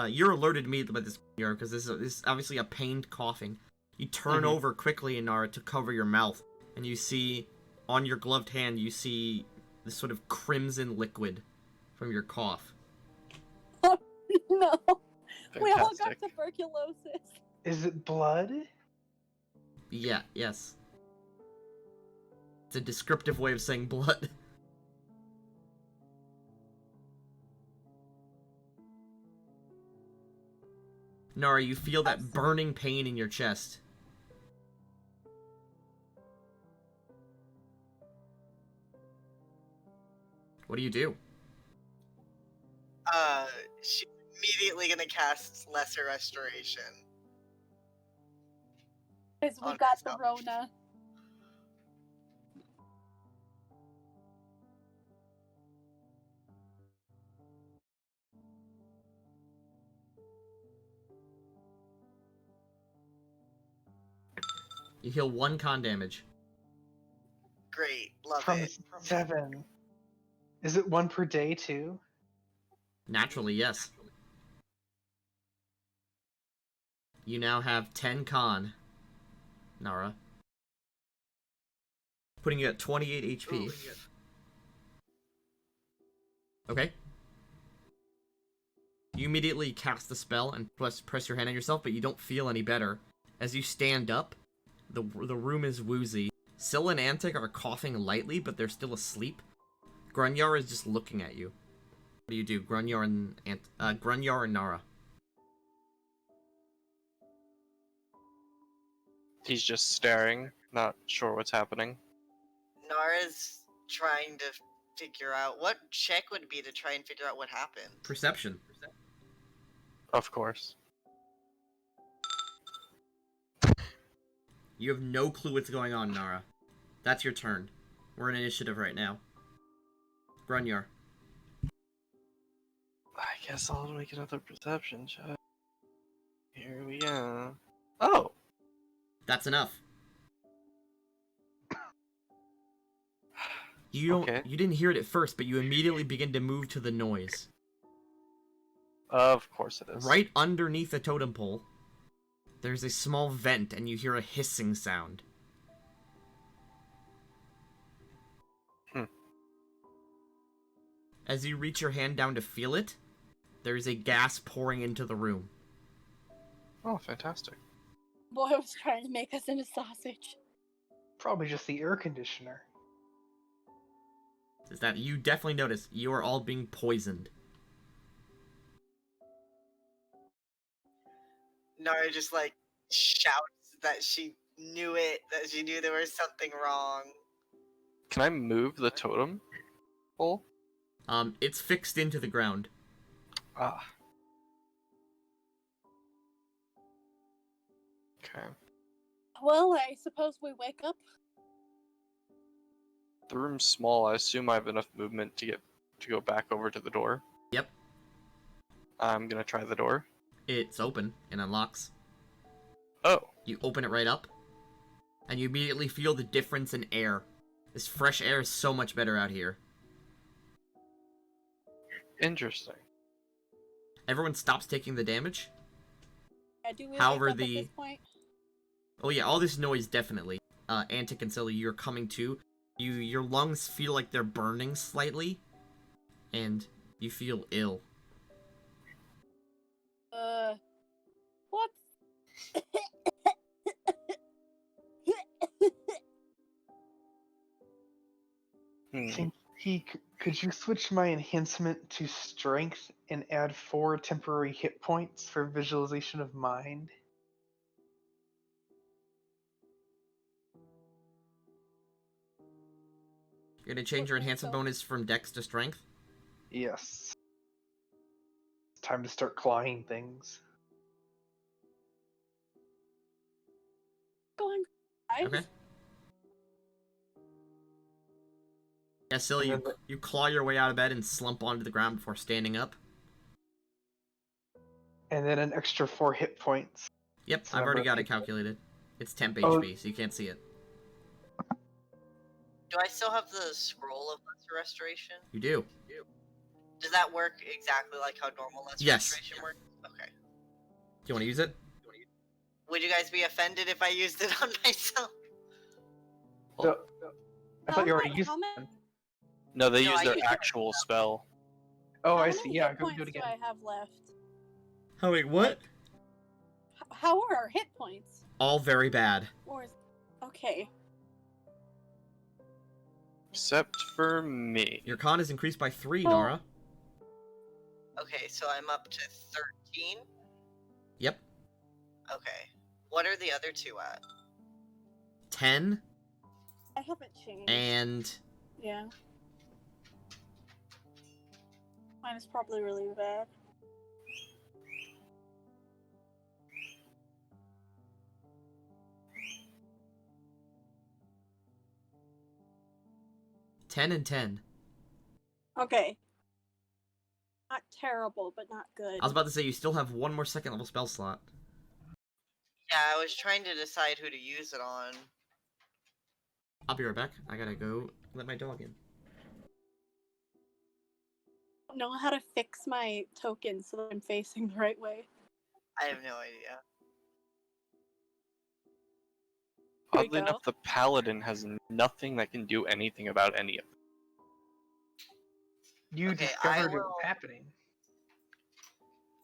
You're alerted immediately by this, because this is obviously a pained coughing. You turn over quickly, Inara, to cover your mouth, and you see, on your gloved hand, you see this sort of crimson liquid from your cough. Oh, no. We all got Fantastic. tuberculosis. Is it blood? Yeah, yes. It's a descriptive way of saying blood. Nara, you feel that burning pain in your chest. What do you do? She's immediately gonna cast Lesser Restoration. Because we On got the herself. Rona. You heal 1 con damage. Great, love From it. 7. Is it 1 per day too? Naturally, yes. You now have 10 con, Nara. Putting you at 28 HP. Ooh. Okay. You immediately cast the spell and press your hand on yourself, but you don't feel any better. As you stand up, the room is woozy. Scylla and Antic are coughing lightly, but they're still asleep. Grunyar is just looking at you. What do you do, Grunyar and Nara? He's just staring, not sure what's happening. Nara's trying to figure out what check would be to try and figure out what happened. Perception. Of course. You have no clue what's going on, Nara. That's your turn. We're in initiative right now. Grunyar. I guess I'll make another perception check. Here we go. Oh! That's enough. You didn't hear it at first, but you immediately begin to move to the noise. Of course it is. Right underneath the totem pole, there's a small vent, and you hear a hissing sound. As you reach your hand down to feel it, there's a gas pouring into the room. Oh, fantastic. Boy was trying to make us into sausage. Probably just the air conditioner. Is that you definitely notice you are all being poisoned. Nara just like shouts that she knew it, that she knew there was something wrong. Can I move the totem pole? It's fixed into the ground. Ah. Okay. Well, I suppose we wake up. The room's small. I assume I have enough movement to go back over to the door. Yep. I'm gonna try the door. It's open and unlocks. Oh. You open it right up, and you immediately feel the difference in air. This fresh air is so much better out here. Interesting. Everyone stops taking the damage. Yeah, do we However, wake up at this point? Oh yeah, all this noise definitely. Antic and Silly, you're coming to. Your lungs feel like they're burning slightly, and you feel ill. What? Could you switch my enhancement to strength and add 4 temporary hit points for visualization of mind? You're gonna change your enhancement bonus from Dex to Strength? Yes. It's time to start clawing things. Going, guys. Okay. Yeah, Silly, you claw your way out of bed and slump onto the ground before standing up. And then an extra 4 hit points. Yep, So I've already got it hit points. calculated. It's temp Oh. HP, so you can't see it. Do I still have the scroll of lesser restoration? You do. Does that work exactly like how normal lesser Yes. restoration works? Okay. Do you want to use it? Would you guys be offended if I used it on myself? So, I thought you already used How it. many, No, they No, use I their used it actual spell. Oh, how I many see. Yeah, hit go points do it again. do I have left? Oh wait, what? How are our hit points? All very bad. Or is... Okay. Except for me. Your con is increased by 3, Oh. Nara. Okay, so I'm up to 13? Yep. Okay. What are the other two at? 10 I haven't changed. and Yeah. Mine is probably really bad. and 10. Okay. Not terrible, but not good. I was about to say you still have one more second level spell slot. Yeah, I was trying to decide who to use it on. I'll be right back. I gotta go let my dog in. I don't know how to fix my token so that I'm facing the right way. I have no idea. Here we Oddly go. enough, the paladin has nothing that can do anything about any of it. You Okay, discovered it I was will- happening.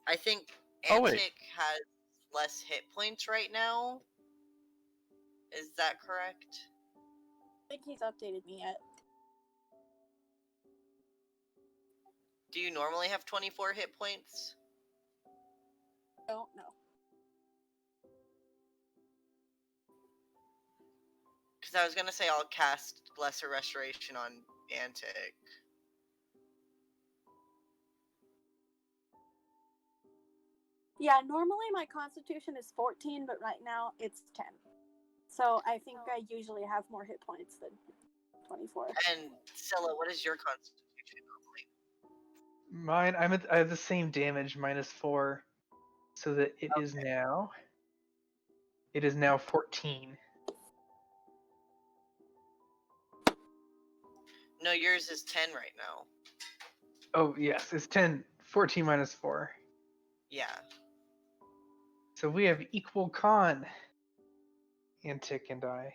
I think Oh, wait. Antic has less hit points right now. Is that correct? I think he's updated me yet. Do you normally have 24 hit points? Don't know. Because I was gonna say I'll cast Lesser Restoration on Antic. Yeah, normally my constitution is 14, but right now it's 10. So I think I usually have more hit points than 24. And Scylla, what is your constitution normally? Mine, I have the same damage, -4, so that it is now. It is now 14. No, yours is 10 right now. Oh yes, it's 10. 14 -4. Yeah. So we have equal con, Antic and I.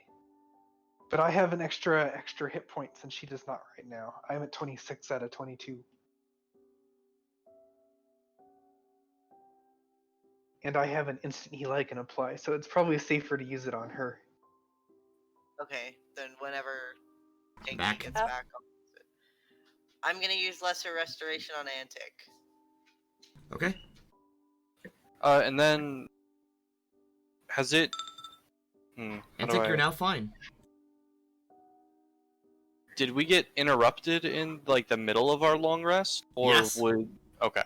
But I have an extra hit points, and she does not right now. I'm at 26 out of 22. And I have an instant heal I can apply, so it's probably safer to use it on her. Okay, then whenever Dinky Back. gets back, I'll use it. I'm gonna use Lesser Restoration on Antic. Okay. And then has it? How do Antic, I- you're now fine. Did we get interrupted in like the middle of our long rest, or Yes. Okay.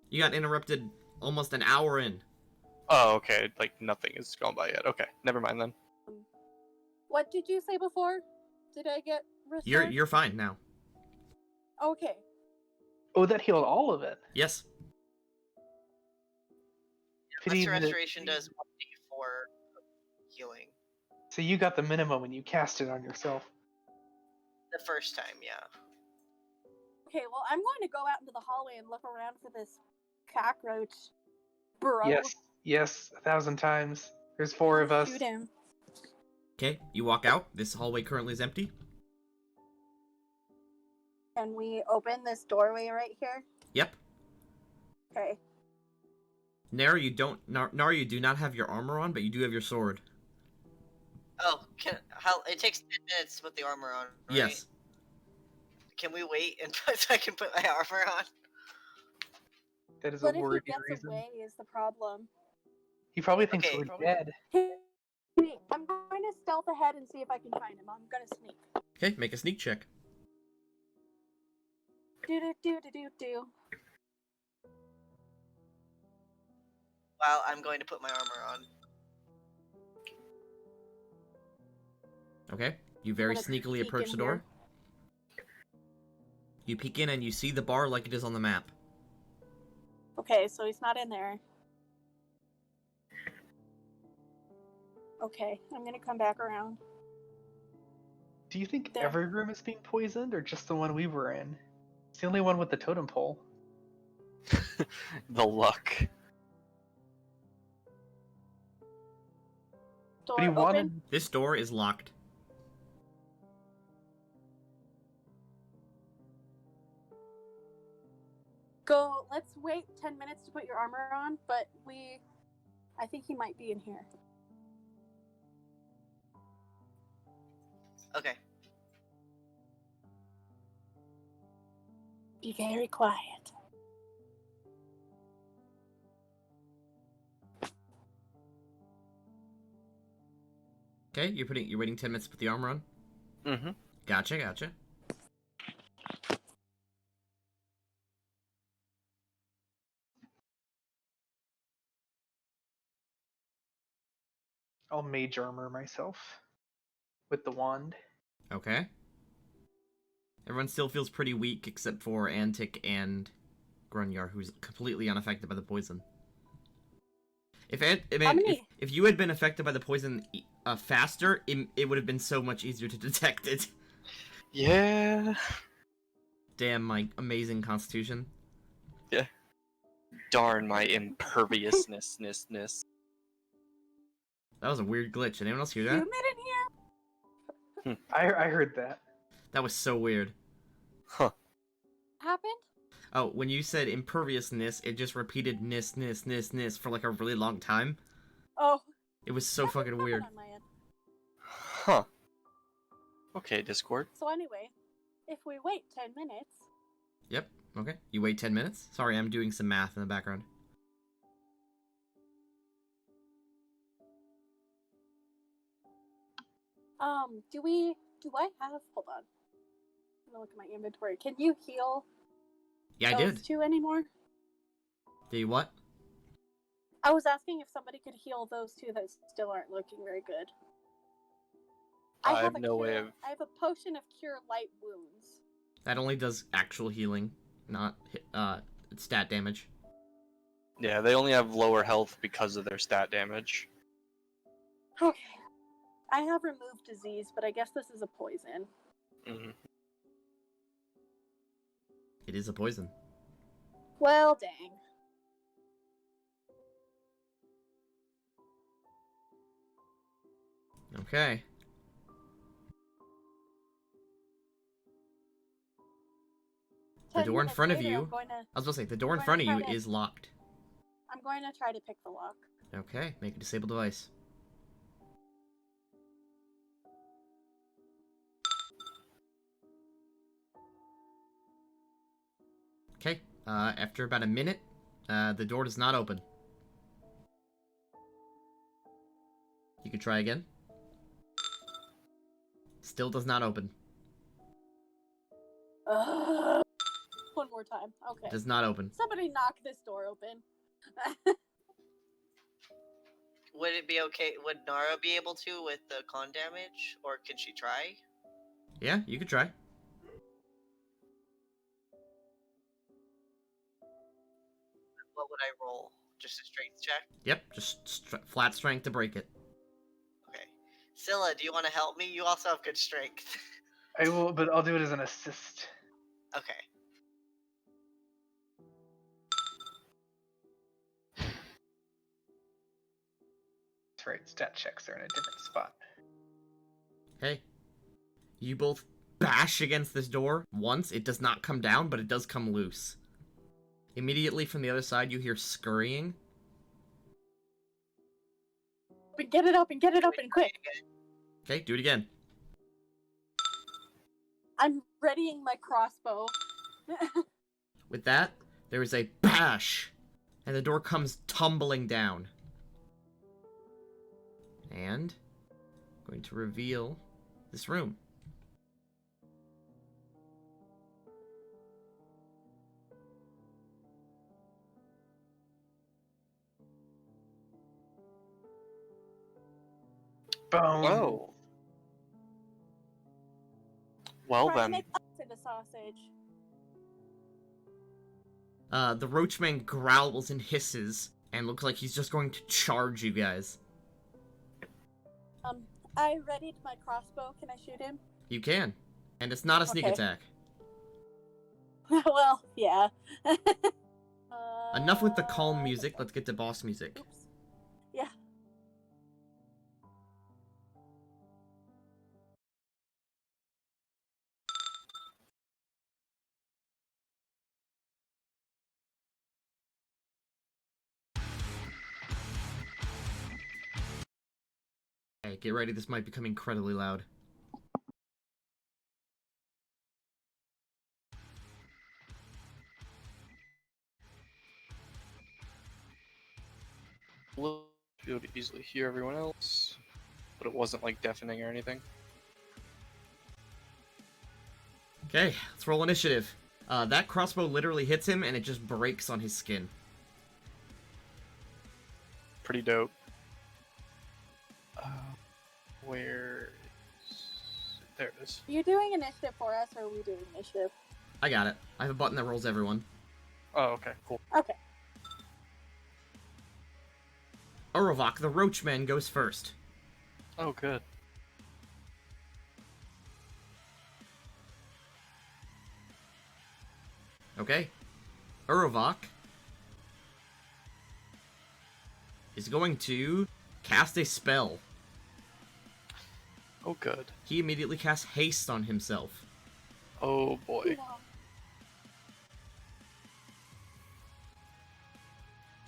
You got interrupted almost an hour in. Oh, okay. Like nothing has gone by yet. Okay, never mind then. What did you say before? Did I get restored? You're fine now. Okay. Oh, that healed all of it. Yes. Pity Lesser that- Restoration does 1d4 healing. So you got the minimum when you cast it on yourself. The first time, yeah. Okay, well, I'm going to go out into the hallway and look around for this cockroach. Bro. Yes, 1,000 times. There's 4 of us. Shoot him. Okay, you walk out. This hallway currently is empty. Can we open this doorway right here? Yep. Okay. Nara, you do not have your armor on, but you do have your sword. Oh, it takes 10 minutes to put the armor on, right? Yes. Can we wait so I can put my armor on? That is But a if worthy he gets reason. away is the problem. He probably thinks Okay. we're dead. I'm going to stealth ahead and see if I can find him. I'm going to sneak. Okay, make a sneak check. Do. Well, I'm going to put my armor on. Okay. You very gonna sneakily peek approach in the door. You peek in and you see the bar like it is on the map. Okay, so he's not in there. Okay, I'm going to come back around. Do you think There. every room is being poisoned, or just the one we were in? It's the only one with the totem pole. The luck. Door But he open. wanted. This door is locked. Go, let's wait 10 minutes to put your armor on, but I think he might be in here. Okay. Be very quiet. Okay, you're waiting 10 minutes to put the armor on? Mm-hmm. Gotcha. I'll mage armor myself with the wand. Okay. Everyone still feels pretty weak except for Antic and Grunyar, who's completely unaffected by the poison. If you had been affected by the poison faster, it would have been so much easier to detect it. Yeah. Damn my amazing constitution. Yeah. Darn my imperviousness. That was a weird glitch. Did anyone else hear that? Human in here? I heard that. That was so weird. Huh. Happened? Oh, when you said imperviousness, it just repeated nis for like a really long time. Oh, It was so nothing fucking happened weird. on my end. Huh. Okay, Discord. So anyway, if we wait 10 minutes, Yep. Okay. You wait 10 minutes? Sorry, I'm doing some math in the background. do I have, hold on. I'm gonna look at my inventory. Can you heal Yeah, I those did. two anymore? Did you what? I was asking if somebody could heal those two that still aren't looking very good. I have no way of. I have a potion of cure light wounds. That only does actual healing, not stat damage. Yeah, they only have lower health because of their stat damage. Okay. I have removed disease, but I guess this is a poison. Mm. It is a poison. Well, dang. Okay. The 10 door in minutes front of later, you. I'm going to, I was gonna say the door in I'm front of going you to try to- is locked. I'm going to try to pick the lock. Okay, make a disable device. Okay, after about a minute, the door does not open. You can try again. Still does not open. One more time. Okay. Does not open. Somebody knock this door open. Would it be okay? Would Nara be able to with the con damage, or can she try? Yeah, you could try. What would I roll? Just a strength check? Yep, just flat strength to break it. Okay. Scylla, do you want to help me? You also have good strength. I will, but I'll do it as an assist. Okay. That's right, stat checks are in a different spot. Okay. You both bash against this door once. It does not come down, but it does come loose. Immediately from the other side, you hear scurrying. Get it open, quick. Okay, do it again. I'm readying my crossbow. With that, there is a bash, and the door comes tumbling down. And I'm going to reveal this room. Boom. Oh. Well Try to then. make us into sausage. The Roachman growls and hisses, and looks like he's just going to charge you guys. I readied my crossbow. Can I shoot him? You can. And it's not a sneak Okay. attack. Well, yeah. Enough with the calm music, let's get to boss music. Oops. Yeah. Okay, get ready, this might become incredibly loud. Be able to easily hear everyone else, but it wasn't like deafening or anything. Okay, let's roll initiative. That crossbow literally hits him, and it just breaks on his skin. Pretty dope. Where is... There it is. Are you doing initiative for us, or are we doing initiative? I got it. I have a button that rolls everyone. Oh, okay, cool. Okay. Urovok, the Roachman, goes first. Oh, good. Okay. Urovok is going to cast a spell. Oh, good. He immediately casts haste on himself. Oh, boy.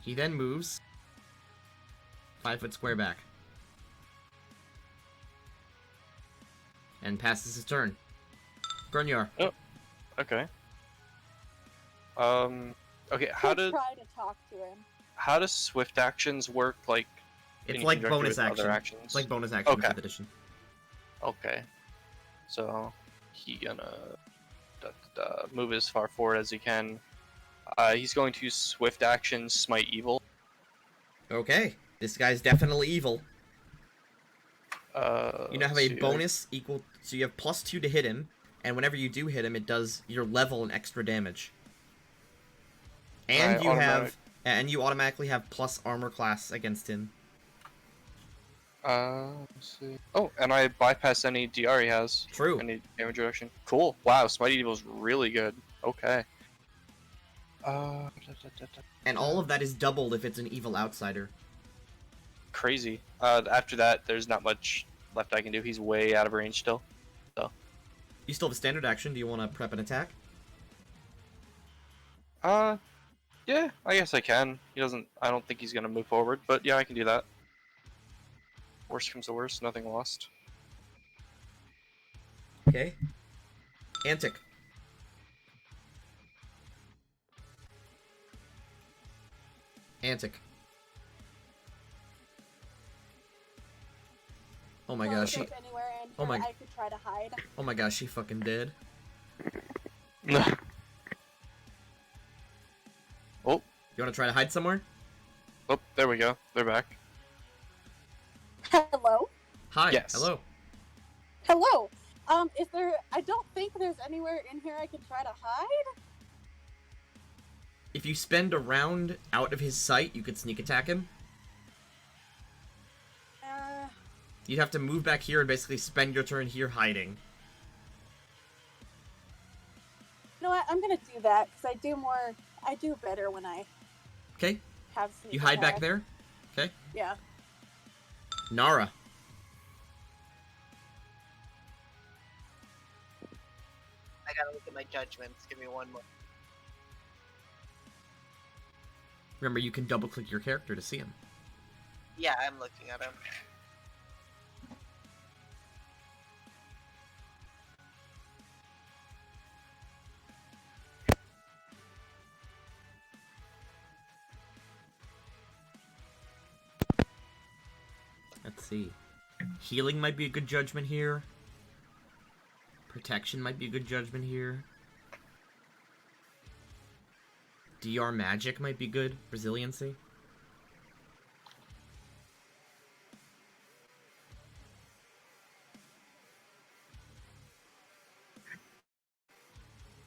He then moves 5 foot square back. And passes his turn. Grunyar. Okay. Okay, how Could try to talk to him. how does swift actions work, like, It's in like conjunction bonus with action. other actions? It's like bonus action Okay. for the edition. Okay. So, he gonna move as far forward as he can. He's going to swift action smite evil. Okay. This guy's definitely evil. You now have a let's see, bonus equal... So you have +2 to hit him, and whenever you do hit him, it does your level and extra damage. And you automatically have plus armor class against him. Let's see. Oh, and I bypass any DR he has. True. Any damage reduction. Cool. Wow, smite evil's really good. Okay. And all of that is doubled if it's an evil outsider. Crazy. After that, there's not much left I can do. He's way out of range still. So. You still have a standard action. Do you want to prep an attack? Yeah, I guess I can. I don't think he's gonna move forward, but yeah, I can do that. Worst comes to worst, nothing lost. Okay. Antic. Antic. Oh my gosh, she... If anywhere in Oh here my- I could try to hide. Oh my gosh, she fucking did. Oh, You want to try to hide somewhere? oh, there we go. They're back. Hello? Hi. Yes. Hello. Hello. Is there? I don't think there's anywhere in here I could try to hide. If you spend a round out of his sight, you could sneak attack him. You'd have to move back here and basically spend your turn here hiding. You know what? I'm gonna do that because I do better when I Okay. have sneak You hide back attack. there. Okay. Yeah. Nara. I gotta look at my judgments. Give me one more. Remember, you can double-click your character to see him. Yeah, I'm looking at him. Let's see. Healing might be a good judgment here. Protection might be a good judgment here. DR magic might be good. Resiliency.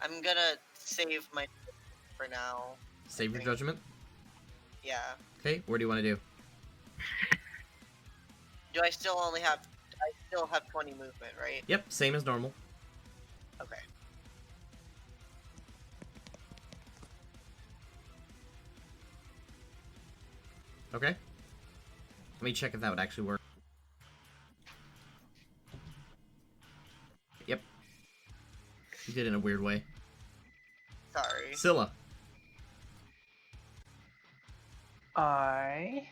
I'm gonna save my for now. Save your judgment. Yeah. Okay, where do you want to do? Do I still only have? I still have 20 movement, right? Yep, same as normal. Okay. Okay. Let me check if that would actually work. Yep. You did it in a weird way. Sorry. Scylla. I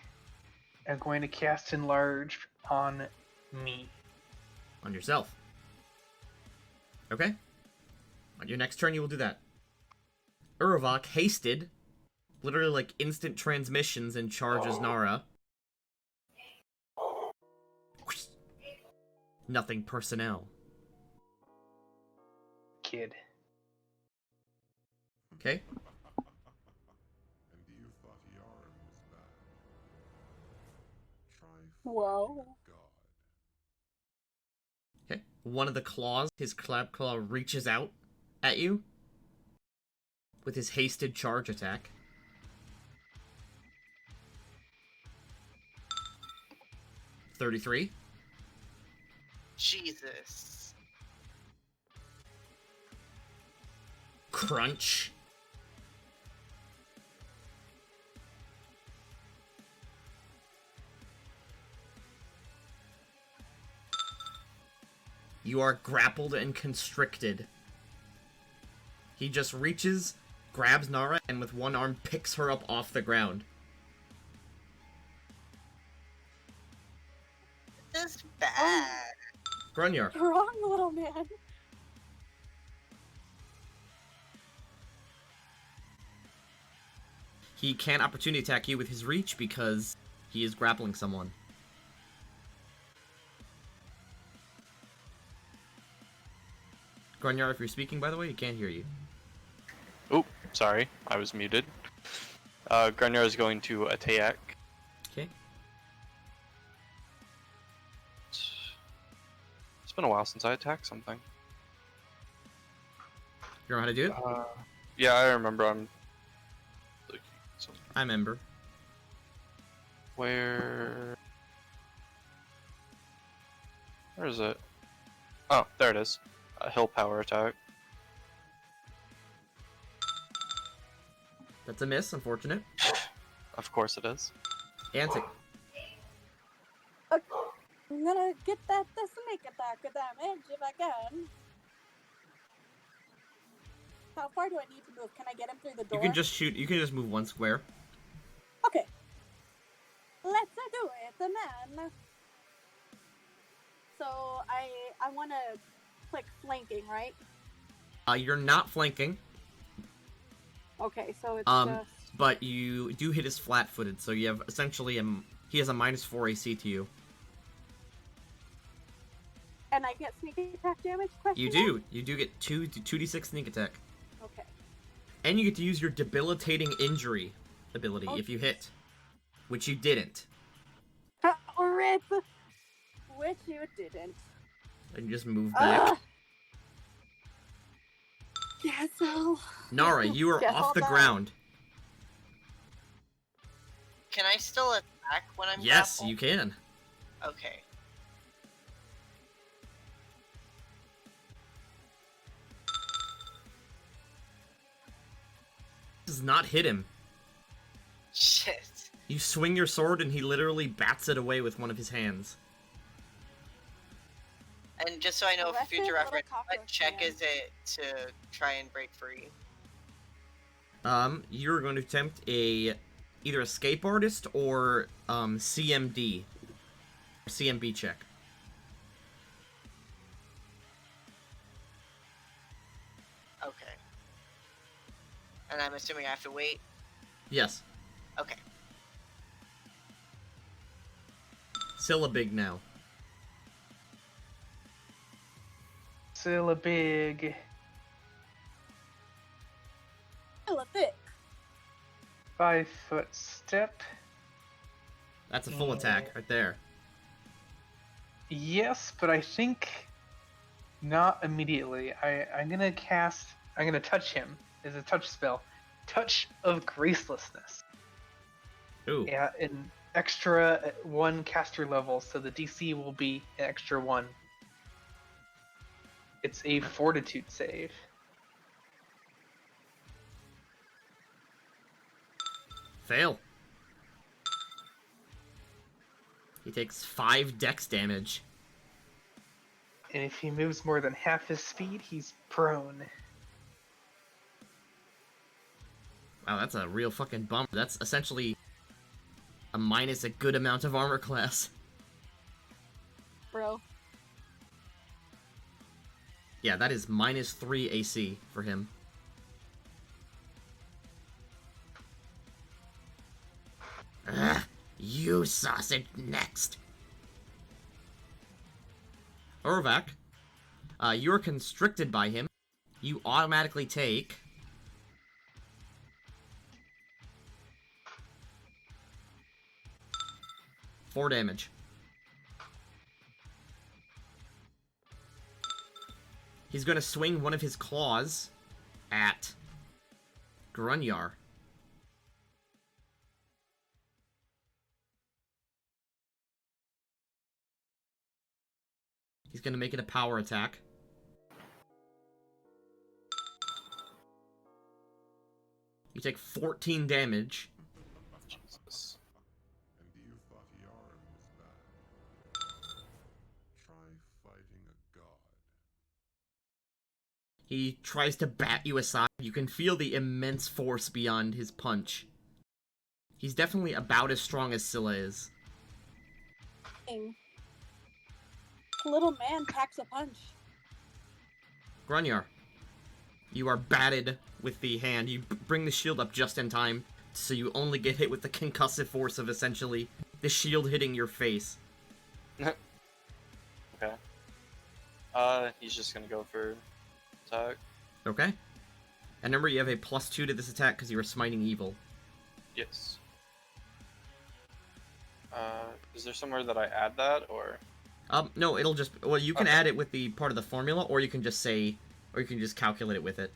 am going to cast Enlarge on me. On yourself. Okay. On your next turn, you will do that. Urvok hasted. Literally like instant transmissions and charges Nara. Nothing personnel. Kid. Okay. And you thought Yarn was bad. Try Whoa. God. Okay. One of the claws, his clap claw reaches out at you with his hasted charge attack. 33. Jesus. Crunch. You are grappled and constricted. He just reaches, grabs Nara, and with one arm picks her up off the ground. is bad. Grunyar. Wrong, little man. He can't opportunity attack you with his reach because he is grappling someone. Grunyar, if you're speaking, by the way, he can't hear you. Oh, sorry, I was muted. Grunyar is going to attack. Okay. It's been a while since I attacked something. You know how to do it? Yeah, I remember. I'm looking at something. I remember. Where is it? Oh, there it is. A hill power attack. That's a miss, unfortunate. Of course it is. Antic. I'm gonna get that sneak attack damage if I can. How far do I need to move? Can I get him through the door? You can just shoot, you can just move one square. Okay. Let's do it, man. So I want to click flanking, right? You're not flanking, Okay, so it's but you do hit his flat-footed, so you have essentially he has a -4 AC to you. and I get sneak attack damage. You do. You do get 2d6 sneak attack. Okay. And you get to use your debilitating injury ability if you hit. Which you didn't. Rip. Which you didn't. And you just move back. Yeah, so... Nara, you are Yeah, off hold the on. ground. Can I still attack when I'm Yes, grappled? you can. Okay. Does not hit him. Shit. You swing your sword and he literally bats it away with one of his hands. And just so I know for Aggressive future little reference, what cockroach check man. is it to try and break free? You're going to attempt either escape artist or CMD. CMB check. Okay. And I'm assuming I have to wait? Yes. Okay. Syllabig now. Still a big Hella thick. 5-foot step. That's a full attack right there. Yes, but I think not immediately. I'm gonna touch him. It's a touch spell. Touch of Gracelessness. Ooh. Yeah, an extra 1 caster level, so the DC will be an extra 1. It's a fortitude save. Fail. He takes 5 dex damage. And if he moves more than half his speed, he's prone. Wow, that's a real fucking bummer. That's essentially a minus a good amount of armor class. Bro. Yeah, that is -3 AC for him. Ugh, you sausage next. Orvac, you're constricted by him. You automatically take 4 damage. He's gonna swing one of his claws at Grunyar. He's gonna make it a power attack. You take 14 damage. Jesus. And you thought Yarn was bad. Try fighting a god. He tries to bat you aside. You can feel the immense force beyond his punch. He's definitely about as strong as Scylla is. Dang. little man packs a punch. Grunyar, you are batted with the hand. You bring the shield up just in time, so you only get hit with the concussive force of essentially the shield hitting your face. Okay. He's just gonna go for attack. Okay. And remember, you have a +2 to this attack because you were smiting evil. Yes. Is there somewhere that I add that, or? No, it'll just... Well, you can Okay. add it with the part of the formula, or you can just say... Or you can just calculate it with it.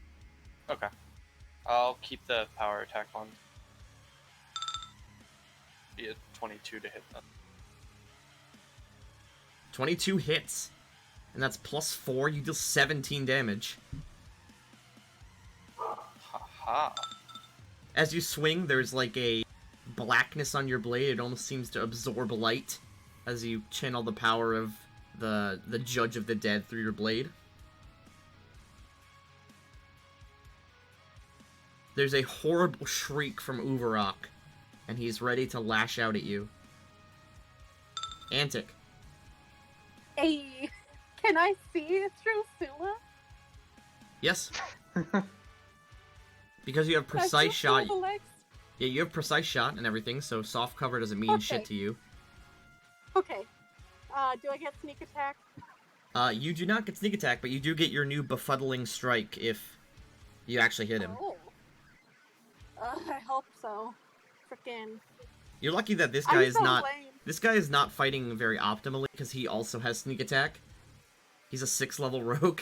Okay. I'll keep the power attack on. Be a 22 to hit them. 22 hits. And that's +4, you deal 17 damage. Haha. As you swing, there's like a blackness on your blade. It almost seems to absorb light as you channel the power of the Judge of the Dead through your blade. There's a horrible shriek from Uvarok, and he's ready to lash out at you. Antic. Hey, can I see through Sula? Yes. Because you have precise shot. The legs? Yeah, you have precise shot and everything, so soft cover doesn't mean shit to you. Okay. Do I get sneak attack? You do not get sneak attack, but you do get your new befuddling strike if you actually hit him. Oh. I hope so. Frickin'. You're lucky that this guy I'm is so not. lame. This guy is not fighting very optimally because he also has sneak attack. He's a 6th level rogue.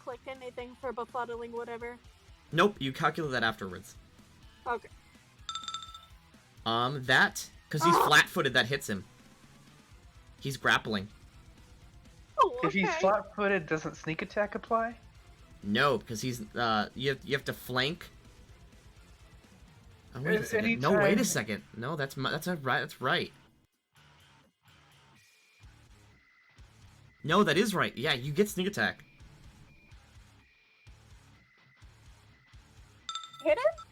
Click anything for befuddling, whatever. Nope, you calculate that afterwards. Okay. Because he's flat-footed, that hits him. He's grappling. Oh, okay. If he's flat-footed, doesn't sneak attack apply? No, because he's you have to flank. Oh, wait a second. No, wait a second. No, that's right. No, that is right. Yeah, you get sneak attack. Hit him?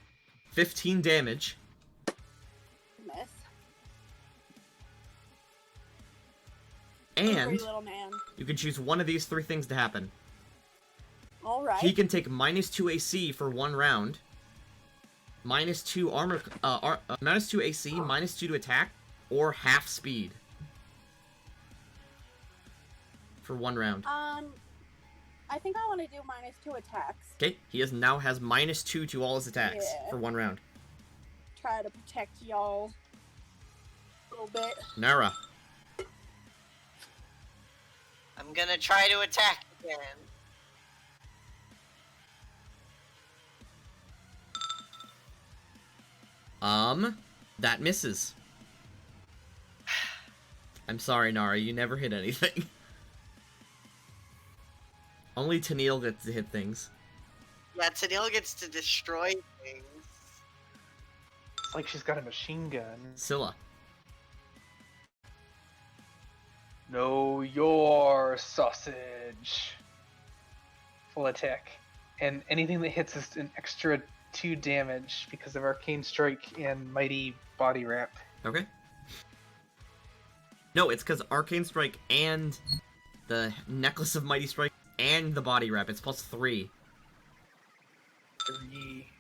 15 damage. Miss. And Angry little man. you can choose one of these 3 things to happen. Alright. He can take -2 AC for 1 round. -2 armor, -2 AC, -2 to attack, or half speed. For 1 round. I think I want to do -2 attacks. Okay, he now has -2 to all his attacks Yeah. for 1 round. Try to protect y'all a little bit. Nara. I'm gonna try to attack again. That misses. I'm sorry, Nara, you never hit anything. Only Tennille gets to hit things. Yeah, Tennille gets to destroy things. It's like she's got a machine gun. Scylla. Know your sausage. Full attack. And anything that hits is an extra 2 damage because of Arcane Strike and Mighty Body Wrap. Okay. No, it's because Arcane Strike and the Necklace of Mighty Strike and the Body Wrap. It's +3. 3.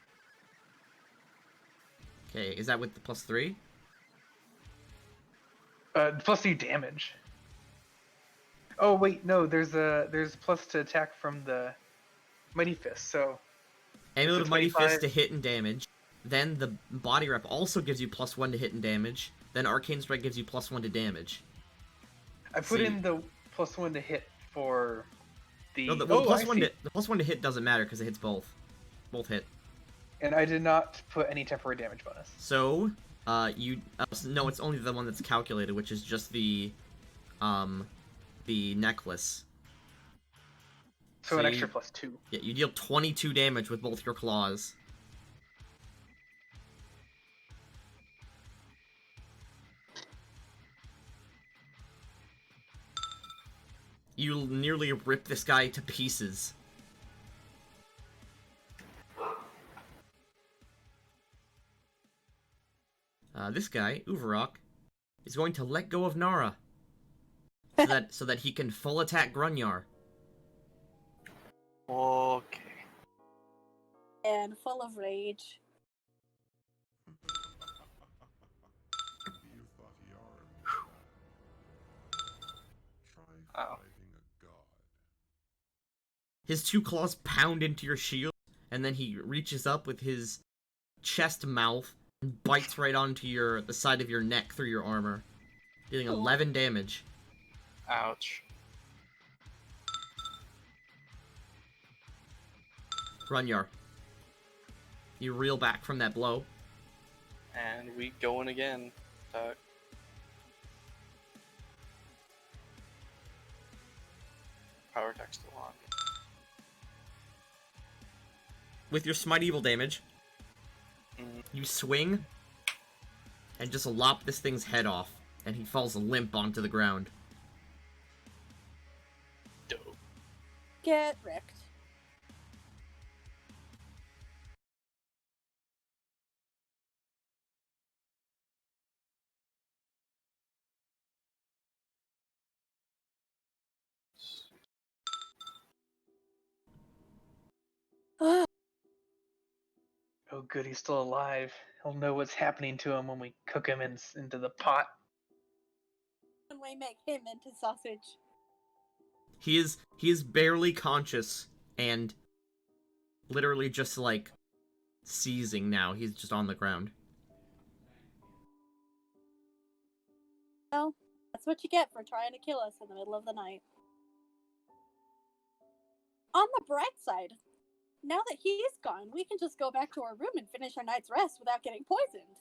Okay, is that with the +3? +3 damage. Oh wait, no. There's plus to attack from the Mighty Fist. So Amulet it's of Mighty 25. Fist to hit and damage. Then the Body Wrap also gives you +1 to hit and damage. Then Arcane Strike gives you +1 to damage. I put See. in the +1 to hit for the. No, the +1 to hit doesn't matter because it hits both. Both hit. And I did not put any temporary damage bonus. So, no, it's only the one that's calculated, which is just the necklace. So an you- extra +2. Yeah, you deal 22 damage with both your claws. You nearly rip this guy to pieces. This guy, Uvarok, He's going to let go of Nara. So that he can full attack Grunyar. Okay. And full of rage. You thought he armed that. Try Oh. fighting a god. His two claws pound into your shield, and then he reaches up with his chest mouth and bites right onto the side of your neck through your armor, dealing 11 damage. Ouch. Grunyar. You reel back from that blow. And we going again. Power attack still on. With your Smite Evil damage, you swing and just lop this thing's head off, and he falls limp onto the ground. Dope. Get wrecked. Oh, good, he's still alive. He'll know what's happening to him when we cook him into the pot. When we make him into sausage. He is barely conscious and literally just like seizing now. He's just on the ground. Well, that's what you get for trying to kill us in the middle of the night. On the bright side, now that he's gone, we can just go back to our room and finish our night's rest without getting poisoned.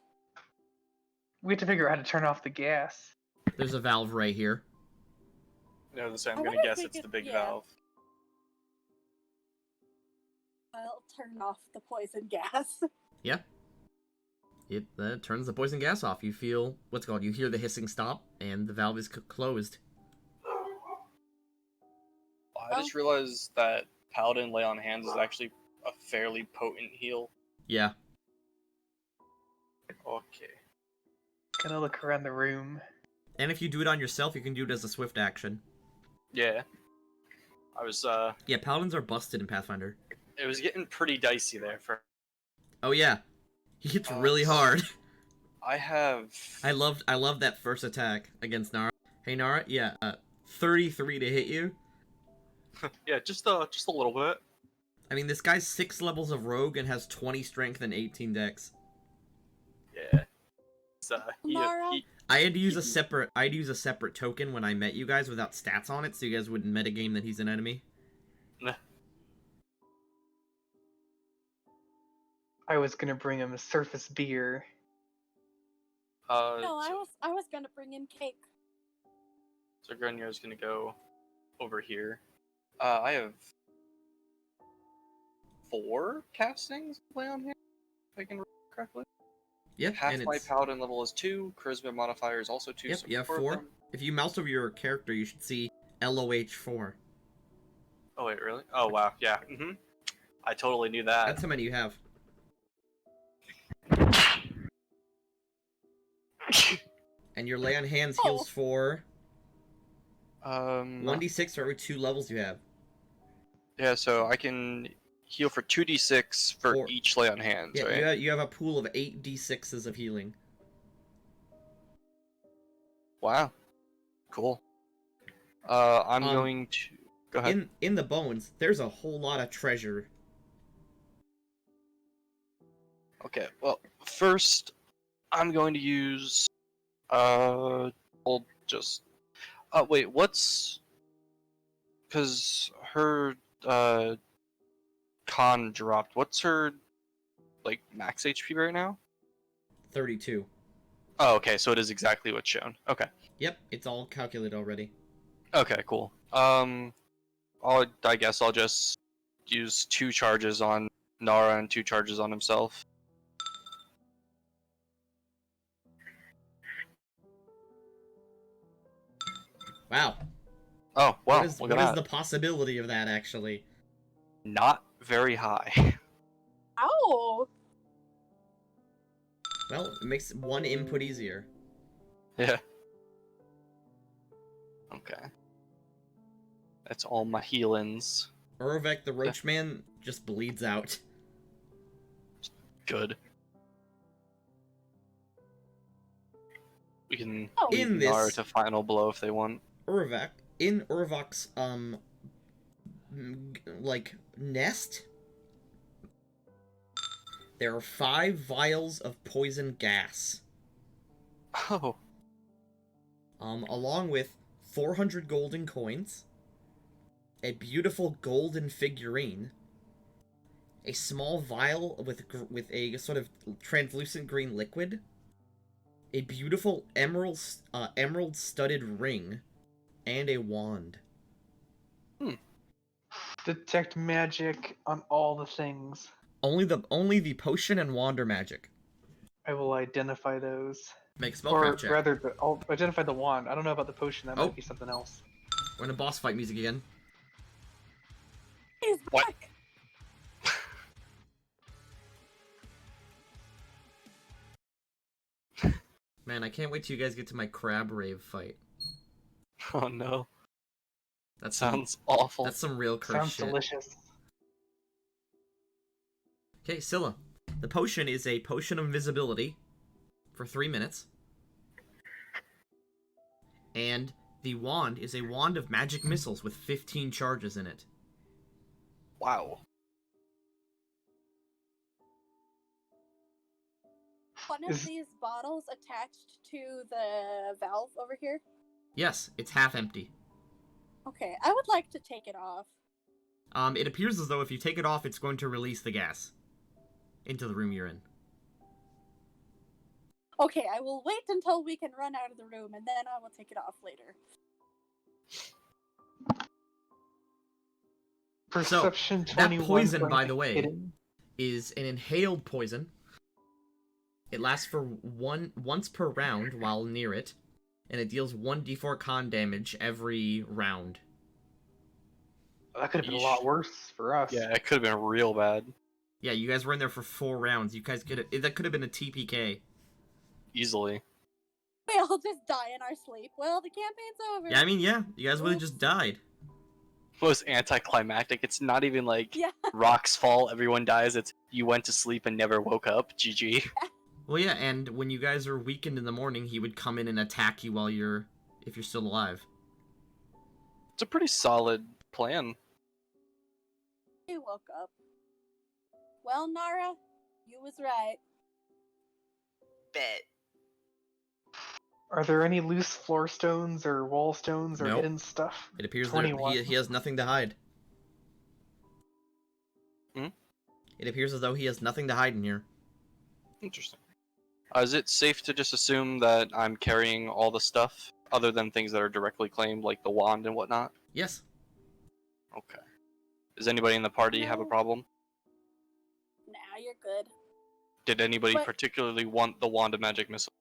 We have to figure out how to turn off the gas. There's a valve right here. No, I'm I gonna wonder if guess we it's the could- big yeah. valve. I'll turn off the poison gas. Yeah. It turns the poison gas off. You feel, you hear the hissing stop, and the valve is closed. I just realized that Paladin Lay on Hands is actually a fairly potent heal. Yeah. Okay. Gonna look around the room. And if you do it on yourself, you can do it as a swift action. Yeah. I was, Yeah, paladins are busted in Pathfinder. it was getting pretty dicey there for... Oh yeah. He hits really hard. I have... I love that first attack against Nara. Hey Nara, yeah, 33 to hit you. Yeah, just a little bit. I mean, this guy's 6 levels of rogue and has 20 strength and 18 dex. Yeah. It's, Nara? I had to use a separate token when I met you guys without stats on it, so you guys wouldn't metagame that he's an enemy. Nah. I was gonna bring him a surface beer. No, I was gonna bring in cake. So Grunier's gonna go over here. I have 4 castings Lay on Hands, if I can remember correctly. Yep, Half and my it's... paladin level is 2, charisma modifier is also 2. Yep, so you have 4 of 4. them. If you mouse over your character, you should see LOH4. Oh wait, really? Oh wow, yeah. I totally knew that. That's how many you have. And your Lay on Hands heals for 1d6 for every 2 levels you have. Yeah, so I can heal for 2d6 for each Lay on Hands, Yeah, right? you have a pool of 8 d6s of healing. Wow. Cool. I'm going to... Go ahead. In the bones, there's a whole lot of treasure. Okay, well, first, I'm going to use... I'll just... wait, what's... Because her, con dropped. What's her, like, max HP right now? 32. Oh, okay, so it is exactly what's shown. Okay. Yep, it's all calculated already. Okay, cool. I guess I'll just use 2 charges on Nara and 2 charges on himself. Wow. Oh, wow, What is the possibility of that, actually? Not very high. Ow! Well, it makes one input easier. Yeah. Okay. That's all my healings. Urvek the Roach Man just bleeds out. Good. We can Oh. leave In Nara this- to final blow if they want. In Urvok's nest, there are 5 vials of poison gas, Oh. along with 400 golden coins, a beautiful golden figurine, a small vial with a sort of translucent green liquid, a beautiful emerald studded ring, and a wand. Detect magic on all the things. Only the potion and wand are magic. I will identify those. Make a Or spellcraft check. rather, I'll identify the wand. I don't know about the potion. That Oh. might be something else. We're in a boss fight music again. He's What? back. Man, I can't wait till you guys get to my crab rave fight. Oh no. That Sounds awful. That's some real curse Sounds shit. delicious. Okay, Scylla. The potion is a potion of invisibility for 3 minutes. And the wand is a wand of magic missiles with 15 charges in it. Wow. One of Is- these bottles attached to the valve over here. Yes, it's half empty. Okay, I would like to take it off. It appears as though if you take it off, it's going to release the gas into the room you're in. Okay, I will wait until we can run out of the room, and then I will take it off later. Perception that 21. poison, for by the anything way, hidden. Is an inhaled poison. It lasts for once per round while near it, and it deals 1d4 con damage every round. That could have been a Yeesh. lot worse for us. Yeah, it could have been real bad. Yeah, you guys were in there for 4 rounds. You guys that could have been a TPK. Easily. We all just die in our sleep. Well, the campaign's over. Yeah, I mean, yeah, you guys would have Oops. just died. Most anticlimactic. It's not even like Yeah. rocks fall, everyone dies. It's you went to sleep and never woke up. GG. Well, yeah, and when you guys are weakened in the morning, he would come in and attack you if you're still alive. It's a pretty solid plan. We woke up. Well, Nara, you was right. Bet. Are there any loose floor stones or wall stones or Nope. hidden stuff? It appears that 21. he has nothing to hide. Hmm? It appears as though he has nothing to hide in here. Interesting. Is it safe to just assume that I'm carrying all the stuff, other than things that are directly claimed, like the wand and whatnot? Yes. Okay. Does anybody in the party have a No. problem? Nah, you're good. Did anybody But- particularly want the wand of magic missile?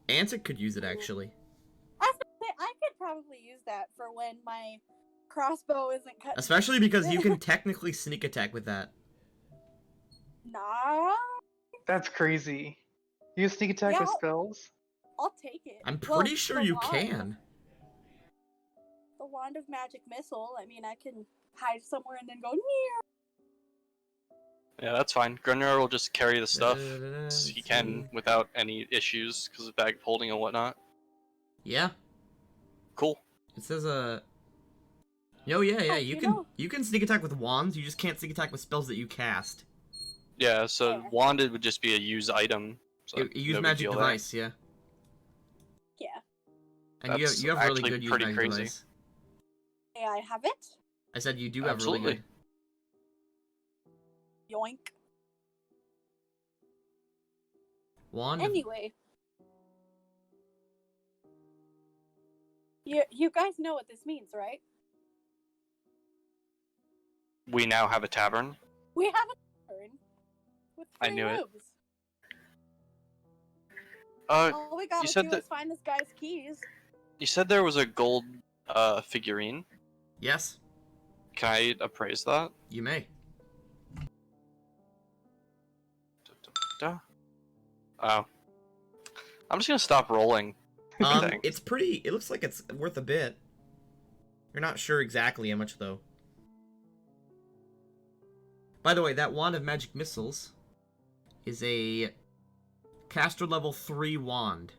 Antic could use it, actually. I was gonna say, I could probably use that for when my crossbow isn't cut. Especially because you can technically sneak attack with that. Nah, That's crazy. You sneak attack with Yeah. spells? I'll take it. I'm Well, pretty sure the you wand- can. The wand of magic missile. I mean, I can hide somewhere and then go near. Yeah, that's fine. Grunner will just carry the stuff he can without any issues because of bag of holding and whatnot. Yeah. Cool. It says Oh yeah, Oh, you you can know- you can sneak attack with wands, you just can't sneak attack with spells that you cast. Yeah, so Yeah. wanded would just be a use item. So You use no big magic deal there. device, yeah. Yeah. And That's you have really actually good use pretty magic crazy. device. May I have it? I said you do have Absolutely. really good. Yoink. Wand. Anyway. You guys know what this means, right? We now have a tavern. We have a turn with I 3 knew it. rooms. All we gotta said do that- is find this guy's keys. You said there was a gold figurine. Yes, Can I appraise that? you may. Oh. I'm just gonna stop rolling. Thanks. It's pretty. It looks like it's worth a bit. You're not sure exactly how much though. By the way, that wand of magic missiles is a caster level 3 wand,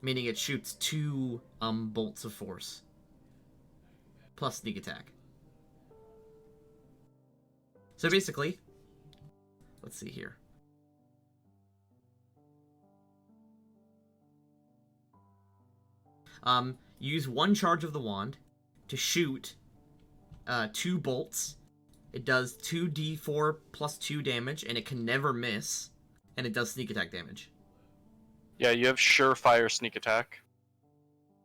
meaning it shoots 2 bolts of force plus sneak attack. So basically, let's see here. Use 1 charge of the wand to shoot 2 bolts. It does 2d4 plus 2 damage, and it can never miss, and it does sneak attack damage. Yeah, you have surefire sneak attack.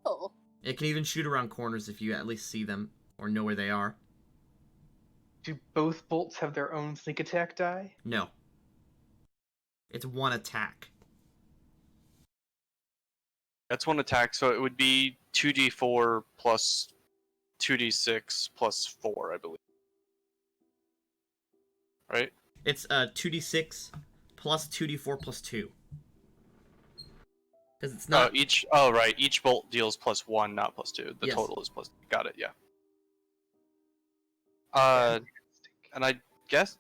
Oh. It can even shoot around corners if you at least see them or know where they are. Do both bolts have their own sneak attack die? No. It's 1 attack. That's 1 attack, so it would be 2d4 plus 2d6 plus 4, I believe. Right? It's 2d6 plus 2d4 plus 2. Because it's not... right. Each bolt deals plus 1, not plus 2. The Yes. total is plus... Got it, yeah. And I guess...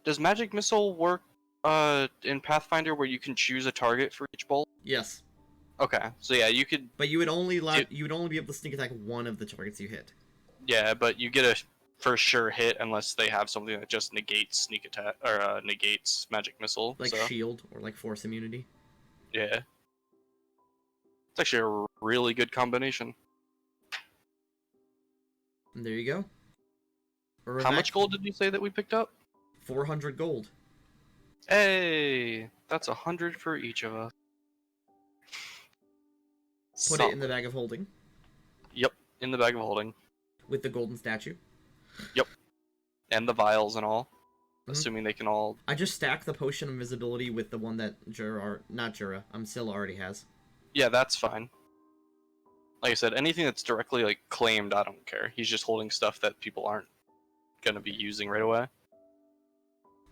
Does Magic Missile work in Pathfinder where you can choose a target for each bolt? Yes. Okay, so yeah, you could... But you would only be able to sneak attack 1 of the targets you hit. Yeah, but you get a for sure hit unless they have something that just negates sneak attack, or negates Magic Missile. Like so. shield or like force immunity. Yeah. It's actually a really good combination. And there you go. How much gold did you say that we picked up? 400 gold. Hey, that's 100 for each of us. Put it in the bag of holding. Yep, in the bag of holding. With the golden statue. Yep. And the vials and all. Mhm. Assuming they can all... I just stacked the potion of invisibility with the one that Scylla already has. Yeah, that's fine. Like I said, anything that's directly like claimed, I don't care. He's just holding stuff that people aren't gonna be using right away.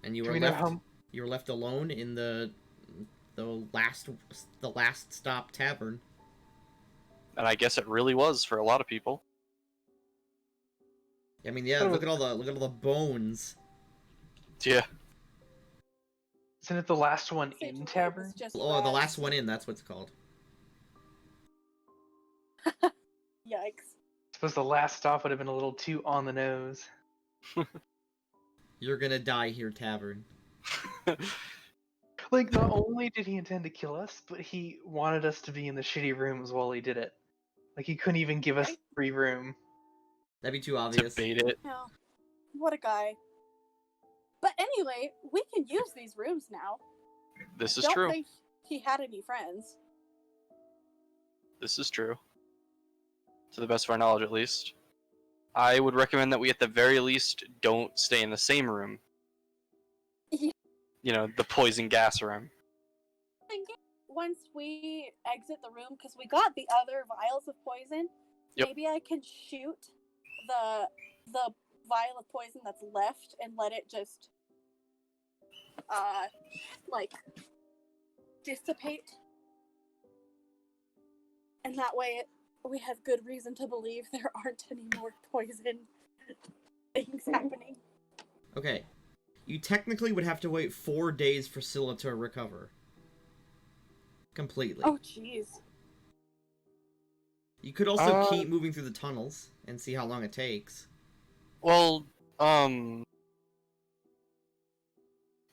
And you Do were we know left how? you were left alone in the last stop tavern. And I guess it really was for a lot of people. I mean, yeah, look at all the bones. Yeah. Isn't it the last one Essentially, in it was tavern? just Oh, the rats. last one in, that's what it's called. Yikes. I suppose the last stop would have been a little too on the nose. You're gonna die here, tavern. Like, not only did he intend to kill us, but he wanted us to be in the shitty rooms while he did it. Like, he couldn't even give us Right. free room. That'd be too To obvious. bait it. No. What a guy. But anyway, we can use these rooms now. This is Don't true. think he had any friends. This is true. To the best of our knowledge, at least. I would recommend that we, at the very least, don't stay in the same room. Yeah. You know, the poison gas room. Thinking once we exit the room, because we got the other vials of poison, Yep. maybe I can shoot the vial of poison that's left and let it just like dissipate. And that way we have good reason to believe there aren't any more poison things happening. Okay. You technically would have to wait 4 days for Scylla to recover. Completely. Oh jeez. You could also keep moving through the tunnels and see how long it takes. Well,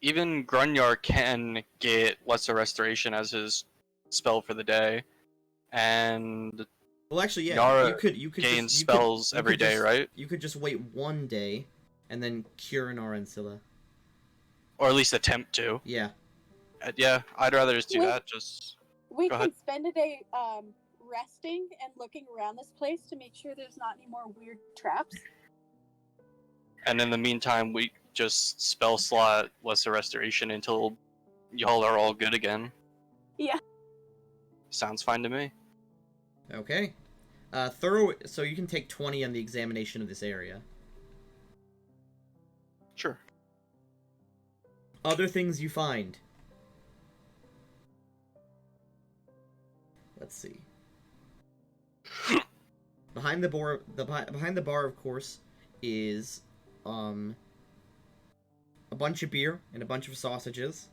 even Grunyar can get Lesser Restoration as his spell for the day, and Well, actually, yeah, Yara you could gains just, spells you every could day, just- right? You could just wait 1 day and then cure Nara and Scylla. Or at least attempt to. Yeah. Yeah, I'd rather just do Wait. that. Just We Go can ahead. spend a day resting and looking around this place to make sure there's not any more weird traps. and in the meantime, we just spell slot Lesser Restoration until y'all are all good again. Yeah. Sounds fine to me. Okay. So you can take 20 on the examination of this area. Sure. Other things you find. let's see. Behind the bar, of course, is a bunch of beer and a bunch of sausages.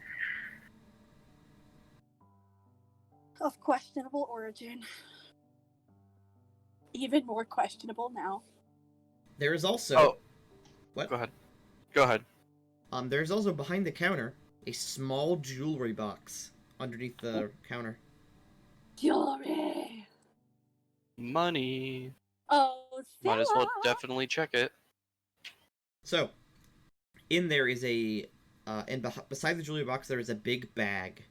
Of questionable origin. Even more questionable now. There is also Oh. what? Go ahead. Go ahead. There's also behind the counter a small jewelry box underneath the counter. Jewelry. Money. Oh, Might as well Scylla! definitely check it. So, in there is a beside the jewelry box there is a big bag.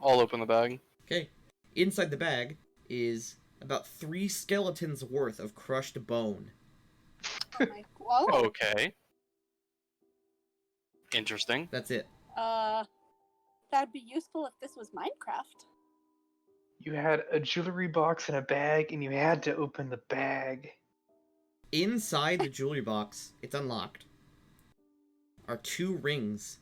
I'll open the bag. Okay. Inside the bag is about 3 skeletons worth of crushed bone. Oh my. Whoa. Okay. Interesting. That's it. That'd be useful if this was Minecraft. You had a jewelry box and a bag, and you had to open the bag. Inside the jewelry box, it's unlocked, are 2 rings.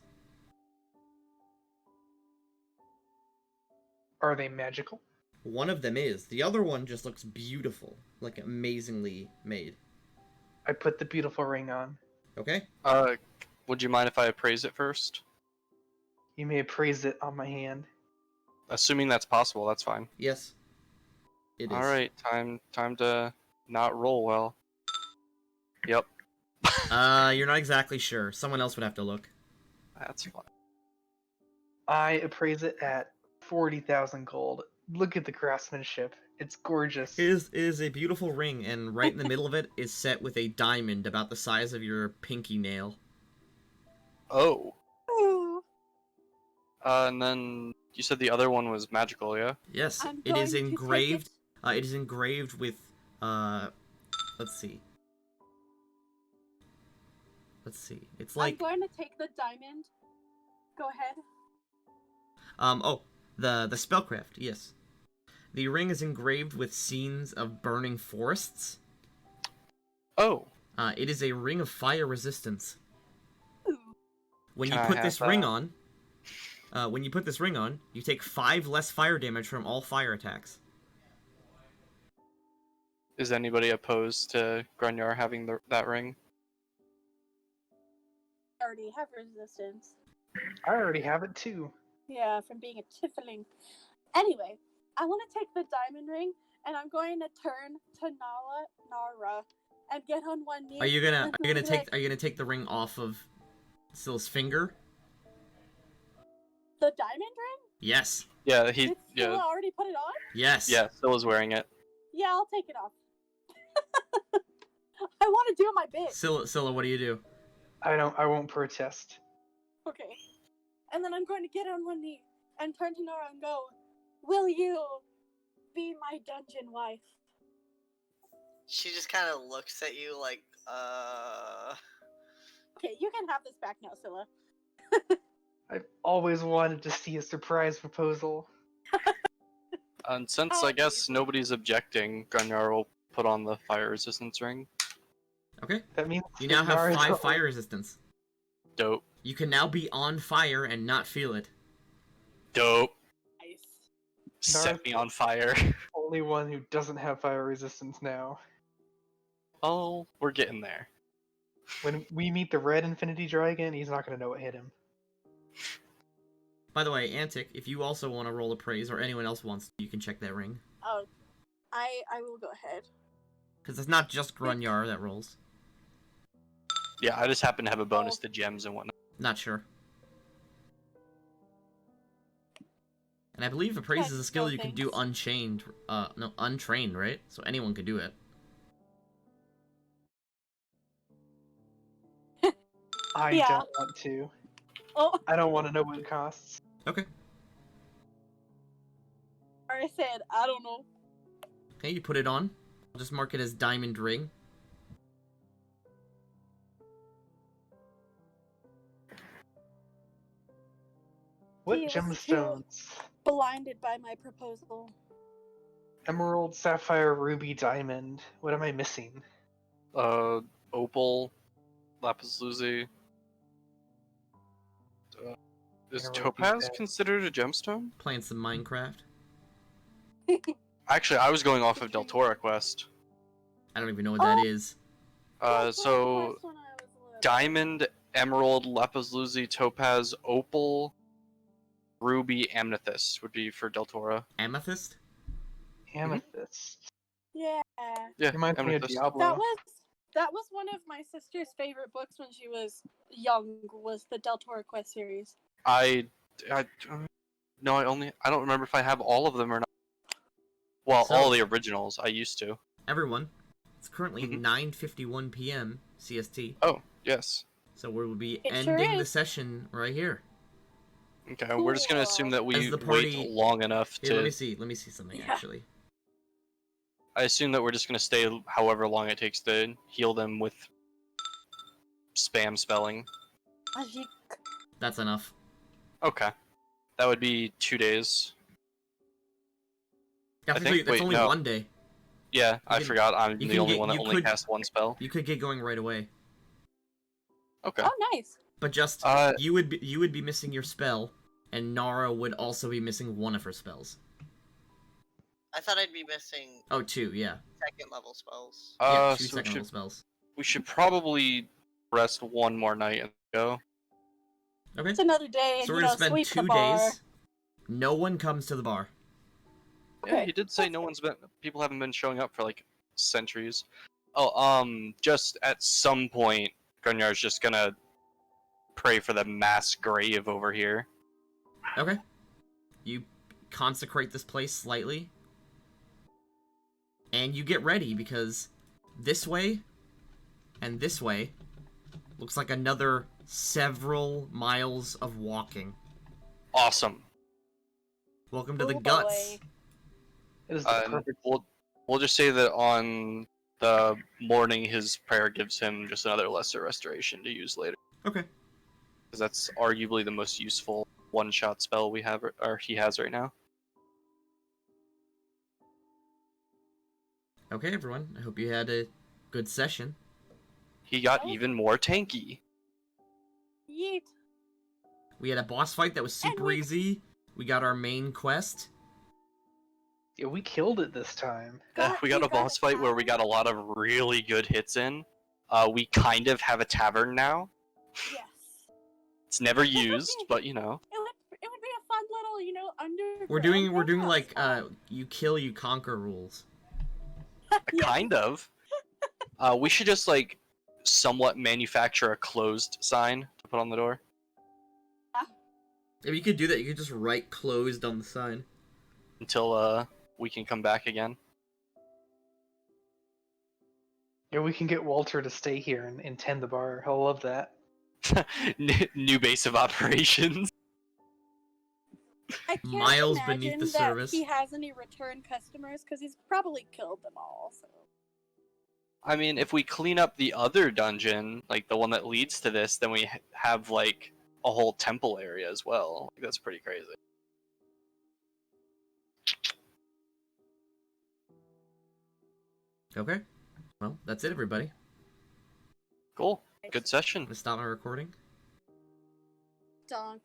Are they magical? One of them is. The other one just looks beautiful. Like, amazingly made. I put the beautiful ring on. Okay? Would you mind if I appraise it first? You may appraise it on my hand. Assuming that's possible, that's fine. Yes. It is. Alright, time to not roll well. Yep. You're not exactly sure. Someone else would have to look. That's fine. I appraise it at 40,000 gold. Look at the craftsmanship. It's gorgeous. It is a beautiful ring, and right in the middle of it is set with a diamond about the size of your pinky nail. Oh. Ooh. And then you said the other one was magical, yeah? Yes, I'm it is going to take engraved. it. It is engraved with. Let's see. Let's see. It's like. I'm going to take the diamond. Go ahead. Oh, the spellcraft. Yes, the ring is engraved with scenes of burning forests. Oh. It is a ring of fire resistance. Ooh. When Can you I put have this that? ring on, you take 5 less fire damage from all fire attacks. Is anybody opposed to Grunyar having that ring? I already have resistance. I already have it too. Yeah, from being a tiefling. Anyway, I want to take the diamond ring, and I'm going to turn to Nara and get on one knee. Are you gonna and take the ring off of Scylla's finger? The diamond ring? Yes. Yeah, Did Scylla already put it on? Yes. Yeah, Scylla's wearing it. Yeah, I'll take it off. I want to do my bit. Scylla, what do you do? I won't protest. Okay. And then I'm going to get on one knee and turn to Nora and go, "Will you be my dungeon wife?" She just kind of looks at you like, Okay, you can have this back now, Scylla. I've always wanted to see a surprise proposal. And since Oh, I guess geez. nobody's objecting, Grunyar will put on the fire resistance ring. Okay. That means You now have Nara's 5 the fire resistance. Dope. You can now be on fire and not feel it. Dope. Nice. Set me on fire. only one who doesn't have fire resistance now. Oh, we're getting there. When we meet the red Infinity Dragon, he's not going to know what hit him. By the way, Antic, if you also want to roll appraise, or anyone else wants to, you can check that ring. Oh, I will go ahead. Because it's not just Grunyar that rolls. Yeah, I just happen to have a bonus to gems and whatnot. Not sure. And I believe appraise is a skill you can do unchained. No, untrained, right? So anyone could do it. I Yeah. don't want to. Oh, I don't want to know what it costs. Okay. I said, I don't know. Okay, you put it on. I'll just mark it as diamond ring. What He was gemstones? Blinded by my proposal. Emerald, sapphire, ruby, diamond. What am I missing? Opal, lapis lazuli. Is Emerald topaz topaz. considered a gemstone? Playing some Minecraft. Actually, I was going off of Deltora Quest. I don't even know what that is. So diamond, emerald, lapis lazuli, topaz, opal, ruby, amethyst would be for Deltora. Amethyst? Amethyst. Yeah. Yeah, Reminds me of amethyst. Diablo. That was one of my sister's favorite books when she was young. Was the Deltora Quest series. I no, I don't remember if I have all of them or not. Well, So- all the originals. I used to. Everyone, it's currently Mhm. 9:51 p.m. CST, Oh, yes. so we will be It sure ending the is. session right here. Okay, we're just gonna assume that As we the party- wait long enough Here, let me to. see. Let me see something Yeah. actually. I assume that we're just gonna stay however long it takes to heal them with spam spelling. That's enough. Okay, that would be 2 days. That's think- that's wait, only no. one day. Yeah, I can- forgot. I'm you the can only get- one that you only could- cast one spell. You could get going right away, Okay. Oh, nice. but just Uh, you would be missing your spell, and Nara would also be missing one of her spells. I thought I'd be missing Oh, two, yeah, second level spells. yeah, two so second level spells. we should probably rest one more night and go. Okay, It's another day, and so you we're know, gonna spend sweep the 2 bar. days. No one comes to the bar. Yeah, Okay, he did say people haven't been showing up for like centuries. Oh, just at some point, Gunyar's just gonna pray for the mass grave over here. Okay, you consecrate this place slightly, and you get ready because this way and this way looks like another several miles of walking. Awesome. Welcome to the Oh, guts. boy. It is the And perfect. we'll just say that on the morning his prayer gives him just another lesser restoration to use later, Okay. because that's arguably the most useful one-shot spell we have, or he has right now. Okay, everyone. I hope you had a good session. He got Oh. even more tanky. Yeet. We had a boss fight that was super we- easy. We got our main quest. Yeah, we killed it this time. We got a boss fight where we got a lot of really good hits in. We kind of have a tavern now. Yes. It's never used, but you know. It would be a fun little, you know, underground. We're doing roadhouse like spot. you kill, you conquer rules. Yeah. Kind of. We should just like somewhat manufacture a closed sign to put on the door. If you could do that, you could just write closed on the sign. Until we can come back again. Yeah, we can get Walter to stay here and tend the bar. He'll love that. New base of operations. I can't Miles imagine beneath the that service. he has any return customers because he's probably killed them all. So. I mean, if we clean up the other dungeon, like the one that leads to this, then we have like a whole temple area as well. Like, that's pretty crazy. Okay. Well, that's it, everybody. Cool. Good I'm session. gonna stop my recording. Donk.